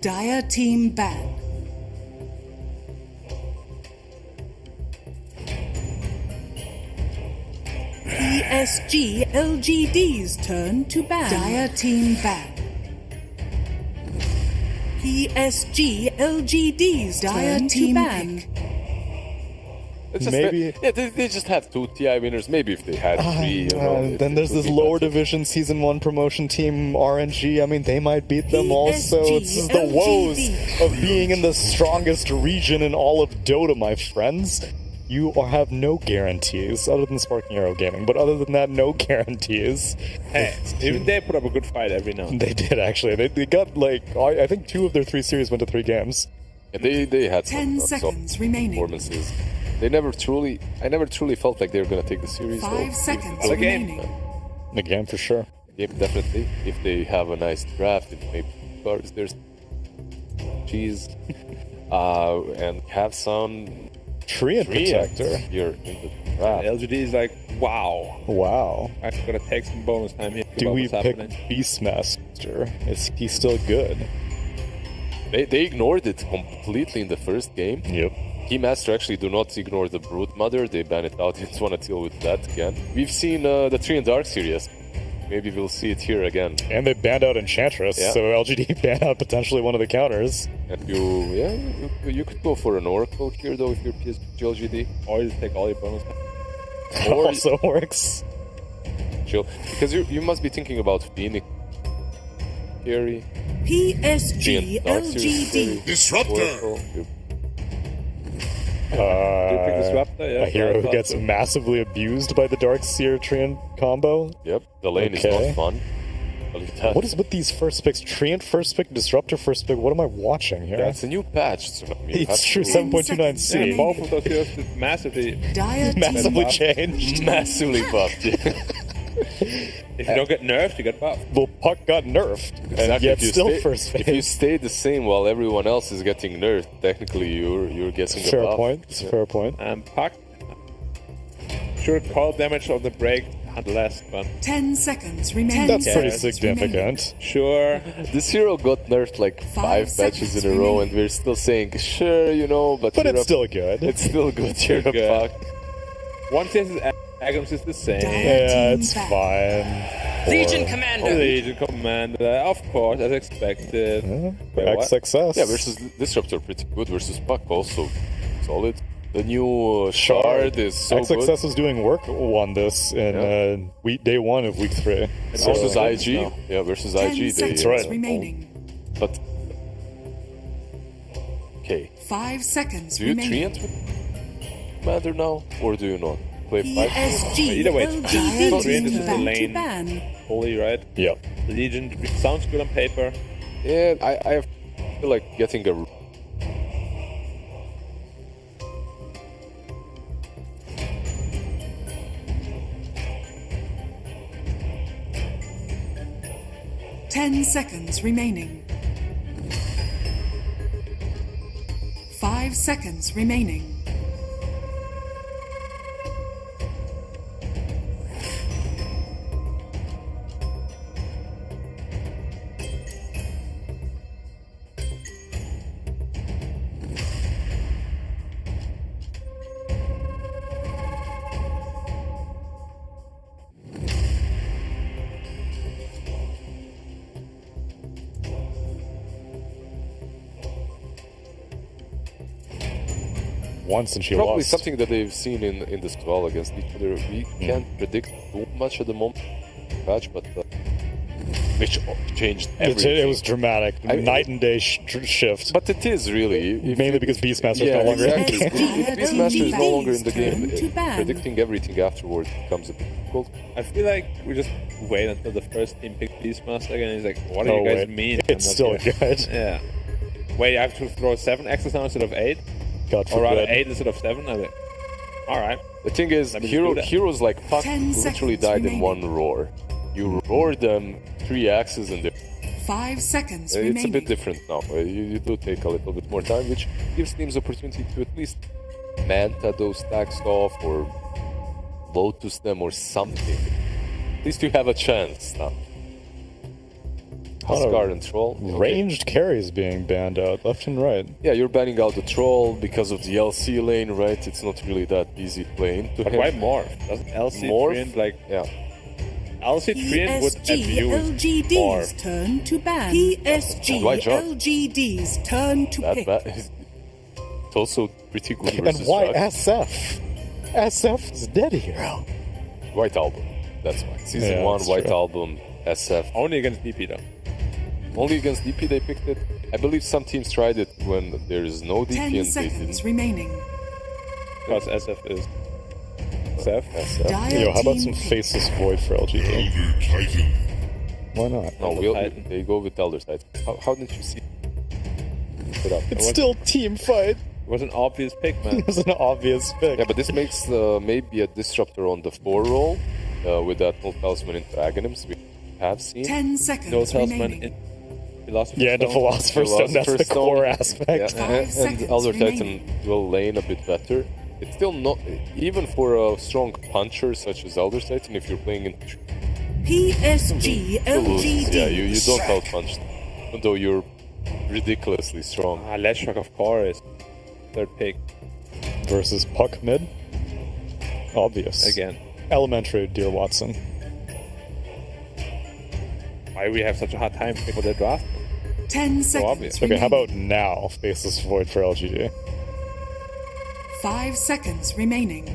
Dire team ban. PSG LGD's turn to ban. Dire team ban. PSG LGD's turn to ban. It's just Maybe- they just have 2 TI winners. Maybe if they had 3, then there's this lower division Season 1 promotion team, RNG. I mean, they might beat them also. It's just the woes of being in the strongest region in all of Dota, my friends. You have no guarantees, other than Sparking Arrow Gaming. But other than that, no guarantees. Hey, even they put up a good fight every now and then. They did, actually. They got, like, I think 2 of their 3 series went to 3 games. And they had 10 some seconds remaining. performances. I never truly felt like they were gonna take the series. 5 seconds The game. remaining. The game, for sure. Yeah, definitely. If they have a nice draft, it may cards there's cheese, and have some Treant Protector. here in the draft. LGD is like, wow. Wow. I'm gonna take some bonus time here. Do about we what's pick happening. Beastmaster? Is he still good? They ignored it completely in the first game. Yep. Keymaster actually do not ignore the Brood Mother. They ban it out. They just want to deal with that again. We've seen the Tree and Dark series. Maybe we'll see it here again. And they banned out Enchantress, Yeah. so LGD banned out potentially one of the counters. And you could go for an Oracle here though if you're PSG LGD. Or you just take all your bonus time. Or Also works. chill. Because you must be thinking about Phoenix carry. PSG Dark series LGD. carry, Disruptor. Oracle. Do you pick Disruptor? Yeah, A hero who Disruptor. gets massively abused by the Dark Seer Treant combo. Yep, the lane is Okay. not fun. Look at that. What is with these first picks? Treant first pick, Disruptor first pick. What am I watching here? That's a new patch. So, I mean, It's true, 7.29 7.29C. Yeah, both of those heroes did massively. Dire Massively team. changed. massively buffed. Yeah. If you don't get nerfed, you get buffed. Well, Puck got nerfed, and Exactly. yet If you still stay- first If you phase. stay the same while everyone else is getting nerfed, technically you're getting a Fair buff. point. It's a fair point. Puck. Sure, call damage of the break had less, but 10 seconds remaining. That's pretty Seconds significant. sure. This hero got nerfed like 5 patches in a row, and we're still saying, sure, but But you're it's a- still good. it's still good. You're a good. Puck. One test is Agams is the same. Yeah, it's Team fine. Legion Or- Commander. Legion Commander, of course, as expected. Wait, what? XXS. Yeah, versus Disruptor pretty good. Versus Puck also solid. The new Shard is so XXS good. was doing work on this in day 1 of week 3. So, Versus So- IG. no. Yeah, versus 10 IG. seconds right. remaining. But okay, 5 seconds do you remaining. treant with Commander now, or do you not play 5? PSG Either way, it's LGD fine. team This is the ban to lane. ban. Holy, right? Yep. Legion sounds good on paper. Yeah, I feel like getting a. Ten seconds remaining. 5 seconds remaining. Once and she Probably lost. something that they've seen in this duel against each other. We can't predict too much at the moment, patch, but which changed everything. It was dramatic. Night and day shift. But it is really Mainly because Beastmaster is no longer exactly. in the game. If Beastmaster is no longer in the Turn to game, ban. predicting everything afterwards becomes a bit difficult. I feel like we just wait until the first team picks Beastmaster again. He's like, what do Oh, you guys wait. mean? It's I'm not still here. good. Yeah. Wait, I have to throw 7 X's now instead of 8? God Or rather forbid. 8 instead of 7? I was like, alright. The thing is, Let me just do that. heroes like Puck 10 literally seconds died in remaining. one roar. You roar them 3 axes and 5 seconds it's a remaining. bit different now. You do take a little bit more time, which gives teams opportunity to at least manta those stacks off or Lotus them or something. At least you have a chance now. Huskar and Troll. Ranged carries being banned out left and right. Yeah, you're banning out the Troll because of the LC lane, right? It's not really that easy to play into But him. why Morph? Doesn't LC Morph? Treant, like... Yeah. LC Treant would PSG abuse LGD's Morph. turn to ban. PSG Right job. LGD's turn to That pick. it's also pretty good And versus why Jug. SF? SF is dead here. White Album. That's why. Season Yeah, 1, that's White true. Album, SF. Only against DP though. Only against DP they picked it. I believe some teams tried it when there is no DP 10 and they seconds didn't. remaining. Because SF is... SF? SF. Dire Yo, how about team some pick. Faceless Void for LGD? Why not? No, they go with Elder Titan. How didn't you see it up? It's still team fight. It was an obvious pick, man. It was an obvious pick. Yeah, but this makes maybe a disruptor on the 4 roll with that no talisman into Aghanims we have seen. 10 seconds No talisman remaining. in Philosopher's Yeah, the Stone. Philosopher's Stone, that's the Philosopher's Stone. core Yeah, aspect. and seconds Elder remaining. Titan will lane a bit better. It's still not, even for a strong puncher such as Elder Titan, if you're playing in PSG you lose. LGD. Yeah, you don't outpunch them, even though you're ridiculously strong. Leshrac, of course. Third pick. Versus Puck mid. Obvious. Again. Elementary, dear Watson. Why we have such a hard time for the draft? 10 seconds obvious. Okay, remaining. how about now? Faceless Void for LGD. 5 seconds remaining.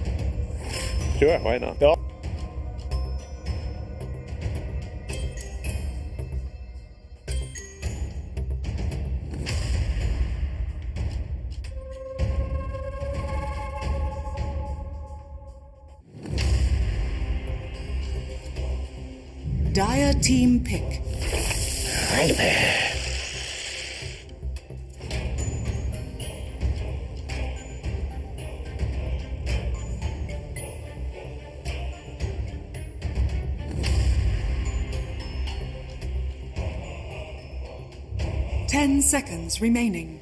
Sure, why not? Oh. Dire team pick. Ten seconds remaining.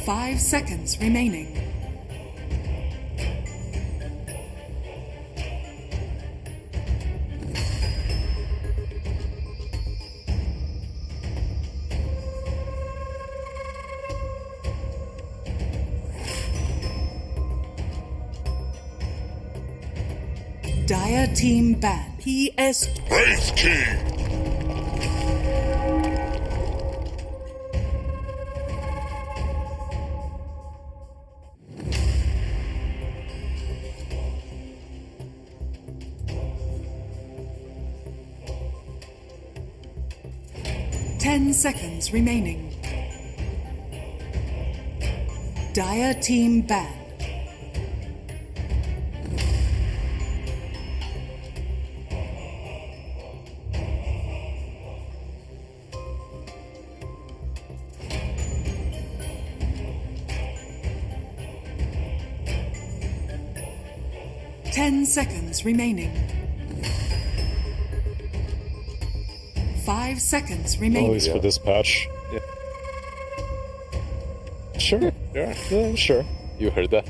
5 seconds remaining. Dire team ban. PS. Wraith King! 10 seconds remaining. Dire team ban. Ten seconds remaining. 5 seconds At remaining. least for this patch. Yeah. Sure. Sure. Yeah, sure. You heard that?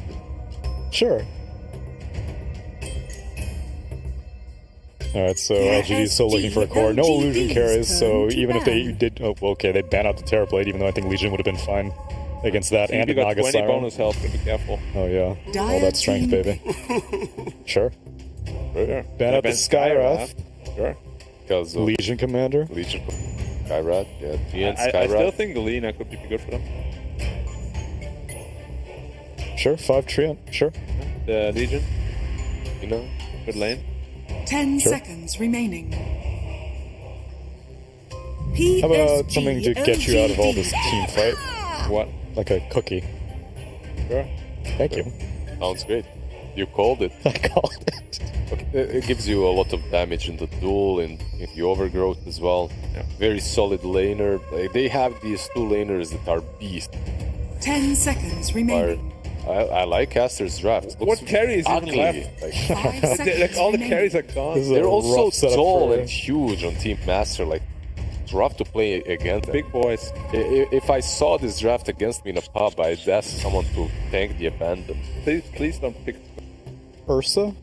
Sure. Alright, so LGD is still looking for a core. No illusion carries, so even if they did... Oh, well, okay, they ban out the Terror Blade, even though I think Legion would have been fine against that. And You a got Naga 20 Siren. bonus health, but be careful. Oh, yeah. All that strength, baby. Sure. Sure. Ban out the Skyrath. Sure. Because of Legion Commander. Legion, Skyrath, yeah, GN I Skyrath. still think the Lina could be good for them. Sure, 5 Treant. Sure. The Legion, You know, good lane. 10 Sure. seconds remaining. How about something to get you out of all this team fight? What? Like a cookie. Sure. Thank you. sounds great. You called it. I called it. Okay, it gives you a lot of damage in the duel and in the overgrowth as well. Yeah. Very solid laner. Like, they have these 2 laners that are beasts. 10 seconds remaining. I like Aster's draft. It looks What carry is even ugly. left? Like, 5 seconds Like all the remaining. carries are gone. This is a they're also rough setup tall for- and huge on Team Master. Like, it's rough to play against them. Big boys. If I saw this draft against me in a pub, I'd ask someone to tank the abandon. Please don't pick. Ursa?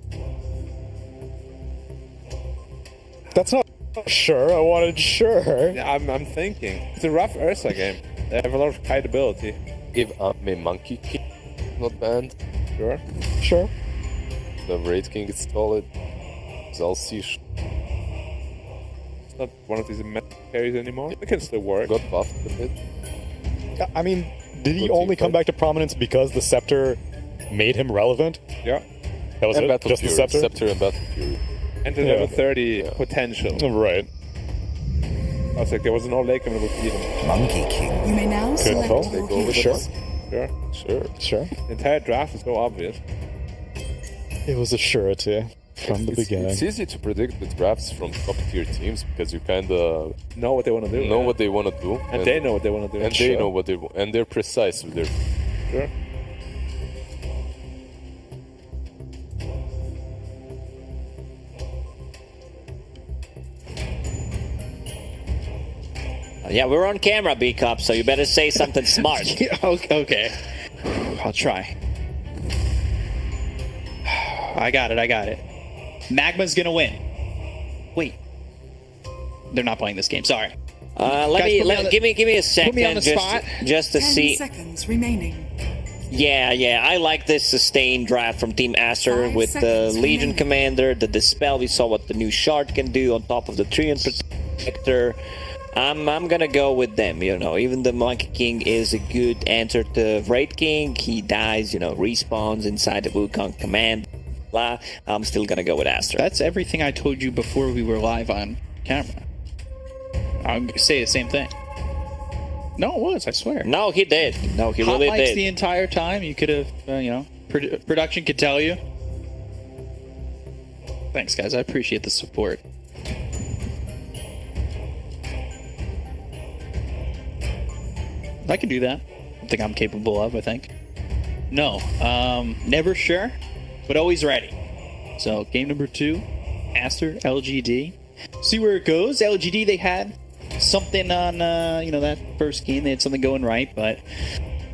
That's not sure. I wanted sure. Yeah, I'm thinking. It's a rough Ursa game. They have a lot of kite ability. If Monkey King not banned, Sure. Sure. the Raid King is solid. Zalsish It's not one of these meta carries anymore. It can still work. got buffed a bit. I mean, did he Good only team come fight. back to prominence because the Scepter made him relevant? Yeah. That was And it? Battle Just Fury. the Scepter? Scepter and Battle Fury. And the Yeah. level 30 potential. Right. I was like, there was no lake and it would beat him. Monkey King. You may now select call. your Go with heroes. Sure. Sure. Sure. The entire draft is so obvious. It was a surety from the beginning. It's easy to predict the drafts from top tier teams because you kind of Know what they want to do. know yeah. what they want to do, And they know what they want to do. and they know what they want, and they're precise with their. Sure. Yeah, we're on camera, B-Cup, so you better say something smart. Okay. I'll try. I got it. Magma's gonna win. Wait. They're not playing this game, sorry. Give me a second. Put me on the spot. Just to 10 see. seconds remaining. Yeah, I like this sustained draft from Team ASTER 5 with the seconds Legion remaining. Commander, the Dispel. We saw what the new Shard can do on top of the Treant Protector. I'm gonna go with them, even the Monkey King is a good answer to Raid King. He dies, respawns inside the Wukong command. Blah. I'm still gonna go with ASTER. That's everything I told you before we were live on camera. I'm gonna say the same thing. No, it was, I swear. No, he did. No, he Hot really mics did. the entire time. You could have, production could tell you. Thanks, guys. I appreciate the support. I can do that. I think I'm capable of, I think. No, never sure, but always ready. So, game number 2, ASTER, LGD. See where it goes. LGD, they had something on, that first game. They had something going right, but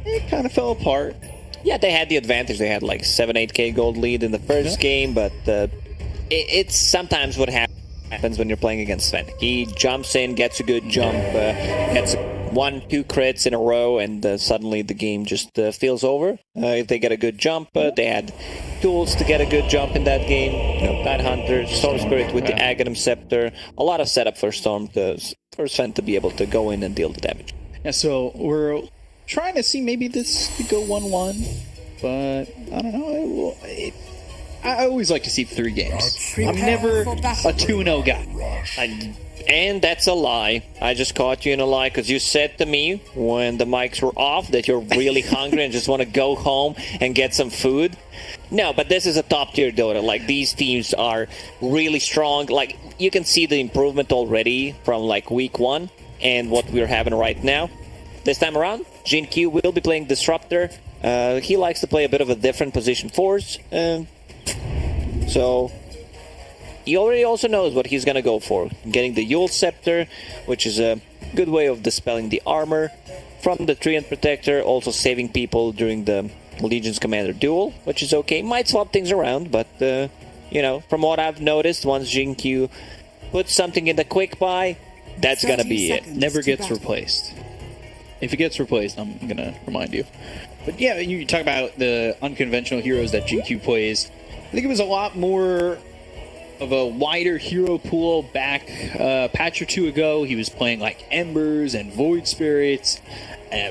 it kind of fell apart. Yeah, they had the advantage. They had like 7-8k gold lead in the first game, but it's sometimes what happens when you're playing against Sven. He jumps in, gets a good jump, gets 1-2 crits in a row, and suddenly the game just feels over. If they get a good jump, they had tools to get a good jump in that game. Night Hunter, Storm Spirit with the Aghanim Scepter. A lot of setup for Sven to be able to go in and deal the damage. Yeah, so we're trying to see maybe this could go 1-1, but I don't know. I always like to see 3 games. I'm never a 2-0 guy. And that's a lie. I just caught you in a lie because you said to me when the mics were off that you're really hungry and just want to go home and get some food. No, but this is a top tier Dota. Like, these teams are really strong. Like, you can see the improvement already from like week 1 and what we're having right now. This time around, Jin-Q will be playing Disruptor. He likes to play a bit of a different position force. So he already also knows what he's gonna go for. Getting the Yule Scepter, which is a good way of dispelling the armor from the Treant Protector, also saving people during the Legion's Commander duel, which is okay. Might swap things around, but from what I've noticed, once Jin-Q puts something in the quick buy, that's gonna be it. Never gets replaced. If it gets replaced, I'm gonna remind you. But yeah, you talk about the unconventional heroes that Jin-Q plays. I think it was a lot more of a wider hero pool back patch or 2 ago. He was playing like Embers and Void Spirits,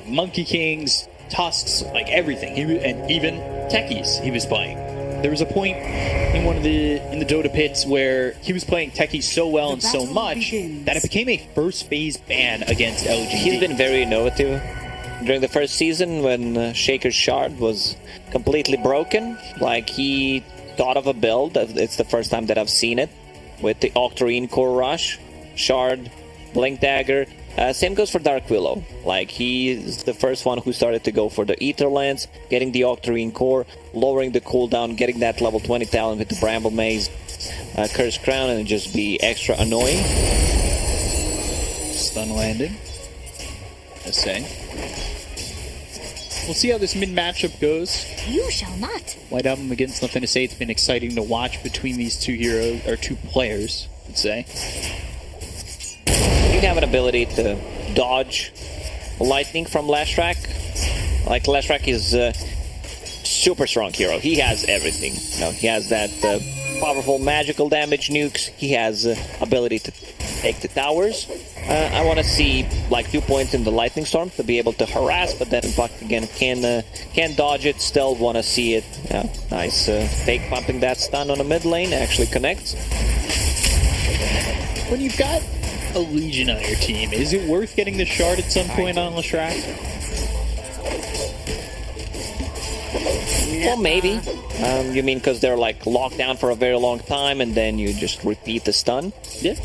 Monkey Kings, Tusks, like everything. And even Techies he was playing. There was a point in the Dota pits where he was playing Techies so well and so much that it became a first phase ban against LGD. He's been very innovative. During the first season, when Shaker's Shard was completely broken, like, he thought of a build. It's the first time that I've seen it with the Octarine Core Rush, Shard, Blink Dagger. Same goes for Dark Willow. Like, he's the first one who started to go for the Ether Lance, getting the Octarine Core, lowering the cooldown, getting that level 20 talent with the Bramble Maze, Curse Crown, and just be extra annoying. Stun landing. Let's say. We'll see how this mid matchup goes. You shall not. White Album against Nothing to Say. It's been exciting to watch between these two heroes or 2 players. would say. You have an ability to dodge lightning from Lashrak. Like, Lashrak is a super strong hero. He has everything. You know, he has that powerful magical damage nukes. He has ability to take the towers. I want to see like 2 points in the lightning storm to be able to harass, but then Buck again can dodge it. Still want to see it. Nice fake pumping that stun on the mid lane. Actually connects. When you've got a Legion on your team, is it worth getting the shard at some point on Lashrak? Well, maybe. You mean because they're like locked down for a very long time and then you just repeat the stun? Yeah.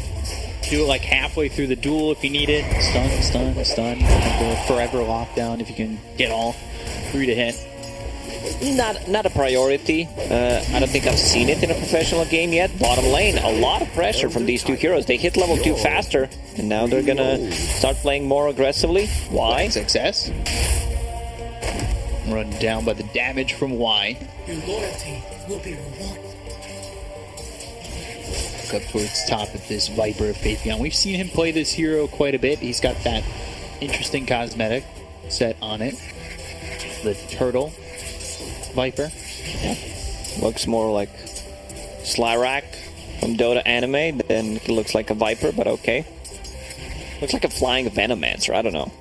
Do it like halfway through the duel if you need it. Stun. The forever lockdown if you can get all 3 to hit. Not a priority. I don't think I've seen it in a professional game yet. Bottom lane, a lot of pressure from these two heroes. They hit level 2 faster, and now they're gonna start playing more aggressively. Why? Success. Run down by the damage from Y. Your loyalty will be rewarded. Up towards top of this Viper of Papillon. We've seen him play this hero quite a bit. He's got that interesting cosmetic set on it. The turtle Viper. Yeah. Looks more like Slyrak from Dota anime than it looks like a Viper, but okay. Looks like a flying Venomancer, I don't know.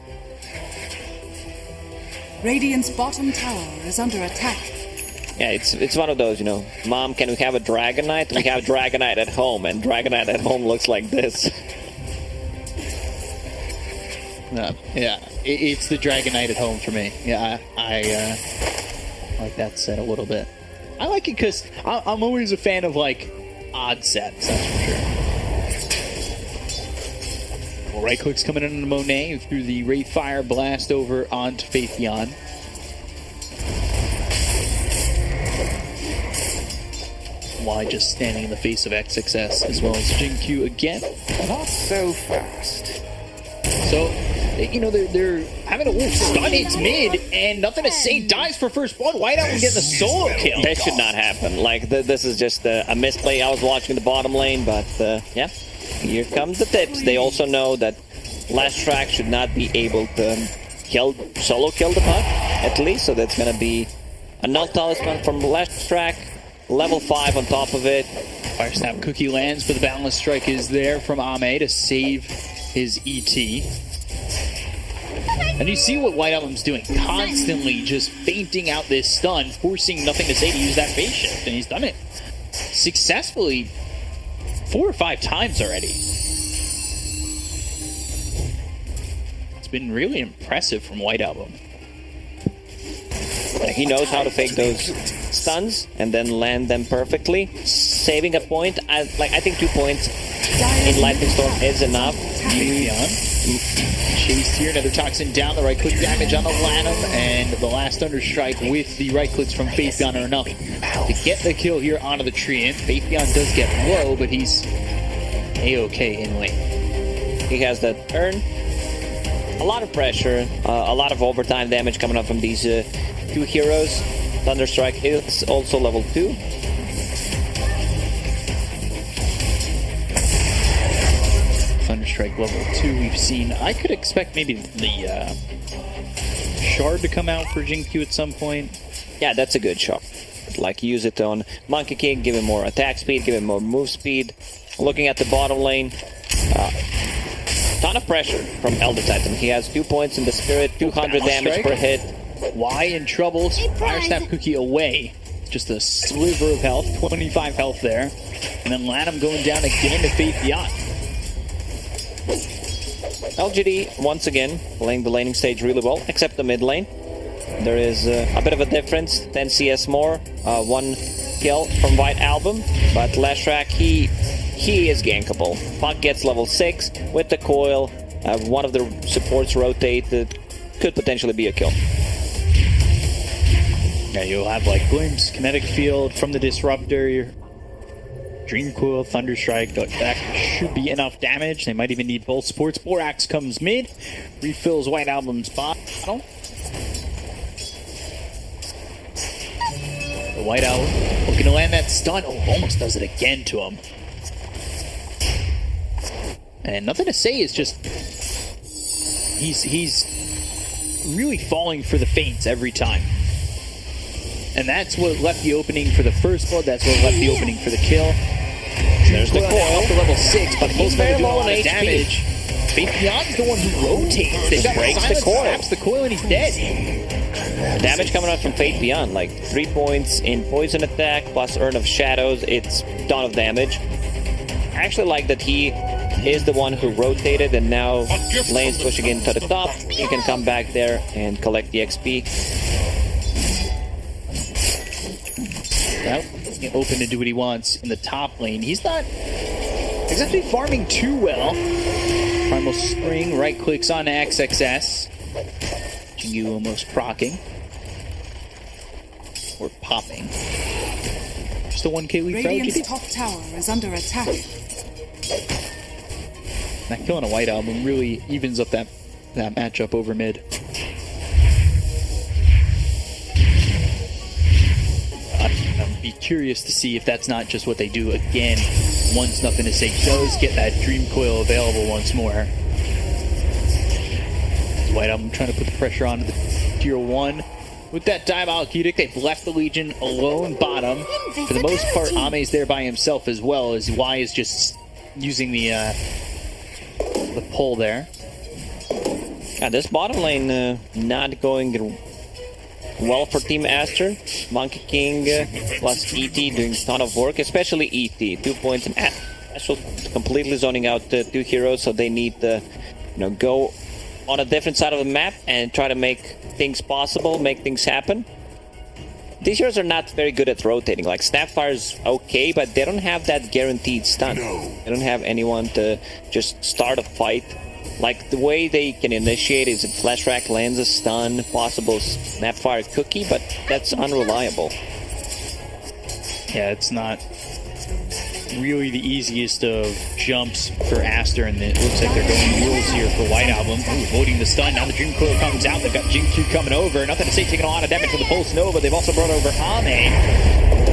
Radiant's bottom tower is under attack. Yeah, it's one of those, you know, Mom, can we have a Dragonite? We have Dragonite at home, and Dragonite at home looks like this. Yeah, it's the Dragonite at home for me. Yeah, I like that set a little bit. I like it because I'm always a fan of, like, odd sets, that's for sure. Well, right click's coming in on Monet through the Wraithfire blast over onto Faithion. Y just standing in the face of XXS, as well as Jin-Q again. Not so fast. So, you know, they're having a stun hits mid, and nothing to say, dies for first blood. White Album getting the solo kill. That should not happen. Like, this is just a misplay. I was watching the bottom lane, but yeah, here comes the tips. They also know that Lashrak should not be able to solo kill the puck, at least, so that's going to be a null talisman from Lashrak. Level 5 on top of it. Fire Snap Cookie lands, but the Balance Strike is there from Ame to save his ET. And you see what White Album's doing. Constantly just fainting out this stun, forcing Nothing to Say to use that phase shift. And he's done it successfully 4 or 5 times already. It's been really impressive from White Album. He knows how to fake those stuns and then land them perfectly, saving a point. I think 2 points in Lightning Storm is enough. Chased here, another toxin down, the right click damage on the Lanham, and the last Thunderstrike with the right clicks from Faithion are enough to get the kill here onto the Treant. Faithion does get low, but he's A-okay in lane. He has that turn. A lot of pressure, a lot of overtime damage coming up from these two heroes. Thunderstrike is also level 2. Thunderstrike level 2 we've seen. I could expect maybe the Shard to come out for Jin-Q at some point. Yeah, that's a good shot. Like, use it on Monkey King, give him more attack speed, give him more move speed. Looking at the bottom lane, ton of pressure from Elder Titan. He has 2 points in the Spirit, 200 damage per hit. Y in trouble. Fire Snap Cookie away. Just a sliver of health, 25 health there. And then Lanham going down again to Faithion. LGD, once again, playing the laning stage really well, except the mid lane. There is a bit of a difference, 10 CS more, 1 kill from White Album, but Lashrak, he is gankable. Puck gets level 6 with the coil, one of the supports rotated, could potentially be a kill. Yeah, you'll have like Glimpse, Kinetic Field from the Disruptor, Dream Coil, Thunderstrike. That should be enough damage. They might even need both supports. Borax comes mid, refills White Album's bottle. The White Album looking to land that stun. Oh, almost does it again to him. And nothing to say is just he's really falling for the feints every time. And that's what left the opening for the first blood. That's what left the opening for the kill. There's the coil to level 6, but he's very low on damage. Faith Beyond's the one who rotates. They breaks the coil, snaps the coil, and he's dead. Damage coming out from Fate Beyond, like 3 points in poison attack plus Urn of Shadows. It's a ton of damage. I actually like that he is the one who rotated, and now Lane's pushing into the top. He can come back there and collect the XP. Well, open to do what he wants in the top lane. He's not exactly farming too well. Primal Spring right clicks on XXS. Jingu almost procking. Or popping. Just a 1k lead for Radiant's LGD. top tower is under attack. That kill on a White Album really evens up that matchup over mid. I'd be curious to see if that's not just what they do again once Nothing to Say does get that Dream Coil available once more. White Album trying to put the pressure on the tier 1. With that Diabolic Edict, they've left the Legion alone bottom. For the most part, Ame's there by himself as well, as Y is just using the pull there. Yeah, this bottom lane not going well for Team Aster. Monkey King plus ET doing a ton of work, especially ET. 2 points in Astral, completely zoning out 2 heroes, so they need to go on a different side of the map and try to make things possible, make things happen. These heroes are not very good at rotating. Like Snapfire's okay, but they don't have that guaranteed stun. They don't have anyone to just start a fight. Like the way they can initiate is if Flash Rack lands a stun, possible Snapfire cookie, but that's unreliable. Yeah, it's not really the easiest of jumps for Aster, and it looks like they're going rules here for White Album. Ooh, avoiding the stun. Now the Dream Coil comes out. They've got Jingu coming over. Nothing to say, taking a lot of damage with the Pulse Nova. They've also brought over Ame.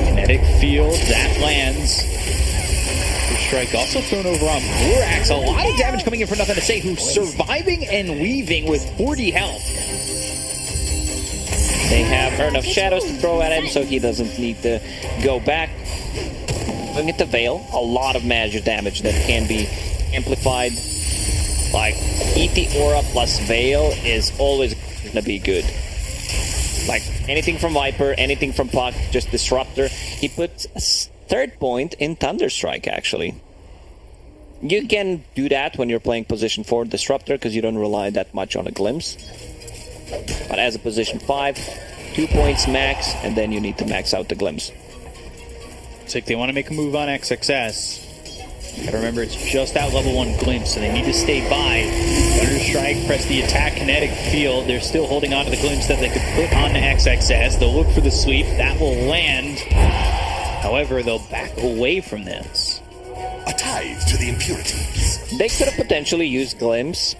Kinetic Field, that lands. Strike also thrown over on Borax. A lot of damage coming in for Nothing to Say, who's surviving and leaving with 40 health. They have Urn of Shadows to throw at him, so he doesn't need to go back. Going into Veil, a lot of magic damage that can be amplified. Like, ET Aura plus Veil is always going to be good. Like, anything from Viper, anything from Puck, just Disruptor. He puts a 3rd point in Thunderstrike, actually. You can do that when you're playing position 4 Disruptor, because you don't rely that much on a Glimpse. But as a position 5, 2 points max, and then you need to max out the Glimpse. It's like they want to make a move on XXS. Gotta remember, it's just that level 1 Glimpse, so they need to stay by. Thunderstrike, press the attack, Kinetic Field. They're still holding on to the Glimpse that they could put on the XXS. They'll look for the sweep. That will land. However, they'll back away from this. A tithe to the impurities. They could have potentially used Glimpse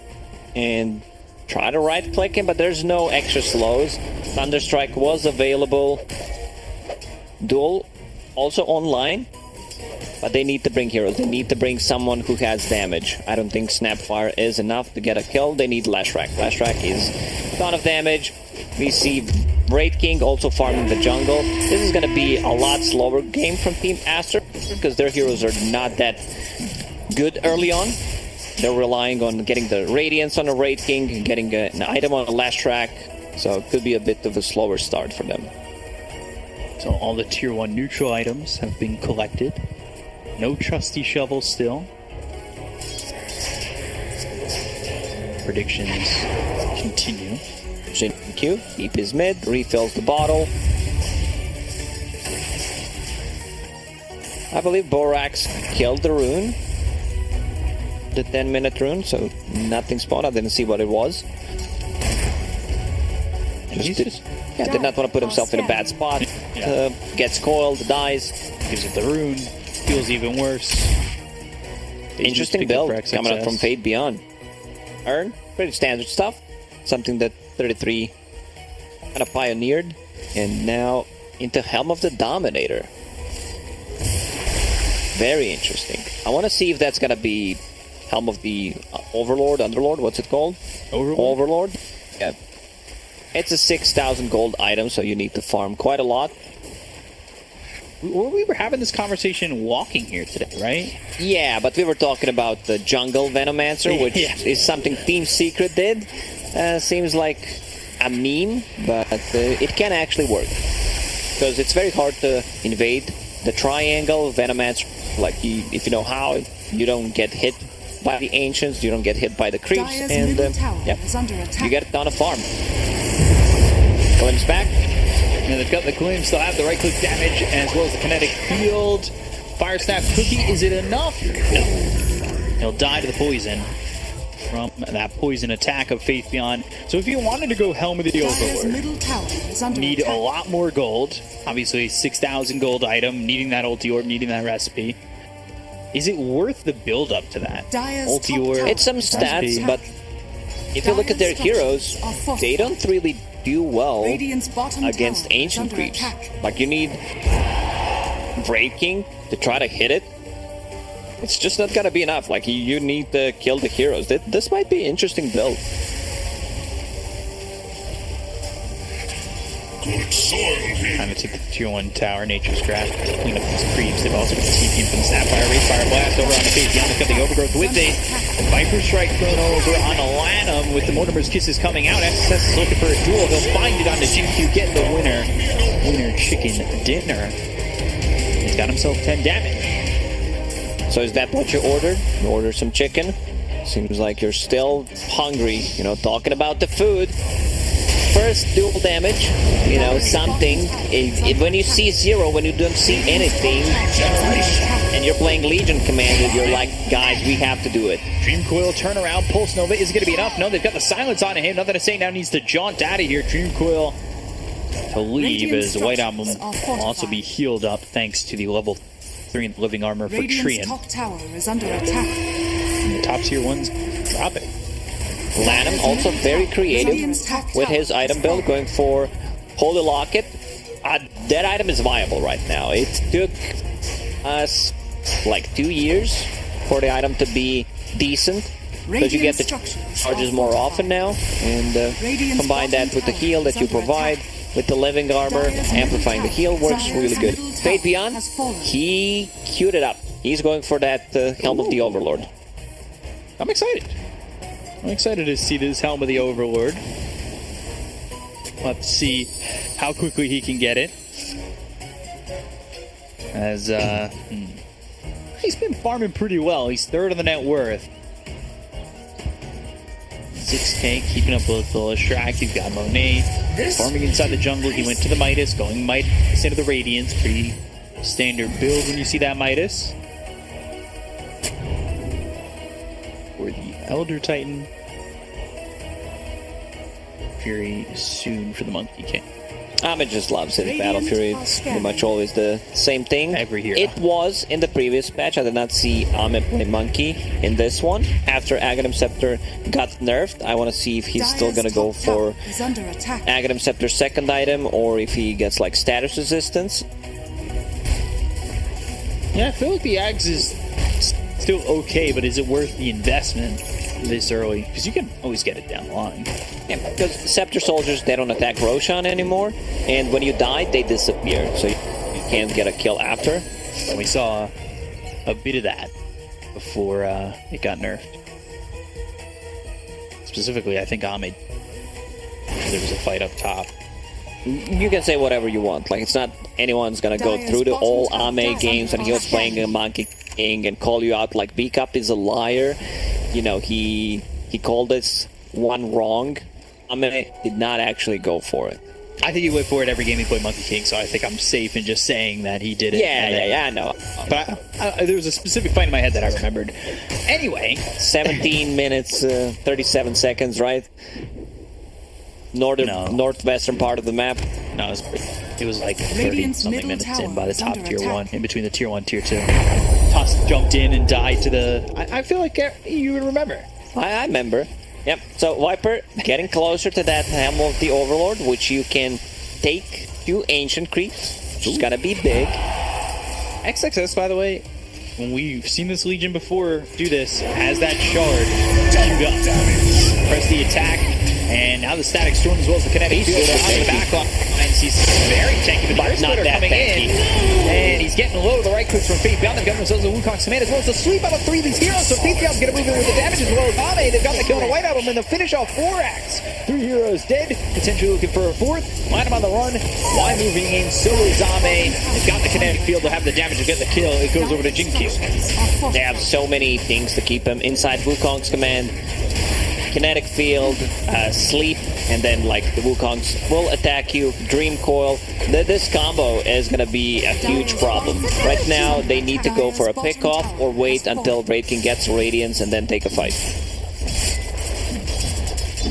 and try to right-click him, but there's no extra slows. Thunderstrike was available. Duel also online, but they need to bring heroes. They need to bring someone who has damage. I don't think Snapfire is enough to get a kill. They need Lashrak. Lashrak is a ton of damage. We see Wraith King also farming the jungle. This is going to be a lot slower game from Team Aster because their heroes are not that good early on. They're relying on getting the Radiance on a Wraith King and getting an item on a Lashrak. So it could be a bit of a slower start for them. So all the tier 1 neutral items have been collected. No trusty shovel still. Predictions continue. Jin Q, keep his mid, refills the bottle. I believe Borax killed the rune. The 10-minute rune, so nothing spawned. I didn't see what it was. Did not want to put himself in a bad spot. Gets coiled, dies. Gives it the rune. Feels even worse. Interesting build coming up from Fate Beyond. Urn, pretty standard stuff. Something that 33 kind of pioneered. And now into Helm of the Dominator. Very interesting. I want to see if that's going to be Helm of the Overlord, Underlord, what's it called? Overlord? Yeah. It's a 6,000 gold item, so you need to farm quite a lot. We were having this conversation walking here today, right? Yeah, but we were talking about the Jungle Venomancer, which is something Team Secret did. Seems like a meme, but it can actually work. Because it's very hard to invade the triangle Venomancer. Like, if you know how, you don't get hit by the Ancients, you don't get hit by the creeps, and you get it on a farm. Glimpse back. And they've got the glimpse, they'll have the right click damage as well as the kinetic field. Fire Snap Cookie, is it enough? No. He'll die to the poison from that poison attack of Faith Beyond. So if you wanted to go Helm of the Overlord, need a lot more gold. Obviously, 6,000 gold item, needing that ulti orb, needing that recipe. Is it worth the build up to that? Ulti orb. It's some stats, but if you look at their heroes, they don't really do well against ancient creeps. Like, you need breaking to try to hit it. It's just not gonna be enough. Like, you need to kill the heroes. This might be an interesting build. Time to take the tier 1 tower, Nature's Grasp, clean up these creeps. They've also got TP from the Sapphire, Race Fire Blast over on the face. Beyond got the Overgrowth with it. The Viper Strike thrown over on Alanum with the Mortimer's Kisses coming out. SSS is looking for a duel. He'll find it on the GQ, get the winner. Winner chicken dinner. He's got himself 10 damage. So is that what you ordered? You ordered some chicken? Seems like you're still hungry, you know, talking about the food. First dual damage, you know, something. When you see 0, when you don't see anything, and you're playing Legion Commander, you're like, guys, we have to do it. Dream Coil turnaround, Pulse Nova is going to be enough. No, they've got the silence on him. Nothing to say, now needs to jaunt out of here. Dream Coil to leave as White Album will also be healed up thanks to the level 3 living armor for Trian. Top tower is under attack. And the top tier ones dropping. Lanham also very creative with his item build, going for Holy Locket. That item is viable right now. It took us like 2 years for the item to be decent, because you get the charges more often now, and combine that with the heal that you provide, with the living armor, amplifying the heal works really good. Fate Beyond, he queued it up. He's going for that Helm of the Overlord. I'm excited. I'm excited to see this Helm of the Overlord. We'll have to see how quickly he can get it. As, he's been farming pretty well. He's 3rd on the net worth. 6k, keeping up with the Leshrac. You've got Monet farming inside the jungle. He went to the Midas, going Midas into the Radiance. Pretty standard build when you see that Midas. For the Elder Titan. Fury soon for the Monkey King. Ahmed just loves it. Battle Fury, it's pretty much always the same thing. Every hero. It was in the previous patch. I did not see Ahmed play Monkey in this one. After Aghanim Scepter got nerfed, I want to see if he's still going to go for Aghanim Scepter's second item, or if he gets like status resistance. Yeah, I feel like the Ags is still okay, but is it worth the investment this early? Because you can always get it down the line. Yeah, because Scepter soldiers, they don't attack Roshan anymore, and when you die, they disappear, so you can't get a kill after. And we saw a bit of that before it got nerfed. Specifically, I think Ahmed, there was a fight up top. You can say whatever you want. Like, it's not anyone's gonna go through the all Ahmed games and he was playing a Monkey King and call you out like B-Cup is a liar. You know, he called this one wrong. Ahmed did not actually go for it. I think he went for it every game he played Monkey King, so I think I'm safe in just saying that he did it. Yeah, I know. But there was a specific fight in my head that I remembered. Anyway. 17 minutes, 37 seconds, right? Northwestern part of the map. No, it was like 30-something minutes in by the top tier 1, in between the tier 1 tier 2. Toss jumped in and died to the... I feel like you would remember. I remember. Yep, so Viper getting closer to that Helm of the Overlord, which you can take to Ancient Creeps, which is gonna be big. XXS, by the way, when we've seen this Legion before do this, has that shard queued up. Press the attack, and now the static storm as well as the kinetic field out of the back line. He's very tanky, but Fire Splitter coming in, and he's getting low. The right clicks from Faith Beyond. They've got themselves a Wukong's command as well as a sweep out of 3 of these heroes. So Faith Beyond's going to move in with the damage as well as Ame. They've got the kill on a White Album and the finish off 4-axe. 3 heroes dead, potentially looking for a 4th. Line him on the run. Why moving in? So is Ame. They've got the kinetic field to have the damage to get the kill. It goes over to Jinkyu. They have so many things to keep him inside Wukong's command. Kinetic field, sleep, and then like the Wukongs will attack you. Dream coil. This combo is gonna be a huge problem. Right now, they need to go for a pick-off or wait until Raidkin gets Radiance and then take a fight.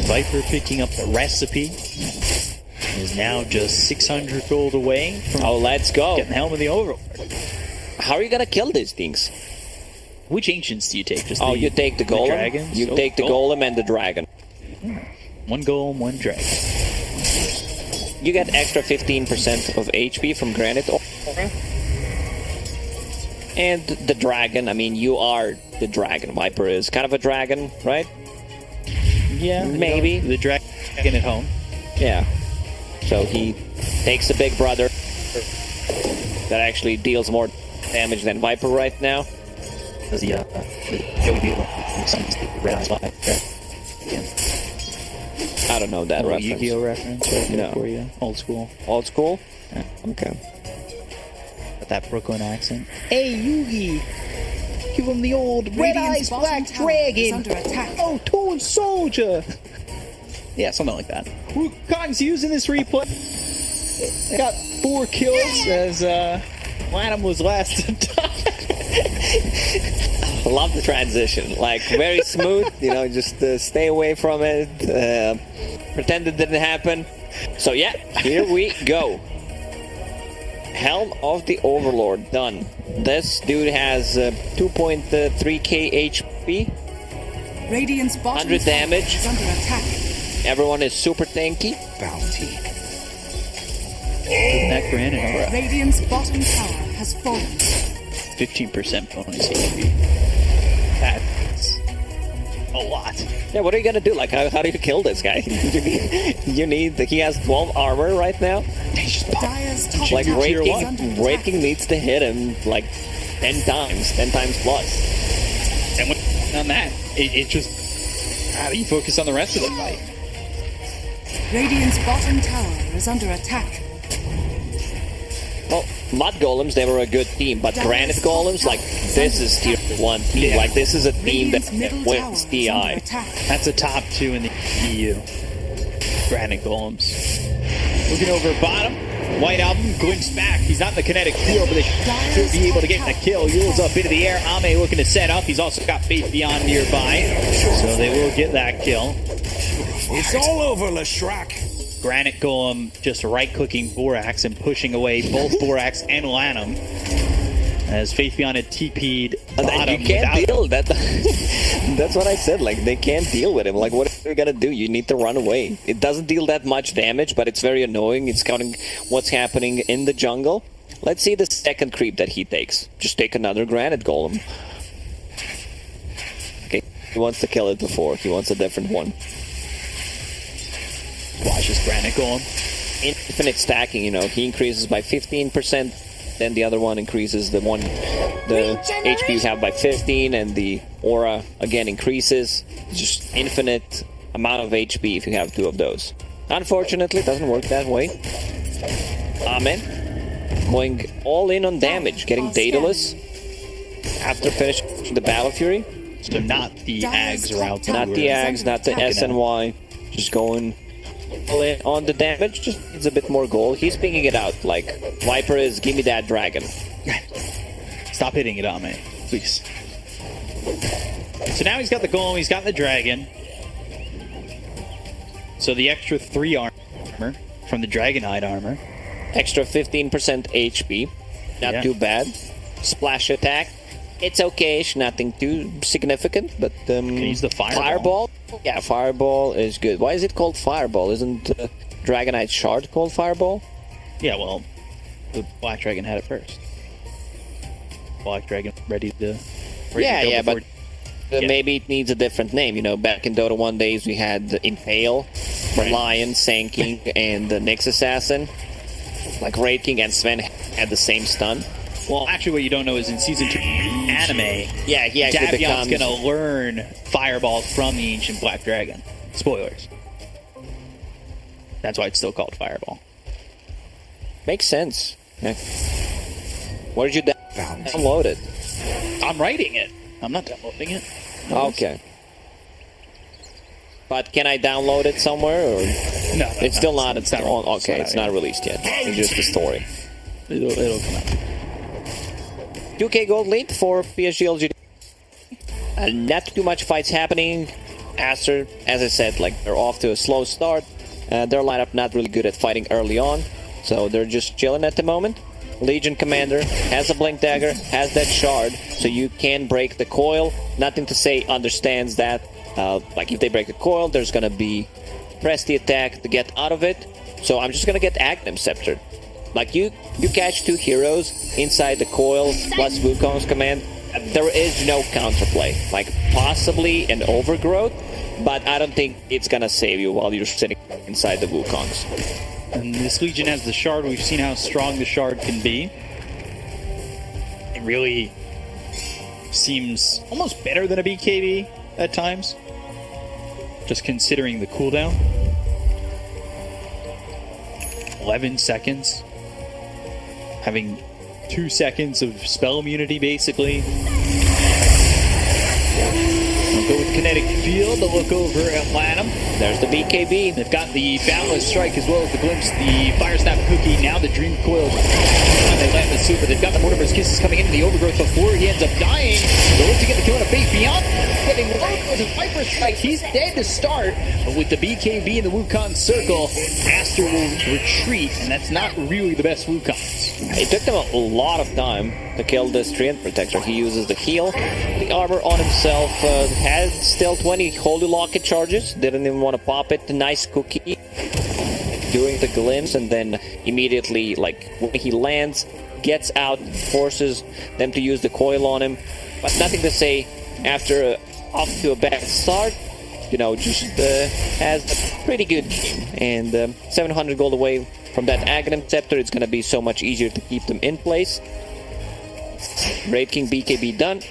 Viper picking up the recipe is now just 600 gold away from let's go. getting Helm of the Overlord. How are you gonna kill these things? Which ancients do you take? Just you take the golem. dragons? You take the golem and the dragon. 1 golem, 1 dragon. You get extra 15% of HP from Granite Aura. And the dragon, I mean, you are the dragon. Viper is kind of a dragon, right? Yeah, maybe. The dragon at home. Yeah. So he takes the big brother that actually deals more damage than Viper right now. Does he, I don't know that reference. Yu-Gi-Oh reference right there No. for you. Old school. Old school? Yeah. Okay. With that Brooklyn accent. Hey, Yugi! Give him the old Red Eyes Black Dragon! Oh, Toad Soldier! Yeah, something like that. Wukong's using this replay. They got 4 kills as Lanham was last to die. Love the transition. Like, very smooth, just stay away from it. Pretend it didn't happen. So yeah, here we go. Helm of the Overlord, done. This dude has 2.3k HP. Radiant's bottom 100 damage. is under attack. Everyone is super tanky. Bounty. That granite. Radiant's bottom tower has fallen. 15% bonus HP. That's a lot. Yeah, what are you gonna do? Like, how do you kill this guy? He has 12 armor right now. Dyer's top Like, tower Raid is King, under Raid attack. King needs to hit him like 10 times plus. And when on that, it just, how do you focus on the rest of the fight? Radiant's bottom tower is under attack. Well, Mud Golems, they were a good team, but Granite Golems, like, this is tier 1 team. Yeah. Like, this is a team Radiant's that middle wins tower is under DI. attack. That's a top 2 in the EU. Granite Golems. Looking over bottom. White Album glimpse back. He's not in the kinetic field, but they should be able to get the kill. Yule's up into the air. Ame looking to set up. He's also got Faith Beyond nearby. So they will get that kill. It's all over, Leshrac. Granite Golem just right-clicking Borax and pushing away both Borax and Lanham. As Faith Beyond had TP'd bottom. You can't deal that. That's what I said. Like, they can't deal with him. Like, what are you gonna do? You need to run away. It doesn't deal that much damage, but it's very annoying. It's counting what's happening in the jungle. Let's see the second creep that he takes. Just take another Granite Golem. Okay, he wants to kill it before. He wants a different one. Watch this Granite Golem. Infinite stacking, he increases by 15%, then the other one increases the HP you have by 15, and the aura again increases. It's just infinite amount of HP if you have 2 of those. Unfortunately, it doesn't work that way. Amen. Going all in on damage, getting Daedalus after finishing the Battle Fury. So not the Ags route. Not the Ags, not the SNY. Just going all in on the damage. Just needs a bit more gold. He's picking it out. Like, Viper is, give me that dragon. Stop hitting it on me, please. So now he's got the golem, he's got the dragon. So the extra 3 armor from the Dragonite armor. Extra 15% HP. Not too bad. Splash attack. It's okay-ish, nothing too significant, but Can use the Fireball? Yeah, Fireball is good. Why is it called Fireball? Isn't Dragonite Shard called Fireball? Yeah, well, the Black Dragon had it first. Black Dragon ready to. Yeah, but maybe it needs a different name. You know, back in Dota 1 days, we had the Impale, Lion, Sand King, and the Nyx Assassin. Like Raid King and Sven had the same stun. Well, actually, what you don't know is in Season 2 anime, yeah, he actually Davion's going to learn Fireball from the Ancient Black Dragon. Spoilers. That's why it's still called Fireball. Makes sense. Yeah. Where did you download it? I'm writing it. I'm not downloading it. Okay. But can I download it somewhere? Or? No, it's still not. It's not. Okay, it's not released yet. It's just a story. It'll come out. 2k gold lead for PSG LGD. Not too much fights happening. ASTER, as I said, like they're off to a slow start. Their lineup not really good at fighting early on, so they're just chilling at the moment. Legion Commander has a Blink Dagger, has that shard, so you can break the coil. Nothing to say, understands that. Like if they break the coil, there's gonna be press the attack to get out of it. So I'm just gonna get Aghanim Scepter. Like you catch 2 heroes inside the coil plus Wukong's command. There is no counterplay. Like possibly an overgrowth, but I don't think it's gonna save you while you're sitting inside the Wukongs. And this Legion has the shard. We've seen how strong the shard can be. It really seems almost better than a BKB at times. Just considering the cooldown. 11 seconds. Having 2 seconds of spell immunity, basically. I'll go with Kinetic Field to look over at Lanham. There's the BKB. They've got the Boundless Strike as well as the Glimpse, the Fire Snap Cookie, now the Dream Coil. And they land the Super. They've got the Mortimer's Kisses coming into the Overgrowth before he ends up dying. They'll look to get the kill on a Fate Beyond. Getting low with a Viper Strike. He's dead to start. But with the BKB in the Wukong circle, ASTER will retreat, and that's not really the best Wukongs. It took them a lot of time to kill this Treant Protector. He uses the heal, the armor on himself, had still 20 Holy Locket charges, didn't even want to pop it. The nice cookie during the glimpse, and then immediately, like, when he lands, gets out, forces them to use the coil on him. But nothing to say after off to a bad start. You know, just has a pretty good game. And 700 gold away from that Aghanim Scepter. It's going to be so much easier to keep them in place. Raid King BKB done.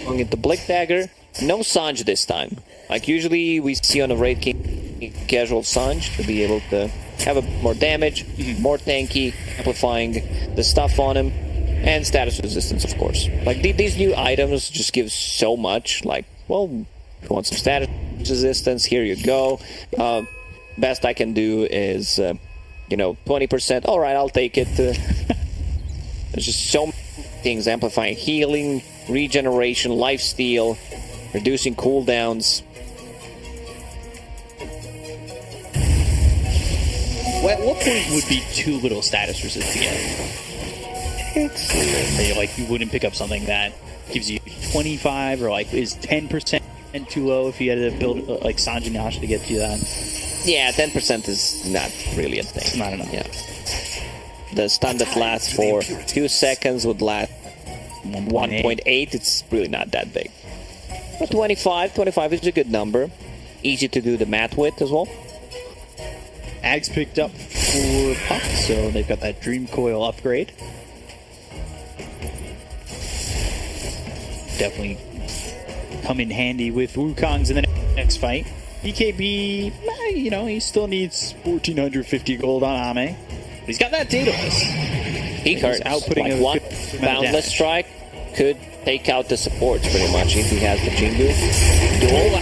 Going into Blink Dagger. No Sange this time. Like usually we see on a Raid King casual Sange to be able to have a more damage, more tanky, amplifying the stuff on him, and status resistance, of course. Like these new items just give so much. Like, well, if you want some status resistance, here you go. Best I can do is, you know, 20%. All right, I'll take it. There's just so many things: amplifying healing, regeneration, lifesteal, reducing cooldowns. Well, at what point would be too little status resist to get? Like you wouldn't pick up something that gives you 25, or like is 10% too low if you had to build like Sange and Nash to get you that? Yeah, 10% is not really a thing. It's not enough. Yeah. The stun that lasts for 2 seconds would last 1.8. It's really not that big. But 25 is a good number. Easy to do the math with as well. Ags picked up for Puck, so they've got that Dream Coil upgrade. Definitely come in handy with Wukongs in the next fight. BKB, you know, he still needs 1,450 gold on Ame. But he's got that Daedalus. He cards outputting like one Boundless Strike could take out the supports pretty much if he has the Jingu. Duel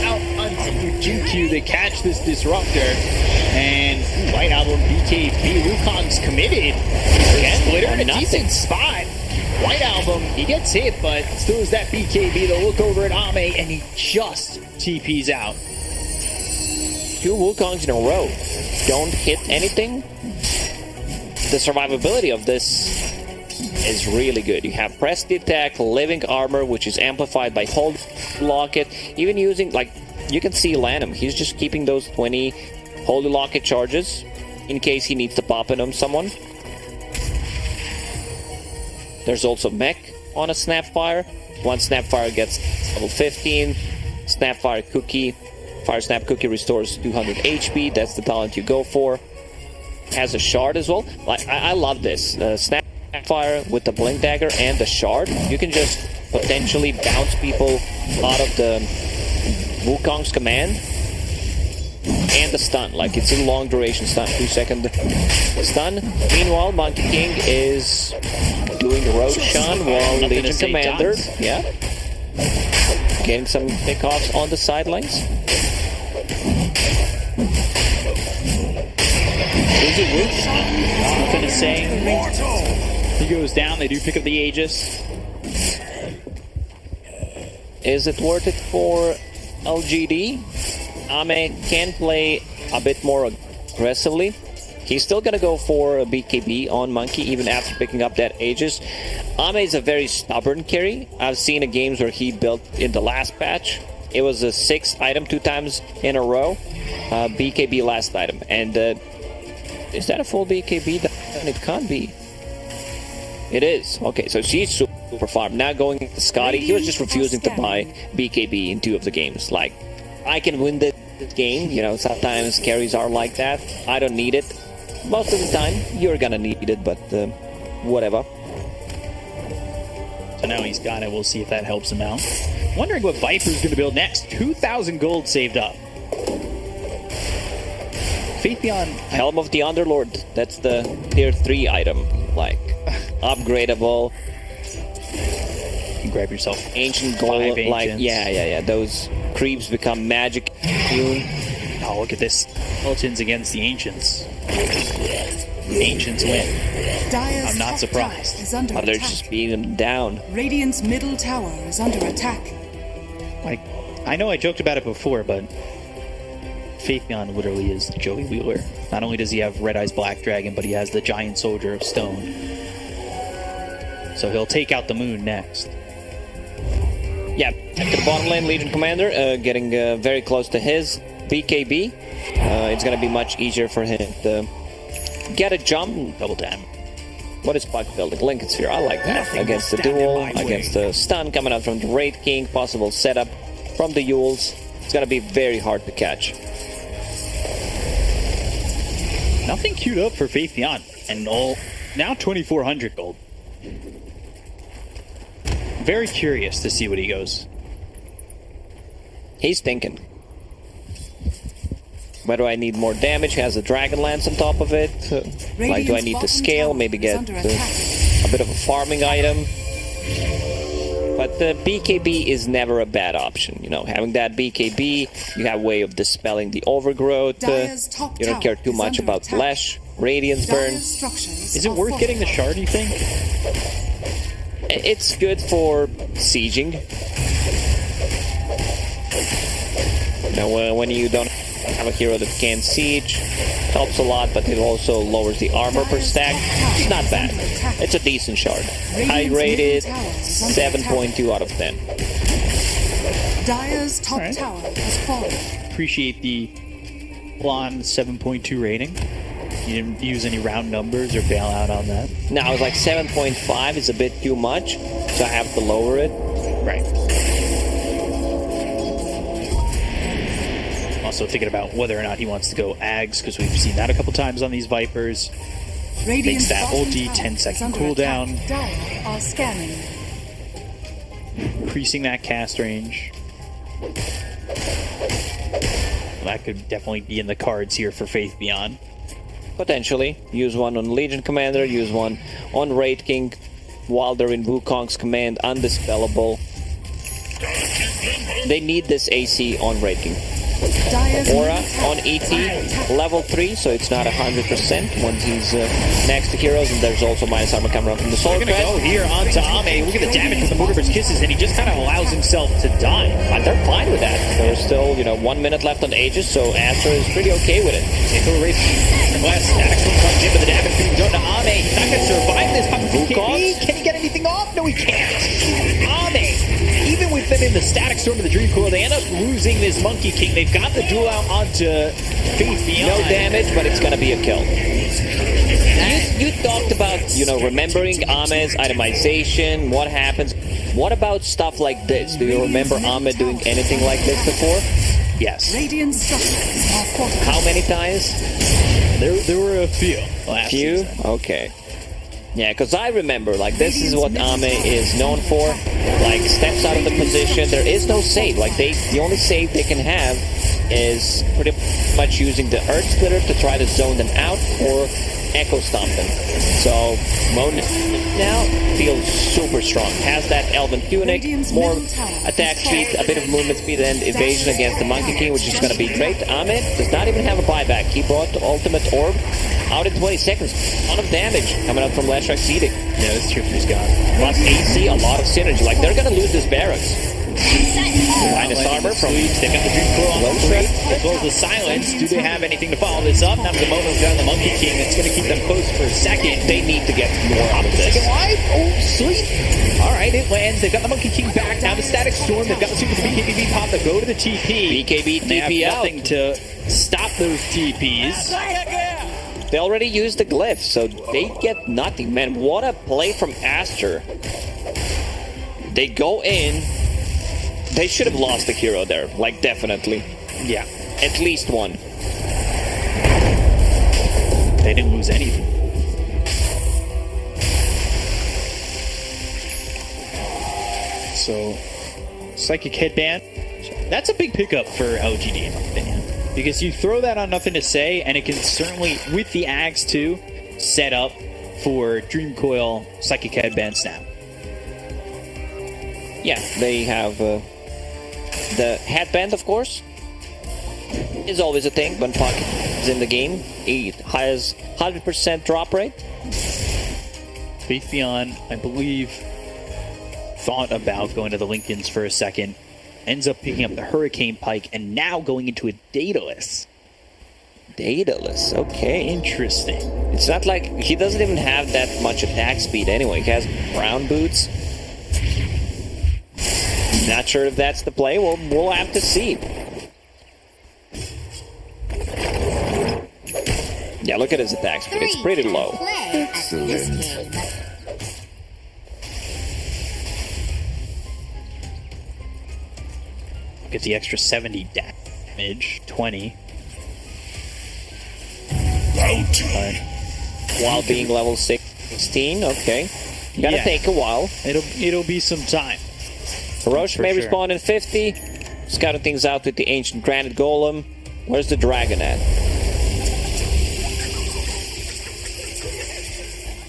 out on Jingu to catch this Disruptor. And White Album, BKB, Wukong's committed. Splitter in a decent spot. White Album, he gets hit, but still is that BKB to look over at Ame, and he just TPs out. 2 Wukongs in a row don't hit anything. The survivability of this is really good. You have Press the Attack, Living Armor, which is amplified by Hold Locket. Even using, like, you can see Lanham. He's just keeping those 20 Holy Locket charges in case he needs to pop it on someone. There's also Mech on a Snapfire. Once Snapfire gets level 15, Snapfire Cookie, Fire Snap Cookie restores 200 HP. That's the talent you go for. Has a shard as well. Like I love this. Snapfire with the Blink Dagger and the shard. You can just potentially bounce people out of the Wukong's command. And the stun. Like, it's a long duration stun. 2-second stun. Meanwhile, Monkey King is doing Roshan while Legion Commander. Yeah. Getting some pickoffs on the sidelines. Is it Roshan? Nothing is saying. He goes down. They do pick up the Aegis. Is it worth it for LGD? Ame can play a bit more aggressively. He's still going to go for a BKB on Monkey even after picking up that Aegis. Ame is a very stubborn carry. I've seen a games where he built in the last patch. It was a 6th item 2 times in a row. BKB last item. And is that a full BKB? It can't be. It is. Okay, so she's super farm. Now going to Scotty. He was just refusing to buy BKB in 2 of the games. Like, I can win this game. You know, sometimes carries are like that. I don't need it. Most of the time, you're gonna need it, but whatever. So now he's got it. We'll see if that helps him out. Wondering what Viper's gonna build next. 2,000 gold saved up. Faithion. Helm of the Underlord. That's the tier 3 item. Like, upgradable. You can grab yourself ancient gold. Like, yeah. Those creeps become magic immune. Oh, look at this. Skeletons against the Ancients. The Ancients win. Dire's I'm not top surprised. tower is under They're attack. just beating them down. Radiant's middle tower is under attack. Like, I know I joked about it before, but Faithion literally is Joey Wheeler. Not only does he have Red Eyes Black Dragon, but he has the Giant Soldier of Stone. So he'll take out the moon next. Yeah, back to the bottom lane, Legion Commander, getting very close to his BKB. It's going to be much easier for him to get a jump. Double tap. What is Puck building? Lincoln Sphere, I like that. Against the duel, against the stun coming out from the Wraith King, possible setup from the Yules. It's going to be very hard to catch. Nothing queued up for Faithion. And all now 2,400 gold. Very curious to see what he goes. He's thinking. Whether I need more damage, has a Dragonlance on top of it. Like, do I need to scale? Maybe get a bit of a farming item. But the BKB is never a bad option. You know, having that BKB, you have a way of dispelling the overgrowth. You don't care too much about Flash, Radiance Burn. Is it worth getting the shard, you think? It's good for sieging. You know, when you don't have a hero that can siege, helps a lot, but it also lowers the armor per stack. It's not bad. It's a decent shard. High rated, 7.2 out of 10. Dire's top tower has fallen. Appreciate the blonde 7.2 rating. You didn't use any round numbers or bail out on that? No, I was like 7.5 is a bit too much, so I have to lower it. Right. Also thinking about whether or not he wants to go Ags, because we've seen that a couple times on these Vipers. Makes that ulti 10-second cooldown. Dire are scanning. Increasing that cast range. That could definitely be in the cards here for Faithion. Potentially. Use one on Legion Commander, use one on Wraith King while they're in Wukong's command, undispellable. They need this AC on Wraith King. Aura on ET, level 3, so it's not 100% once he's next to heroes, and there's also minus armor coming up from the Soul Crest. We're going to go here onto Ame. Look at the damage from the Mortimer's Kisses, and he just kind of allows himself to die. But they're fine with that. There's still, 1 minute left on Aegis, so Aster is pretty okay with it. West, Axel comes in, but the damage being done to Ame. He's not going to survive this. Can he get anything off? No, he can't. Ame, even with them in the Static Storm of the Dream Coil, they end up losing this Monkey King. They've got the duel out onto Faithion. No damage, but it's going to be a kill. You thought talked about, you know, remembering Ahmed's itemization, what happens. What about stuff like this? Do you remember Ahmed doing anything like this before? Yes. Radiant structures are fortified. How many times? There were a few. Last Few? season. Okay. Yeah, because I remember, like, this is what Ahmed is known for. Like, steps out of the position. There is no save. Like, the only save they can have is pretty much using the Earth Splitter to try to zone them out or Echo Stomp them. So, Moan now feels super strong. Has that Elven Tunic, more attack speed, a bit of movement speed, and evasion against the Monkey King, which is going to be great. Ahmed does not even have a buyback. He brought the Ultimate Orb out in 20 seconds. A lot of damage coming out from Lashrak's Edict. Yeah, this trip has got Plus AC, a lot of synergy. Like, they're going to lose this barracks. Minus armor from They've got the Dream Coil on the trip, as well as the Silence. Do they have anything to follow this up? Now the Mono's down the Monkey King. It's going to keep them close for a second. They need to get more out of this. Second life? Oh, sweet. All right, it lands. They've got the Monkey King back. Now the Static Storm. They've got the super BKB pop that go to the TP. BKB They TP have out. nothing to stop those TPs. They already used the glyph, so they get nothing. Man, what a play from ASTER. They go in. They should have lost the hero there. Like, definitely. Yeah. At least one. They didn't lose anything. So, Psychic Headband. That's a big pickup for LGD, in my opinion. Because you throw that on Nothing to Say, and it can certainly, with the Axe too, set up for Dream Coil, Psychic Headband, Snap. Yeah, they have the headband, of course. Is always a thing when Puck is in the game. It has 100% drop rate. Faithion, I believe, thought about going to the Lincolns for a second. Ends up picking up the Hurricane Pike and now going into a Daedalus. Daedalus, okay. Interesting. It's not like he doesn't even have that much attack speed anyway. He has brown boots. Not sure if that's the play. We'll have to see. Yeah, look at his attack speed. It's pretty low. Excellent. Get the extra 70 damage, 20. While being level 16, okay. Gotta Yeah. take a while. It'll be some time. Roche may sure. respawn in 50. Scouting things out with the Ancient Granite Golem. Where's the dragon at?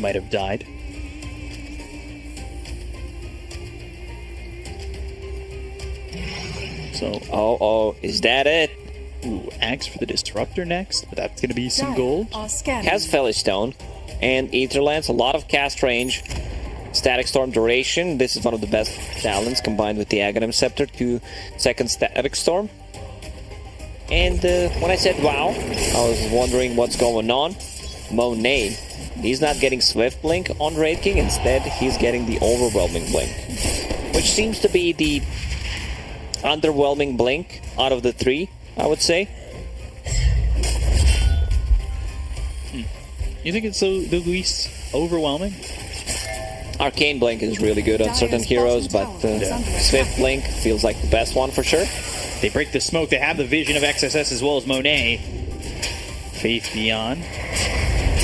Might have died. So, Oh, is that it? ooh, Axe for the Disruptor next. But that's gonna be some gold. Are scanning. Has Felly Stone and Aetherlands, a lot of cast range. Static Storm duration. This is one of the best talents combined with the Aghanim Scepter. 2 second Static Storm. And when I said wow, I was wondering what's going on. Monet. He's not getting Swift Blink on Raid King. Instead, he's getting the Overwhelming Blink. Which seems to be the underwhelming Blink out of the 3, I would say. You think it's the least overwhelming? Arcane Blink is really good on certain heroes, but Swift Blink feels like the best one for sure. They break the smoke. They have the vision of XSS as well as Monet. Faith Beyond.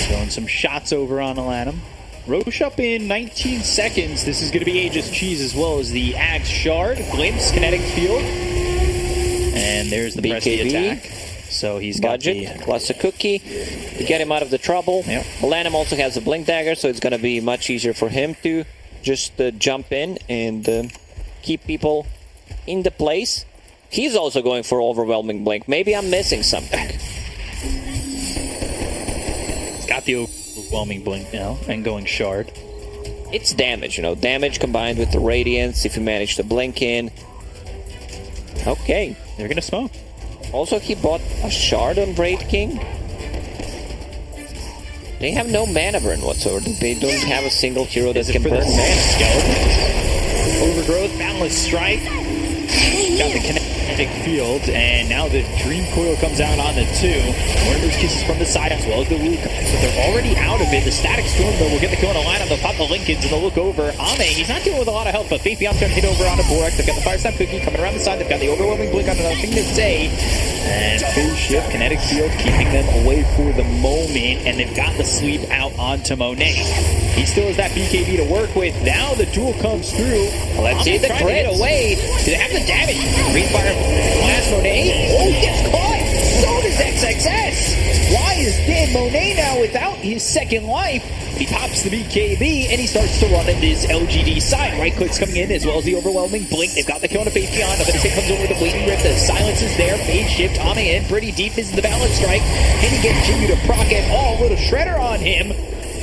Throwing some shots over on Aladdin. Roche up in 19 seconds. This is going to be Aegis Cheese as well as the Axe Shard. Glimpse, Kinetic Field. And there's the press the BKB. attack. So he's got Budget the... plus a cookie to get him out of the trouble. Yep. Aladdin also has a Blink Dagger, so it's going to be much easier for him to just jump in and keep people in the place. He's also going for Overwhelming Blink. Maybe I'm missing something. He's got the Overwhelming Blink now and going Shard. It's damage, you know. Damage combined with the Radiance if you manage to blink in. Okay. They're going to smoke. Also, he bought a Shard on Raid King. They have no mana burn whatsoever. They don't have a single hero that can For burn the mana. Skeletons. Overgrowth, Boundless Strike. Got the Kinetic kinetic field, and now the Dream Coil comes out on the 2. One of those kisses from the side as well as the Woo comes, but they're already out of it. The Static Storm, though, will get the kill on the line. They'll pop the Lincolns, and they'll look over. Ame, he's not dealing with a lot of health, but Faithion's going to hit over onto Borax. They've got the Fire Snap Cookie coming around the side. They've got the Overwhelming Blink on nothing to say. And Phase Shift, Kinetic Field, keeping them away for the moment, and they've got the sweep out onto Monet. He still has that BKB to work with. Now the duel comes through. Let's see the crit away. Do they have the damage? Green Fire blast Monet. Oh, he gets caught! So does XXS! Why is Dan Monet now without his second life? He pops the BKB and he starts to run in this LGD side. Right clicks coming in as well as the Overwhelming Blink. They've got the kill on a Faithon. Nothing to say comes over the Bleeding Rip. The silence is there. Phase Shift. Ame in pretty deep. This is the balance strike. Can he get Jimmy to proc at all? Little shredder on him.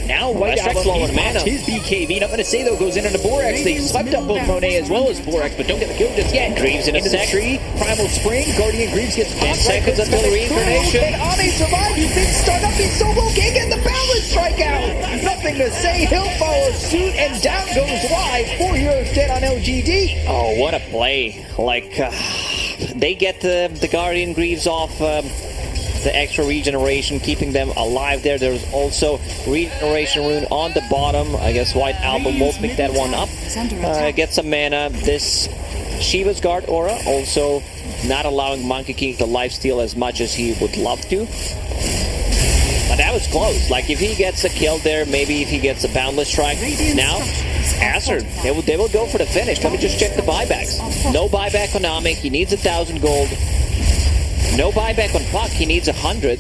Now White Album, he's popped his BKB. Nothing to say though, goes in into Borax. They swept up both Monet as well as Borax, but don't get the kill just yet. Greaves in a into the sec. tree. Primal Spring. Guardian Greaves gets 10 seconds until the reincarnation. And Ame survived. He's been stunned up. He's solo. Can't get the balance strike out. Nothing to say. He'll follow suit, and down goes Live. 4 heroes dead on LGD. Oh, what a play. Like, they get the Guardian Greaves off the extra regeneration, keeping them alive there. There's also regeneration rune on the bottom. I guess White Album will pick that one up. Get some mana. This Shiva's Guard aura also not allowing Monkey King to lifesteal as much as he would love to. But that was close. Like, if he gets a kill there, maybe if he gets a Boundless Strike. Now, ASTER, they will go for the finish. Let me just check the buybacks. No buyback on Ame. He needs 1,000 gold. No buyback on Puck. He needs 100.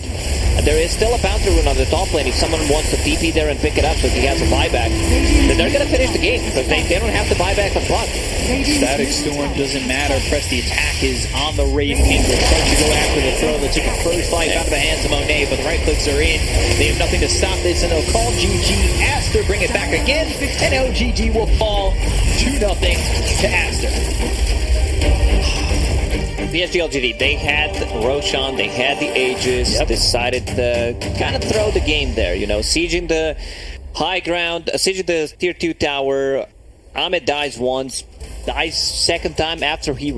And there is still a bounty rune on the top lane if someone wants to TP there and pick it up so he has a buyback. Then they're going to finish the game because they don't have the buyback on Puck. Static Storm doesn't matter. Press the attack is on the Raven. They're starting to go after the throw. They took a first life out of the hands of Monet, but the right clicks are in. They have nothing to stop this, and they'll call GG. ASTER bring it back again, and LGD will fall 2-0 to ASTER. PSG LGD, they had Roshan, they had the Aegis, decided to kind of throw the game there, you know, sieging the high ground, sieging the tier 2 tower. Ahmed dies once, dies second time after he...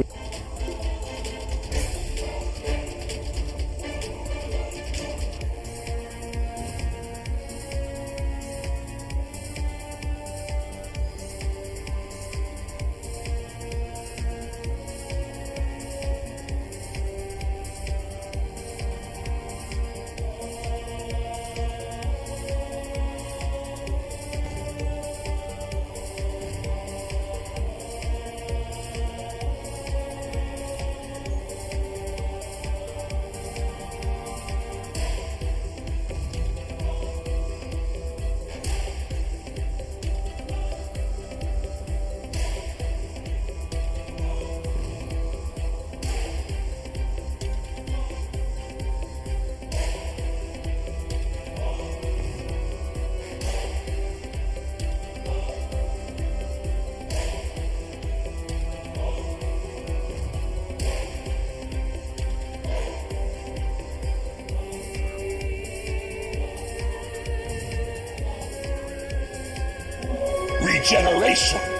Regeneration.